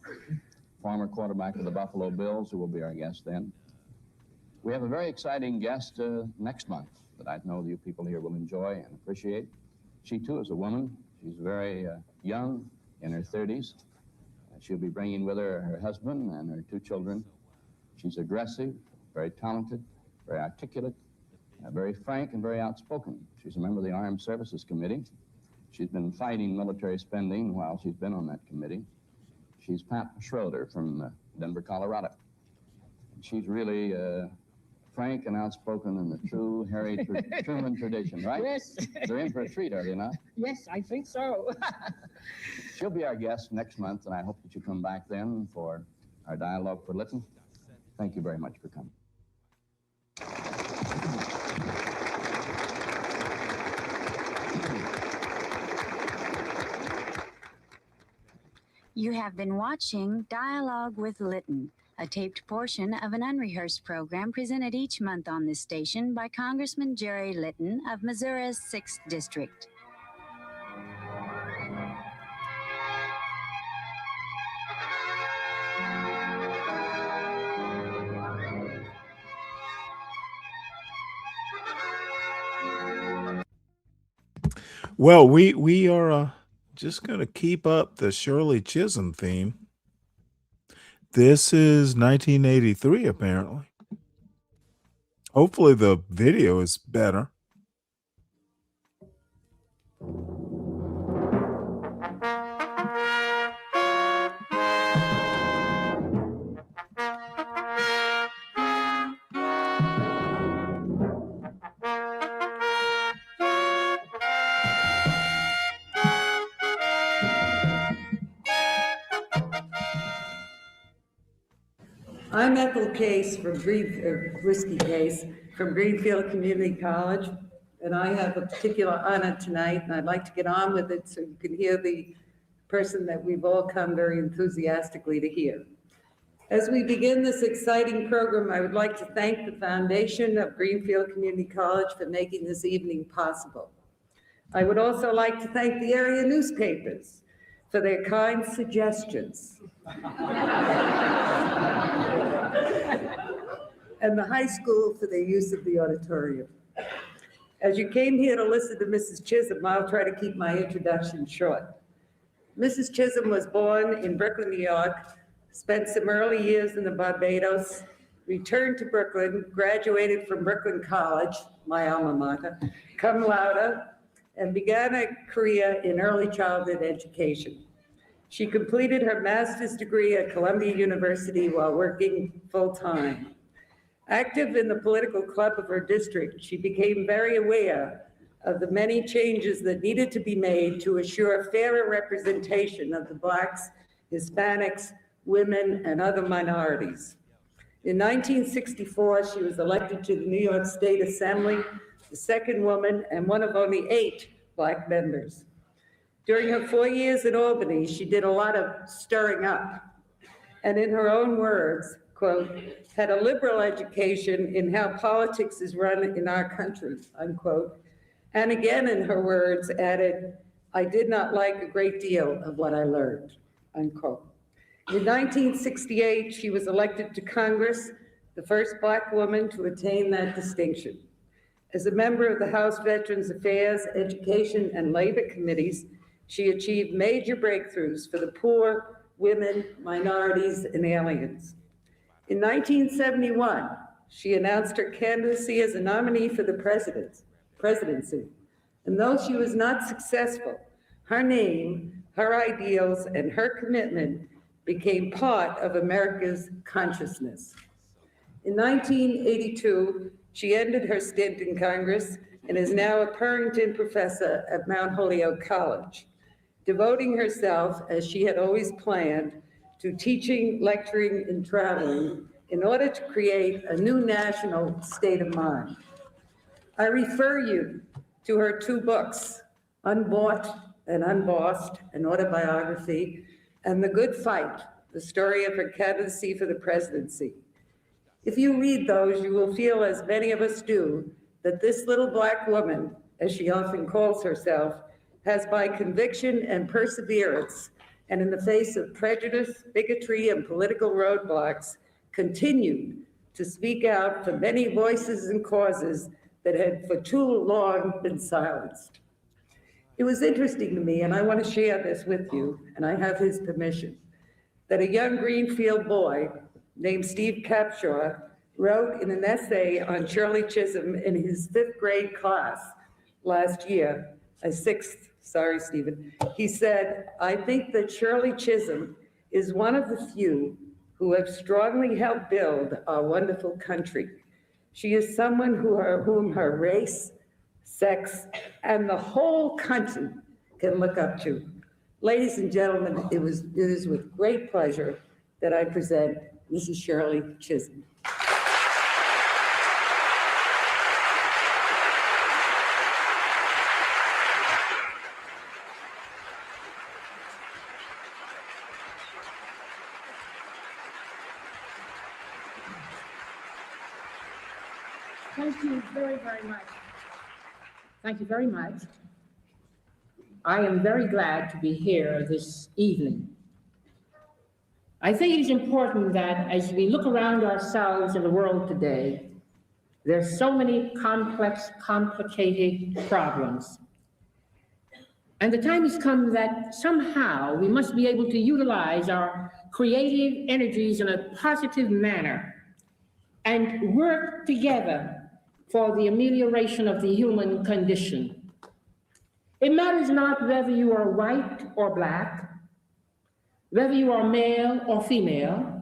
former quarterback of the Buffalo Bills, who will be our guest then. We have a very exciting guest next month that I know you people here will enjoy and appreciate. She, too, is a woman. She's very young, in her 30s. She'll be bringing with her her husband and her 2 children. She's aggressive, very talented, very articulate, very frank, and very outspoken. She's a member of the Armed Services Committee. She's been fighting military spending while she's been on that committee. She's Pat Schroeder from Denver, Colorado. She's really frank and outspoken in the true Harry Truman tradition, right? Yes. They're in for a treat, are they not? Yes, I think so. She'll be our guest next month, and I hope that you come back then for our dialogue for Litton. Thank you very much for coming. You have been watching Dialogue with Litton, a taped portion of an unrehearsed program presented each month on this station by Congressman Jerry Litton of Missouri's 6th District. Well, we are just going to keep up the Shirley Chisholm theme. This is 1983, apparently. Hopefully the video is better. I'm Ethel Case from Whiskey Case from Greenfield Community College, and I have a particular honor tonight, and I'd like to get on with it so you can hear the person that we've all come very enthusiastically to hear. As we begin this exciting program, I would like to thank the foundation of Greenfield Community College for making this evening possible. I would also like to thank the area newspapers for their kind suggestions. And the high school for their use of the auditorium. As you came here to listen to Mrs. Chisholm, I'll try to keep my introduction short. Mrs. Chisholm was born in Brooklyn, New York, spent some early years in the Barbados, returned to Brooklyn, graduated from Brooklyn College, my alma mater, cum laude, and began a career in early childhood education. She completed her master's degree at Columbia University while working full-time. Active in the political club of her district, she became very aware of the many changes that needed to be made to assure fairer representation of the Blacks, Hispanics, women, and other minorities. In 1964, she was elected to the New York State Assembly, the second woman and one of only 8 Black members. During her 4 years in Albany, she did a lot of stirring up, and in her own words, quote, had a liberal education in how politics is run in our country, unquote. And again, in her words, added, I did not like a great deal of what I learned, unquote. In 1968, she was elected to Congress, the first Black woman to attain that distinction. As a member of the House Veterans Affairs, Education, and Labor Committees, she achieved major breakthroughs for the poor, women, minorities, and aliens. In 1971, she announced her candidacy as a nominee for the presidency. And though she was not successful, her name, her ideals, and her commitment became part of America's consciousness. In 1982, she ended her stint in Congress and is now a Purrington professor at Mount Holyoke College, devoting herself, as she had always planned, to teaching, lecturing, and traveling in order to create a new national state of mind. I refer you to her 2 books, Unbought and Unbossed, an autobiography, and The Good Fight, the story of her candidacy for the presidency. If you read those, you will feel, as many of us do, that this little Black woman, as she often calls herself, has by conviction and perseverance, and in the face of prejudice, bigotry, and political roadblocks, continued to speak out for many voices and causes that had for too long been silenced. It was interesting to me, and I want to share this with you, and I have his permission, that a young Greenfield boy named Steve Capshaw wrote in an essay on Shirley Chisholm in his 5th grade class last year, a 6th, sorry, Stephen. He said, I think that Shirley Chisholm is one of the few who have strongly helped build our wonderful country. She is someone whom her race, sex, and the whole country can look up to. Ladies and gentlemen, it is with great pleasure that I present Mrs. Shirley Chisholm. Thank you very, very much. Thank you very much. I am very glad to be here this evening. I think it is important that as we look around ourselves in the world today, there's so many complex, complicated problems. And the time has come that somehow we must be able to utilize our creative energies in a positive manner and work together for the amelioration of the human condition. It matters not whether you are white or black, whether you are male or female,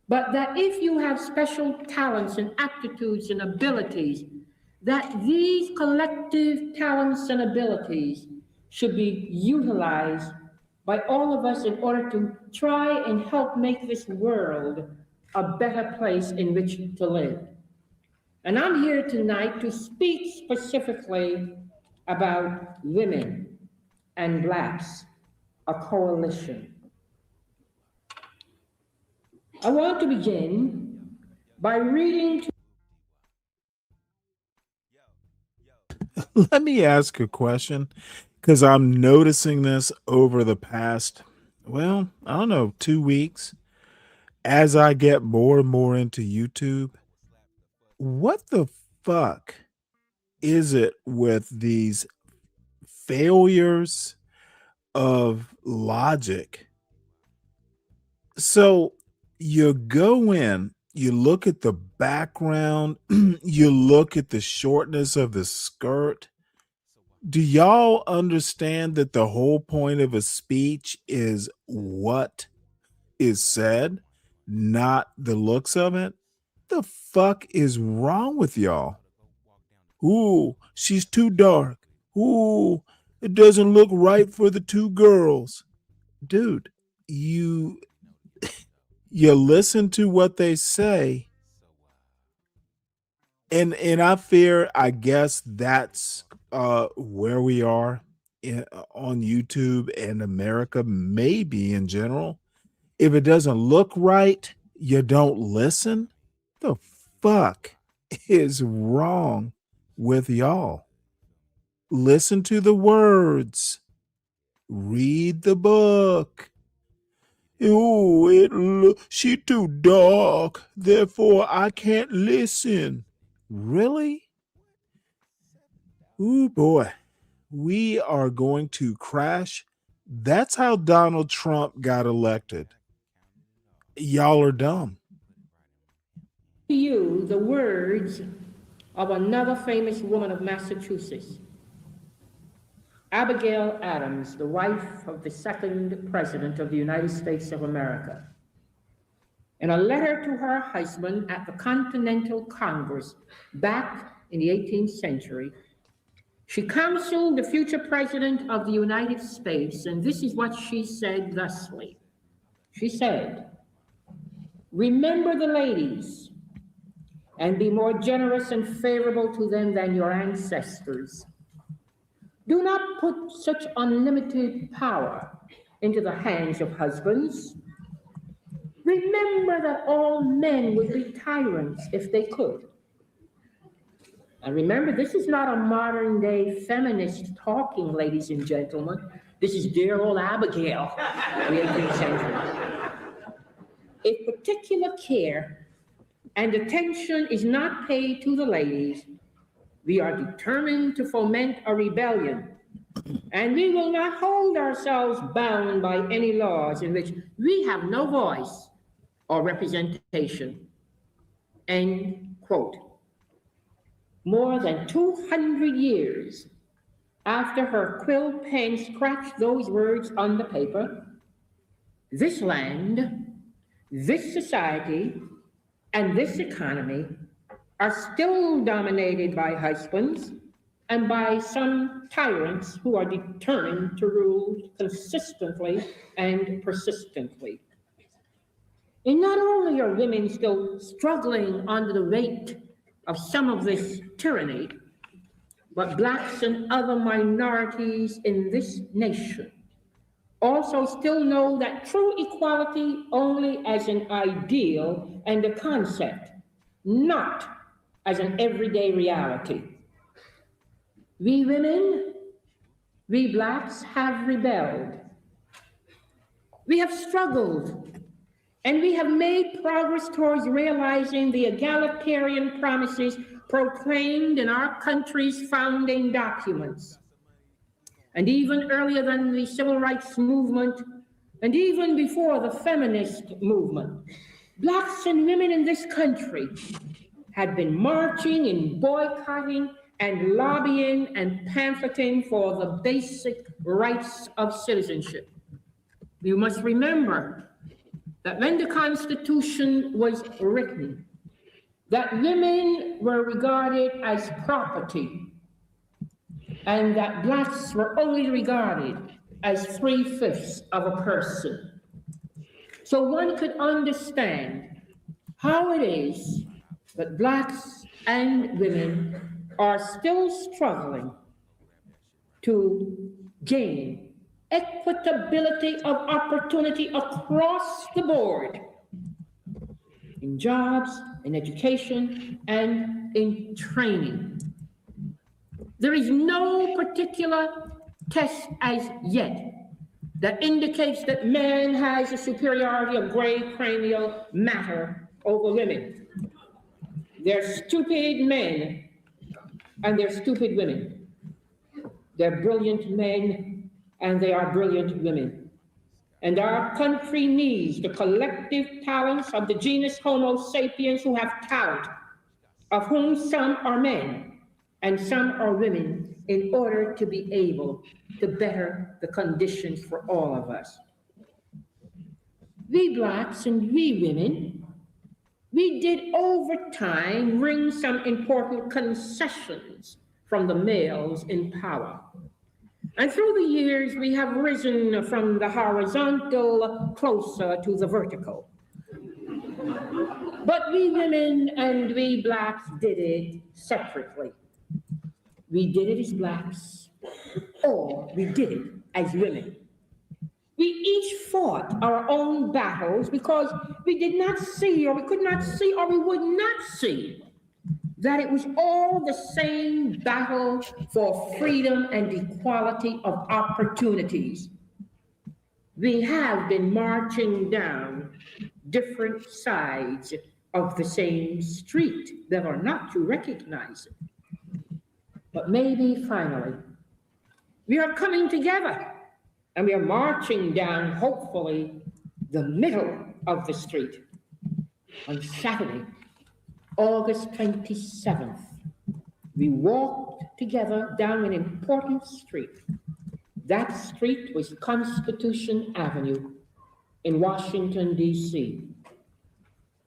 but that if you have special talents and aptitudes and abilities, that these collective talents and abilities should be utilized by all of us in order to try and help make this world a better place in which to live. And I'm here tonight to speak specifically about women and blacks, a coalition. I want to begin by reading to Let me ask a question, because I'm noticing this over the past, well, I don't know, 2 weeks, as I get more and more into YouTube. What the fuck is it with these failures of logic? So you go in, you look at the background, you look at the shortness of the skirt. Do y'all understand that the whole point of a speech is what is said, not the looks of it? The fuck is wrong with y'all? Ooh, she's too dark. Ooh, it doesn't look right for the two girls. Dude, you listen to what they say, and I fear, I guess that's where we are on YouTube and America, maybe in general. If it doesn't look right, you don't listen. The fuck is wrong with y'all? Listen to the words. Read the book. Oh, she too dark, therefore I can't listen. Really? Ooh, boy. We are going to crash. That's how Donald Trump got elected. Y'all are dumb. you the words of another famous woman of Massachusetts, Abigail Adams, the wife of the second president of the United States of America. In a letter to her husband at the Continental Congress back in the 18th century, she counseled the future president of the United States, and this is what she said thusly. She said, "Remember the ladies and be more generous and favorable to them than your ancestors. Do not put such unlimited power into the hands of husbands. Remember that all men would be tyrants if they could." And remember, this is not a modern day feminist talking, ladies and gentlemen. This is dear old Abigail in the 18th century. If particular care and attention is not paid to the ladies, we are determined to foment a rebellion, and we will not hold ourselves bound by any laws in which we have no voice or representation. End quote. More than 200 years after her quill pen scratched those words on the paper, this land, this society, and this economy are still dominated by husbands and by some tyrants who are determined to rule consistently and persistently. And not only are women still struggling under the weight of some of this tyranny, but blacks and other minorities in this nation also still know that true equality only as an ideal and a concept, not as an everyday reality. We women, we blacks have rebelled. We have struggled, and we have made progress towards realizing the egalitarian promises proclaimed in our country's founding documents. and even earlier than the civil rights movement, and even before the feminist movement, blacks and women in this country had been marching and boycotting and lobbying and pamphleting for the basic rights of citizenship. You must remember that when the Constitution was written, that women were regarded as property and that blacks were only regarded as 3/5 of a person. So one could understand how it is that blacks and women are still struggling to gain equitability of opportunity across the board in jobs, in education, and in training. There is no particular test as yet that indicates that man has a superiority of gray cranial matter over women. They're stupid men and they're stupid women. They're brilliant men and they are brilliant women. And our country needs the collective talents of the genus Homo sapiens who have talent, of whom some are men and some are women, in order to be able to better the conditions for all of us. We blacks and we women, we did over time bring some important concessions from the males in power. And through the years, we have risen from the horizontal closer to the vertical. But we women and we blacks did it separately. We did it as blacks, or we did it as women. We each fought our own battles because we did not see, or we could not see, or we would not see that it was all the same battle for freedom and equality of opportunities. We have been marching down different sides of the same street that are not to recognize it. But maybe finally, we are coming together and we are marching down, hopefully, the middle of the street. On Saturday, August 27th, we walked together down an important street. That street was Constitution Avenue in Washington, D.C.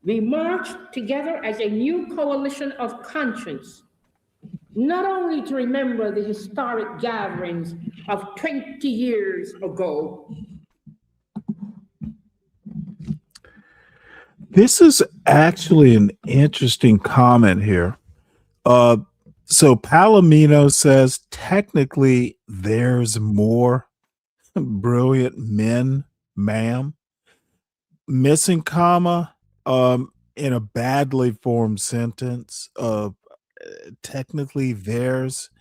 We marched together as a new coalition of conscience, not only to remember the historic gatherings of 20 years ago. This is actually an interesting comment here. So Palomino says technically there's more brilliant men, ma'am. Missing comma in a badly formed sentence. Technically there's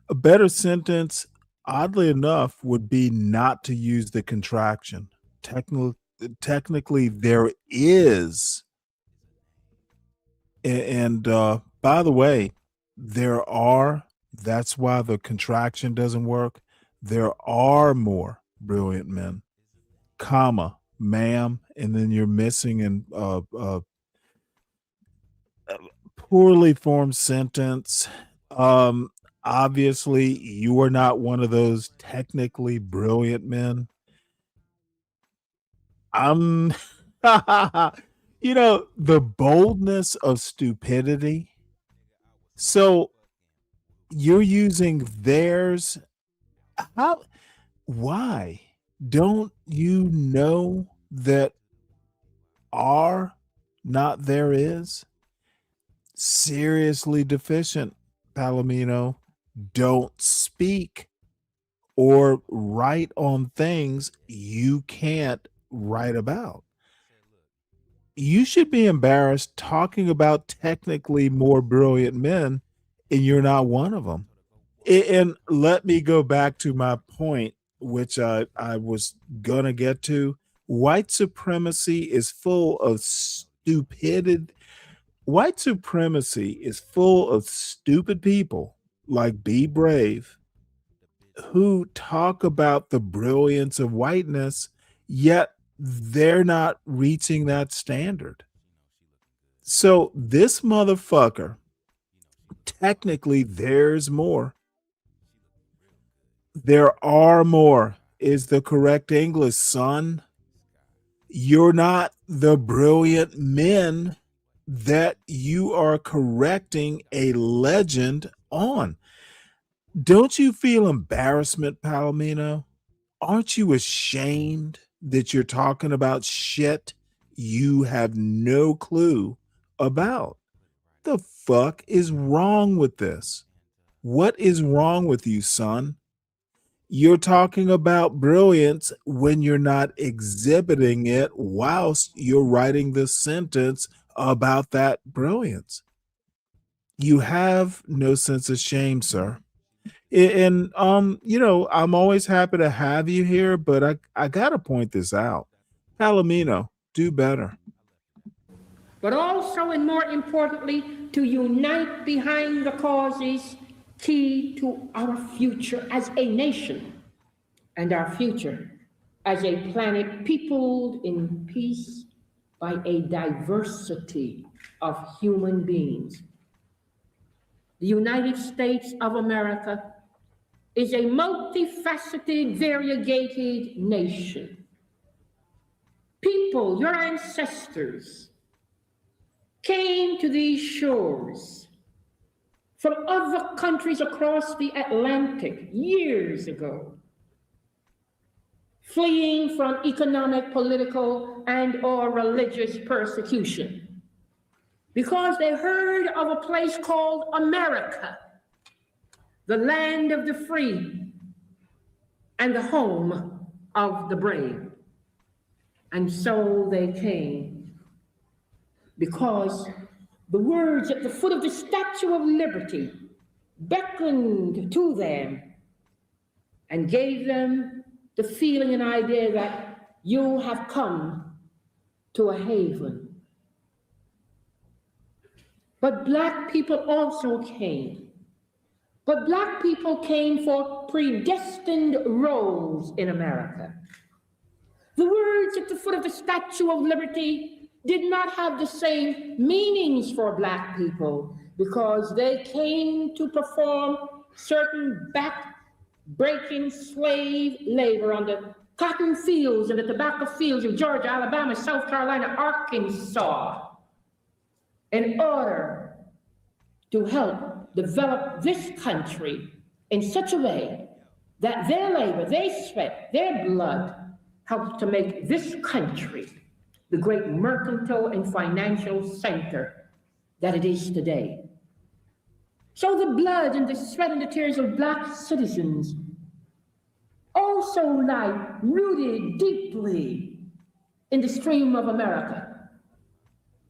a better sentence, oddly enough, would be not to use the contraction. Technically there is. And by the way, that's why the contraction doesn't work. There are more brilliant men, comma, ma'am, and then you're missing in poorly formed sentence. Obviously, you are not one of those technically brilliant men. I'm, the boldness of stupidity. So you're using theirs. Why don't you know that are not there is? Seriously deficient, Palomino. Don't speak or write on things you can't write about. You should be embarrassed talking about technically more brilliant men, and you're not one of them. And let me go back to my point, which I was going to get to. White supremacy is full of stupidity. White supremacy is full of stupid people like Be Brave who talk about the brilliance of whiteness, yet they're not reaching that standard. So this motherfucker, technically, there's more. There are more is the correct English, son. You're not the brilliant men that you are correcting a legend on. Don't you feel embarrassment, Palomino? Aren't you ashamed that you're talking about shit you have no clue about? The fuck is wrong with this? What is wrong with you, son? You're talking about brilliance when you're not exhibiting it whilst you're writing the sentence about that brilliance. You have no sense of shame, sir. And I'm always happy to have you here, but I gotta point this out. Palomino, do better. But also, and more importantly, to unite behind the causes key to our future as a nation and our future as a planet peopled in peace by a diversity of human beings. The United States of America is a multifaceted, variegated nation. People, your ancestors, came to these shores from other countries across the Atlantic years ago, fleeing from economic, political, and/or religious persecution, because they heard of a place called America, the land of the free and the home of the brave. And so they came because the words at the foot of the Statue of Liberty beckoned to them and gave them the feeling and idea that you have come to a haven. But Black people also came. But Black people came for predestined roles in America. The words at the foot of the Statue of Liberty did not have the same meanings for Black people because they came to perform certain back-breaking slave labor on the cotton fields and the tobacco fields of Georgia, Alabama, South Carolina, Arkansas, in order to help develop this country in such a way that their labor, their sweat, their blood helped to make this country the great mercantile and financial center that it is today. So the blood and the sweat and the tears of Black citizens also lie rooted deeply in the stream of America.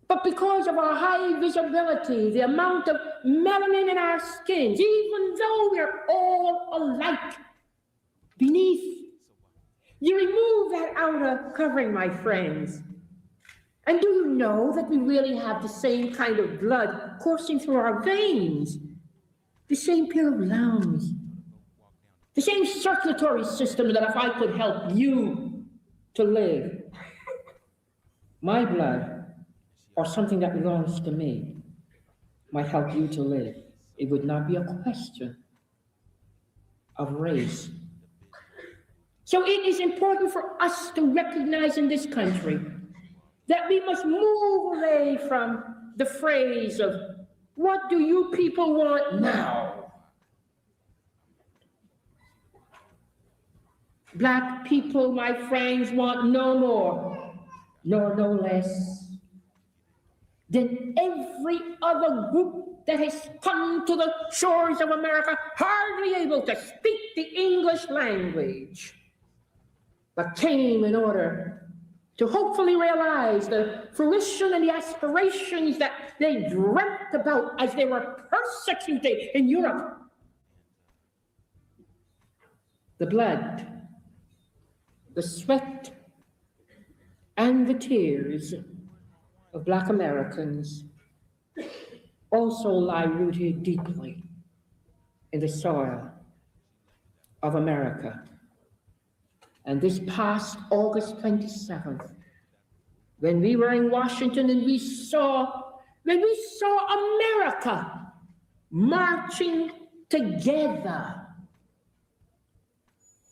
But because of our high visibility, the amount of melanin in our skins, even though we're all alike beneath, you remove that outer covering, my friends. And do you know that we really have the same kind of blood coursing through our veins, the same pair of lungs, the same circulatory system that if I could help you to live, my blood, or something that belongs to me, might help you to live. It would not be a question of race. So it is important for us to recognize in this country that we must move away from the phrase of, what do you people want now? Black people, my friends, want no more, nor no less than every other group that has come to the shores of America hardly able to speak the English language, but came in order to hopefully realize the fruition and the aspirations that they dreamt about as they were persecuted in Europe. The blood, the sweat, and the tears of Black Americans also lie rooted deeply in the soil of America. And this past August 27th, when we were in Washington and when we saw America marching together,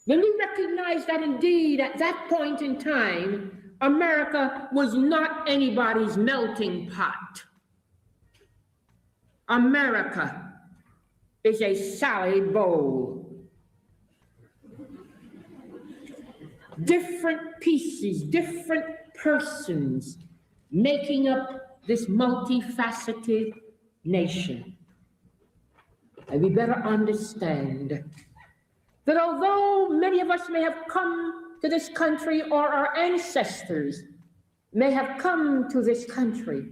when we recognized that indeed at that point in time, America was not anybody's melting pot. America is a salad bowl. Different pieces, different persons making up this multifaceted nation. And we better understand that although many of us may have come to this country, or our ancestors may have come to this country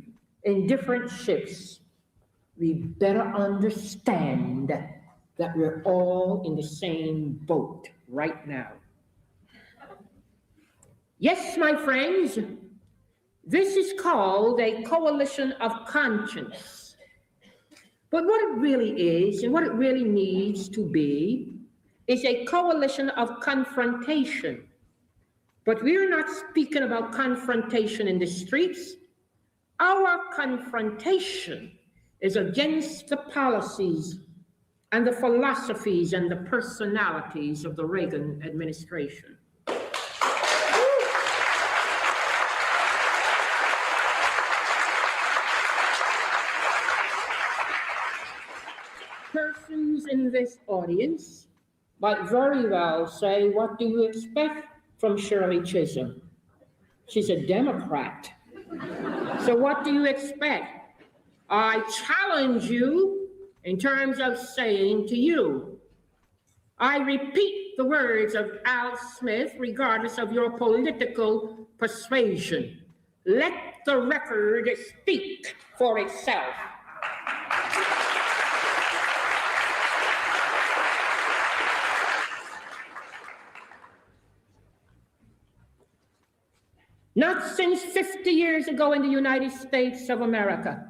in different ships, we better understand that we're all in the same boat right now. Yes, my friends, this is called a coalition of conscience. But what it really is, and what it really needs to be, is a coalition of confrontation. But we're not speaking about confrontation in the streets. Our confrontation is against the policies and the philosophies and the personalities of the Reagan administration. Persons in this audience might very well say, what do you expect from Shirley Chisholm? She's a Democrat. So what do you expect? I challenge you in terms of saying to you, I repeat the words of Al Smith, regardless of your political persuasion. Let the record speak for itself. Not since 50 years ago in the United States of America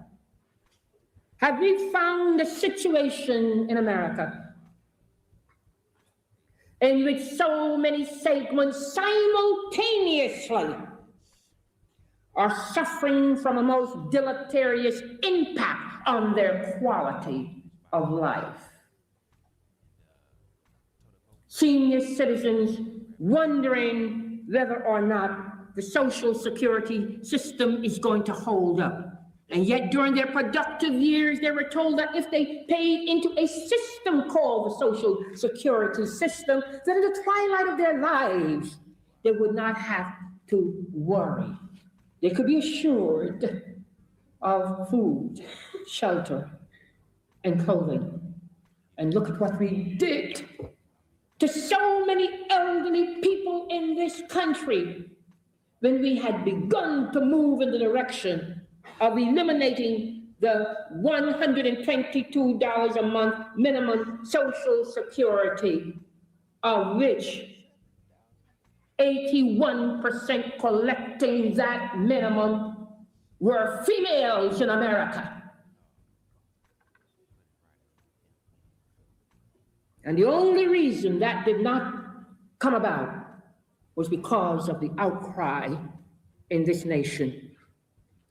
have we found a situation in America in which so many segments simultaneously are suffering from a most deleterious impact on their quality of life. Senior citizens wondering whether or not the Social Security system is going to hold up. And yet during their productive years, they were told that if they paid into a system called the Social Security system, that in the twilight of their lives, they would not have to worry. They could be assured of food, shelter, and clothing. And look at what we did to so many elderly people in this country when we had begun to move in the direction of eliminating the $122 a month minimum Social Security, of which 81% collecting that minimum were females in America. And the only reason that did not come about was because of the outcry in this nation.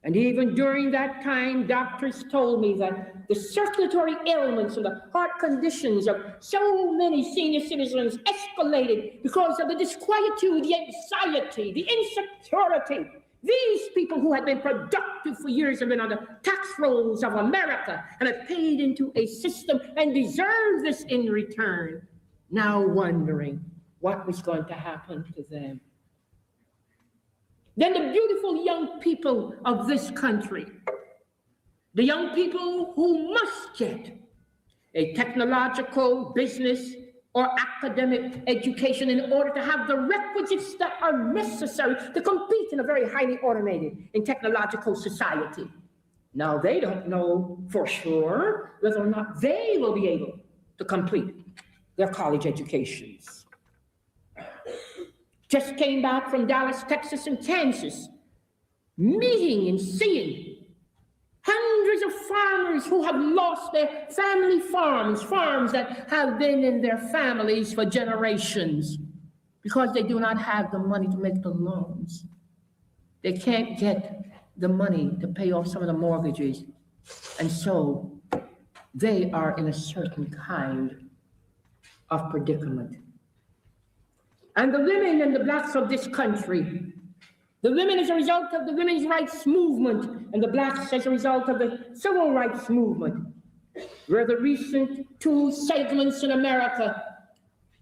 And even during that time, doctors told me that the circulatory ailments and the heart conditions of so many senior citizens escalated because of the disquietude, the anxiety, the insecurity. These people who had been productive for years have been on the tax rolls of America and have paid into a system and deserve this in return, now wondering what was going to happen to them. Then the beautiful young people of this country, the young people who must get a technological, business, or academic education in order to have the requisites that are necessary to compete in a very highly automated and technological society. Now they don't know for sure whether or not they will be able to complete their college educations. Just came back from Dallas, Texas, and Kansas, meeting and seeing Hundreds of farmers who have lost their family farms, farms that have been in their families for generations because they do not have the money to make the loans. They can't get the money to pay off some of the mortgages. And so they are in a certain kind of predicament. And the women and the blacks of this country, the women as a result of the women's rights movement, and the blacks as a result of the civil rights movement, were the recent two segments in America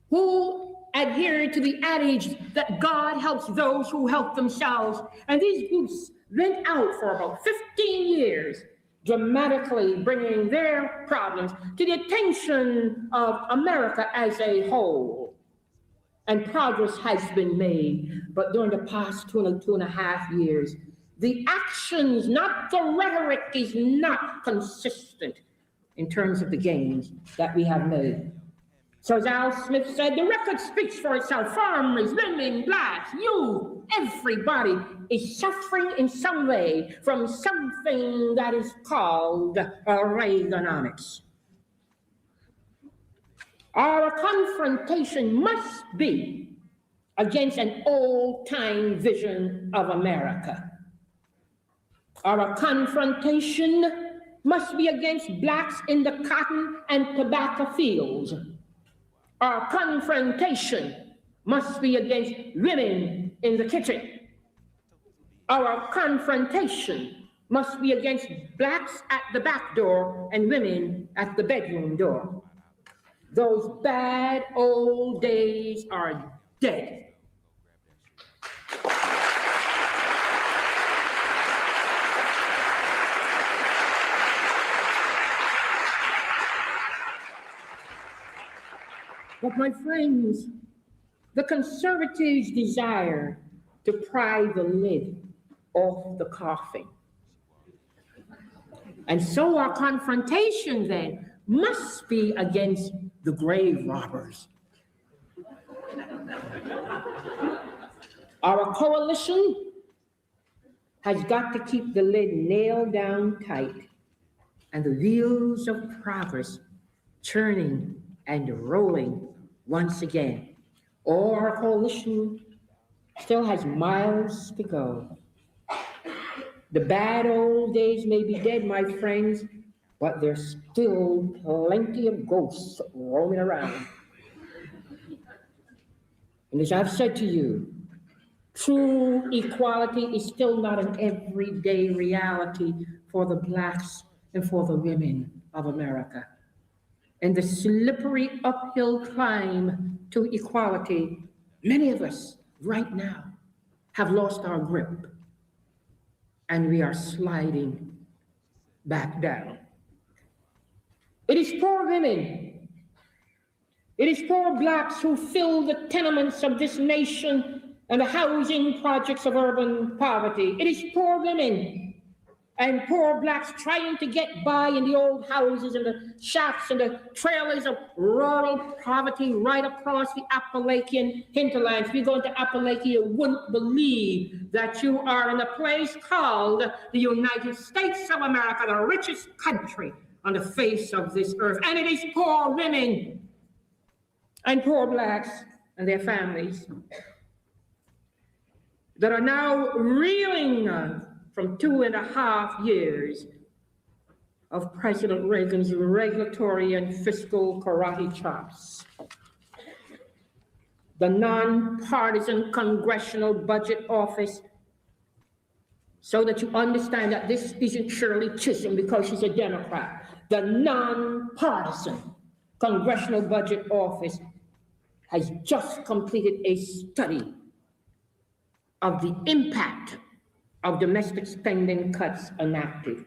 who adhered to the adage that God helps those who help themselves. And these groups went out for about 15 years, dramatically bringing their problems to the attention of America as a whole. And progress has been made, but during the past two and a half years, the actions, not the rhetoric, is not consistent in terms of the gains that we have made. So as Al Smith said, the record speaks for itself. Farmers, women, blacks, you, everybody is suffering in some way from something that is called Reaganomics. Our confrontation must be against an old-time vision of America. Our confrontation must be against blacks in the cotton and tobacco fields. Our confrontation must be against women in the kitchen. Our confrontation must be against blacks at the back door and women at the bedroom door. Those bad old days are dead. But my friends, the conservatives desire to pry the lid off the coffin. And so our confrontation then must be against the grave robbers. Our coalition has got to keep the lid nailed down tight and the wheels of progress turning and rolling once again. Or our coalition still has miles to go. The bad old days may be dead, my friends, but there's still plenty of ghosts roaming around. And as I've said to you, true equality is still not an everyday reality for the blacks and for the women of America. And the slippery uphill climb to equality, many of us right now have lost our grip, and we are sliding back down. It is poor women, it is poor blacks who fill the tenements of this nation and the housing projects of urban poverty. It is poor women and poor blacks trying to get by in the old houses and the shacks and the trailers of rural poverty right across the Appalachian hinterlands. If you go into Appalachia, you wouldn't believe that you are in a place called the United States of America, the richest country on the face of this earth. And it is poor women and poor blacks and their families that are now reeling from 2.5 years of President Reagan's regulatory and fiscal karate chops. The nonpartisan Congressional Budget Office, so that you understand that this isn't Shirley Chisholm because she's a Democrat. The nonpartisan Congressional Budget Office has just completed a study of the impact of domestic spending cuts enacted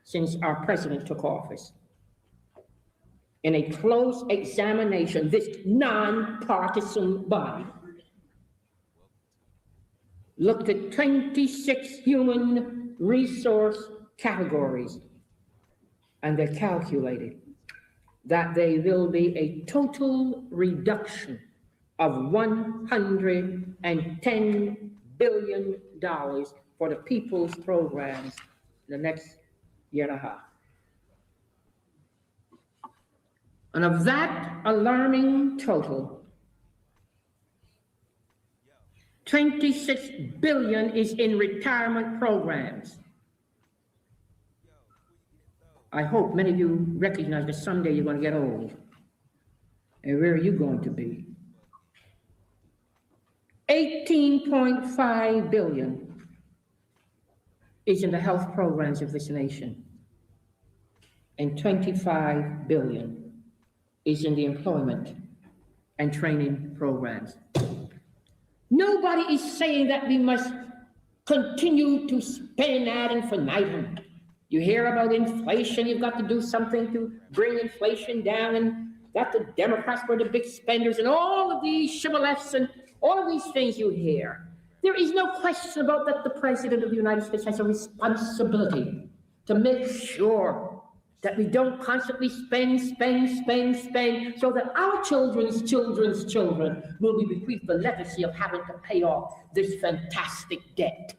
since our president took office. In a close examination, this nonpartisan body looked at 26 human resource categories, and they calculated that there will be a total reduction of $110 billion for the people's programs in the next year and a half. And of that alarming total, 26 billion is in retirement programs. I hope many of you recognize that someday you're going to get old. And where are you going to be? 18.5 billion is in the health programs of this nation, and 25 billion is in the employment and training programs. Nobody is saying that we must continue to spend ad infinitum. You hear about inflation, you've got to do something to bring inflation down, and that the Democrats were the big spenders, and all of these shibboleths and all of these things you hear. There is no question about that the President of the United States has a responsibility to make sure that we don't constantly spend, so that our children's children will be bequeathed the legacy of having to pay off this fantastic debt.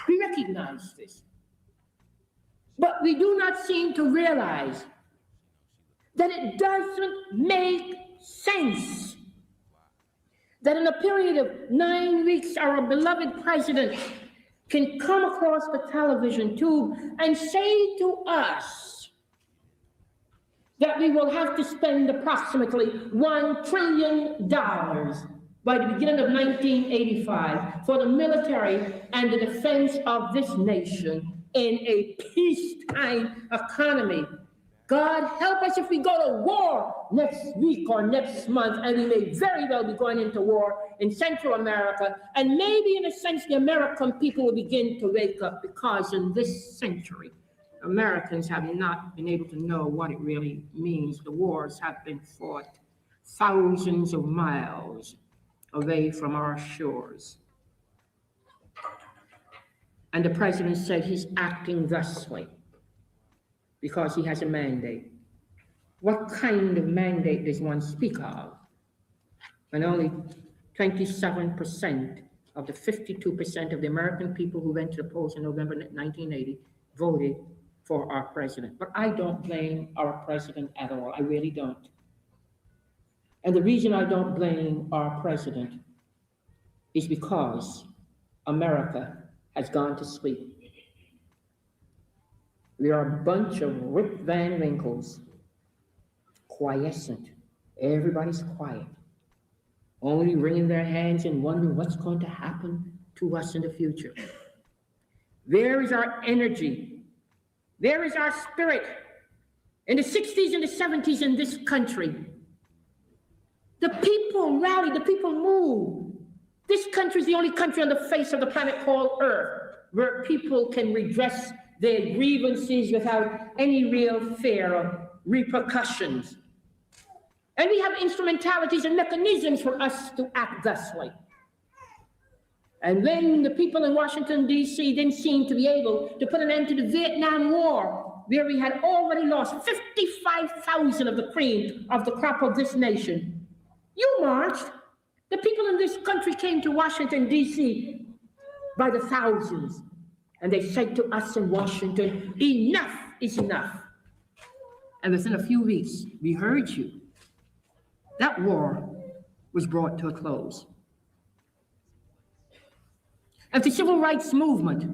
We recognize this. But we do not seem to realize that it doesn't make sense that in a period of 9 weeks, our beloved president can come across the television tube and say to us that we will have to spend approximately $1 trillion by the beginning of 1985 for the military and the defense of this nation in a peacetime economy. God help us if we go to war next week or next month, and we may very well be going into war in Central America, and maybe in a sense the American people will begin to wake up, because in this century, Americans have not been able to know what it really means. The wars have been fought thousands of miles away from our shores. And the president said he's acting thusly because he has a mandate. What kind of mandate does one speak of when only 27% of the 52% of the American people who went to the polls in November 1980 voted for our president? But I don't blame our president at all. I really don't. And the reason I don't blame our president is because America has gone to sleep. We are a bunch of Rip Van Winkles, quiescent. Everybody's quiet, only wringing their hands and wondering what's going to happen to us in the future. Where is our energy? Where is our spirit? In the 60s and the 70s in this country, the people rallied, the people moved. This country is the only country on the face of the planet called Earth where people can redress their grievances without any real fear of repercussions. And we have instrumentalities and mechanisms for us to act thusly. And when the people in Washington, D.C. didn't seem to be able to put an end to the Vietnam War, where we had already lost 55,000 of the cream of the crop of this nation, you marched. The people in this country came to Washington, D.C. by the thousands. And they said to us in Washington, enough is enough. And within a few weeks, we heard you. That war was brought to a close. And the civil rights movement,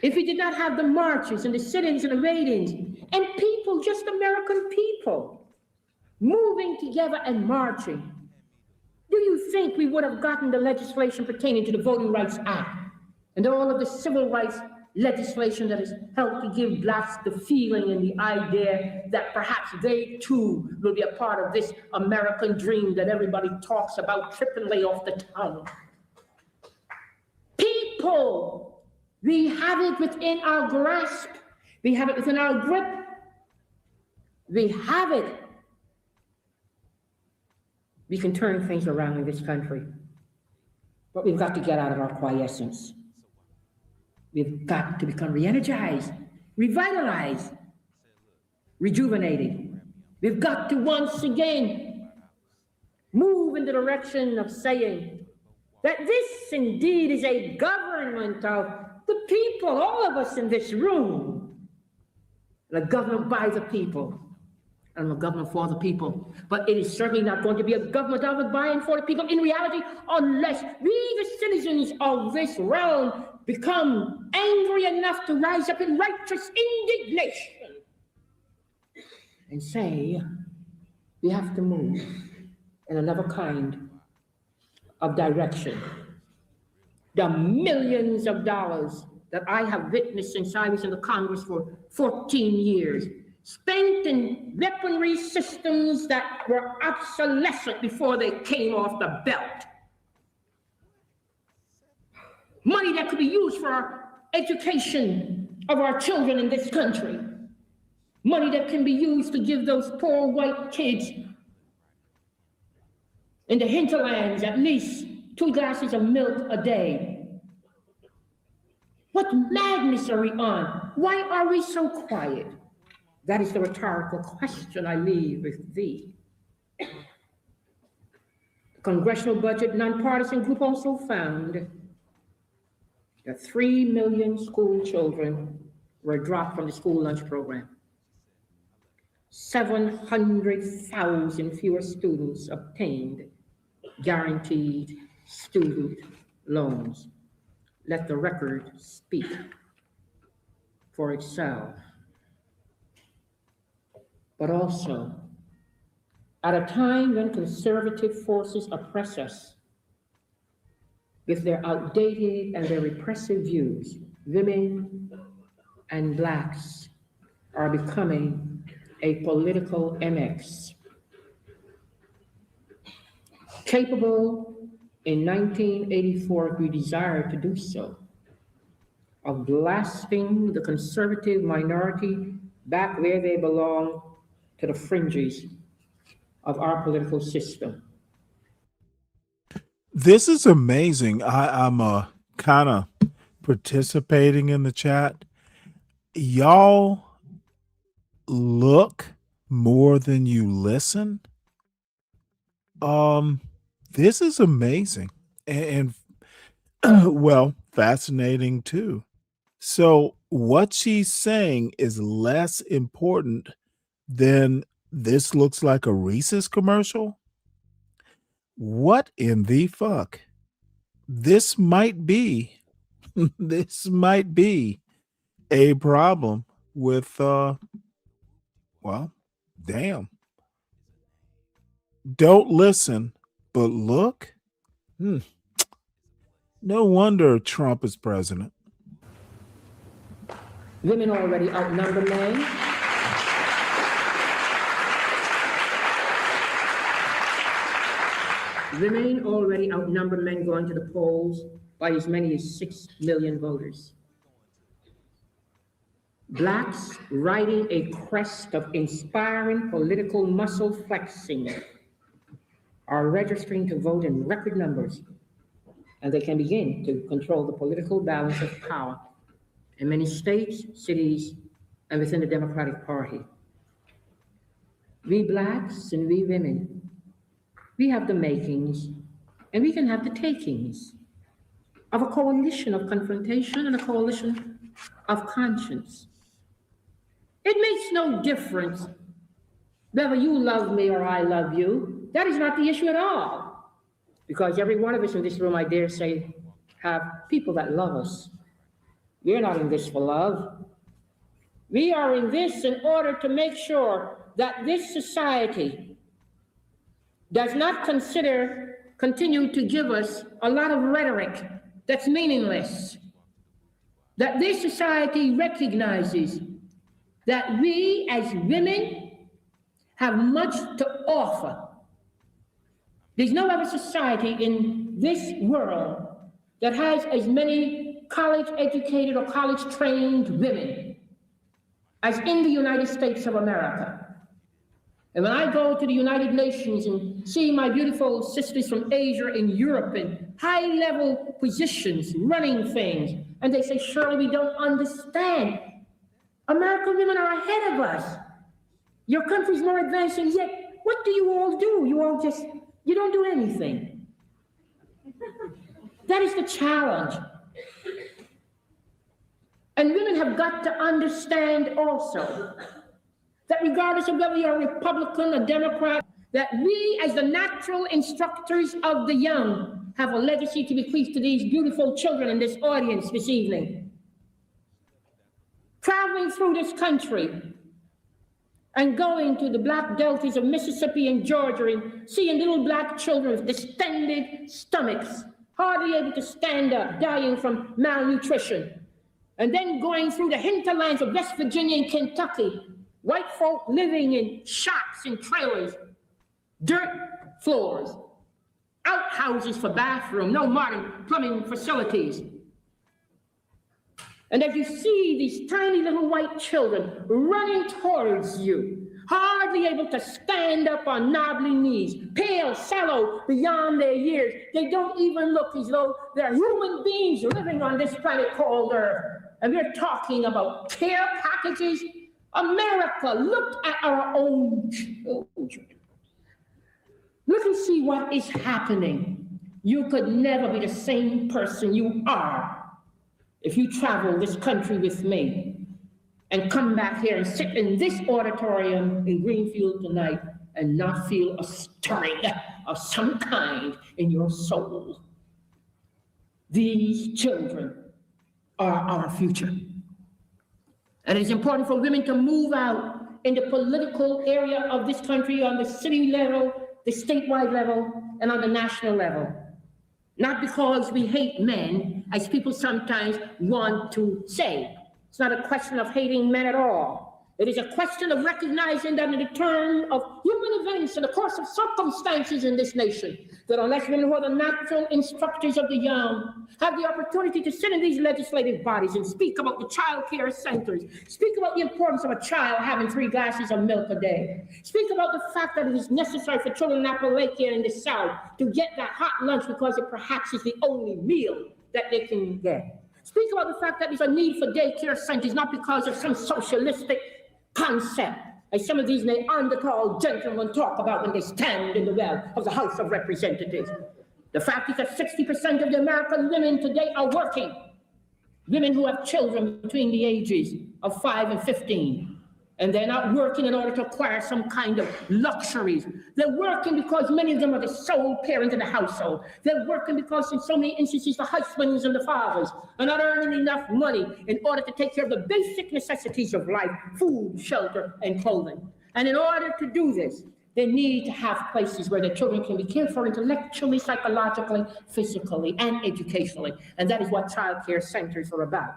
if we did not have the marches and the sit-ins and the rate-ins, and people, just American people, moving together and marching, do you think we would have gotten the legislation pertaining to the Voting Rights Act and all of the civil rights legislation that has helped to give blacks the feeling and the idea that perhaps they too will be a part of this American dream that everybody talks about trippingly off the tongue? People, we have it within our grasp. We have it within our grip. We have it. We can turn things around in this country, but we've got to get out of our quiescence. We've got to become re-energized, revitalized, rejuvenated. We've got to once again move in the direction of saying that this indeed is a government of the people, all of us in this room. and a government by the people, and a government for the people. But it is certainly not going to be a government of and by and for the people in reality unless we, the citizens of this realm, become angry enough to rise up in righteous indignation and say, we have to move in another kind of direction. The millions of dollars that I have witnessed since I was in the Congress for 14 years, spent in weaponry systems that were obsolescent before they came off the belt. Money that could be used for our education of our children in this country. Money that can be used to give those poor white kids in the hinterlands at least 2 glasses of milk a day. What madness are we on? Why are we so quiet? That is the rhetorical question I leave with thee. The Congressional Budget Nonpartisan Group also found that 3 million school children were dropped from the school lunch program. 700,000 fewer students obtained guaranteed student loans. Let the record speak for itself. But also, at a time when conservative forces oppress us with their outdated and their repressive views, women and blacks are becoming a political MX, capable in 1984, if we desire to do so, of blasting the conservative minority back where they belong, to the fringes of our political system. This is amazing. I'm kind of participating in the chat. Y'all look more than you listen. This is amazing and well, fascinating too. So what she's saying is less important than this looks like a Reese's commercial. What in the fuck? This might be this might be a problem with well, damn. Don't listen, but look. No wonder Trump is president. Women already outnumber men. Women already outnumber men going to the polls by as many as 6 million voters. Blacks riding a crest of inspiring political muscle flexing are registering to vote in record numbers, and they can begin to control the political balance of power in many states, cities, and within the Democratic Party. We blacks and we women, we have the makings and we can have the takings of a coalition of confrontation and a coalition of conscience. It makes no difference whether you love me or I love you. That is not the issue at all. Because every one of us in this room, I dare say, have people that love us. We're not in this for love. We are in this in order to make sure that this society does not continue to give us a lot of rhetoric that's meaningless. That this society recognizes that we as women have much to offer. There's no other society in this world that has as many college-educated or college-trained women as in the United States of America. And when I go to the United Nations and see my beautiful sisters from Asia and Europe in high-level positions, running things, and they say, Shirley, we don't understand. American women are ahead of us. Your country's more advanced, and yet, what do you all do? You don't do anything. That is the challenge. And women have got to understand also that regardless of whether you're a Republican or Democrat, that we as the natural instructors of the young have a legacy to bequeath to these beautiful children in this audience this evening. Traveling through this country and going to the black deltas of Mississippi and Georgia and seeing little black children with distended stomachs, hardly able to stand up, dying from malnutrition. And then going through the hinterlands of West Virginia and Kentucky, white folk living in shacks and trailers, dirt floors, outhouses for bathroom, no modern plumbing facilities. And as you see these tiny little white children running towards you, hardly able to stand up on knobbly knees, pale, sallow, beyond their years, they don't even look as though they're human beings living on this planet called Earth. And we're talking about care packages. America, look at our own children. Look and see what is happening. You could never be the same person you are if you travel this country with me and come back here and sit in this auditorium in Greenfield tonight and not feel a stirring of some kind in your soul. These children are our future. And it's important for women to move out in the political area of this country on the city level, the statewide level, and on the national level. Not because we hate men, as people sometimes want to say. It's not a question of hating men at all. It is a question of recognizing that in the turn of human events and the course of circumstances in this nation, that unless women who are the natural instructors of the young have the opportunity to sit in these legislative bodies and speak about the child care centers, speak about the importance of a child having 3 glasses of milk a day, speak about the fact that it is necessary for children in Appalachia and in the South to get that hot lunch because it perhaps is the only meal that they can get. Speak about the fact that there's a need for daycare centers, not because of some socialistic concept, as some of these Neanderthal gentlemen talk about when they stand in the well of the House of Representatives. The fact is that 60% of the American women today are working. Women who have children between the ages of 5 and 15. And they're not working in order to acquire some kind of luxuries. They're working because many of them are the sole parent in the household. They're working because in so many instances, the husbands and the fathers are not earning enough money in order to take care of the basic necessities of life, food, shelter, and clothing. And in order to do this, they need to have places where their children can be cared for intellectually, psychologically, physically, and educationally. And that is what child care centers are about.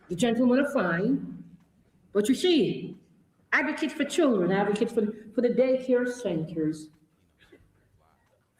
The gentlemen are fine, but you see, advocates for children, advocates for the daycare centers,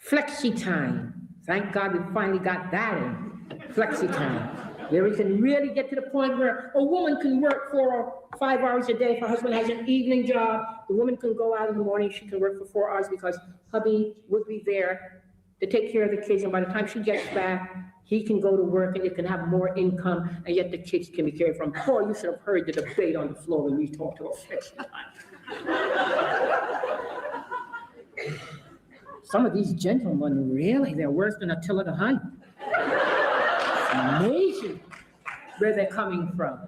flexi time. Thank God we finally got that in, flexi time, where we can really get to the point where a woman can work 4 or 5 hours a day if her husband has an evening job. The woman can go out in the morning, she can work for 4 hours because hubby would be there to take care of the kids, and by the time she gets back, he can go to work and you can have more income, and yet the kids can be cared for. Boy, you should have heard the debate on the floor when we talked to her. Some of these gentlemen, really, they're worse than Attila the Hun. It's amazing where they're coming from.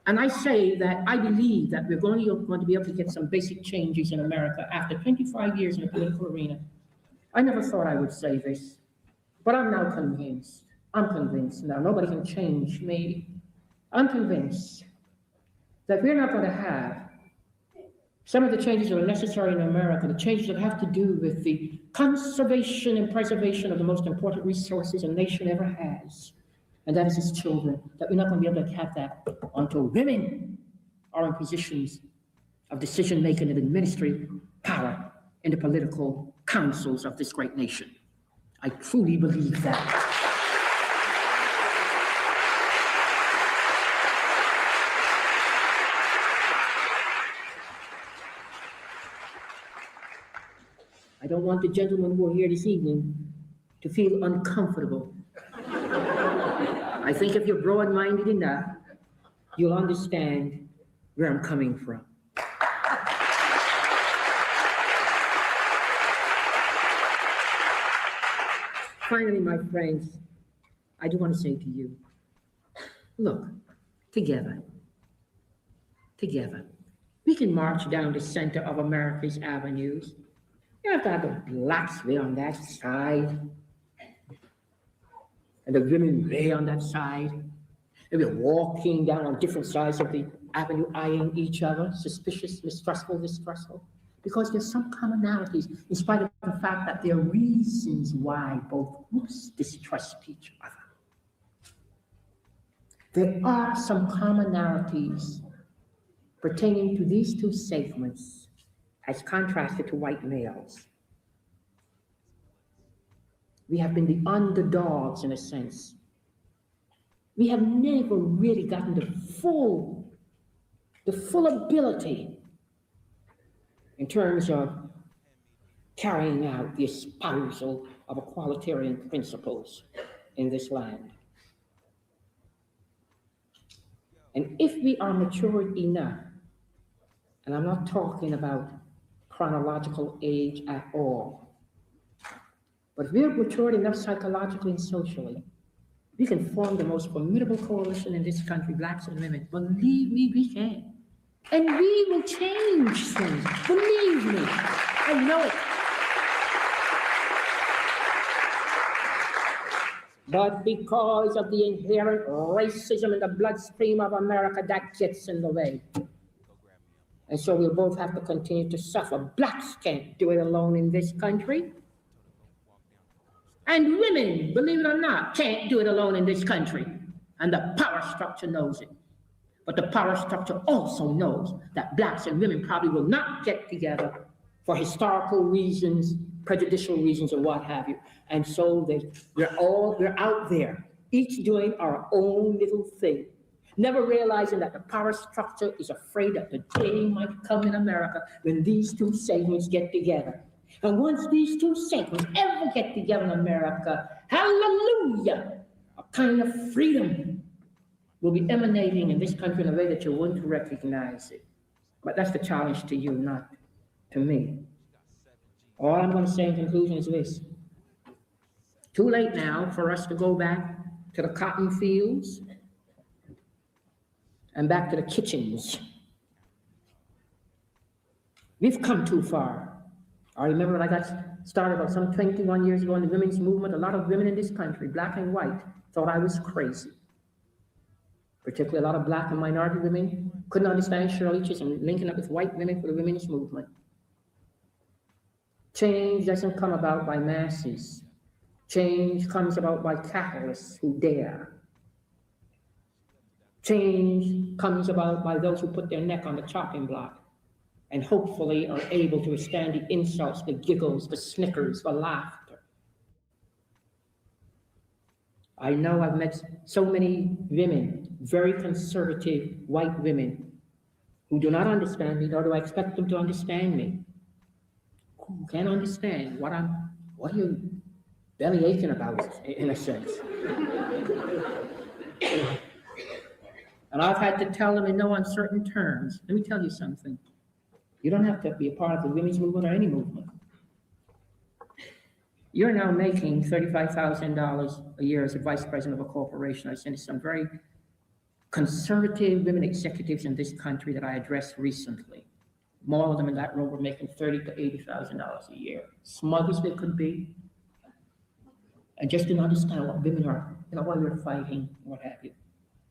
And I say that I believe that we're going to be able to get some basic changes in America after 25 years in the political arena. I never thought I would say this, but I'm now convinced. I'm convinced now. Nobody can change me. I'm convinced that we're not going to have some of the changes that are necessary in America, the changes that have to do with the conservation and preservation of the most important resources a nation ever has, and that is its children, that we're not going to be able to have that until women are in positions of decision-making and administrative power in the political councils of this great nation. I truly believe that. I don't want the gentlemen who are here this evening to feel uncomfortable I think if you're broad-minded enough, you'll understand where I'm coming from. Finally, my friends, I do want to say to you, look, together, we can march down the center of America's avenues. You have to have the blacks way on that side, and the women way on that side. And we're walking down on different sides of the avenue, eyeing each other, suspicious, mistrustful, because there's some commonalities, in spite of the fact that there are reasons why both groups distrust each other. There are some commonalities pertaining to these two segments as contrasted to white males. We have been the underdogs in a sense. We have never really gotten the full ability in terms of carrying out the espousal of equalitarian principles in this land. And if we are matured enough, and I'm not talking about chronological age at all, but if we're matured enough psychologically and socially, we can form the most formidable coalition in this country, blacks and women. Believe me, we can. And we will change things. Believe me, I know it. But because of the inherent racism in the bloodstream of America, that gets in the way. And so we'll both have to continue to suffer. Blacks can't do it alone in this country. And women, believe it or not, can't do it alone in this country. And the power structure knows it. But the power structure also knows that blacks and women probably will not get together for historical reasons, prejudicial reasons, or what have you. And so we're out there, each doing our own little thing, never realizing that the power structure is afraid that the day might come in America when these two segments get together. And once these two segments ever get together in America, hallelujah, a kind of freedom will be emanating in this country in a way that you wouldn't recognize it. But that's the challenge to you, not to me. All I'm going to say in conclusion is this. Too late now for us to go back to the cotton fields and back to the kitchens. We've come too far. I remember when I got started about some 21 years ago in the women's movement, a lot of women in this country, black and white, thought I was crazy. Particularly a lot of black and minority women couldn't understand Shirley Chisholm linking up with white women for the women's movement. Change doesn't come about by masses. Change comes about by capitalists who dare. Change comes about by those who put their neck on the chopping block and hopefully are able to withstand the insults, the giggles, the snickers, the laughter. I know I've met so many women, very conservative white women, who do not understand me, nor do I expect them to understand me. Who can't understand what are you belly aching about, in a sense. And I've had to tell them in no uncertain terms, let me tell you something. You don't have to be a part of the women's movement or any movement. You're now making $35,000 a year as a vice president of a corporation. I sent some very conservative women executives in this country that I addressed recently. More of them in that room were making $30,000 to $80,000 a year. Smug as they could be. And just didn't understand what women are, why we're fighting, what have you.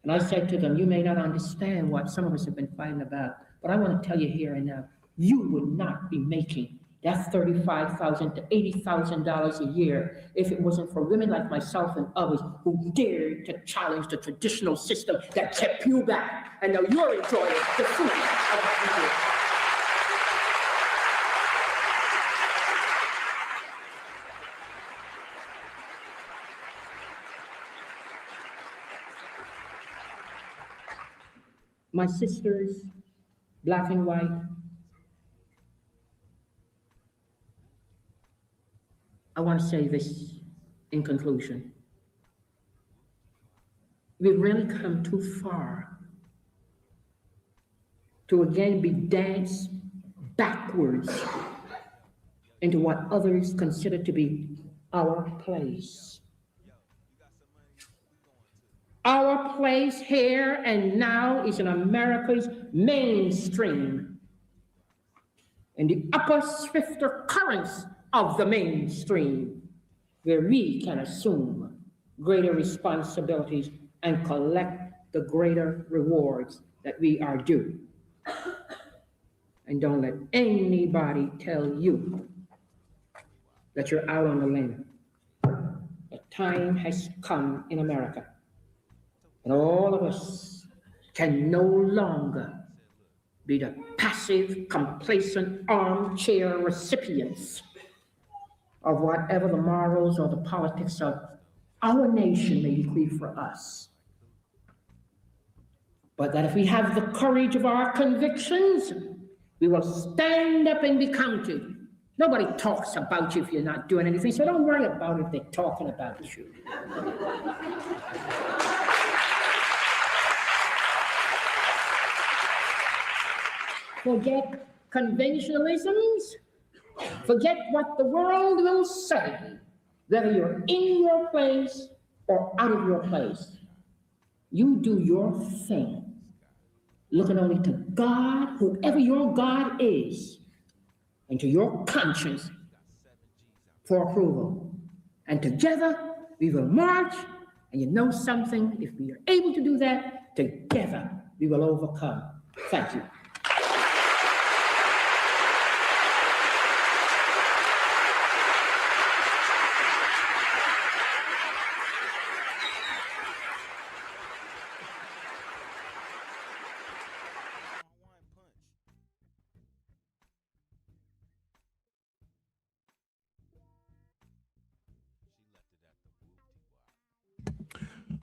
And I said to them, you may not understand what some of us have been fighting about, but I want to tell you here and now, you would not be making that $35,000 to $80,000 a year if it wasn't for women like myself and others who dared to challenge the traditional system that kept you back. And now you're enjoying the fruit of what we did. My sisters, black and white, I want to say this in conclusion. we've really come too far to again be danced backwards into what others consider to be our place. Our place here and now is in America's mainstream, in the upper, swifter currents of the mainstream, where we can assume greater responsibilities and collect the greater rewards that we are due. And don't let anybody tell you that you're out on the limb. The time has come in America, and all of us can no longer be the passive, complacent, armchair recipients of whatever the morals or the politics of our nation may bequeath for us. But that if we have the courage of our convictions, we will stand up and be counted. Nobody talks about you if you're not doing anything, so don't worry about it if they're talking about you. Forget conventionalisms. Forget what the world will say, whether you're in your place or out of your place. You do your thing, looking only to God, whoever your God is, and to your conscience for approval. And together we will march, and you know something, if we are able to do that, together we will overcome. Thank you.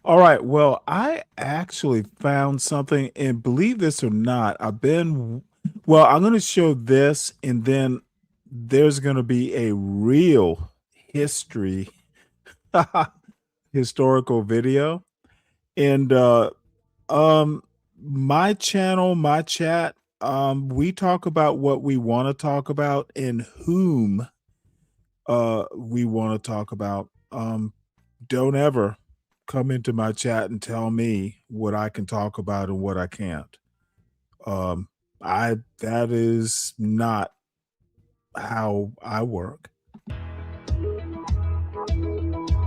All right. Well, I actually found something, and believe this or not, I'm going to show this, and then there's going to be a real historical video. And my channel, my chat, we talk about what we want to talk about and whom we want to talk about. Don't ever come into my chat and tell me what I can talk about and what I can't. That is not how I work.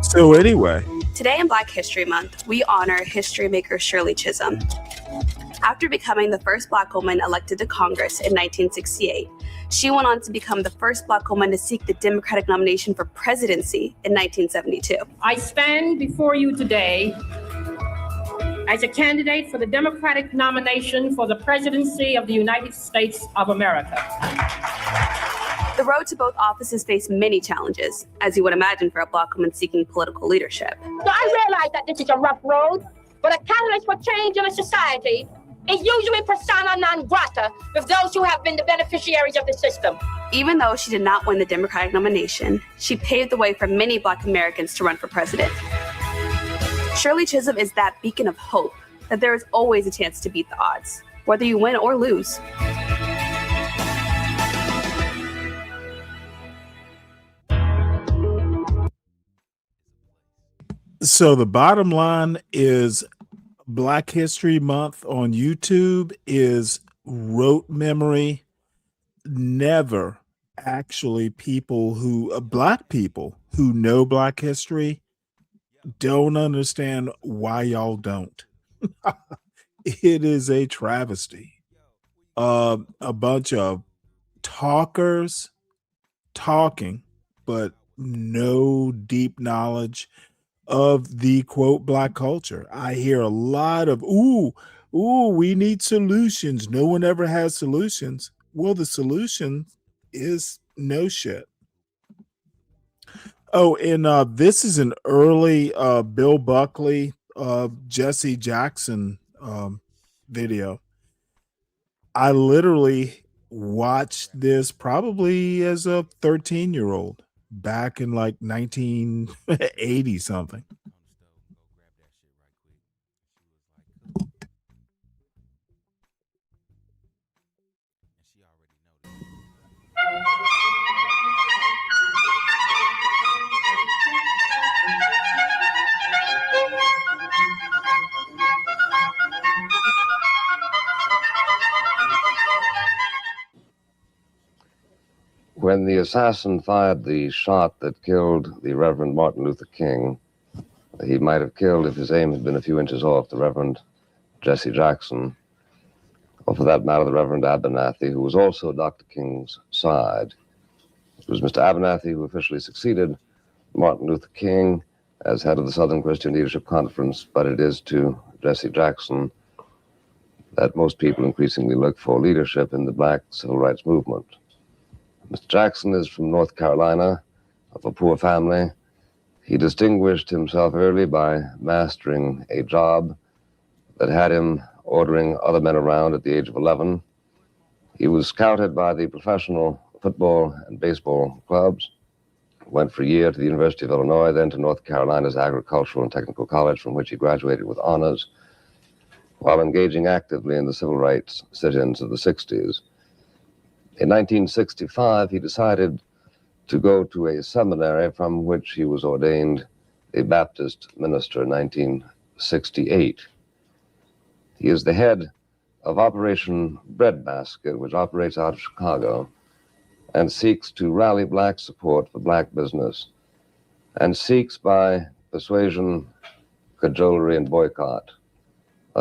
So anyway, Today in Black History Month, we honor history maker Shirley Chisholm. After becoming the first Black woman elected to Congress in 1968, she went on to become the first Black woman to seek the Democratic nomination for presidency in 1972. I stand before you today as a candidate for the Democratic nomination for the presidency of the United States of America. The road to both offices faced many challenges, as you would imagine for a Black woman seeking political leadership. So I realize that this is a rough road, but a catalyst for change in a society is usually persona non grata with those who have been the beneficiaries of the system. Even though she did not win the Democratic nomination, she paved the way for many Black Americans to run for president. Shirley Chisholm is that beacon of hope that there is always a chance to beat the odds, whether you win or lose. so the bottom line is Black History Month on YouTube is rote memory. Never actually Black people who know Black history don't understand why y'all don't. It is a travesty. A bunch of talkers talking, but no deep knowledge of the quote Black culture. I hear a lot of we need solutions. No one ever has solutions. Well, the solution is no shit. Oh, and this is an early Bill Buckley, Jesse Jackson video. I literally watched this probably as a 13-year-old back in like 1980 something. When the assassin fired the shot that killed the Reverend Martin Luther King, he might have killed, if his aim had been a few inches off, the Reverend Jesse Jackson, or for that matter, the Reverend Abernathy, who was also Dr. King's side. It was Mr. Abernathy who officially succeeded Martin Luther King as head of the Southern Christian Leadership Conference, but it is to Jesse Jackson that most people increasingly look for leadership in the black civil rights movement. Mr. Jackson is from North Carolina, of a poor family. He distinguished himself early by mastering a job that had him ordering other men around at the age of 11. He was scouted by the professional football and baseball clubs, went for a year to the University of Illinois, then to North Carolina's Agricultural and Technical College, from which he graduated with honors, while engaging actively in the civil rights sit-ins of the 60s. In 1965, he decided to go to a seminary from which he was ordained a Baptist minister in 1968. He is the head of Operation Breadbasket, which operates out of Chicago and seeks to rally black support for black business, and seeks by persuasion, cajolery, and boycott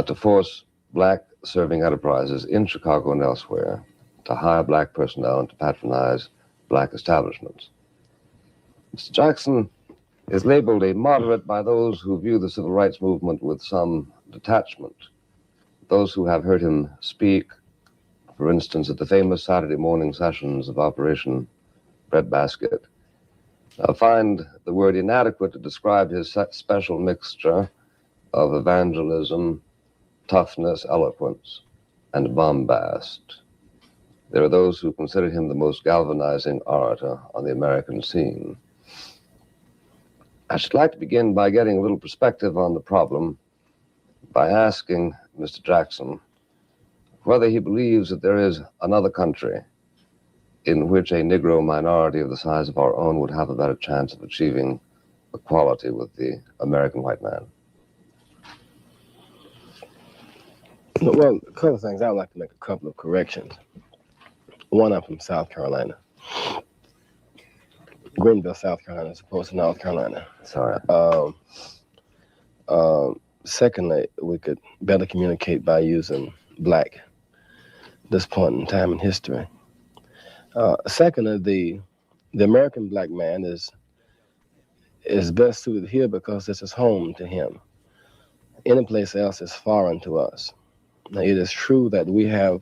to force black serving enterprises in Chicago and elsewhere to hire black personnel and to patronize black establishments. Mr. Jackson is labeled a moderate by those who view the civil rights movement with some detachment. Those who have heard him speak, for instance, at the famous Saturday morning sessions of Operation Breadbasket, find the word inadequate to describe his special mixture of evangelism, toughness, eloquence, and bombast. There are those who consider him the most galvanizing orator on the American scene. I should like to begin by getting a little perspective on the problem by asking Mr. Jackson whether he believes that there is another country in which a Negro minority of the size of our own would have a better chance of achieving equality with the American white man. Well, a couple of things. I would like to make a couple of corrections. One, I'm from South Carolina. Greenville, South Carolina, as opposed to North Carolina. Sorry. Secondly, we could better communicate by using black at this point in time in history. Secondly, the American black man is best suited here because this is home to him. Any place else is foreign to us. Now, it is true that we have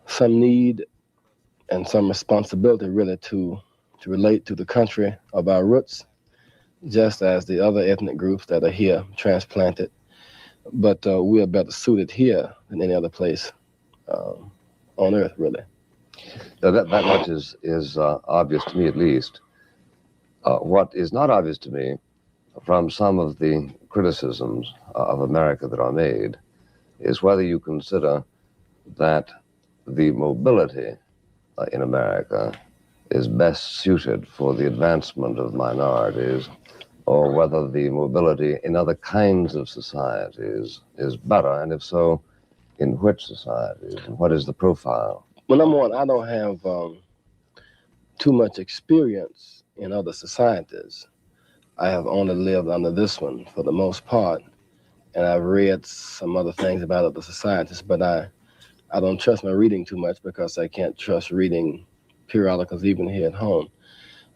some need and some responsibility really to relate to the country of our roots, just as the other ethnic groups that are here transplanted. But we are better suited here than any other place on earth, really. Now, that much is obvious to me, at least. What is not obvious to me from some of the criticisms of America that are made is whether you consider that the mobility in America is best suited for the advancement of minorities, or whether the mobility in other kinds of societies is better, and if so, in which societies, and what is the profile? Well, number one, I don't have too much experience in other societies. I have only lived under this one for the most part, and I've read some other things about other societies, but I don't trust my reading too much because I can't trust reading periodicals even here at home.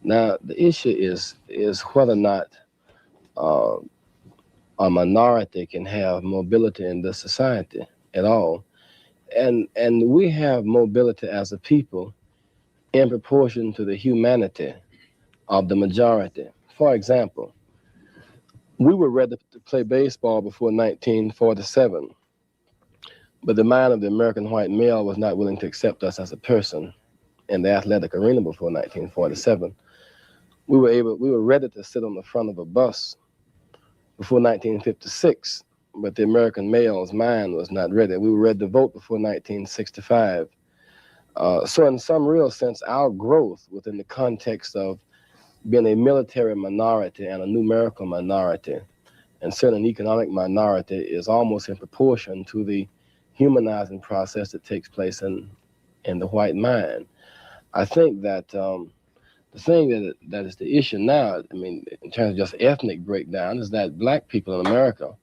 Now, the issue is whether or not a minority can have mobility in this society at all. And we have mobility as a people in proportion to the humanity of the majority. For example, we were ready to play baseball before 1947, but the mind of the American white male was not willing to accept us as a person in the athletic arena before 1947. We were ready to sit on the front of a bus before 1956, but the American male's mind was not ready. We were ready to vote before 1965. So in some real sense, our growth within the context of being a military minority and a numerical minority, and certainly an economic minority, is almost in proportion to the humanizing process that takes place in the white mind. I think that the thing that is the issue now, I mean, in terms of just ethnic breakdown, is that black people in America,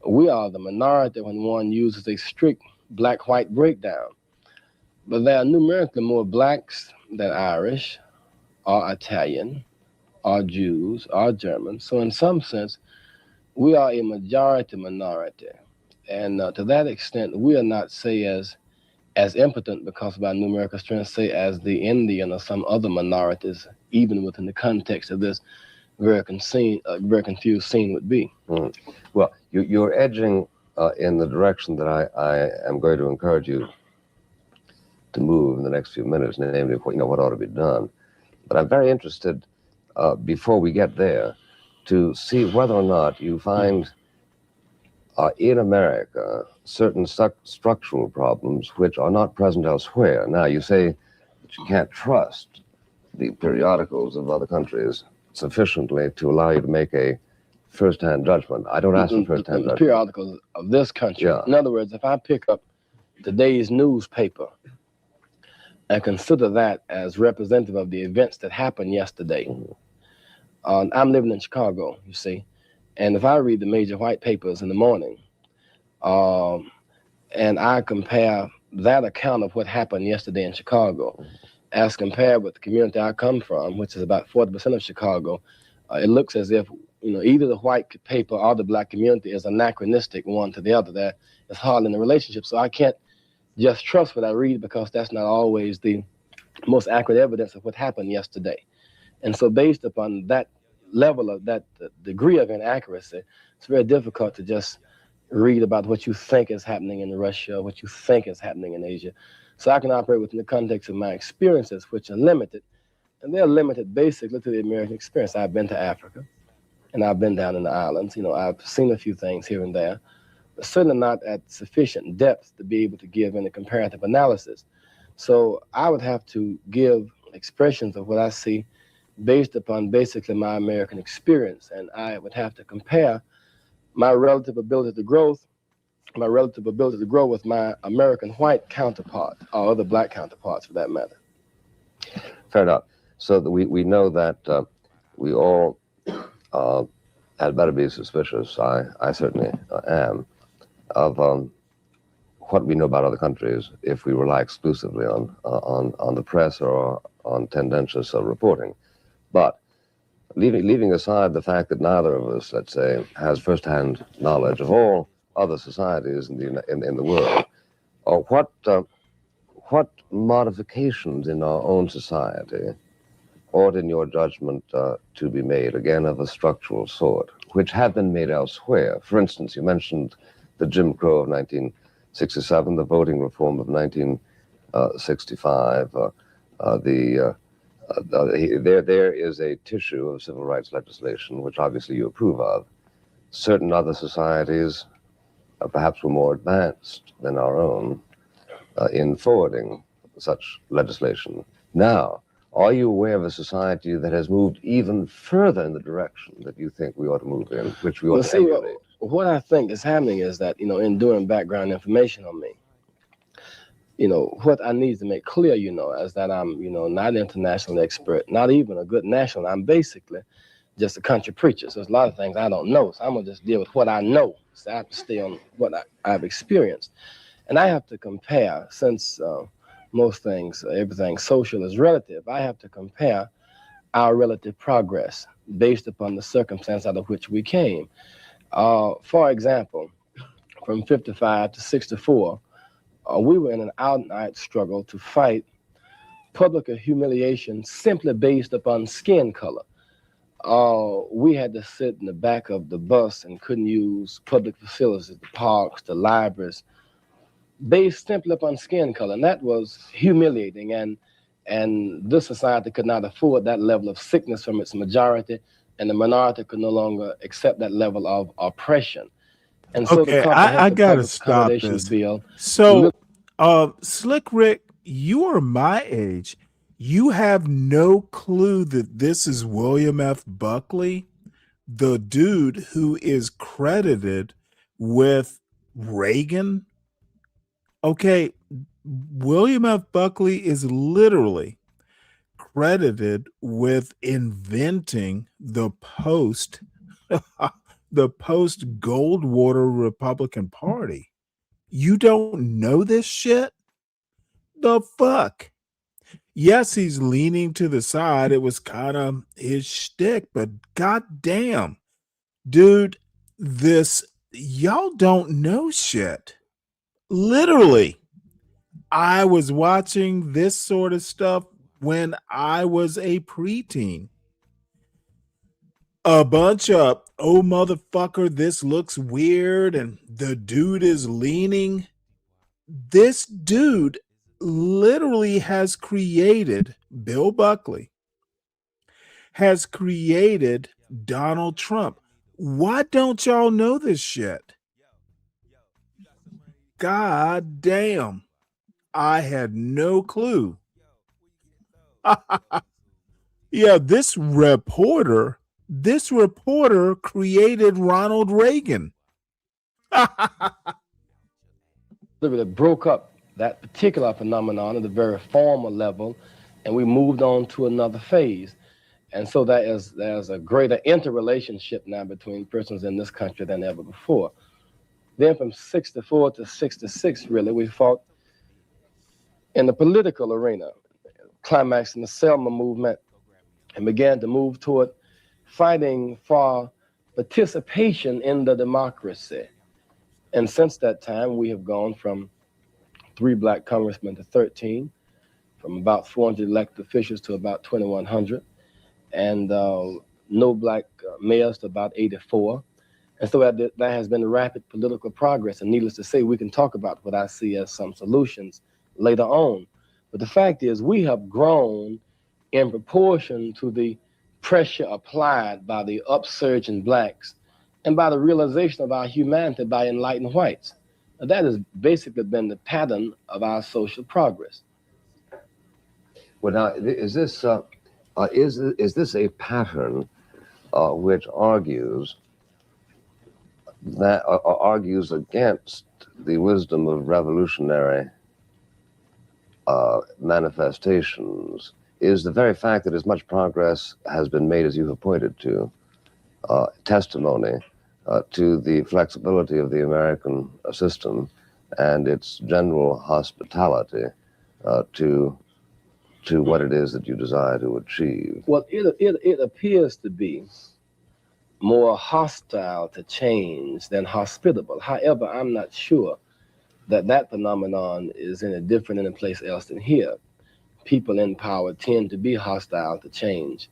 we are the minority when one uses a strict black-white breakdown. But there are numerically more blacks than Irish, or Italian, or Jews, or Germans. So in some sense, we are a majority minority. And to that extent, we are not, say, as impotent because of our numerical strength, say, as the Indian or some other minorities, even within the context of this very confused scene would be. Mm. Well, you're edging in the direction that I am going to encourage you to move in the next few minutes, namely, what ought to be done. But I'm very interested, before we get there, to see whether or not you find in America certain structural problems which are not present elsewhere. Now, you say that you can't trust the periodicals of other countries sufficiently to allow you to make a first-hand judgment. I don't ask for first-hand judgment. The periodicals of this country. Yeah. In other words, if I pick up today's newspaper and consider that as representative of the events that happened yesterday, I'm living in Chicago, you see, and if I read the major white papers in the morning, and I compare that account of what happened yesterday in Chicago as compared with the community I come from, which is about 40% of Chicago, it looks as if either the white paper or the black community is anachronistic one to the other. There is hardly any relationship. So I can't just trust what I read because that's not always the most accurate evidence of what happened yesterday. And so based upon that level of that degree of inaccuracy, it's very difficult to just read about what you think is happening in Russia, what you think is happening in Asia. So I can operate within the context of my experiences, which are limited. And they're limited basically to the American experience. I've been to Africa, and I've been down in the islands. I've seen a few things here and there, but certainly not at sufficient depth to be able to give any comparative analysis. So I would have to give expressions of what I see based upon basically my American experience. And I would have to compare my relative ability to grow with my American white counterpart or other black counterparts for that matter. Fair enough. So that we know that we all had better be suspicious, I certainly am, of what we know about other countries if we rely exclusively on the press or on tendentious reporting. But leaving aside the fact that neither of us, let's say, has first-hand knowledge of all other societies in the world, what modifications in our own society ought, in your judgment, to be made, again, of a structural sort, which have been made elsewhere? For instance, you mentioned the Jim Crow of 1967, the voting reform of 1965, there is a tissue of civil rights legislation which obviously you approve of. Certain other societies perhaps were more advanced than our own in forwarding such legislation. Now, are you aware of a society that has moved even further in the direction that you think we ought to move in, which we ought to emulate? What I think is happening is that, in doing background information on me, what I need to make clear, is that I'm, not an international expert, not even a good national. I'm basically just a country preacher. So there's a lot of things I don't know. So I'm going to just deal with what I know. So I have to stay on what I've experienced. And I have to compare, since most things, everything social is relative, I have to compare our relative progress based upon the circumstance out of which we came. For example, from 55 to 64, we were in an out-and-out struggle to fight public humiliation simply based upon skin color. We had to sit in the back of the bus and couldn't use public facilities, the parks, the libraries, based simply upon skin color. And that was humiliating. And this society could not afford that level of sickness from its majority, and the minority could no longer accept that level of oppression. And so okay, I gotta stop this. Bill, so, Slick Rick, you are my age. You have no clue that this is William F. Buckley, the dude who is credited with Reagan. Okay, William F. Buckley is literally credited with inventing the post the post Goldwater Republican Party. You don't know this shit? The fuck? Yes, he's leaning to the side. It was kind of his shtick, but goddamn, dude, this y'all don't know shit. Literally, I was watching this sort of stuff when I was a preteen. A bunch of, oh motherfucker, this looks weird, and the dude is leaning. This dude literally has created, Bill Buckley has created Donald Trump. Why don't y'all know this shit? God damn. I had no clue. Yeah, this reporter created Ronald Reagan. Literally broke up that particular phenomenon at the very formal level, and we moved on to another phase. And so there's a greater interrelationship now between persons in this country than ever before. Then from 64 to 66, really, we fought in the political arena, climaxing the Selma movement, and began to move toward fighting for participation in the democracy. And since that time, we have gone from 3 black congressmen to 13, from about 400 elected officials to about 2,100, and no black mayors to about 84. And so that has been rapid political progress. And needless to say, we can talk about what I see as some solutions later on. But the fact is, we have grown in proportion to the pressure applied by the upsurge in blacks and by the realization of our humanity by enlightened whites. Now, that has basically been the pattern of our social progress. Well, now, is this a pattern which argues against the wisdom of revolutionary manifestations? Is the very fact that as much progress has been made as you have pointed to testimony to the flexibility of the American system and its general hospitality to what it is that you desire to achieve? Well, it appears to be more hostile to change than hospitable. However, I'm not sure that phenomenon is any different in a place else than here. People in power tend to be hostile to change.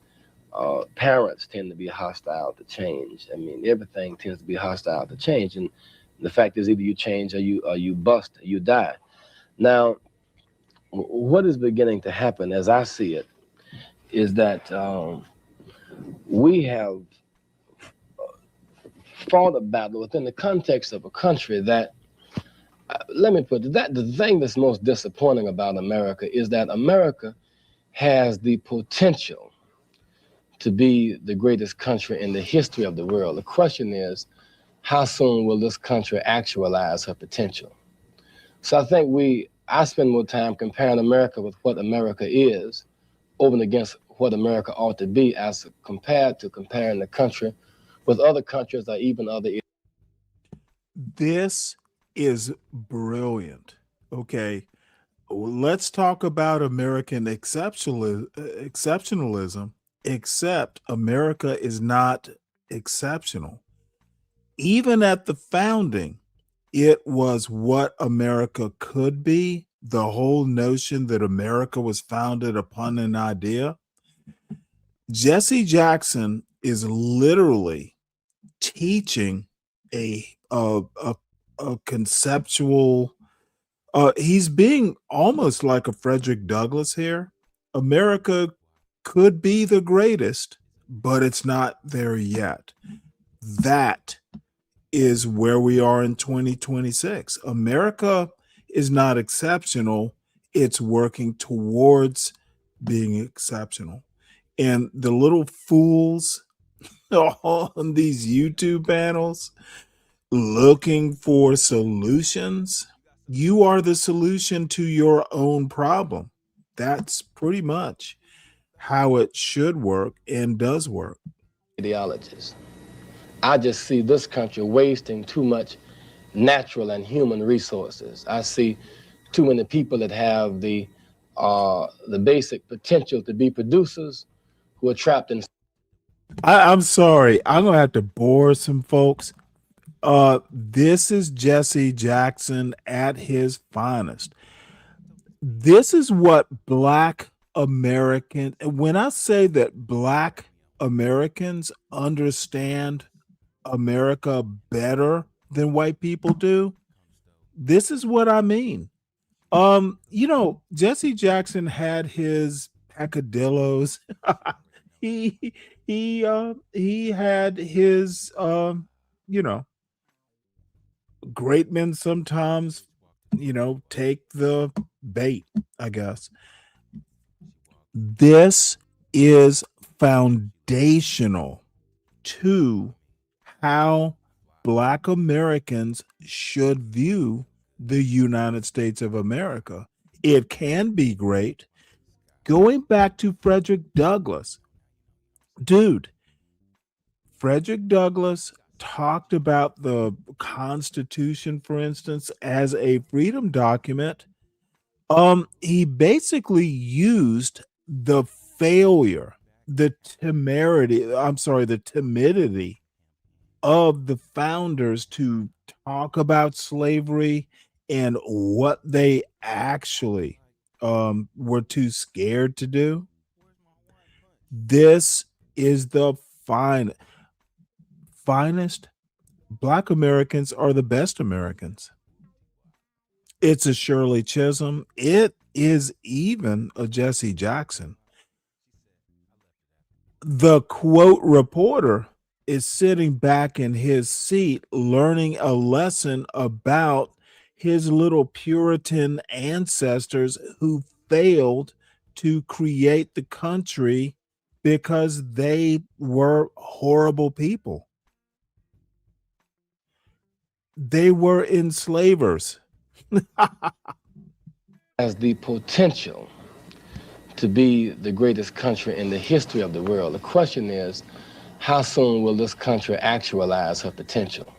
Parents tend to be hostile to change. I mean, everything tends to be hostile to change. And the fact is, either you change or you bust, or you die. Now, what is beginning to happen, as I see it, is that we have fought a battle within the context of a country that, let me put it, that the thing that's most disappointing about America is that America has the potential to be the greatest country in the history of the world. The question is, how soon will this country actualize her potential? So I think I spend more time comparing America with what America is over and against what America ought to be as compared to comparing the country with other countries or even other. This is brilliant. Okay, let's talk about American exceptionalism, except America is not exceptional. Even at the founding, it was what America could be. The whole notion that America was founded upon an idea. Jesse Jackson is literally teaching a conceptual. He's being almost like a Frederick Douglass here. America could be the greatest, but it's not there yet. That is where we are in 2026. America is not exceptional. It's working towards being exceptional. And the little fools on these YouTube panels looking for solutions, you are the solution to your own problem. That's pretty much how it should work and does work. Ideologies. I just see this country wasting too much natural and human resources. I see too many people that have the basic potential to be producers who are trapped in. I'm sorry. I'm going to have to bore some folks. This is Jesse Jackson at his finest. This is what Black American, when I say that Black Americans understand America better than white people do, this is what I mean. You know, Jesse Jackson had his peccadillos. He had his you know, great men sometimes, you know, take the bait, I guess. This is foundational to how Black Americans should view the United States of America. It can be great. Going back to Frederick Douglass, dude, Frederick Douglass talked about the Constitution, for instance, as a freedom document. He basically used the failure, the timidity of the founders to talk about slavery and what they actually were too scared to do. This is the finest. Black Americans are the best Americans. It's a Shirley Chisholm. It is even a Jesse Jackson. The quote reporter is sitting back in his seat learning a lesson about his little Puritan ancestors who failed to create the country because they were horrible people. They were enslavers. Has the potential to be the greatest country in the history of the world. The question is, how soon will this country actualize her potential?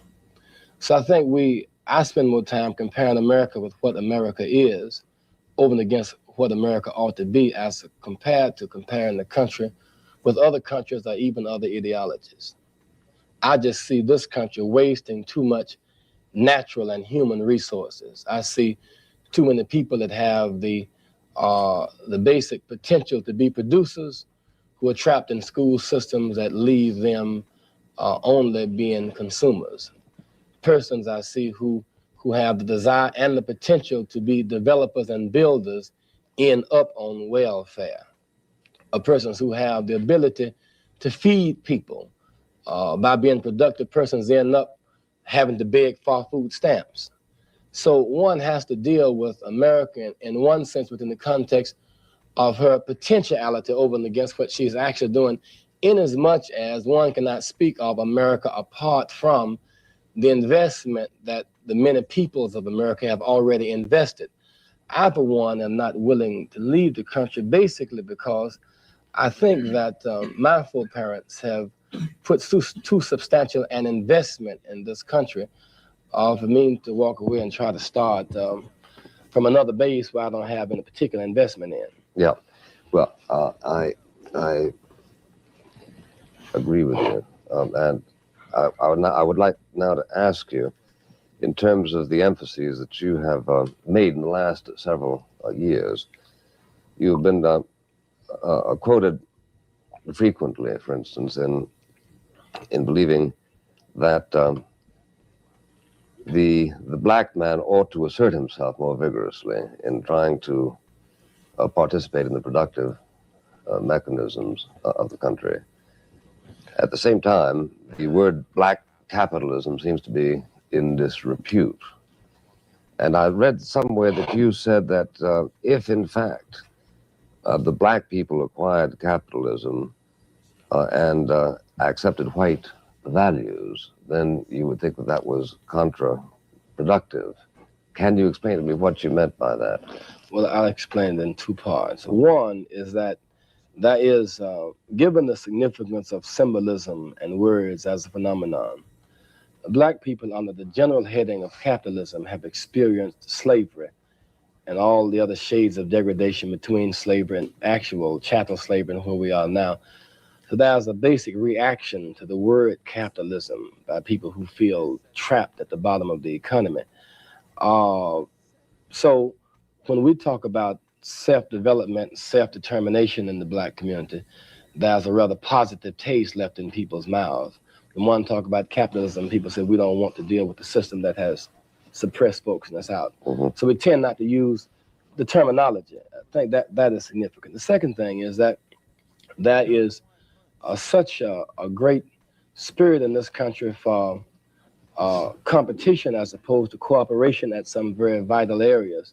So I think I spend more time comparing America with what America is over and against what America ought to be as compared to comparing the country with other countries or even other ideologies. I just see this country wasting too much natural and human resources. I see too many people that have the basic potential to be producers who are trapped in school systems that leave them only being consumers. Persons I see who have the desire and the potential to be developers and builders end up on welfare. Persons who have the ability to feed people by being productive persons end up having to beg for food stamps. So one has to deal with America in one sense within the context of her potentiality over and against what she's actually doing, in as much as one cannot speak of America apart from the investment that the many peoples of America have already invested. I, for one, am not willing to leave the country basically because I think that my foreparents have put too substantial an investment in this country for me to walk away and try to start from another base where I don't have any particular investment in. Yeah, well, I agree with you, and I would like now to ask you, in terms of the emphases that you have made in the last several years, you've been quoted frequently, for instance, in believing that the black man ought to assert himself more vigorously in trying to participate in the productive mechanisms of the country. At the same time, the word black capitalism seems to be in disrepute. And I read somewhere that you said that if, in fact, the black people acquired capitalism and accepted white values, then you would think that that was counterproductive. Can you explain to me what you meant by that? Well, I'll explain it in two parts. One is that That is, given the significance of symbolism and words as a phenomenon, Black people under the general heading of capitalism have experienced slavery and all the other shades of degradation between slavery and actual chattel slavery and where we are now. So there's a basic reaction to the word capitalism by people who feel trapped at the bottom of the economy. So when we talk about self-development, self-determination in the Black community, there's a rather positive taste left in people's mouths. When one talk about capitalism, people say we don't want to deal with the system that has suppressed folks and us out. So we tend not to use the terminology. I think that is significant. The second thing is that there is such a great spirit in this country for competition as opposed to cooperation at some very vital areas,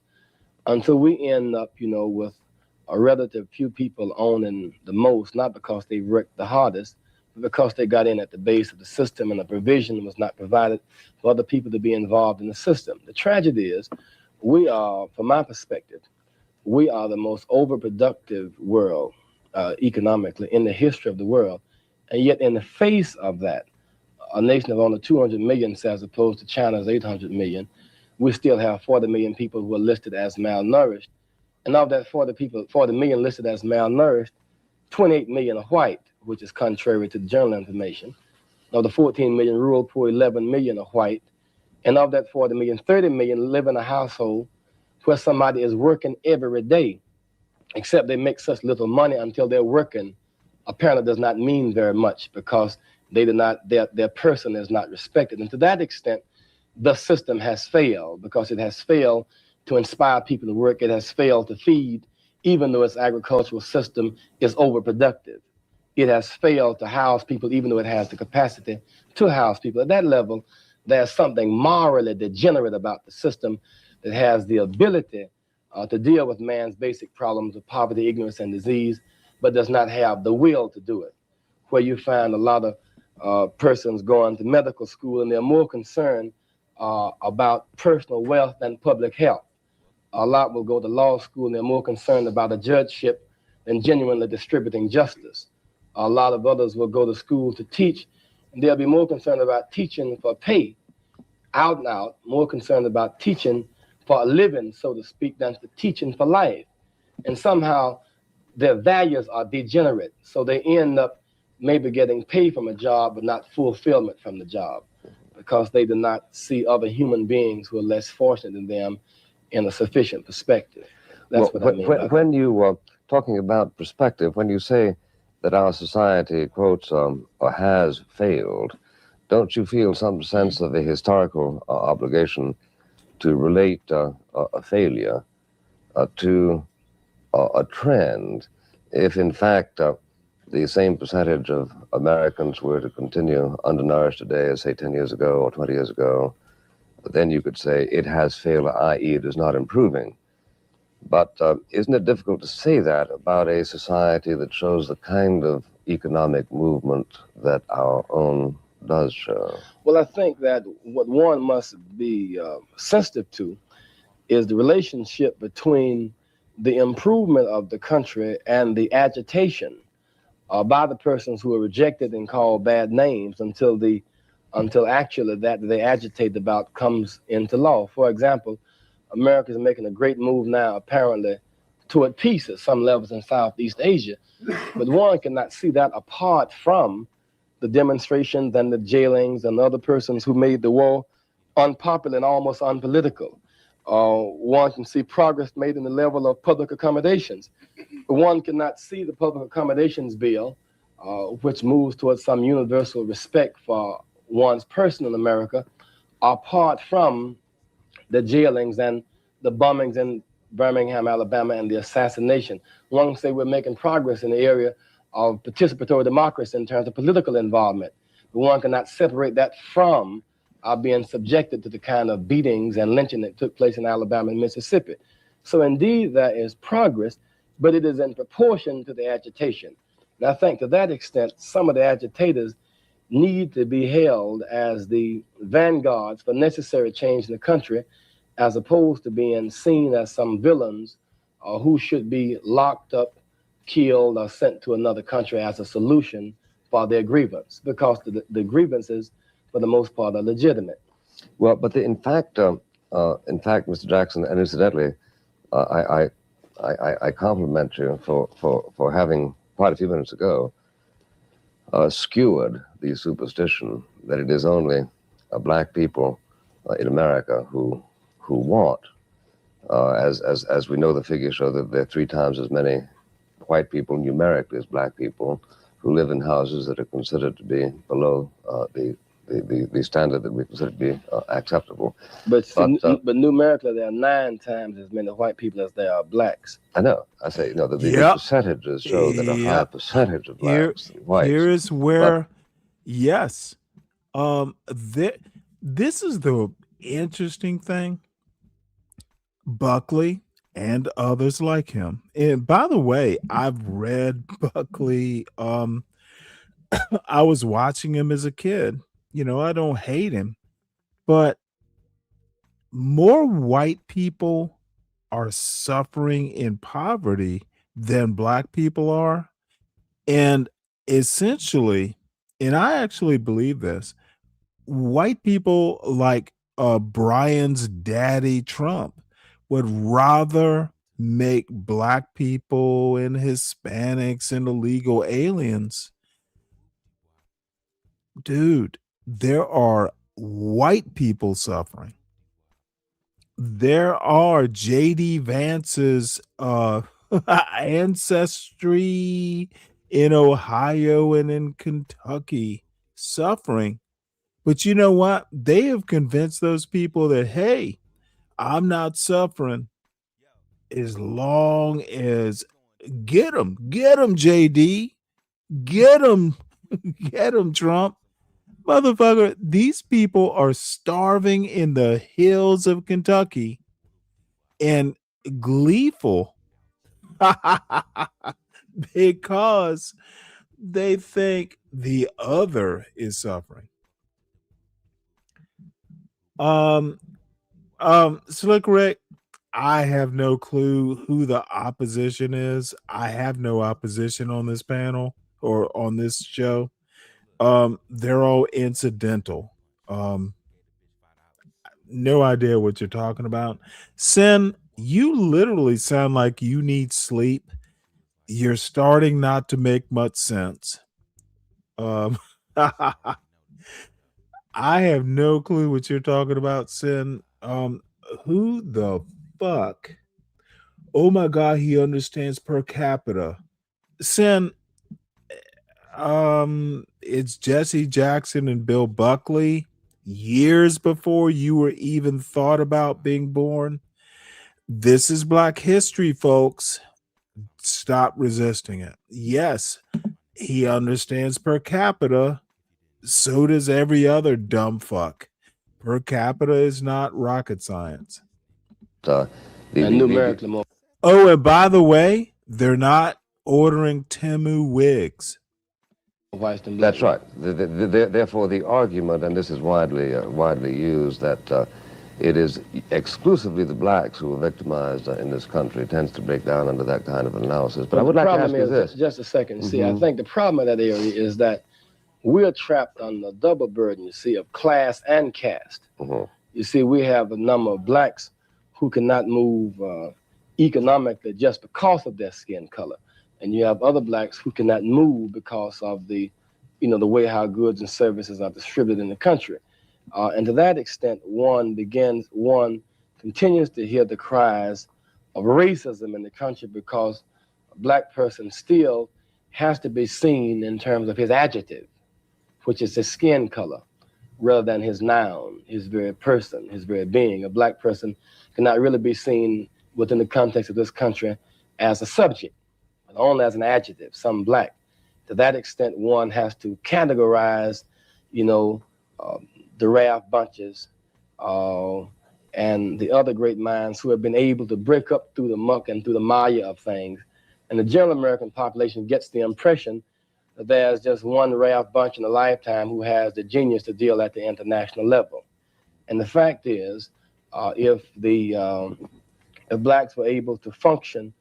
until we end up, with a relative few people owning the most, not because they worked the hardest, but because they got in at the base of the system and the provision was not provided for other people to be involved in the system. The tragedy is, we are, from my perspective, we are the most overproductive world economically in the history of the world. And yet in the face of that, a nation of only 200 million, as opposed to China's 800 million, we still have 40 million people who are listed as malnourished. And of that 40 million listed as malnourished, 28 million are white, which is contrary to the journal information. Of the 14 million rural poor, 11 million are white. And of that 40 million, 30 million live in a household where somebody is working every day, except they make such little money until they're working. Apparently does not mean very much because their person is not respected. And to that extent, the system has failed because it has failed to inspire people to work. It has failed to feed, even though its agricultural system is overproductive. It has failed to house people, even though it has the capacity to house people. At that level, there's something morally degenerate about the system that has the ability to deal with man's basic problems of poverty, ignorance, and disease, but does not have the will to do it. Where you find a lot of persons going to medical school and they're more concerned about personal wealth than public health. A lot will go to law school and they're more concerned about a judgeship than genuinely distributing justice. A lot of others will go to school to teach, and they'll be more concerned about teaching for pay, out and out, more concerned about teaching for a living, so to speak, than for teaching for life. And somehow their values are degenerate, so they end up maybe getting paid from a job but not fulfillment from the job, because they do not see other human beings who are less fortunate than them in a sufficient perspective. That's what I mean. When you are talking about perspective, when you say that our society, quotes, has failed, don't you feel some sense of a historical obligation to relate a failure to a trend? If in fact the same percentage of Americans were to continue undernourished today as, say, 10 years ago or 20 years ago, then you could say it has failed, i.e. it is not improving. But isn't it difficult to say that about a society that shows the kind of economic movement that our own does show? Well, I think that what one must be sensitive to is the relationship between the improvement of the country and the agitation by the persons who are rejected and called bad names until actually that they agitate about comes into law. For example, America is making a great move now, apparently, toward peace at some levels in Southeast Asia. But one cannot see that apart from the demonstrations and the jailings and other persons who made the war unpopular and almost unpolitical. One can see progress made in the level of public accommodations. But one cannot see the public accommodations bill, which moves towards some universal respect for one's person in America, apart from the jailings and the bombings in Birmingham, Alabama, and the assassination. One can say we're making progress in the area of participatory democracy in terms of political involvement. But one cannot separate that from being subjected to the kind of beatings and lynching that took place in Alabama and Mississippi. So indeed there is progress, but it is in proportion to the agitation. And I think to that extent, some of the agitators need to be held as the vanguards for necessary change in the country, as opposed to being seen as some villains who should be locked up, killed or sent to another country as a solution for their grievance, because the grievances, for the most part, are legitimate. Well, but in fact, Mr. Jackson, and incidentally, I compliment you for having quite a few minutes ago skewered the superstition that it is only black people in America who want, as we know, the figures show that there are 3 times as many white people numerically as black people who live in houses that are considered to be below the standard that we consider to be acceptable. But numerically, there are 9 times as many white people as there are blacks. I know. I say, the percentages show that a high percentage of blacks than whites. Here is where, yes, this is the interesting thing. Buckley and others like him. And by the way, I've read Buckley. I was watching him as a kid. I don't hate him, but more white people are suffering in poverty than black people are. And essentially, and I actually believe this, white people like Brian's daddy Trump would rather make black people and Hispanics and illegal aliens. Dude, there are white people suffering. There are J.D. Vance's ancestry in Ohio and in Kentucky suffering. But you know what? They have convinced those people that, hey, I'm not suffering as long as get them, JD, get them, Trump. Motherfucker, these people are starving in the hills of Kentucky and gleeful because they think the other is suffering. Slick Rick, I have no clue who the opposition is. I have no opposition on this panel or on this show. They're all incidental. No idea what you're talking about. Sin, you literally sound like you need sleep. You're starting not to make much sense. I have no clue what you're talking about, Sin. Who the fuck? Oh my God, he understands per capita. Sin, it's Jesse Jackson and Bill Buckley years before you were even thought about being born. This is Black history, folks. Stop resisting it. Yes, he understands per capita. So does every other dumb fuck. Per capita is not rocket science. And numerically more. Oh, and by the way, they're not ordering Temu wigs. That's right. Therefore, the argument, and this is widely used, that it is exclusively the blacks who are victimized in this country, tends to break down under that kind of analysis. But I would like to ask you this. Just a second. See, I think the problem in that area is that we're trapped on the double burden, you see, of class and caste. You see, we have a number of blacks who cannot move economically just because of their skin color. And you have other blacks who cannot move because of the way how goods and services are distributed in the country. And to that extent, one continues to hear the cries of racism in the country because a black person still has to be seen in terms of his adjective, which is his skin color, rather than his noun, his very person, his very being. A black person cannot really be seen within the context of this country as a subject, but only as an adjective, some black. To that extent, one has to categorize, the Ralph Bunches and the other great minds who have been able to break up through the muck and through the mire of things. And the general American population gets the impression that there's just one Ralph Bunche in a lifetime who has the genius to deal at the international level. And the fact is, if blacks were able to function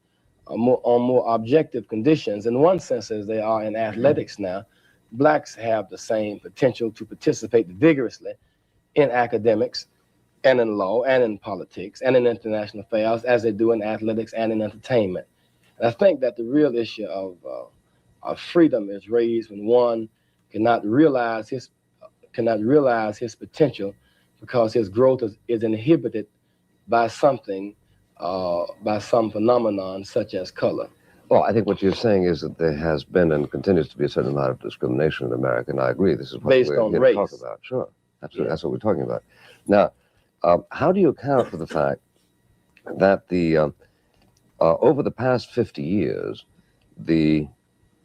on more objective conditions, in one sense as they are in athletics now, blacks have the same potential to participate vigorously in academics and in law and in politics and in international affairs as they do in athletics and in entertainment. And I think that the real issue of freedom is raised when one cannot realize his potential because his growth is inhibited by something, by some phenomenon such as color. Well, I think what you're saying is that there has been and continues to be a certain amount of discrimination in America, and I agree. This is what Based we're on here race. to talk about. Sure, absolutely. That's what we're talking about. Now, how do you account for the fact that over the past 50 years, the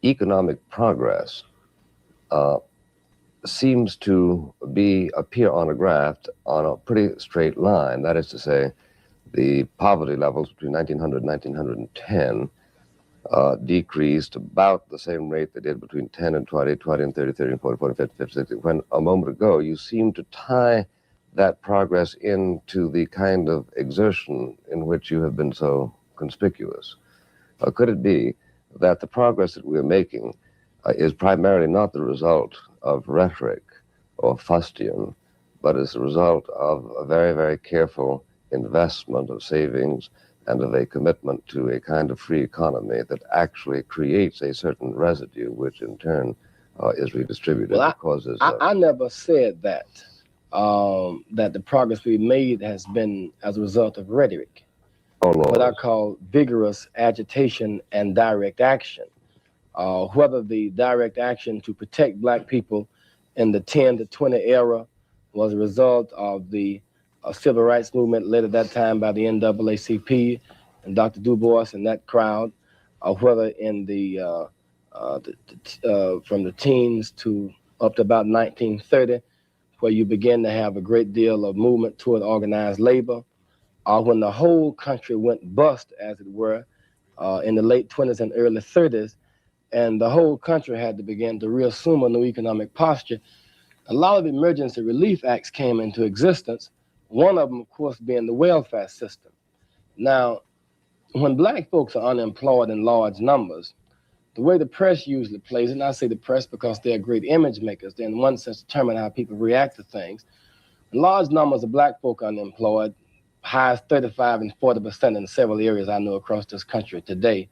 economic progress seems to appear on a graph on a pretty straight line? That is to say, the poverty levels between 1900 and 1910 decreased about the same rate they did between 10 and 20, 20 and 30, 30 and 40, 40, 50, 50, 60. When a moment ago you seemed to tie that progress into the kind of exertion in which you have been so conspicuous. Could it be that the progress that we're making is primarily not the result of rhetoric or fustian, but is the result of a very, very careful investment of savings and of a commitment to a kind of free economy that actually creates a certain residue, which in turn is redistributed? Well, I never said that, that the progress we made has been as a result of rhetoric. What I call vigorous agitation and direct action. Whether the direct action to protect black people in the 10 to 20 era was a result of the civil rights movement led at that time by the NAACP and Dr. Du Bois and that crowd, or whether in from the teens to up to about 1930, where you begin to have a great deal of movement toward organized labor, or when the whole country went bust, as it were, in the late 20s and early 30s, and the whole country had to begin to reassume a new economic posture. A lot of emergency relief acts came into existence, one of them, of course, being the welfare system. Now, when black folks are unemployed in large numbers, the way the press usually plays it, and I say the press because they're great image makers, they in one sense determine how people react to things. Large numbers of black folk unemployed, high as 35 and 40% in several areas I know across this country today.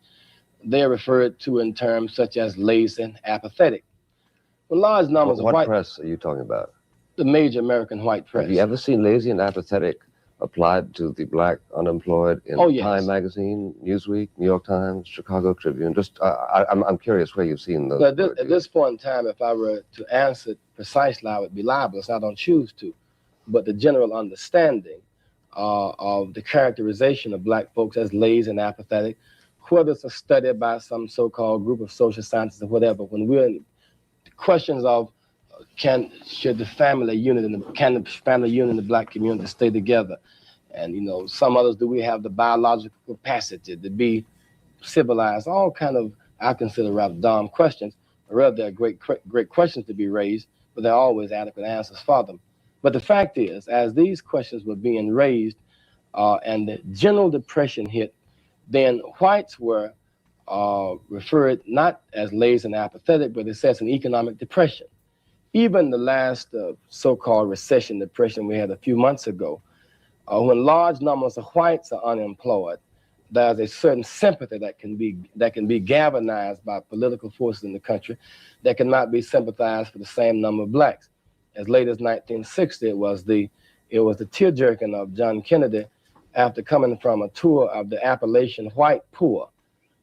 They're referred to in terms such as lazy and apathetic. When large numbers of What white press are you talking about? The major American white press. Have you ever seen lazy and apathetic applied to the black unemployed in Time Magazine, Newsweek, New York Times, Chicago Tribune? Just, I'm curious where you've seen those. At this point in time, if I were to answer it precisely, I would be libelous. I don't choose to. But the general understanding of the characterization of black folks as lazy and apathetic, whether it's a study by some so-called group of social scientists or whatever, when we're in questions of should the family unit and can the family unit in the black community stay together? And, you know, some others, do we have the biological capacity to be civilized? All kind of, I consider, rather dumb questions. Rather, they're great questions to be raised, but there are always adequate answers for them. But the fact is, as these questions were being raised and the general depression hit, then whites were referred not as lazy and apathetic, but it says an economic depression. Even the last so-called recession depression we had a few months ago, when large numbers of whites are unemployed, there's a certain sympathy that can be galvanized by political forces in the country that cannot be sympathized for the same number of blacks. As late as 1960, it was the tear-jerking of John Kennedy after coming from a tour of the Appalachian white poor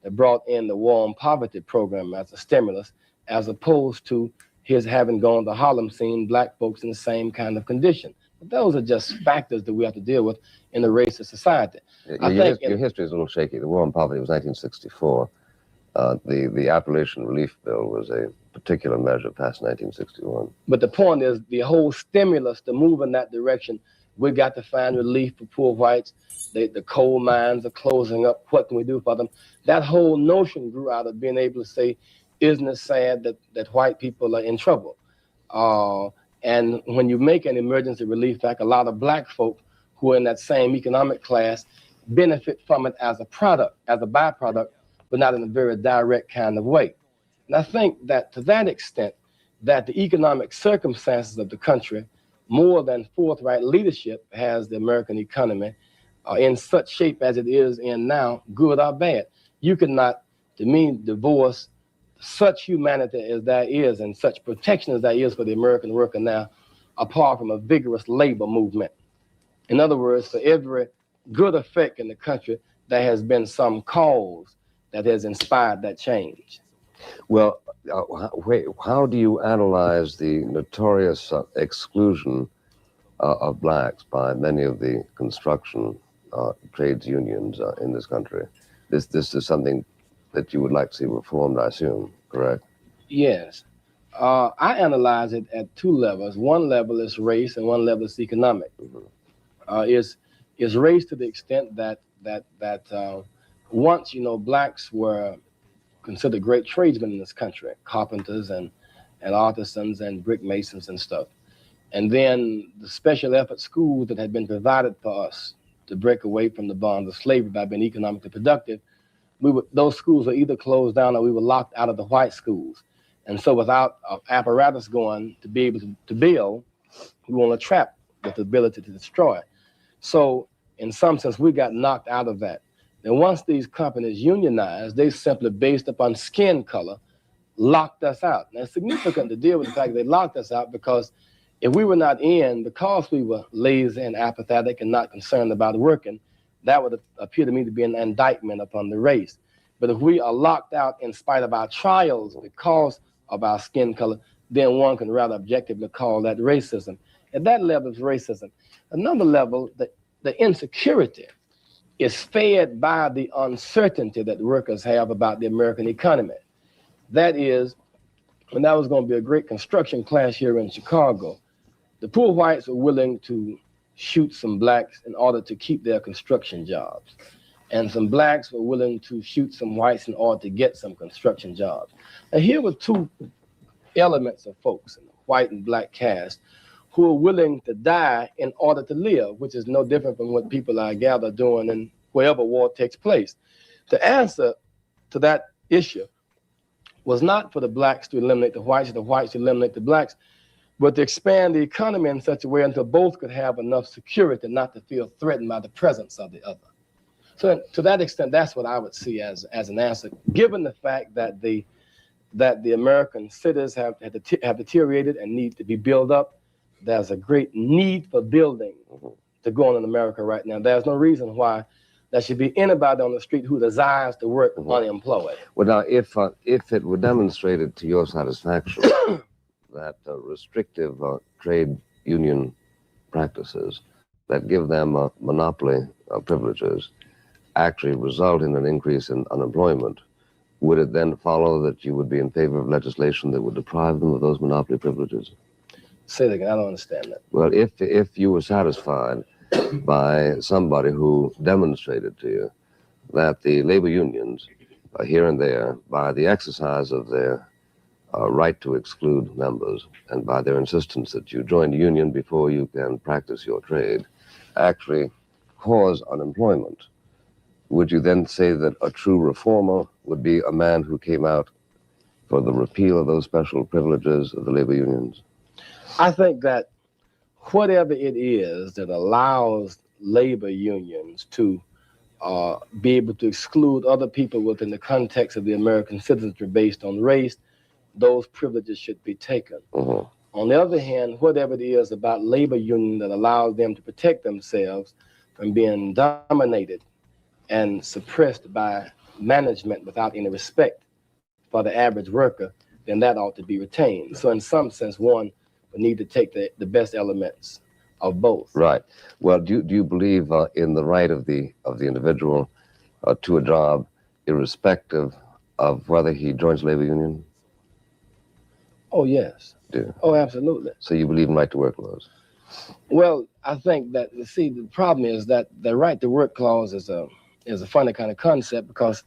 that brought in the War on Poverty program as a stimulus, as opposed to his having gone to Harlem, seeing black folks in the same kind of condition. But those are just factors that we have to deal with in a racist society. Your history is a little shaky. The War on Poverty was 1964. The Appalachian Relief Bill was a particular measure passed in 1961. But the point is, the whole stimulus to move in that direction, we got to find relief for poor whites. The coal mines are closing up. What can we do for them? That whole notion grew out of being able to say, isn't it sad that white people are in trouble? And when you make an emergency relief act, a lot of black folk who are in that same economic class benefit from it as a product, as a byproduct but not in a very direct kind of way. And I think that to that extent, that the economic circumstances of the country, more than forthright leadership, has the American economy in such shape as it is in now, good or bad. You cannot, to me, divorce such humanity as there is and such protection as there is for the American worker now, apart from a vigorous labor movement. In other words, for every good effect in the country, there has been some cause that has inspired that change. Well, how do you analyze the notorious exclusion of blacks by many of the construction trades unions in this country? This is something that you would like to see reformed, I assume, correct? Yes. I analyze it at two levels. One level is race and one level is economic. Is race to the extent that once, blacks were considered great tradesmen in this country, carpenters and artisans and brick masons and stuff. And then the special effort schools that had been provided for us to break away from the bonds of slavery by being economically productive, those schools were either closed down or we were locked out of the white schools. And so without apparatus going to be able to build, we were trapped with the ability to destroy. So in some sense, we got knocked out of that. And once these companies unionized, they simply, based upon skin color, locked us out. And it's significant to deal with the fact that they locked us out, because if we were not in, because we were lazy and apathetic and not concerned about working, that would appear to me to be an indictment upon the race. But if we are locked out in spite of our trials because of our skin color, then one can rather objectively call that racism. At that level is racism. Another level, the insecurity is fed by the uncertainty that workers have about the American economy. That is, when there was going to be a great construction clash here in Chicago, the poor whites were willing to shoot some blacks in order to keep their construction jobs. And some blacks were willing to shoot some whites in order to get some construction jobs. And here were two elements of folks in the white and black cast who are willing to die in order to live, which is no different from what people I gather doing in wherever war takes place. The answer to that issue was not for the blacks to eliminate the whites to eliminate the blacks, but to expand the economy in such a way until both could have enough security not to feel threatened by the presence of the other. So to that extent, that's what I would see as an answer, given the fact that the American cities have deteriorated and need to be built up. There's a great need for building to go on in America right now. There's no reason why there should be anybody on the street who desires to work unemployed. Well, now, if it were demonstrated to your satisfaction that restrictive trade union practices that give them monopoly privileges actually result in an increase in unemployment, would it then follow that you would be in favor of legislation that would deprive them of those monopoly privileges? Say that again, I don't understand that. Well, if you were satisfied by somebody who demonstrated to you that the labor unions here and there, by the exercise of their right to exclude members and by their insistence that you join the union before you can practice your trade, actually cause unemployment, would you then say that a true reformer would be a man who came out for the repeal of those special privileges of the labor unions? I think that whatever it is that allows labor unions to be able to exclude other people within the context of the American citizenry based on race, those privileges should be taken. On the other hand, whatever it is about labor union that allows them to protect themselves from being dominated and suppressed by management without any respect for the average worker, then that ought to be retained. So in some sense, one would need to take the best elements of both. Right. Well, do you believe in the right of the individual to a job, irrespective of whether he joins a labor union? Oh, yes. Do. Oh, absolutely. So you believe in right to work laws? Well, I think that, see, the problem is that the right to work clause is a funny kind of concept, because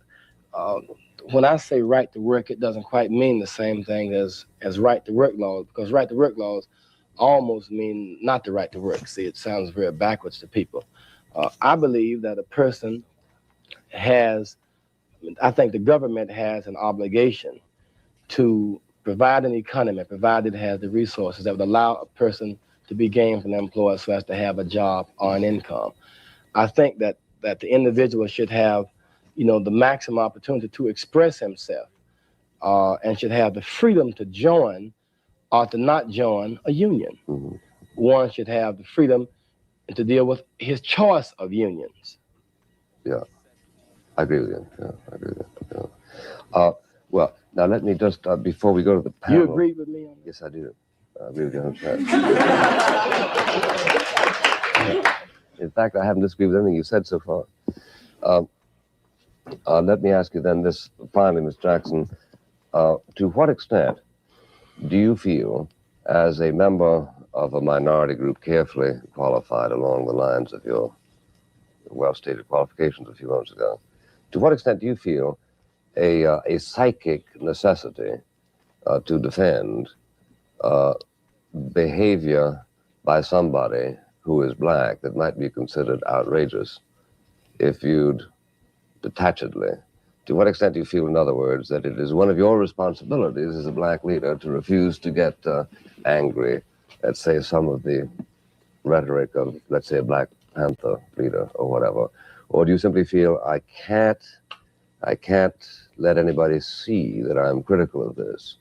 when I say right to work, it doesn't quite mean the same thing as right to work laws, because right to work laws almost mean not the right to work. See, it sounds very backwards to people. I believe that a person has I think the government has an obligation to provide an economy, provided it has the resources that would allow a person to be gainfully employed so as to have a job or an income. I think that the individual should have, the maximum opportunity to express himself, and should have the freedom to join or to not join a union. Mm-hmm. One should have the freedom to deal with his choice of unions. Yeah, I agree with you. Yeah, I agree with you. Yeah. Well, now let me just, before we go to the panel. You agree with me on that? Yes, I do. I agree with you 100%. In fact, I haven't disagreed with anything you said so far. Let me ask you then this, finally, Ms. Jackson. To what extent do you feel, as a member of a minority group carefully qualified along the lines of your well-stated qualifications a few moments ago, to what extent do you feel a psychic necessity to defend behavior by somebody who is black that might be considered outrageous if viewed detachedly? To what extent do you feel, in other words, that it is one of your responsibilities as a black leader to refuse to get angry at, say, some of the rhetoric of, let's say, a Black Panther leader or whatever? Or do you simply feel, I can't let anybody see that I'm critical of this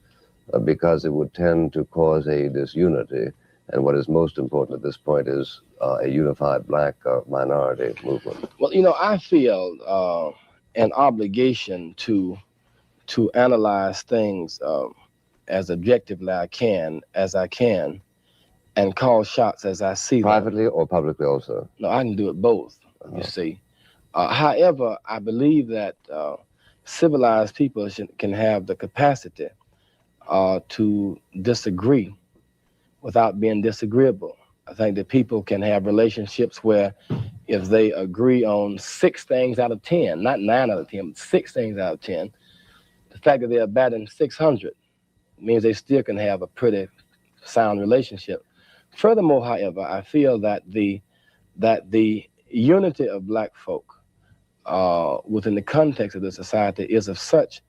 because it would tend to cause a disunity, and what is most important at this point is a unified black minority movement? Well, I feel an obligation to analyze things as objectively as I can, and call shots as I see them. Privately or publicly also? No, I can do it both, you see. However, I believe that civilized people can have the capacity to disagree without being disagreeable. I think that people can have relationships where if they agree on 6 things out of 10, not 9 out of 10, but 6 things out of 10, the fact that they're batting 600 means they still can have a pretty sound relationship. Furthermore, however, I feel that the unity of black folk within the context of the society is of such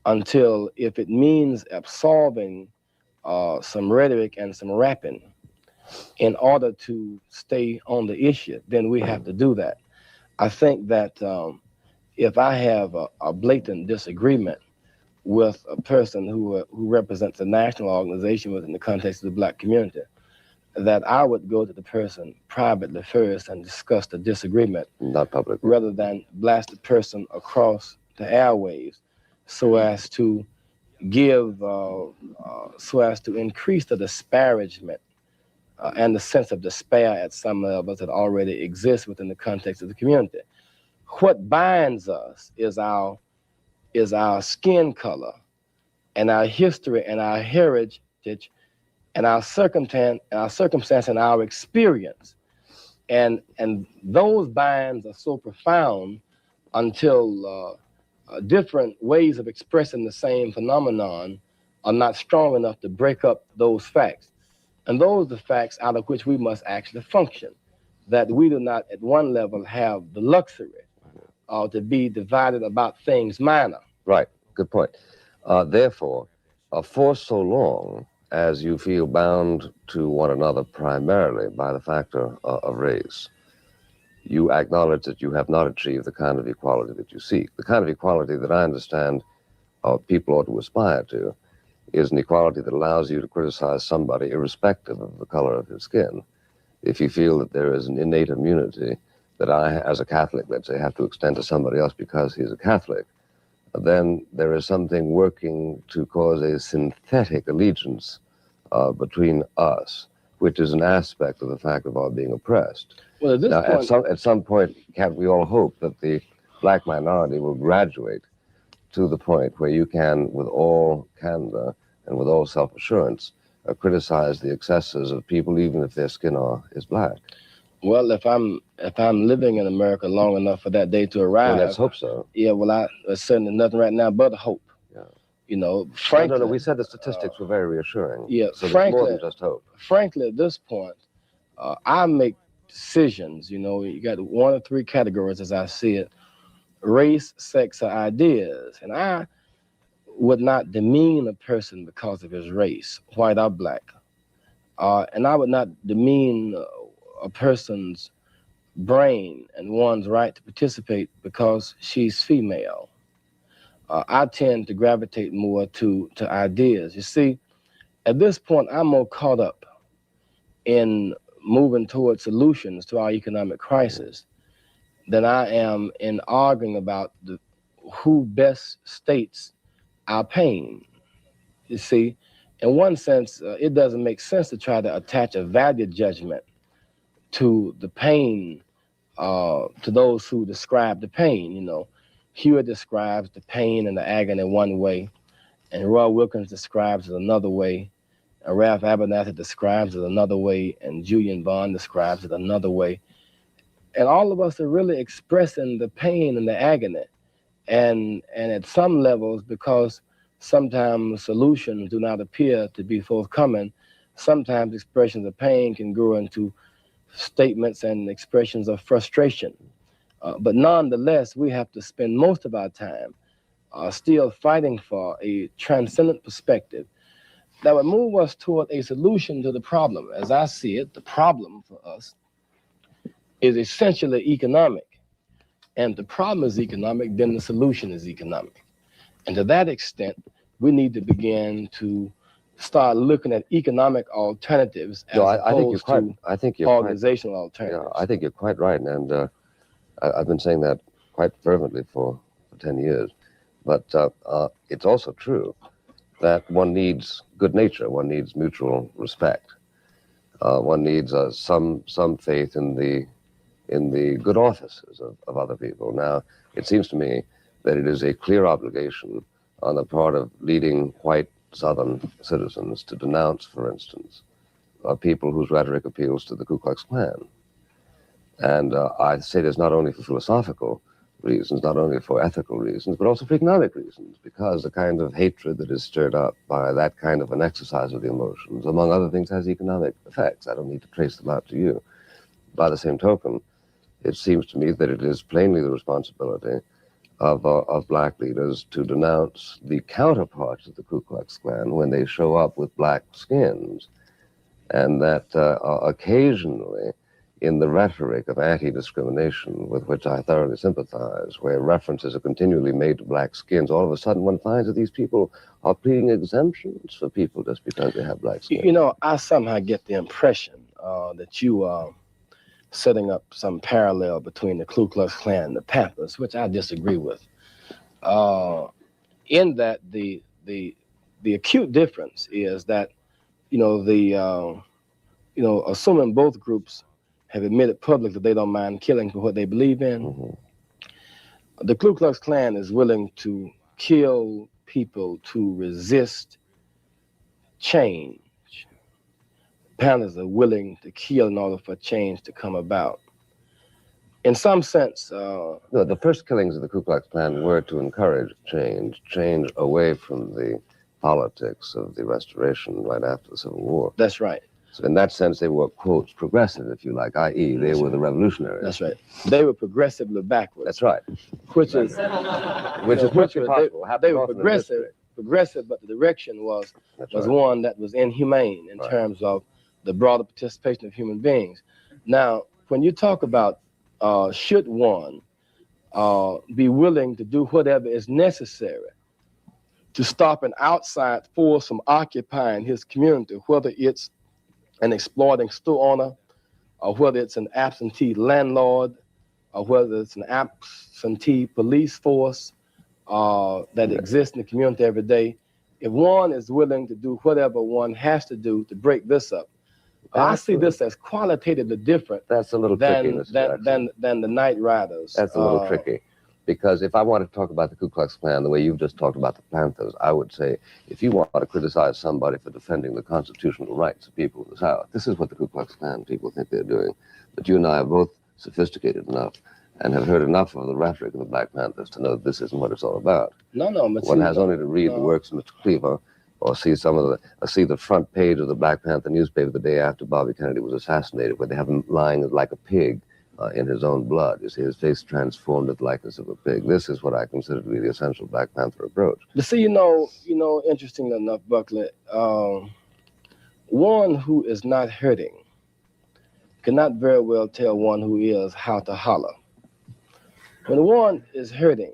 until, if it means absolving some rhetoric and some rapping in order to stay on the issue, then we have to do that. I think that if I have a blatant disagreement with a person who represents a national organization within the context of the black community, that I would go to the person privately first and discuss the disagreement, not public, rather than blast the person across the airwaves, so as to increase the disparagement and the sense of despair at some levels that already exists within the context of the community. What binds us is our skin color and our history and our heritage and our circumstance and our experience. And those binds are so profound until different ways of expressing the same phenomenon are not strong enough to break up those facts. And those are the facts out of which we must actually function, that we do not at one level have the luxury to be divided about things minor. Right, good point. Therefore, for so long as you feel bound to one another primarily by the factor of race, you acknowledge that you have not achieved the kind of equality that you seek. The kind of equality that I understand people ought to aspire to is an equality that allows you to criticize somebody irrespective of the color of his skin. If you feel that there is an innate immunity that I, as a Catholic, let's say, have to extend to somebody else because he's a Catholic, then there is something working to cause a synthetic allegiance between us, which is an aspect of the fact of our being oppressed. Well, at this point, at some point, can't we all hope that the black minority will graduate to the point where you can, with all candor and with all self-assurance, criticize the excesses of people, even if their skin is black? Well, if I'm living in America long enough for that day to arrive, well, let's hope so. Yeah, well, there's certainly nothing right now but hope. Yeah. Frankly, no, we said the statistics were very reassuring. Yeah, so frankly, more than just hope. Frankly, at this point, I make decisions. You got 1 or 3 categories as I see it. race, sex, or ideas. And I would not demean a person because of his race, white or black. And I would not demean a person's brain and one's right to participate because she's female. I tend to gravitate more to ideas. You see, at this point, I'm more caught up in moving towards solutions to our economic crisis than I am in arguing about who best states our pain. You see, in one sense, it doesn't make sense to try to attach a value judgment to the pain, to those who describe the pain. You know, Hewitt describes the pain and the agony one way, and Roy Wilkins describes it another way, and Ralph Abernathy describes it another way, and Julian Bond describes it another way. And all of us are really expressing the pain and the agony. And at some levels, because sometimes solutions do not appear to be forthcoming, sometimes expressions of pain can grow into statements and expressions of frustration. But nonetheless, we have to spend most of our time still fighting for a transcendent perspective that would move us toward a solution to the problem. As I see it, the problem for us is essentially economic. And the problem is economic, then the solution is economic. And to that extent, we need to begin to start looking at economic alternatives as opposed to organizational alternatives. Yeah, I think you're quite right. And I've been saying that quite fervently for 10 years. But it's also true that one needs good nature. One needs mutual respect. One needs some faith in the good offices of other people. Now, it seems to me that it is a clear obligation on the part of leading white Southern citizens to denounce, for instance, people whose rhetoric appeals to the Ku Klux Klan. And I say this not only for philosophical reasons, not only for ethical reasons, but also for economic reasons, because the kind of hatred that is stirred up by that kind of an exercise of the emotions, among other things, has economic effects. I don't need to trace them out to you. By the same token, it seems to me that it is plainly the responsibility of black leaders to denounce the counterparts of the Ku Klux Klan when they show up with black skins, and that occasionally in the rhetoric of anti-discrimination, with which I thoroughly sympathize, where references are continually made to black skins, all of a sudden one finds that these people are pleading exemptions for people just because they have black skin. You know, I somehow get the impression that you are setting up some parallel between the Ku Klux Klan and the Panthers, which I disagree with. In that the acute difference is that, assuming both groups have admitted publicly that they don't mind killing for what they believe in, the Ku Klux Klan is willing to kill people to resist change. Panthers are willing to kill in order for change to come about. In some sense, the first killings of the Ku Klux Klan were to encourage change away from the politics of the Restoration right after the Civil War. That's right. So in that sense, they were, quotes, progressive, if you like, i.e. they were the revolutionaries. That's right. They were progressively backwards. That's right. Which is perfectly possible. They were progressive, but the direction was one that was inhumane in terms of the broader participation of human beings. Now, when you talk about should one be willing to do whatever is necessary to stop an outside force from occupying his community, whether it's an exploiting store owner, or whether it's an absentee landlord, or whether it's an absentee police force that exists in the community every day, if one is willing to do whatever one has to do to break this up, I see this as qualitatively different. That's a little tricky, than the Night Riders. That's a little tricky. Because if I want to talk about the Ku Klux Klan the way you've just talked about the Panthers, I would say, if you want to criticize somebody for defending the constitutional rights of people of the South, this is what the Ku Klux Klan people think they're doing. But you and I are both sophisticated enough and have heard enough of the rhetoric of the Black Panthers to know that this isn't what it's all about. No, but one has only to read the works of Mr. Cleaver, or see see the front page of the Black Panther newspaper the day after Bobby Kennedy was assassinated, where they have him lying like a pig in his own blood. You see, his face transformed at the likeness of a pig. This is what I consider to be the essential Black Panther approach. But see, interestingly enough, Buckley, one who is not hurting cannot very well tell one who is how to holler. When one is hurting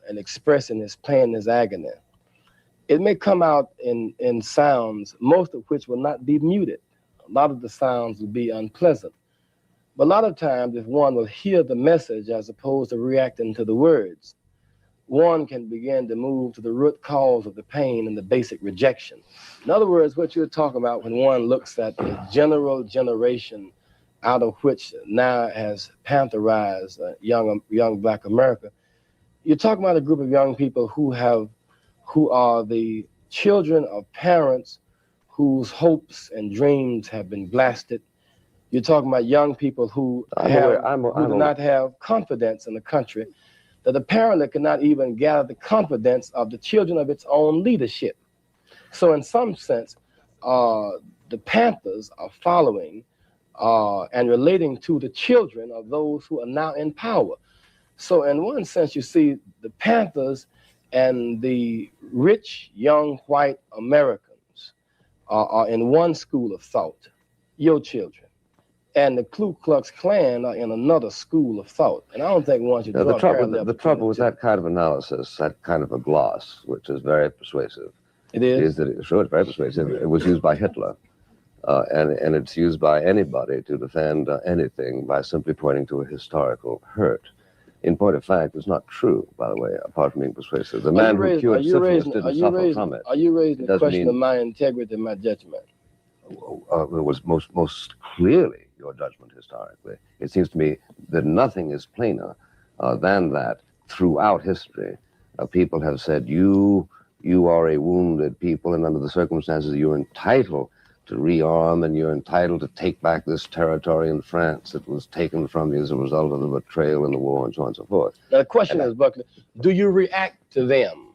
and expressing his pain, his agony, it may come out in sounds, most of which will not be muted. A lot of the sounds will be unpleasant. But a lot of times, if one will hear the message as opposed to reacting to the words, one can begin to move to the root cause of the pain and the basic rejection. In other words, what you're talking about when one looks at the general generation out of which now has pantherized young Black America, you're talking about a group of young people who are the children of parents whose hopes and dreams have been blasted. You're talking about young people who do not have confidence in the country, that apparently cannot even gather the confidence of the children of its own leadership. So in some sense, the Panthers are following and relating to the children of those who are now in power. So in one sense, you see the Panthers and the rich young white Americans are in one school of thought, your children. And the Ku Klux Klan are in another school of thought. And I don't think one should draw a parallel. The trouble with that kind of analysis, that kind of a gloss, which is very persuasive. It is? Sure, it's very persuasive. It was used by Hitler. And it's used by anybody to defend anything by simply pointing to a historical hurt. In point of fact, it's not true, by the way, apart from being persuasive. The man who cured syphilis didn't suffer from it. Are you raising the question of my integrity and my judgment? It was most clearly your judgment historically. It seems to me that nothing is plainer than that throughout history. People have said, you are a wounded people, and under the circumstances, you're entitled to rearm, and you're entitled to take back this territory in France that was taken from you as a result of the betrayal in the war, and so on and so forth. Now, the question is, Buckley, do you react to them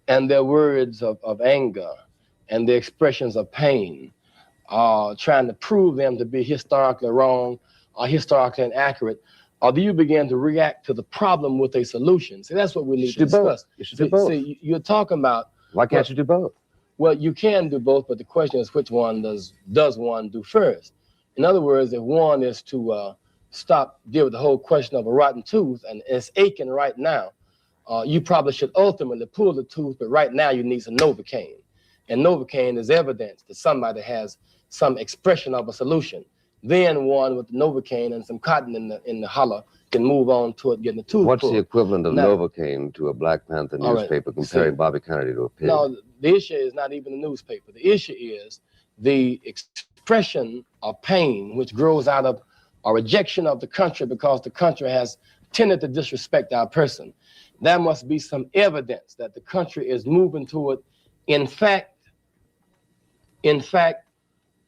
and their words of anger and the expressions of pain, trying to prove them to be historically wrong or historically inaccurate, or do you begin to react to the problem with a solution? See, that's what we need to discuss. You should do both. See, you're talking about... Why can't you do both? Well, you can do both, but the question is which one does one do first? In other words, if one is to deal with the whole question of a rotten tooth, and it's aching right now, you probably should ultimately pull the tooth, but right now you need some Novocaine. And Novocaine is evidence that somebody has some expression of a solution. Then one with the Novocaine and some cotton in the hollow can move on toward getting the tooth What's pulled. the equivalent of Now, Novocaine to a Black Panther newspaper comparing Bobby Kennedy to a pig? No, the issue is not even the newspaper. The issue is the expression of pain which grows out of a rejection of the country because the country has tended to disrespect our person. There must be some evidence that the country is moving toward, in fact,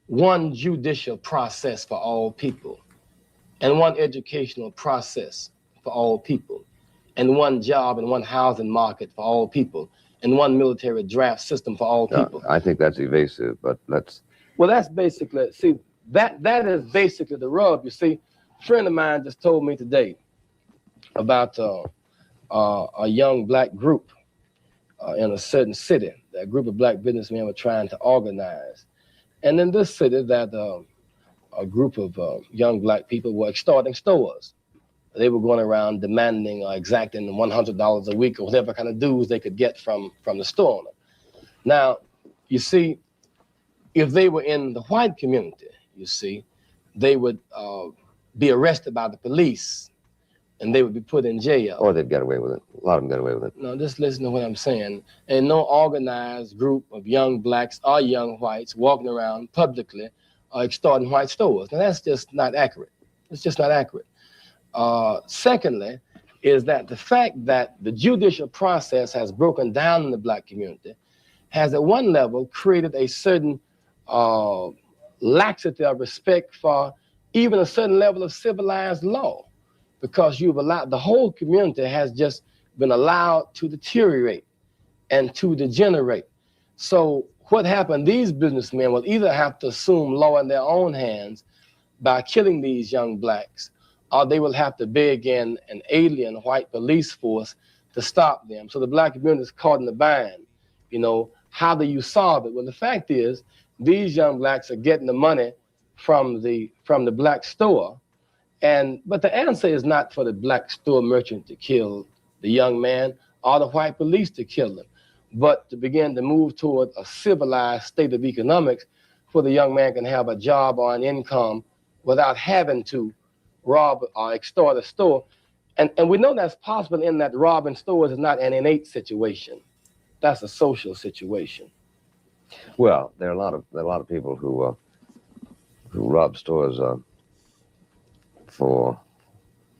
one judicial process for all people, and one educational process for all people, and one job and one housing market for all people, and one military draft system for all people. I think that's evasive, but let's... Well, that's basically, see, that is basically the rub. You see, a friend of mine just told me today about a young Black group in a certain city. That group of Black businessmen were trying to organize. And in this city, that a group of young Black people were extorting stores. They were going around demanding or exacting $100 a week or whatever kind of dues they could get from the store owner. Now, you see, if they were in the white community, you see, they would be arrested by the police and they would be put in jail. Or they'd get away with it. A lot of them get away with it. No, just listen to what I'm saying. And no organized group of young Blacks or young whites walking around publicly extorting white stores. Now, that's just not accurate. It's just not accurate. Secondly, is that the fact that the judicial process has broken down in the Black community has at one level created a certain laxity of respect for even a certain level of civilized law, because you've allowed, the whole community has just been allowed to deteriorate and to degenerate. So what happened, these businessmen will either have to assume law in their own hands by killing these young Blacks, or they will have to beg in an alien white police force to stop them. So the black community is caught in the bind. You know, how do you solve it? Well, the fact is, these young blacks are getting the money from the black store, but the answer is not for the black store merchant to kill the young man or the white police to kill them, but to begin to move toward a civilized state of economics where the young man can have a job or an income without having to rob or extort a store. And we know that's possible in that robbing stores is not an innate situation. That's a social situation. Well, there are a lot of people who rob stores for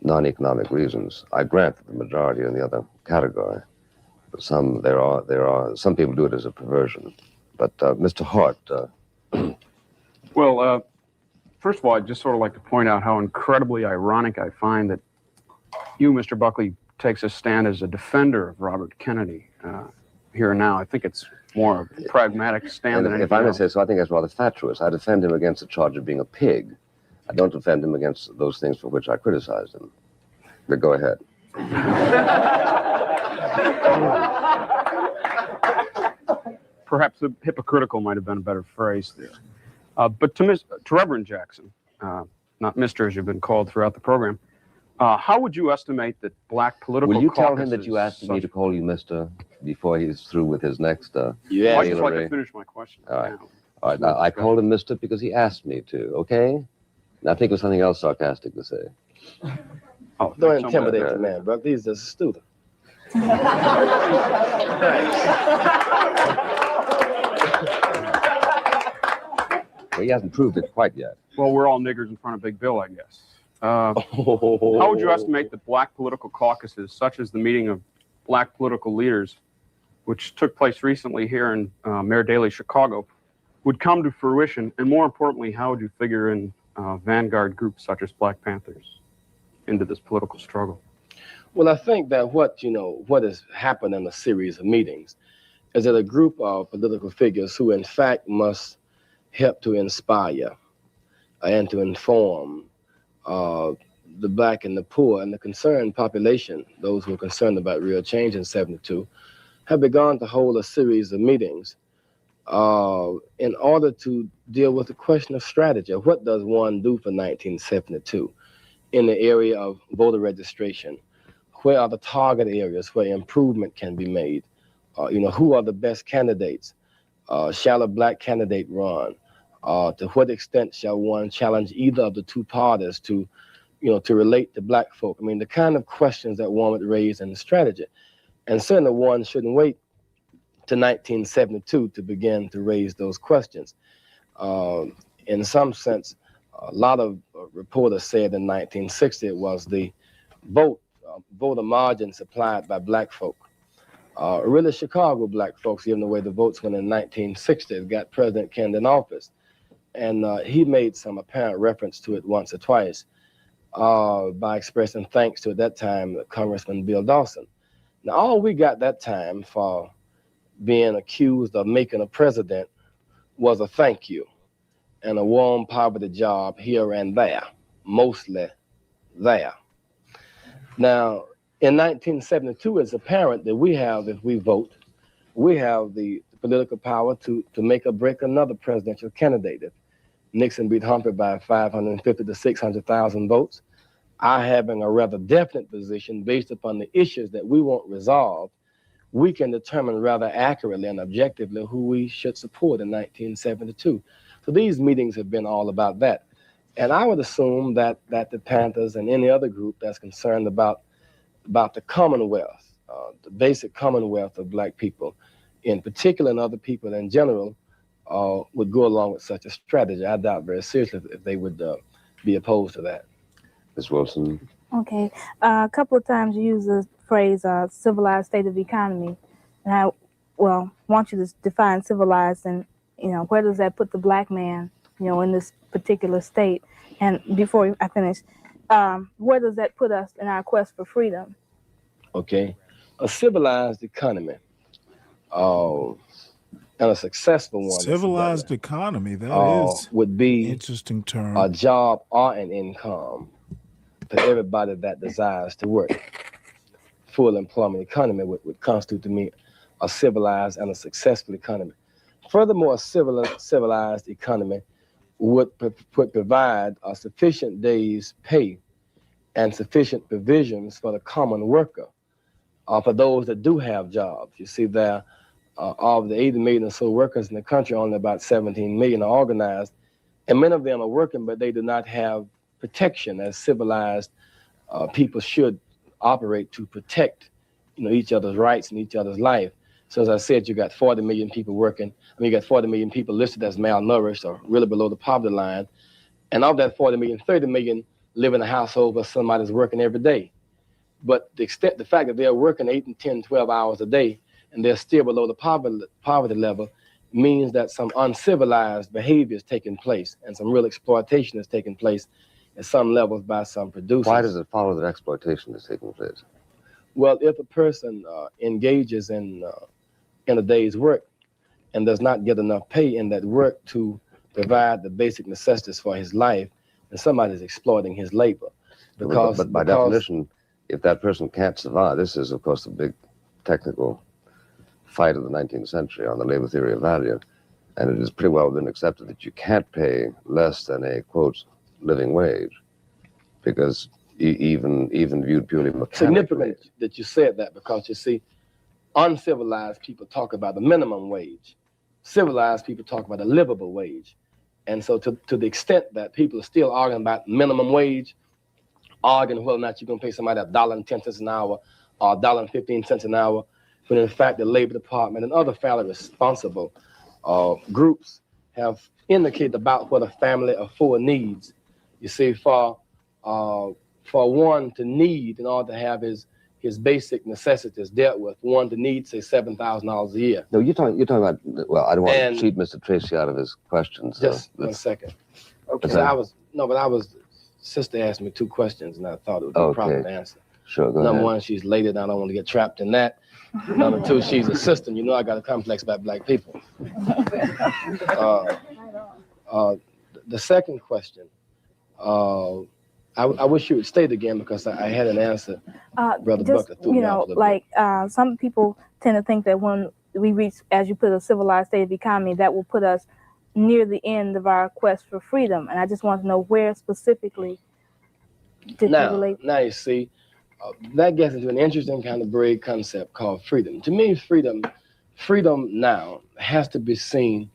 non-economic reasons. I grant that the majority are in the other category. But there are some people do it as a perversion. But Mr. Hart. Well, first of all, I'd just sort of like to point out how incredibly ironic I find that you, Mr. Buckley, takes a stand as a defender of Robert Kennedy here and now. I think it's more of a pragmatic stand than anything if I may else. say so, I think that's rather fatuous. I defend him against the charge of being a pig. I don't defend him against those things for which I criticized him. But go ahead. Perhaps hypocritical might have been a better phrase there. But to Reverend Jackson, not Mr. as you've been called throughout the program, how would you estimate that black political Will you tell him caucuses that you asked me to call you Mr. before he's through with his next Yeah, I'd just like to finish my question. All right. All right. Now, I called him Mr. because he asked me to, okay? And I think it was something else sarcastic to say. Oh, don't intimidate the man, Buck. He's just a student. Well, he hasn't proved it quite yet. Well, we're all niggers in front of Big Bill, I guess. How would you estimate that black political caucuses, such as the meeting of black political leaders, which took place recently here in Mayor Daley, Chicago, would come to fruition? And more importantly, how would you figure in vanguard groups such as Black Panthers into this political struggle? Well, I think that what has happened in a series of meetings is that a group of political figures who in fact must help to inspire and to inform the black and the poor and the concerned population, those who are concerned about real change in 72, have begun to hold a series of meetings in order to deal with the question of strategy. What does one do for 1972 in the area of voter registration? Where are the target areas where improvement can be made? Who are the best candidates? Shall a black candidate run? To what extent shall one challenge either of the two parties to relate to black folk? I mean, the kind of questions that one would raise in the strategy. And certainly one shouldn't wait to 1972 to begin to raise those questions. In some sense, a lot of reporters said in 1960 it was the voter margin supplied by black folk. Really Chicago black folks giving away the votes when in 1960 it got President Kennedy in office. And he made some apparent reference to it once or twice by expressing thanks to, at that time, Congressman Bill Dawson. Now, all we got that time for being accused of making a president was a thank you and a warm poverty job here and there, mostly there. Now, in 1972, it's apparent that we have, if we vote, we have the political power to make or break another presidential candidate. If Nixon beat Humphrey by 550 to 600,000 votes, I having a rather definite position based upon the issues that we want resolved, we can determine rather accurately and objectively who we should support in 1972. So these meetings have been all about that. And I would assume that the Panthers and any other group that's concerned about the Commonwealth, the basic Commonwealth of black people, in particular and other people in general, would go along with such a strategy. I doubt very seriously if they would be opposed to that. Ms. Wilson. Okay. A couple of times you use the phrase civilized state of economy. And I want you to define civilized and, where does that put the black man, in this particular state? And before I finish, where does that put us in our quest for freedom? Okay. A civilized economy and a successful one. Civilized economy, that is would be interesting term. A job or an income to everybody that desires to work. Full employment economy would constitute to me a civilized and a successful economy. Furthermore, a civilized economy would provide a sufficient day's pay and sufficient provisions for the common worker, for those that do have jobs. You see, there of the 80 million or so workers in the country, only about 17 million are organized, and many of them are working, but they do not have protection as civilized people should operate to protect, each other's rights and each other's life. So as I said, you got 40 million people working. You got 40 million people listed as malnourished or really below the poverty line. And of that 40 million, 30 million live in a household where somebody's working every day. But the fact that they're working 8 and 10, 12 hours a day, and they're still below the poverty level, means that some uncivilized behavior is taking place and some real exploitation is taking place at some levels by some producers. Why does it follow that exploitation is taking place? Well, if a person engages in a day's work and does not get enough pay in that work to provide the basic necessities for his life, then somebody is exploiting his labor. But by definition, if that person can't survive, this is, of course, the big technical fight of the 19th century on the labor theory of value, and it has pretty well been accepted that you can't pay less than a, quote, living wage, because even viewed purely mechanically. Significant that you said that, because you see, uncivilized people talk about the minimum wage. Civilized people talk about a livable wage. And so to the extent that people are still arguing about minimum wage, arguing whether or not you're going to pay somebody $1.10 an hour or $1.15 an hour, when in fact the Labor Department and other fairly responsible groups have indicated about what a family of four needs. You see, for one to need in order to have his basic necessities dealt with, one to need, say, $7,000 a year. No, you're talking about, well, I don't want to cheat Mr. Tracy out of his questions. Just 1 second. Okay, sister asked me 2 questions and I thought it was the proper answer. Sure, go Number ahead. 1, she's late and I don't want to get trapped in that. Number 2, she's a sister. You know I got a complex about black people. The second question, I wish you would state again because I had an answer. Brother Just, Bucker threw me off a little like some people tend to think that when we reach, as you put, a civilized state of economy, that will put us near the end of our quest for freedom. And I just want to know where specifically did you relate? Now you see, that gets into an interesting kind of braid concept called freedom. To me, freedom now has to be seen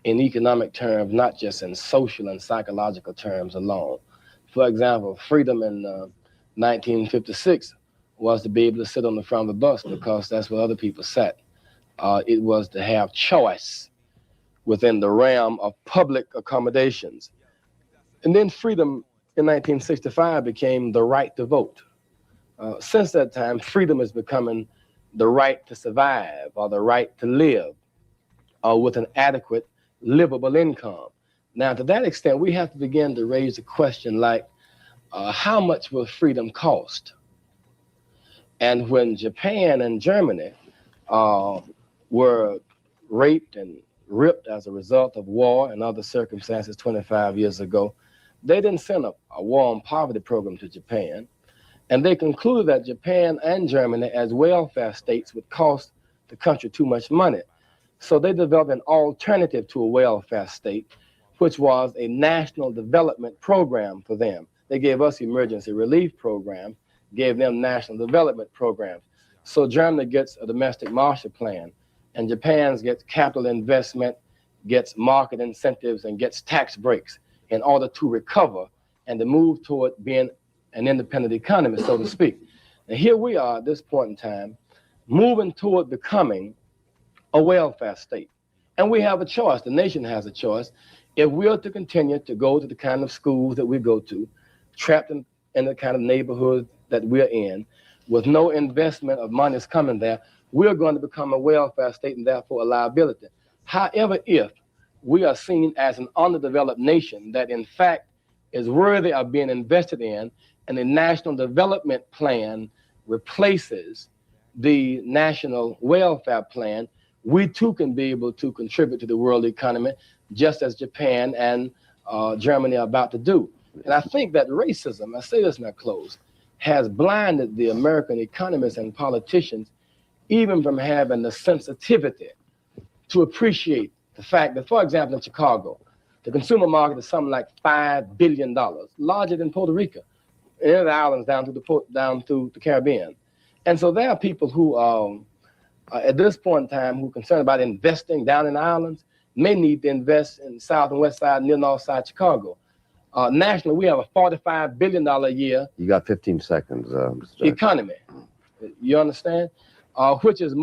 in economic terms, not just in social and psychological terms alone. For example, freedom in 1956 was to be able to sit on the front of the bus because that's where other people sat. It was to have choice within the realm of public accommodations. And then freedom in 1965 became the right to vote. Since that time, freedom is becoming the right to survive or the right to live with an adequate, livable income. Now, to that extent, we have to begin to raise the question like, how much will freedom cost? And when Japan and Germany were raped and ripped as a result of war and other circumstances 25 years ago, they didn't send a war on poverty program to Japan. And they concluded that Japan and Germany as welfare states would cost the country too much money. So they developed an alternative to a welfare state, which was a national development program for them. They gave us emergency relief programs, gave them national development programs. So Germany gets a domestic Marshall Plan, and Japan gets capital investment, gets market incentives, and gets tax breaks in order to recover and to move toward being an independent economy, so to speak. And here we are at this point in time, moving toward becoming a welfare state. And we have a choice, the nation has a choice. If we are to continue to go to the kind of schools that we go to, trapped in the kind of neighborhood that we're in, with no investment of monies coming there, we're going to become a welfare state and therefore a liability. However, if we are seen as an underdeveloped nation that in fact is worthy of being invested in, and the national development plan replaces the national welfare plan, we too can be able to contribute to the world economy, just as Japan and Germany are about to do. And I think that racism, I say this in a close, has blinded the American economists and politicians even from having the sensitivity to appreciate the fact that, for example, in Chicago, the consumer market is something like $5 billion, larger than Puerto Rico, and the islands down through the Caribbean. And so there are people who, at this point in time, who are concerned about investing down in the islands, may need to invest in the south and west side, near north side Chicago. Nationally, we have a $45 billion a year. You got 15 seconds, Mr. Jackson. Economy. You understand? Which is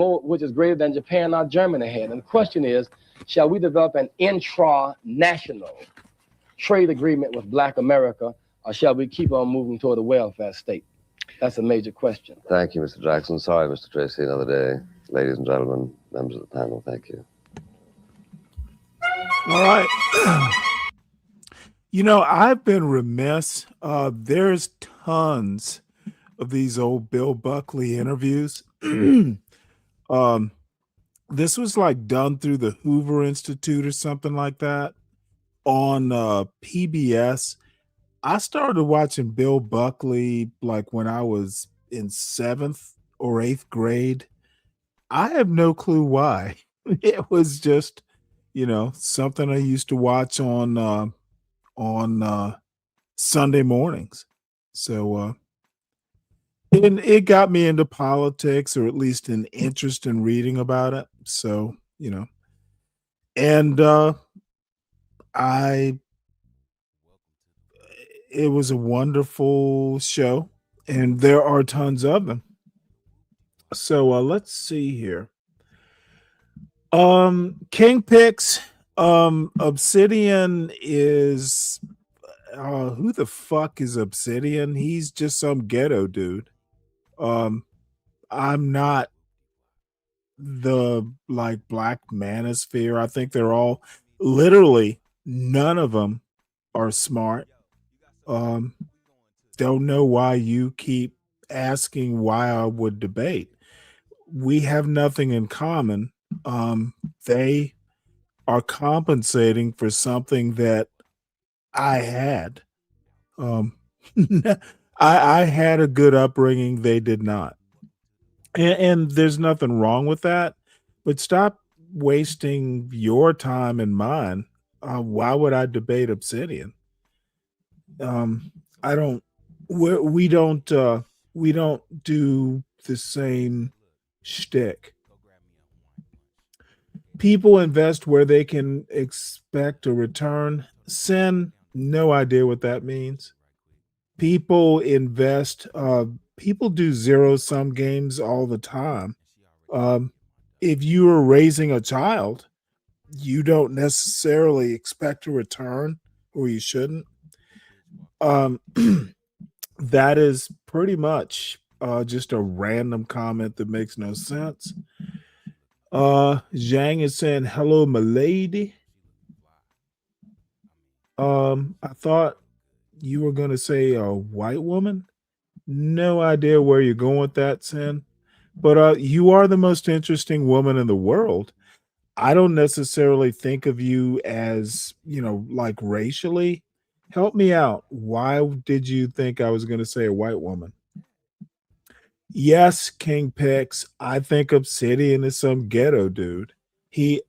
greater than Japan or Germany had. And the question is, shall we develop an intra-national trade agreement with Black America, or shall we keep on moving toward a welfare state? That's a major question. Thank you, Mr. Jackson. Sorry, Mr. Tracy, another day. Ladies and gentlemen, members of the panel, thank you. All right. You know, I've been remiss. There's tons of these old Bill Buckley interviews. This was like done through the Hoover Institute or something like that on PBS. I started watching Bill Buckley like when I was in 7th or 8th grade. I have no clue why. It was just, you know, something I used to watch on Sunday mornings. So and it got me into politics, or at least an interest in reading about it. So, you know, and it was a wonderful show, and there are tons of them. So let's see here. King picks. Obsidian is who the fuck is Obsidian? He's just some ghetto dude. I'm not the like Black Manosphere. I think they're all literally none of them are smart. Don't know why you keep asking why I would debate. We have nothing in common. They are compensating for something that I had. I had a good upbringing. They did not. And there's nothing wrong with that, but stop wasting your time and mine. Why would I debate Obsidian? I don't. We don't do the same shtick. People invest where they can expect a return. Sin, no idea what that means. People invest. People do zero-sum games all the time. If you are raising a child, you don't necessarily expect a return, or you shouldn't. That is pretty much just a random comment that makes no sense. Zhang is saying, hello, my lady. I thought you were going to say a white woman. No idea where you're going with that, Sin. But you are the most interesting woman in the world. I don't necessarily think of you as, you know, like racially. Help me out. Why did you think I was going to say a white woman? Yes, King Pix. I think Obsidian is some ghetto dude. He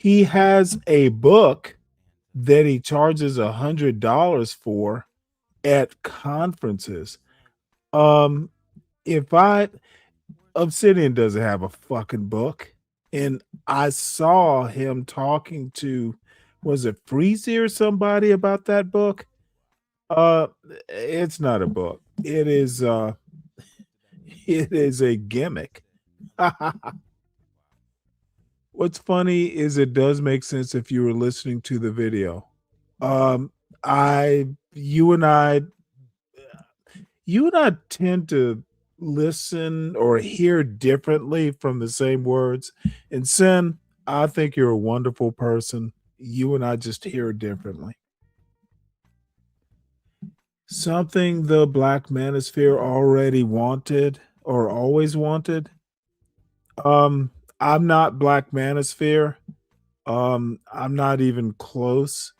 has a book that he charges $100 for at conferences. Obsidian doesn't have a fucking book, and I saw him talking to, was it Freezy or somebody about that book? It's not a book. It is a gimmick. What's funny is it does make sense if you were listening to the video. You and I tend to listen or hear differently from the same words. And Sin, I think you're a wonderful person. You and I just hear differently. Something the Black Manosphere already wanted or always wanted. I'm not Black Manosphere. I'm not even close.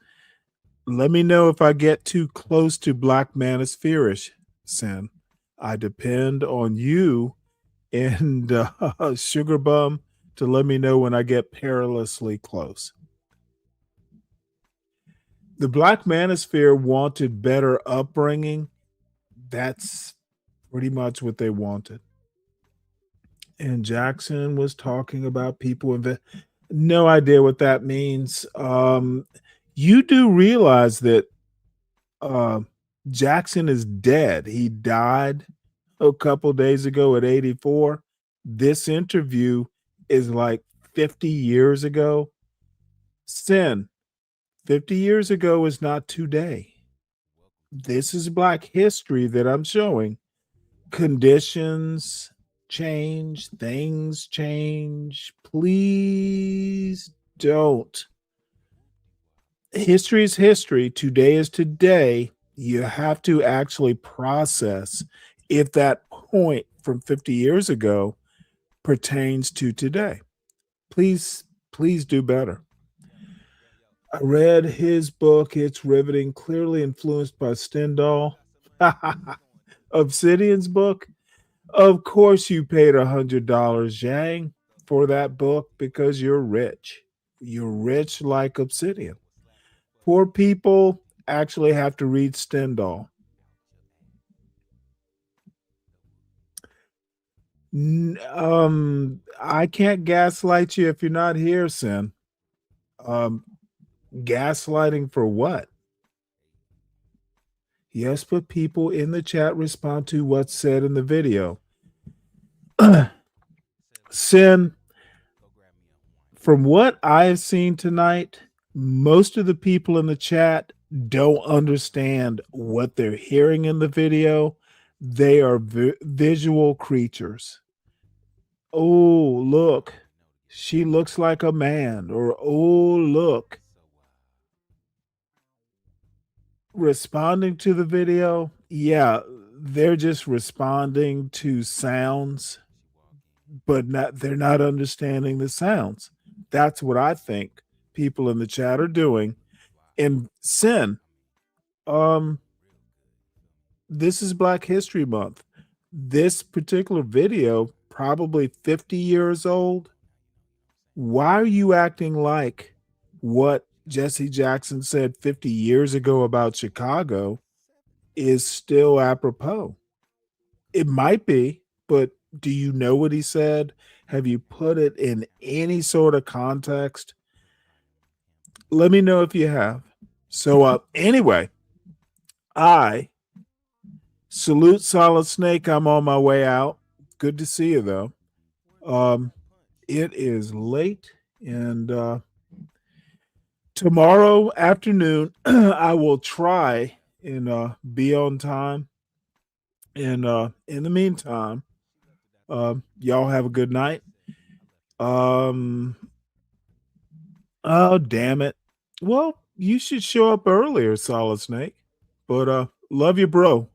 Let me know if I get too close to Black Manosphere-ish, Sin. I depend on you and Sugar Bum to let me know when I get perilously close. The Black Manosphere wanted better upbringing. That's pretty much what they wanted. And Jackson was talking about people no idea what that means. You do realize that Jackson is dead. He died a couple days ago at 84. This interview is like 50 years ago. Sin, 50 years ago is not today. This is Black history that I'm showing. Conditions change, things change. Please don't. History is history. Today is today. You have to actually process if that point from 50 years ago pertains to today. Please do better. I read his book. It's riveting, clearly influenced by Stendhal. Obsidian's book. Of course you paid $100, Zhang, for that book because you're rich. You're rich like Obsidian. Poor people actually have to read Stendhal. I can't gaslight you if you're not here, Sin. Gaslighting for what? Yes, but people in the chat respond to what's said in the video. Sin, from what I've seen tonight, most of the people in the chat don't understand what they're hearing in the video. They are visual creatures. Oh, look, she looks like a man. Or, oh, look. Responding to the video, yeah, they're just responding to sounds, but they're not understanding the sounds. That's what I think people in the chat are doing. And Sin, this is Black History Month. This particular video, probably 50 years old. Why are you acting like what Jesse Jackson said 50 years ago about Chicago is still apropos? It might be, but do you know what he said? Have you put it in any sort of context? Let me know if you have. So anyway, I salute Solid Snake. I'm on my way out. Good to see you though. It is late, and tomorrow afternoon I will try and be on time. And in the meantime, y'all have a good night. Oh damn it. Well, you should show up earlier, Solid Snake. But love you, bro.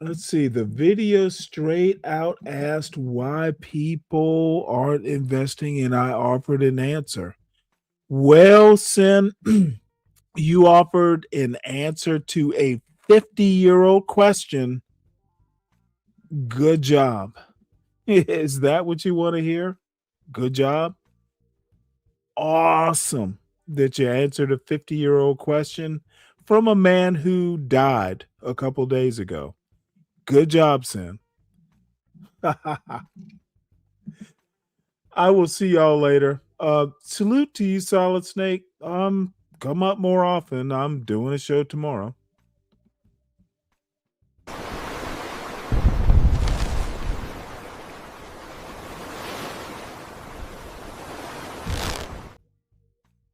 Let's see. The video straight out asked why people aren't investing, and I offered an answer. Well, Sin, you offered an answer to a 50-year-old question. Good job. Is that what you want to hear? Good job. Awesome that you answered a 50-year-old question from a man who died a couple days ago. Good job, Sin. I will see y'all later. Salute to you, Solid Snake. Come up more often. I'm doing a show tomorrow.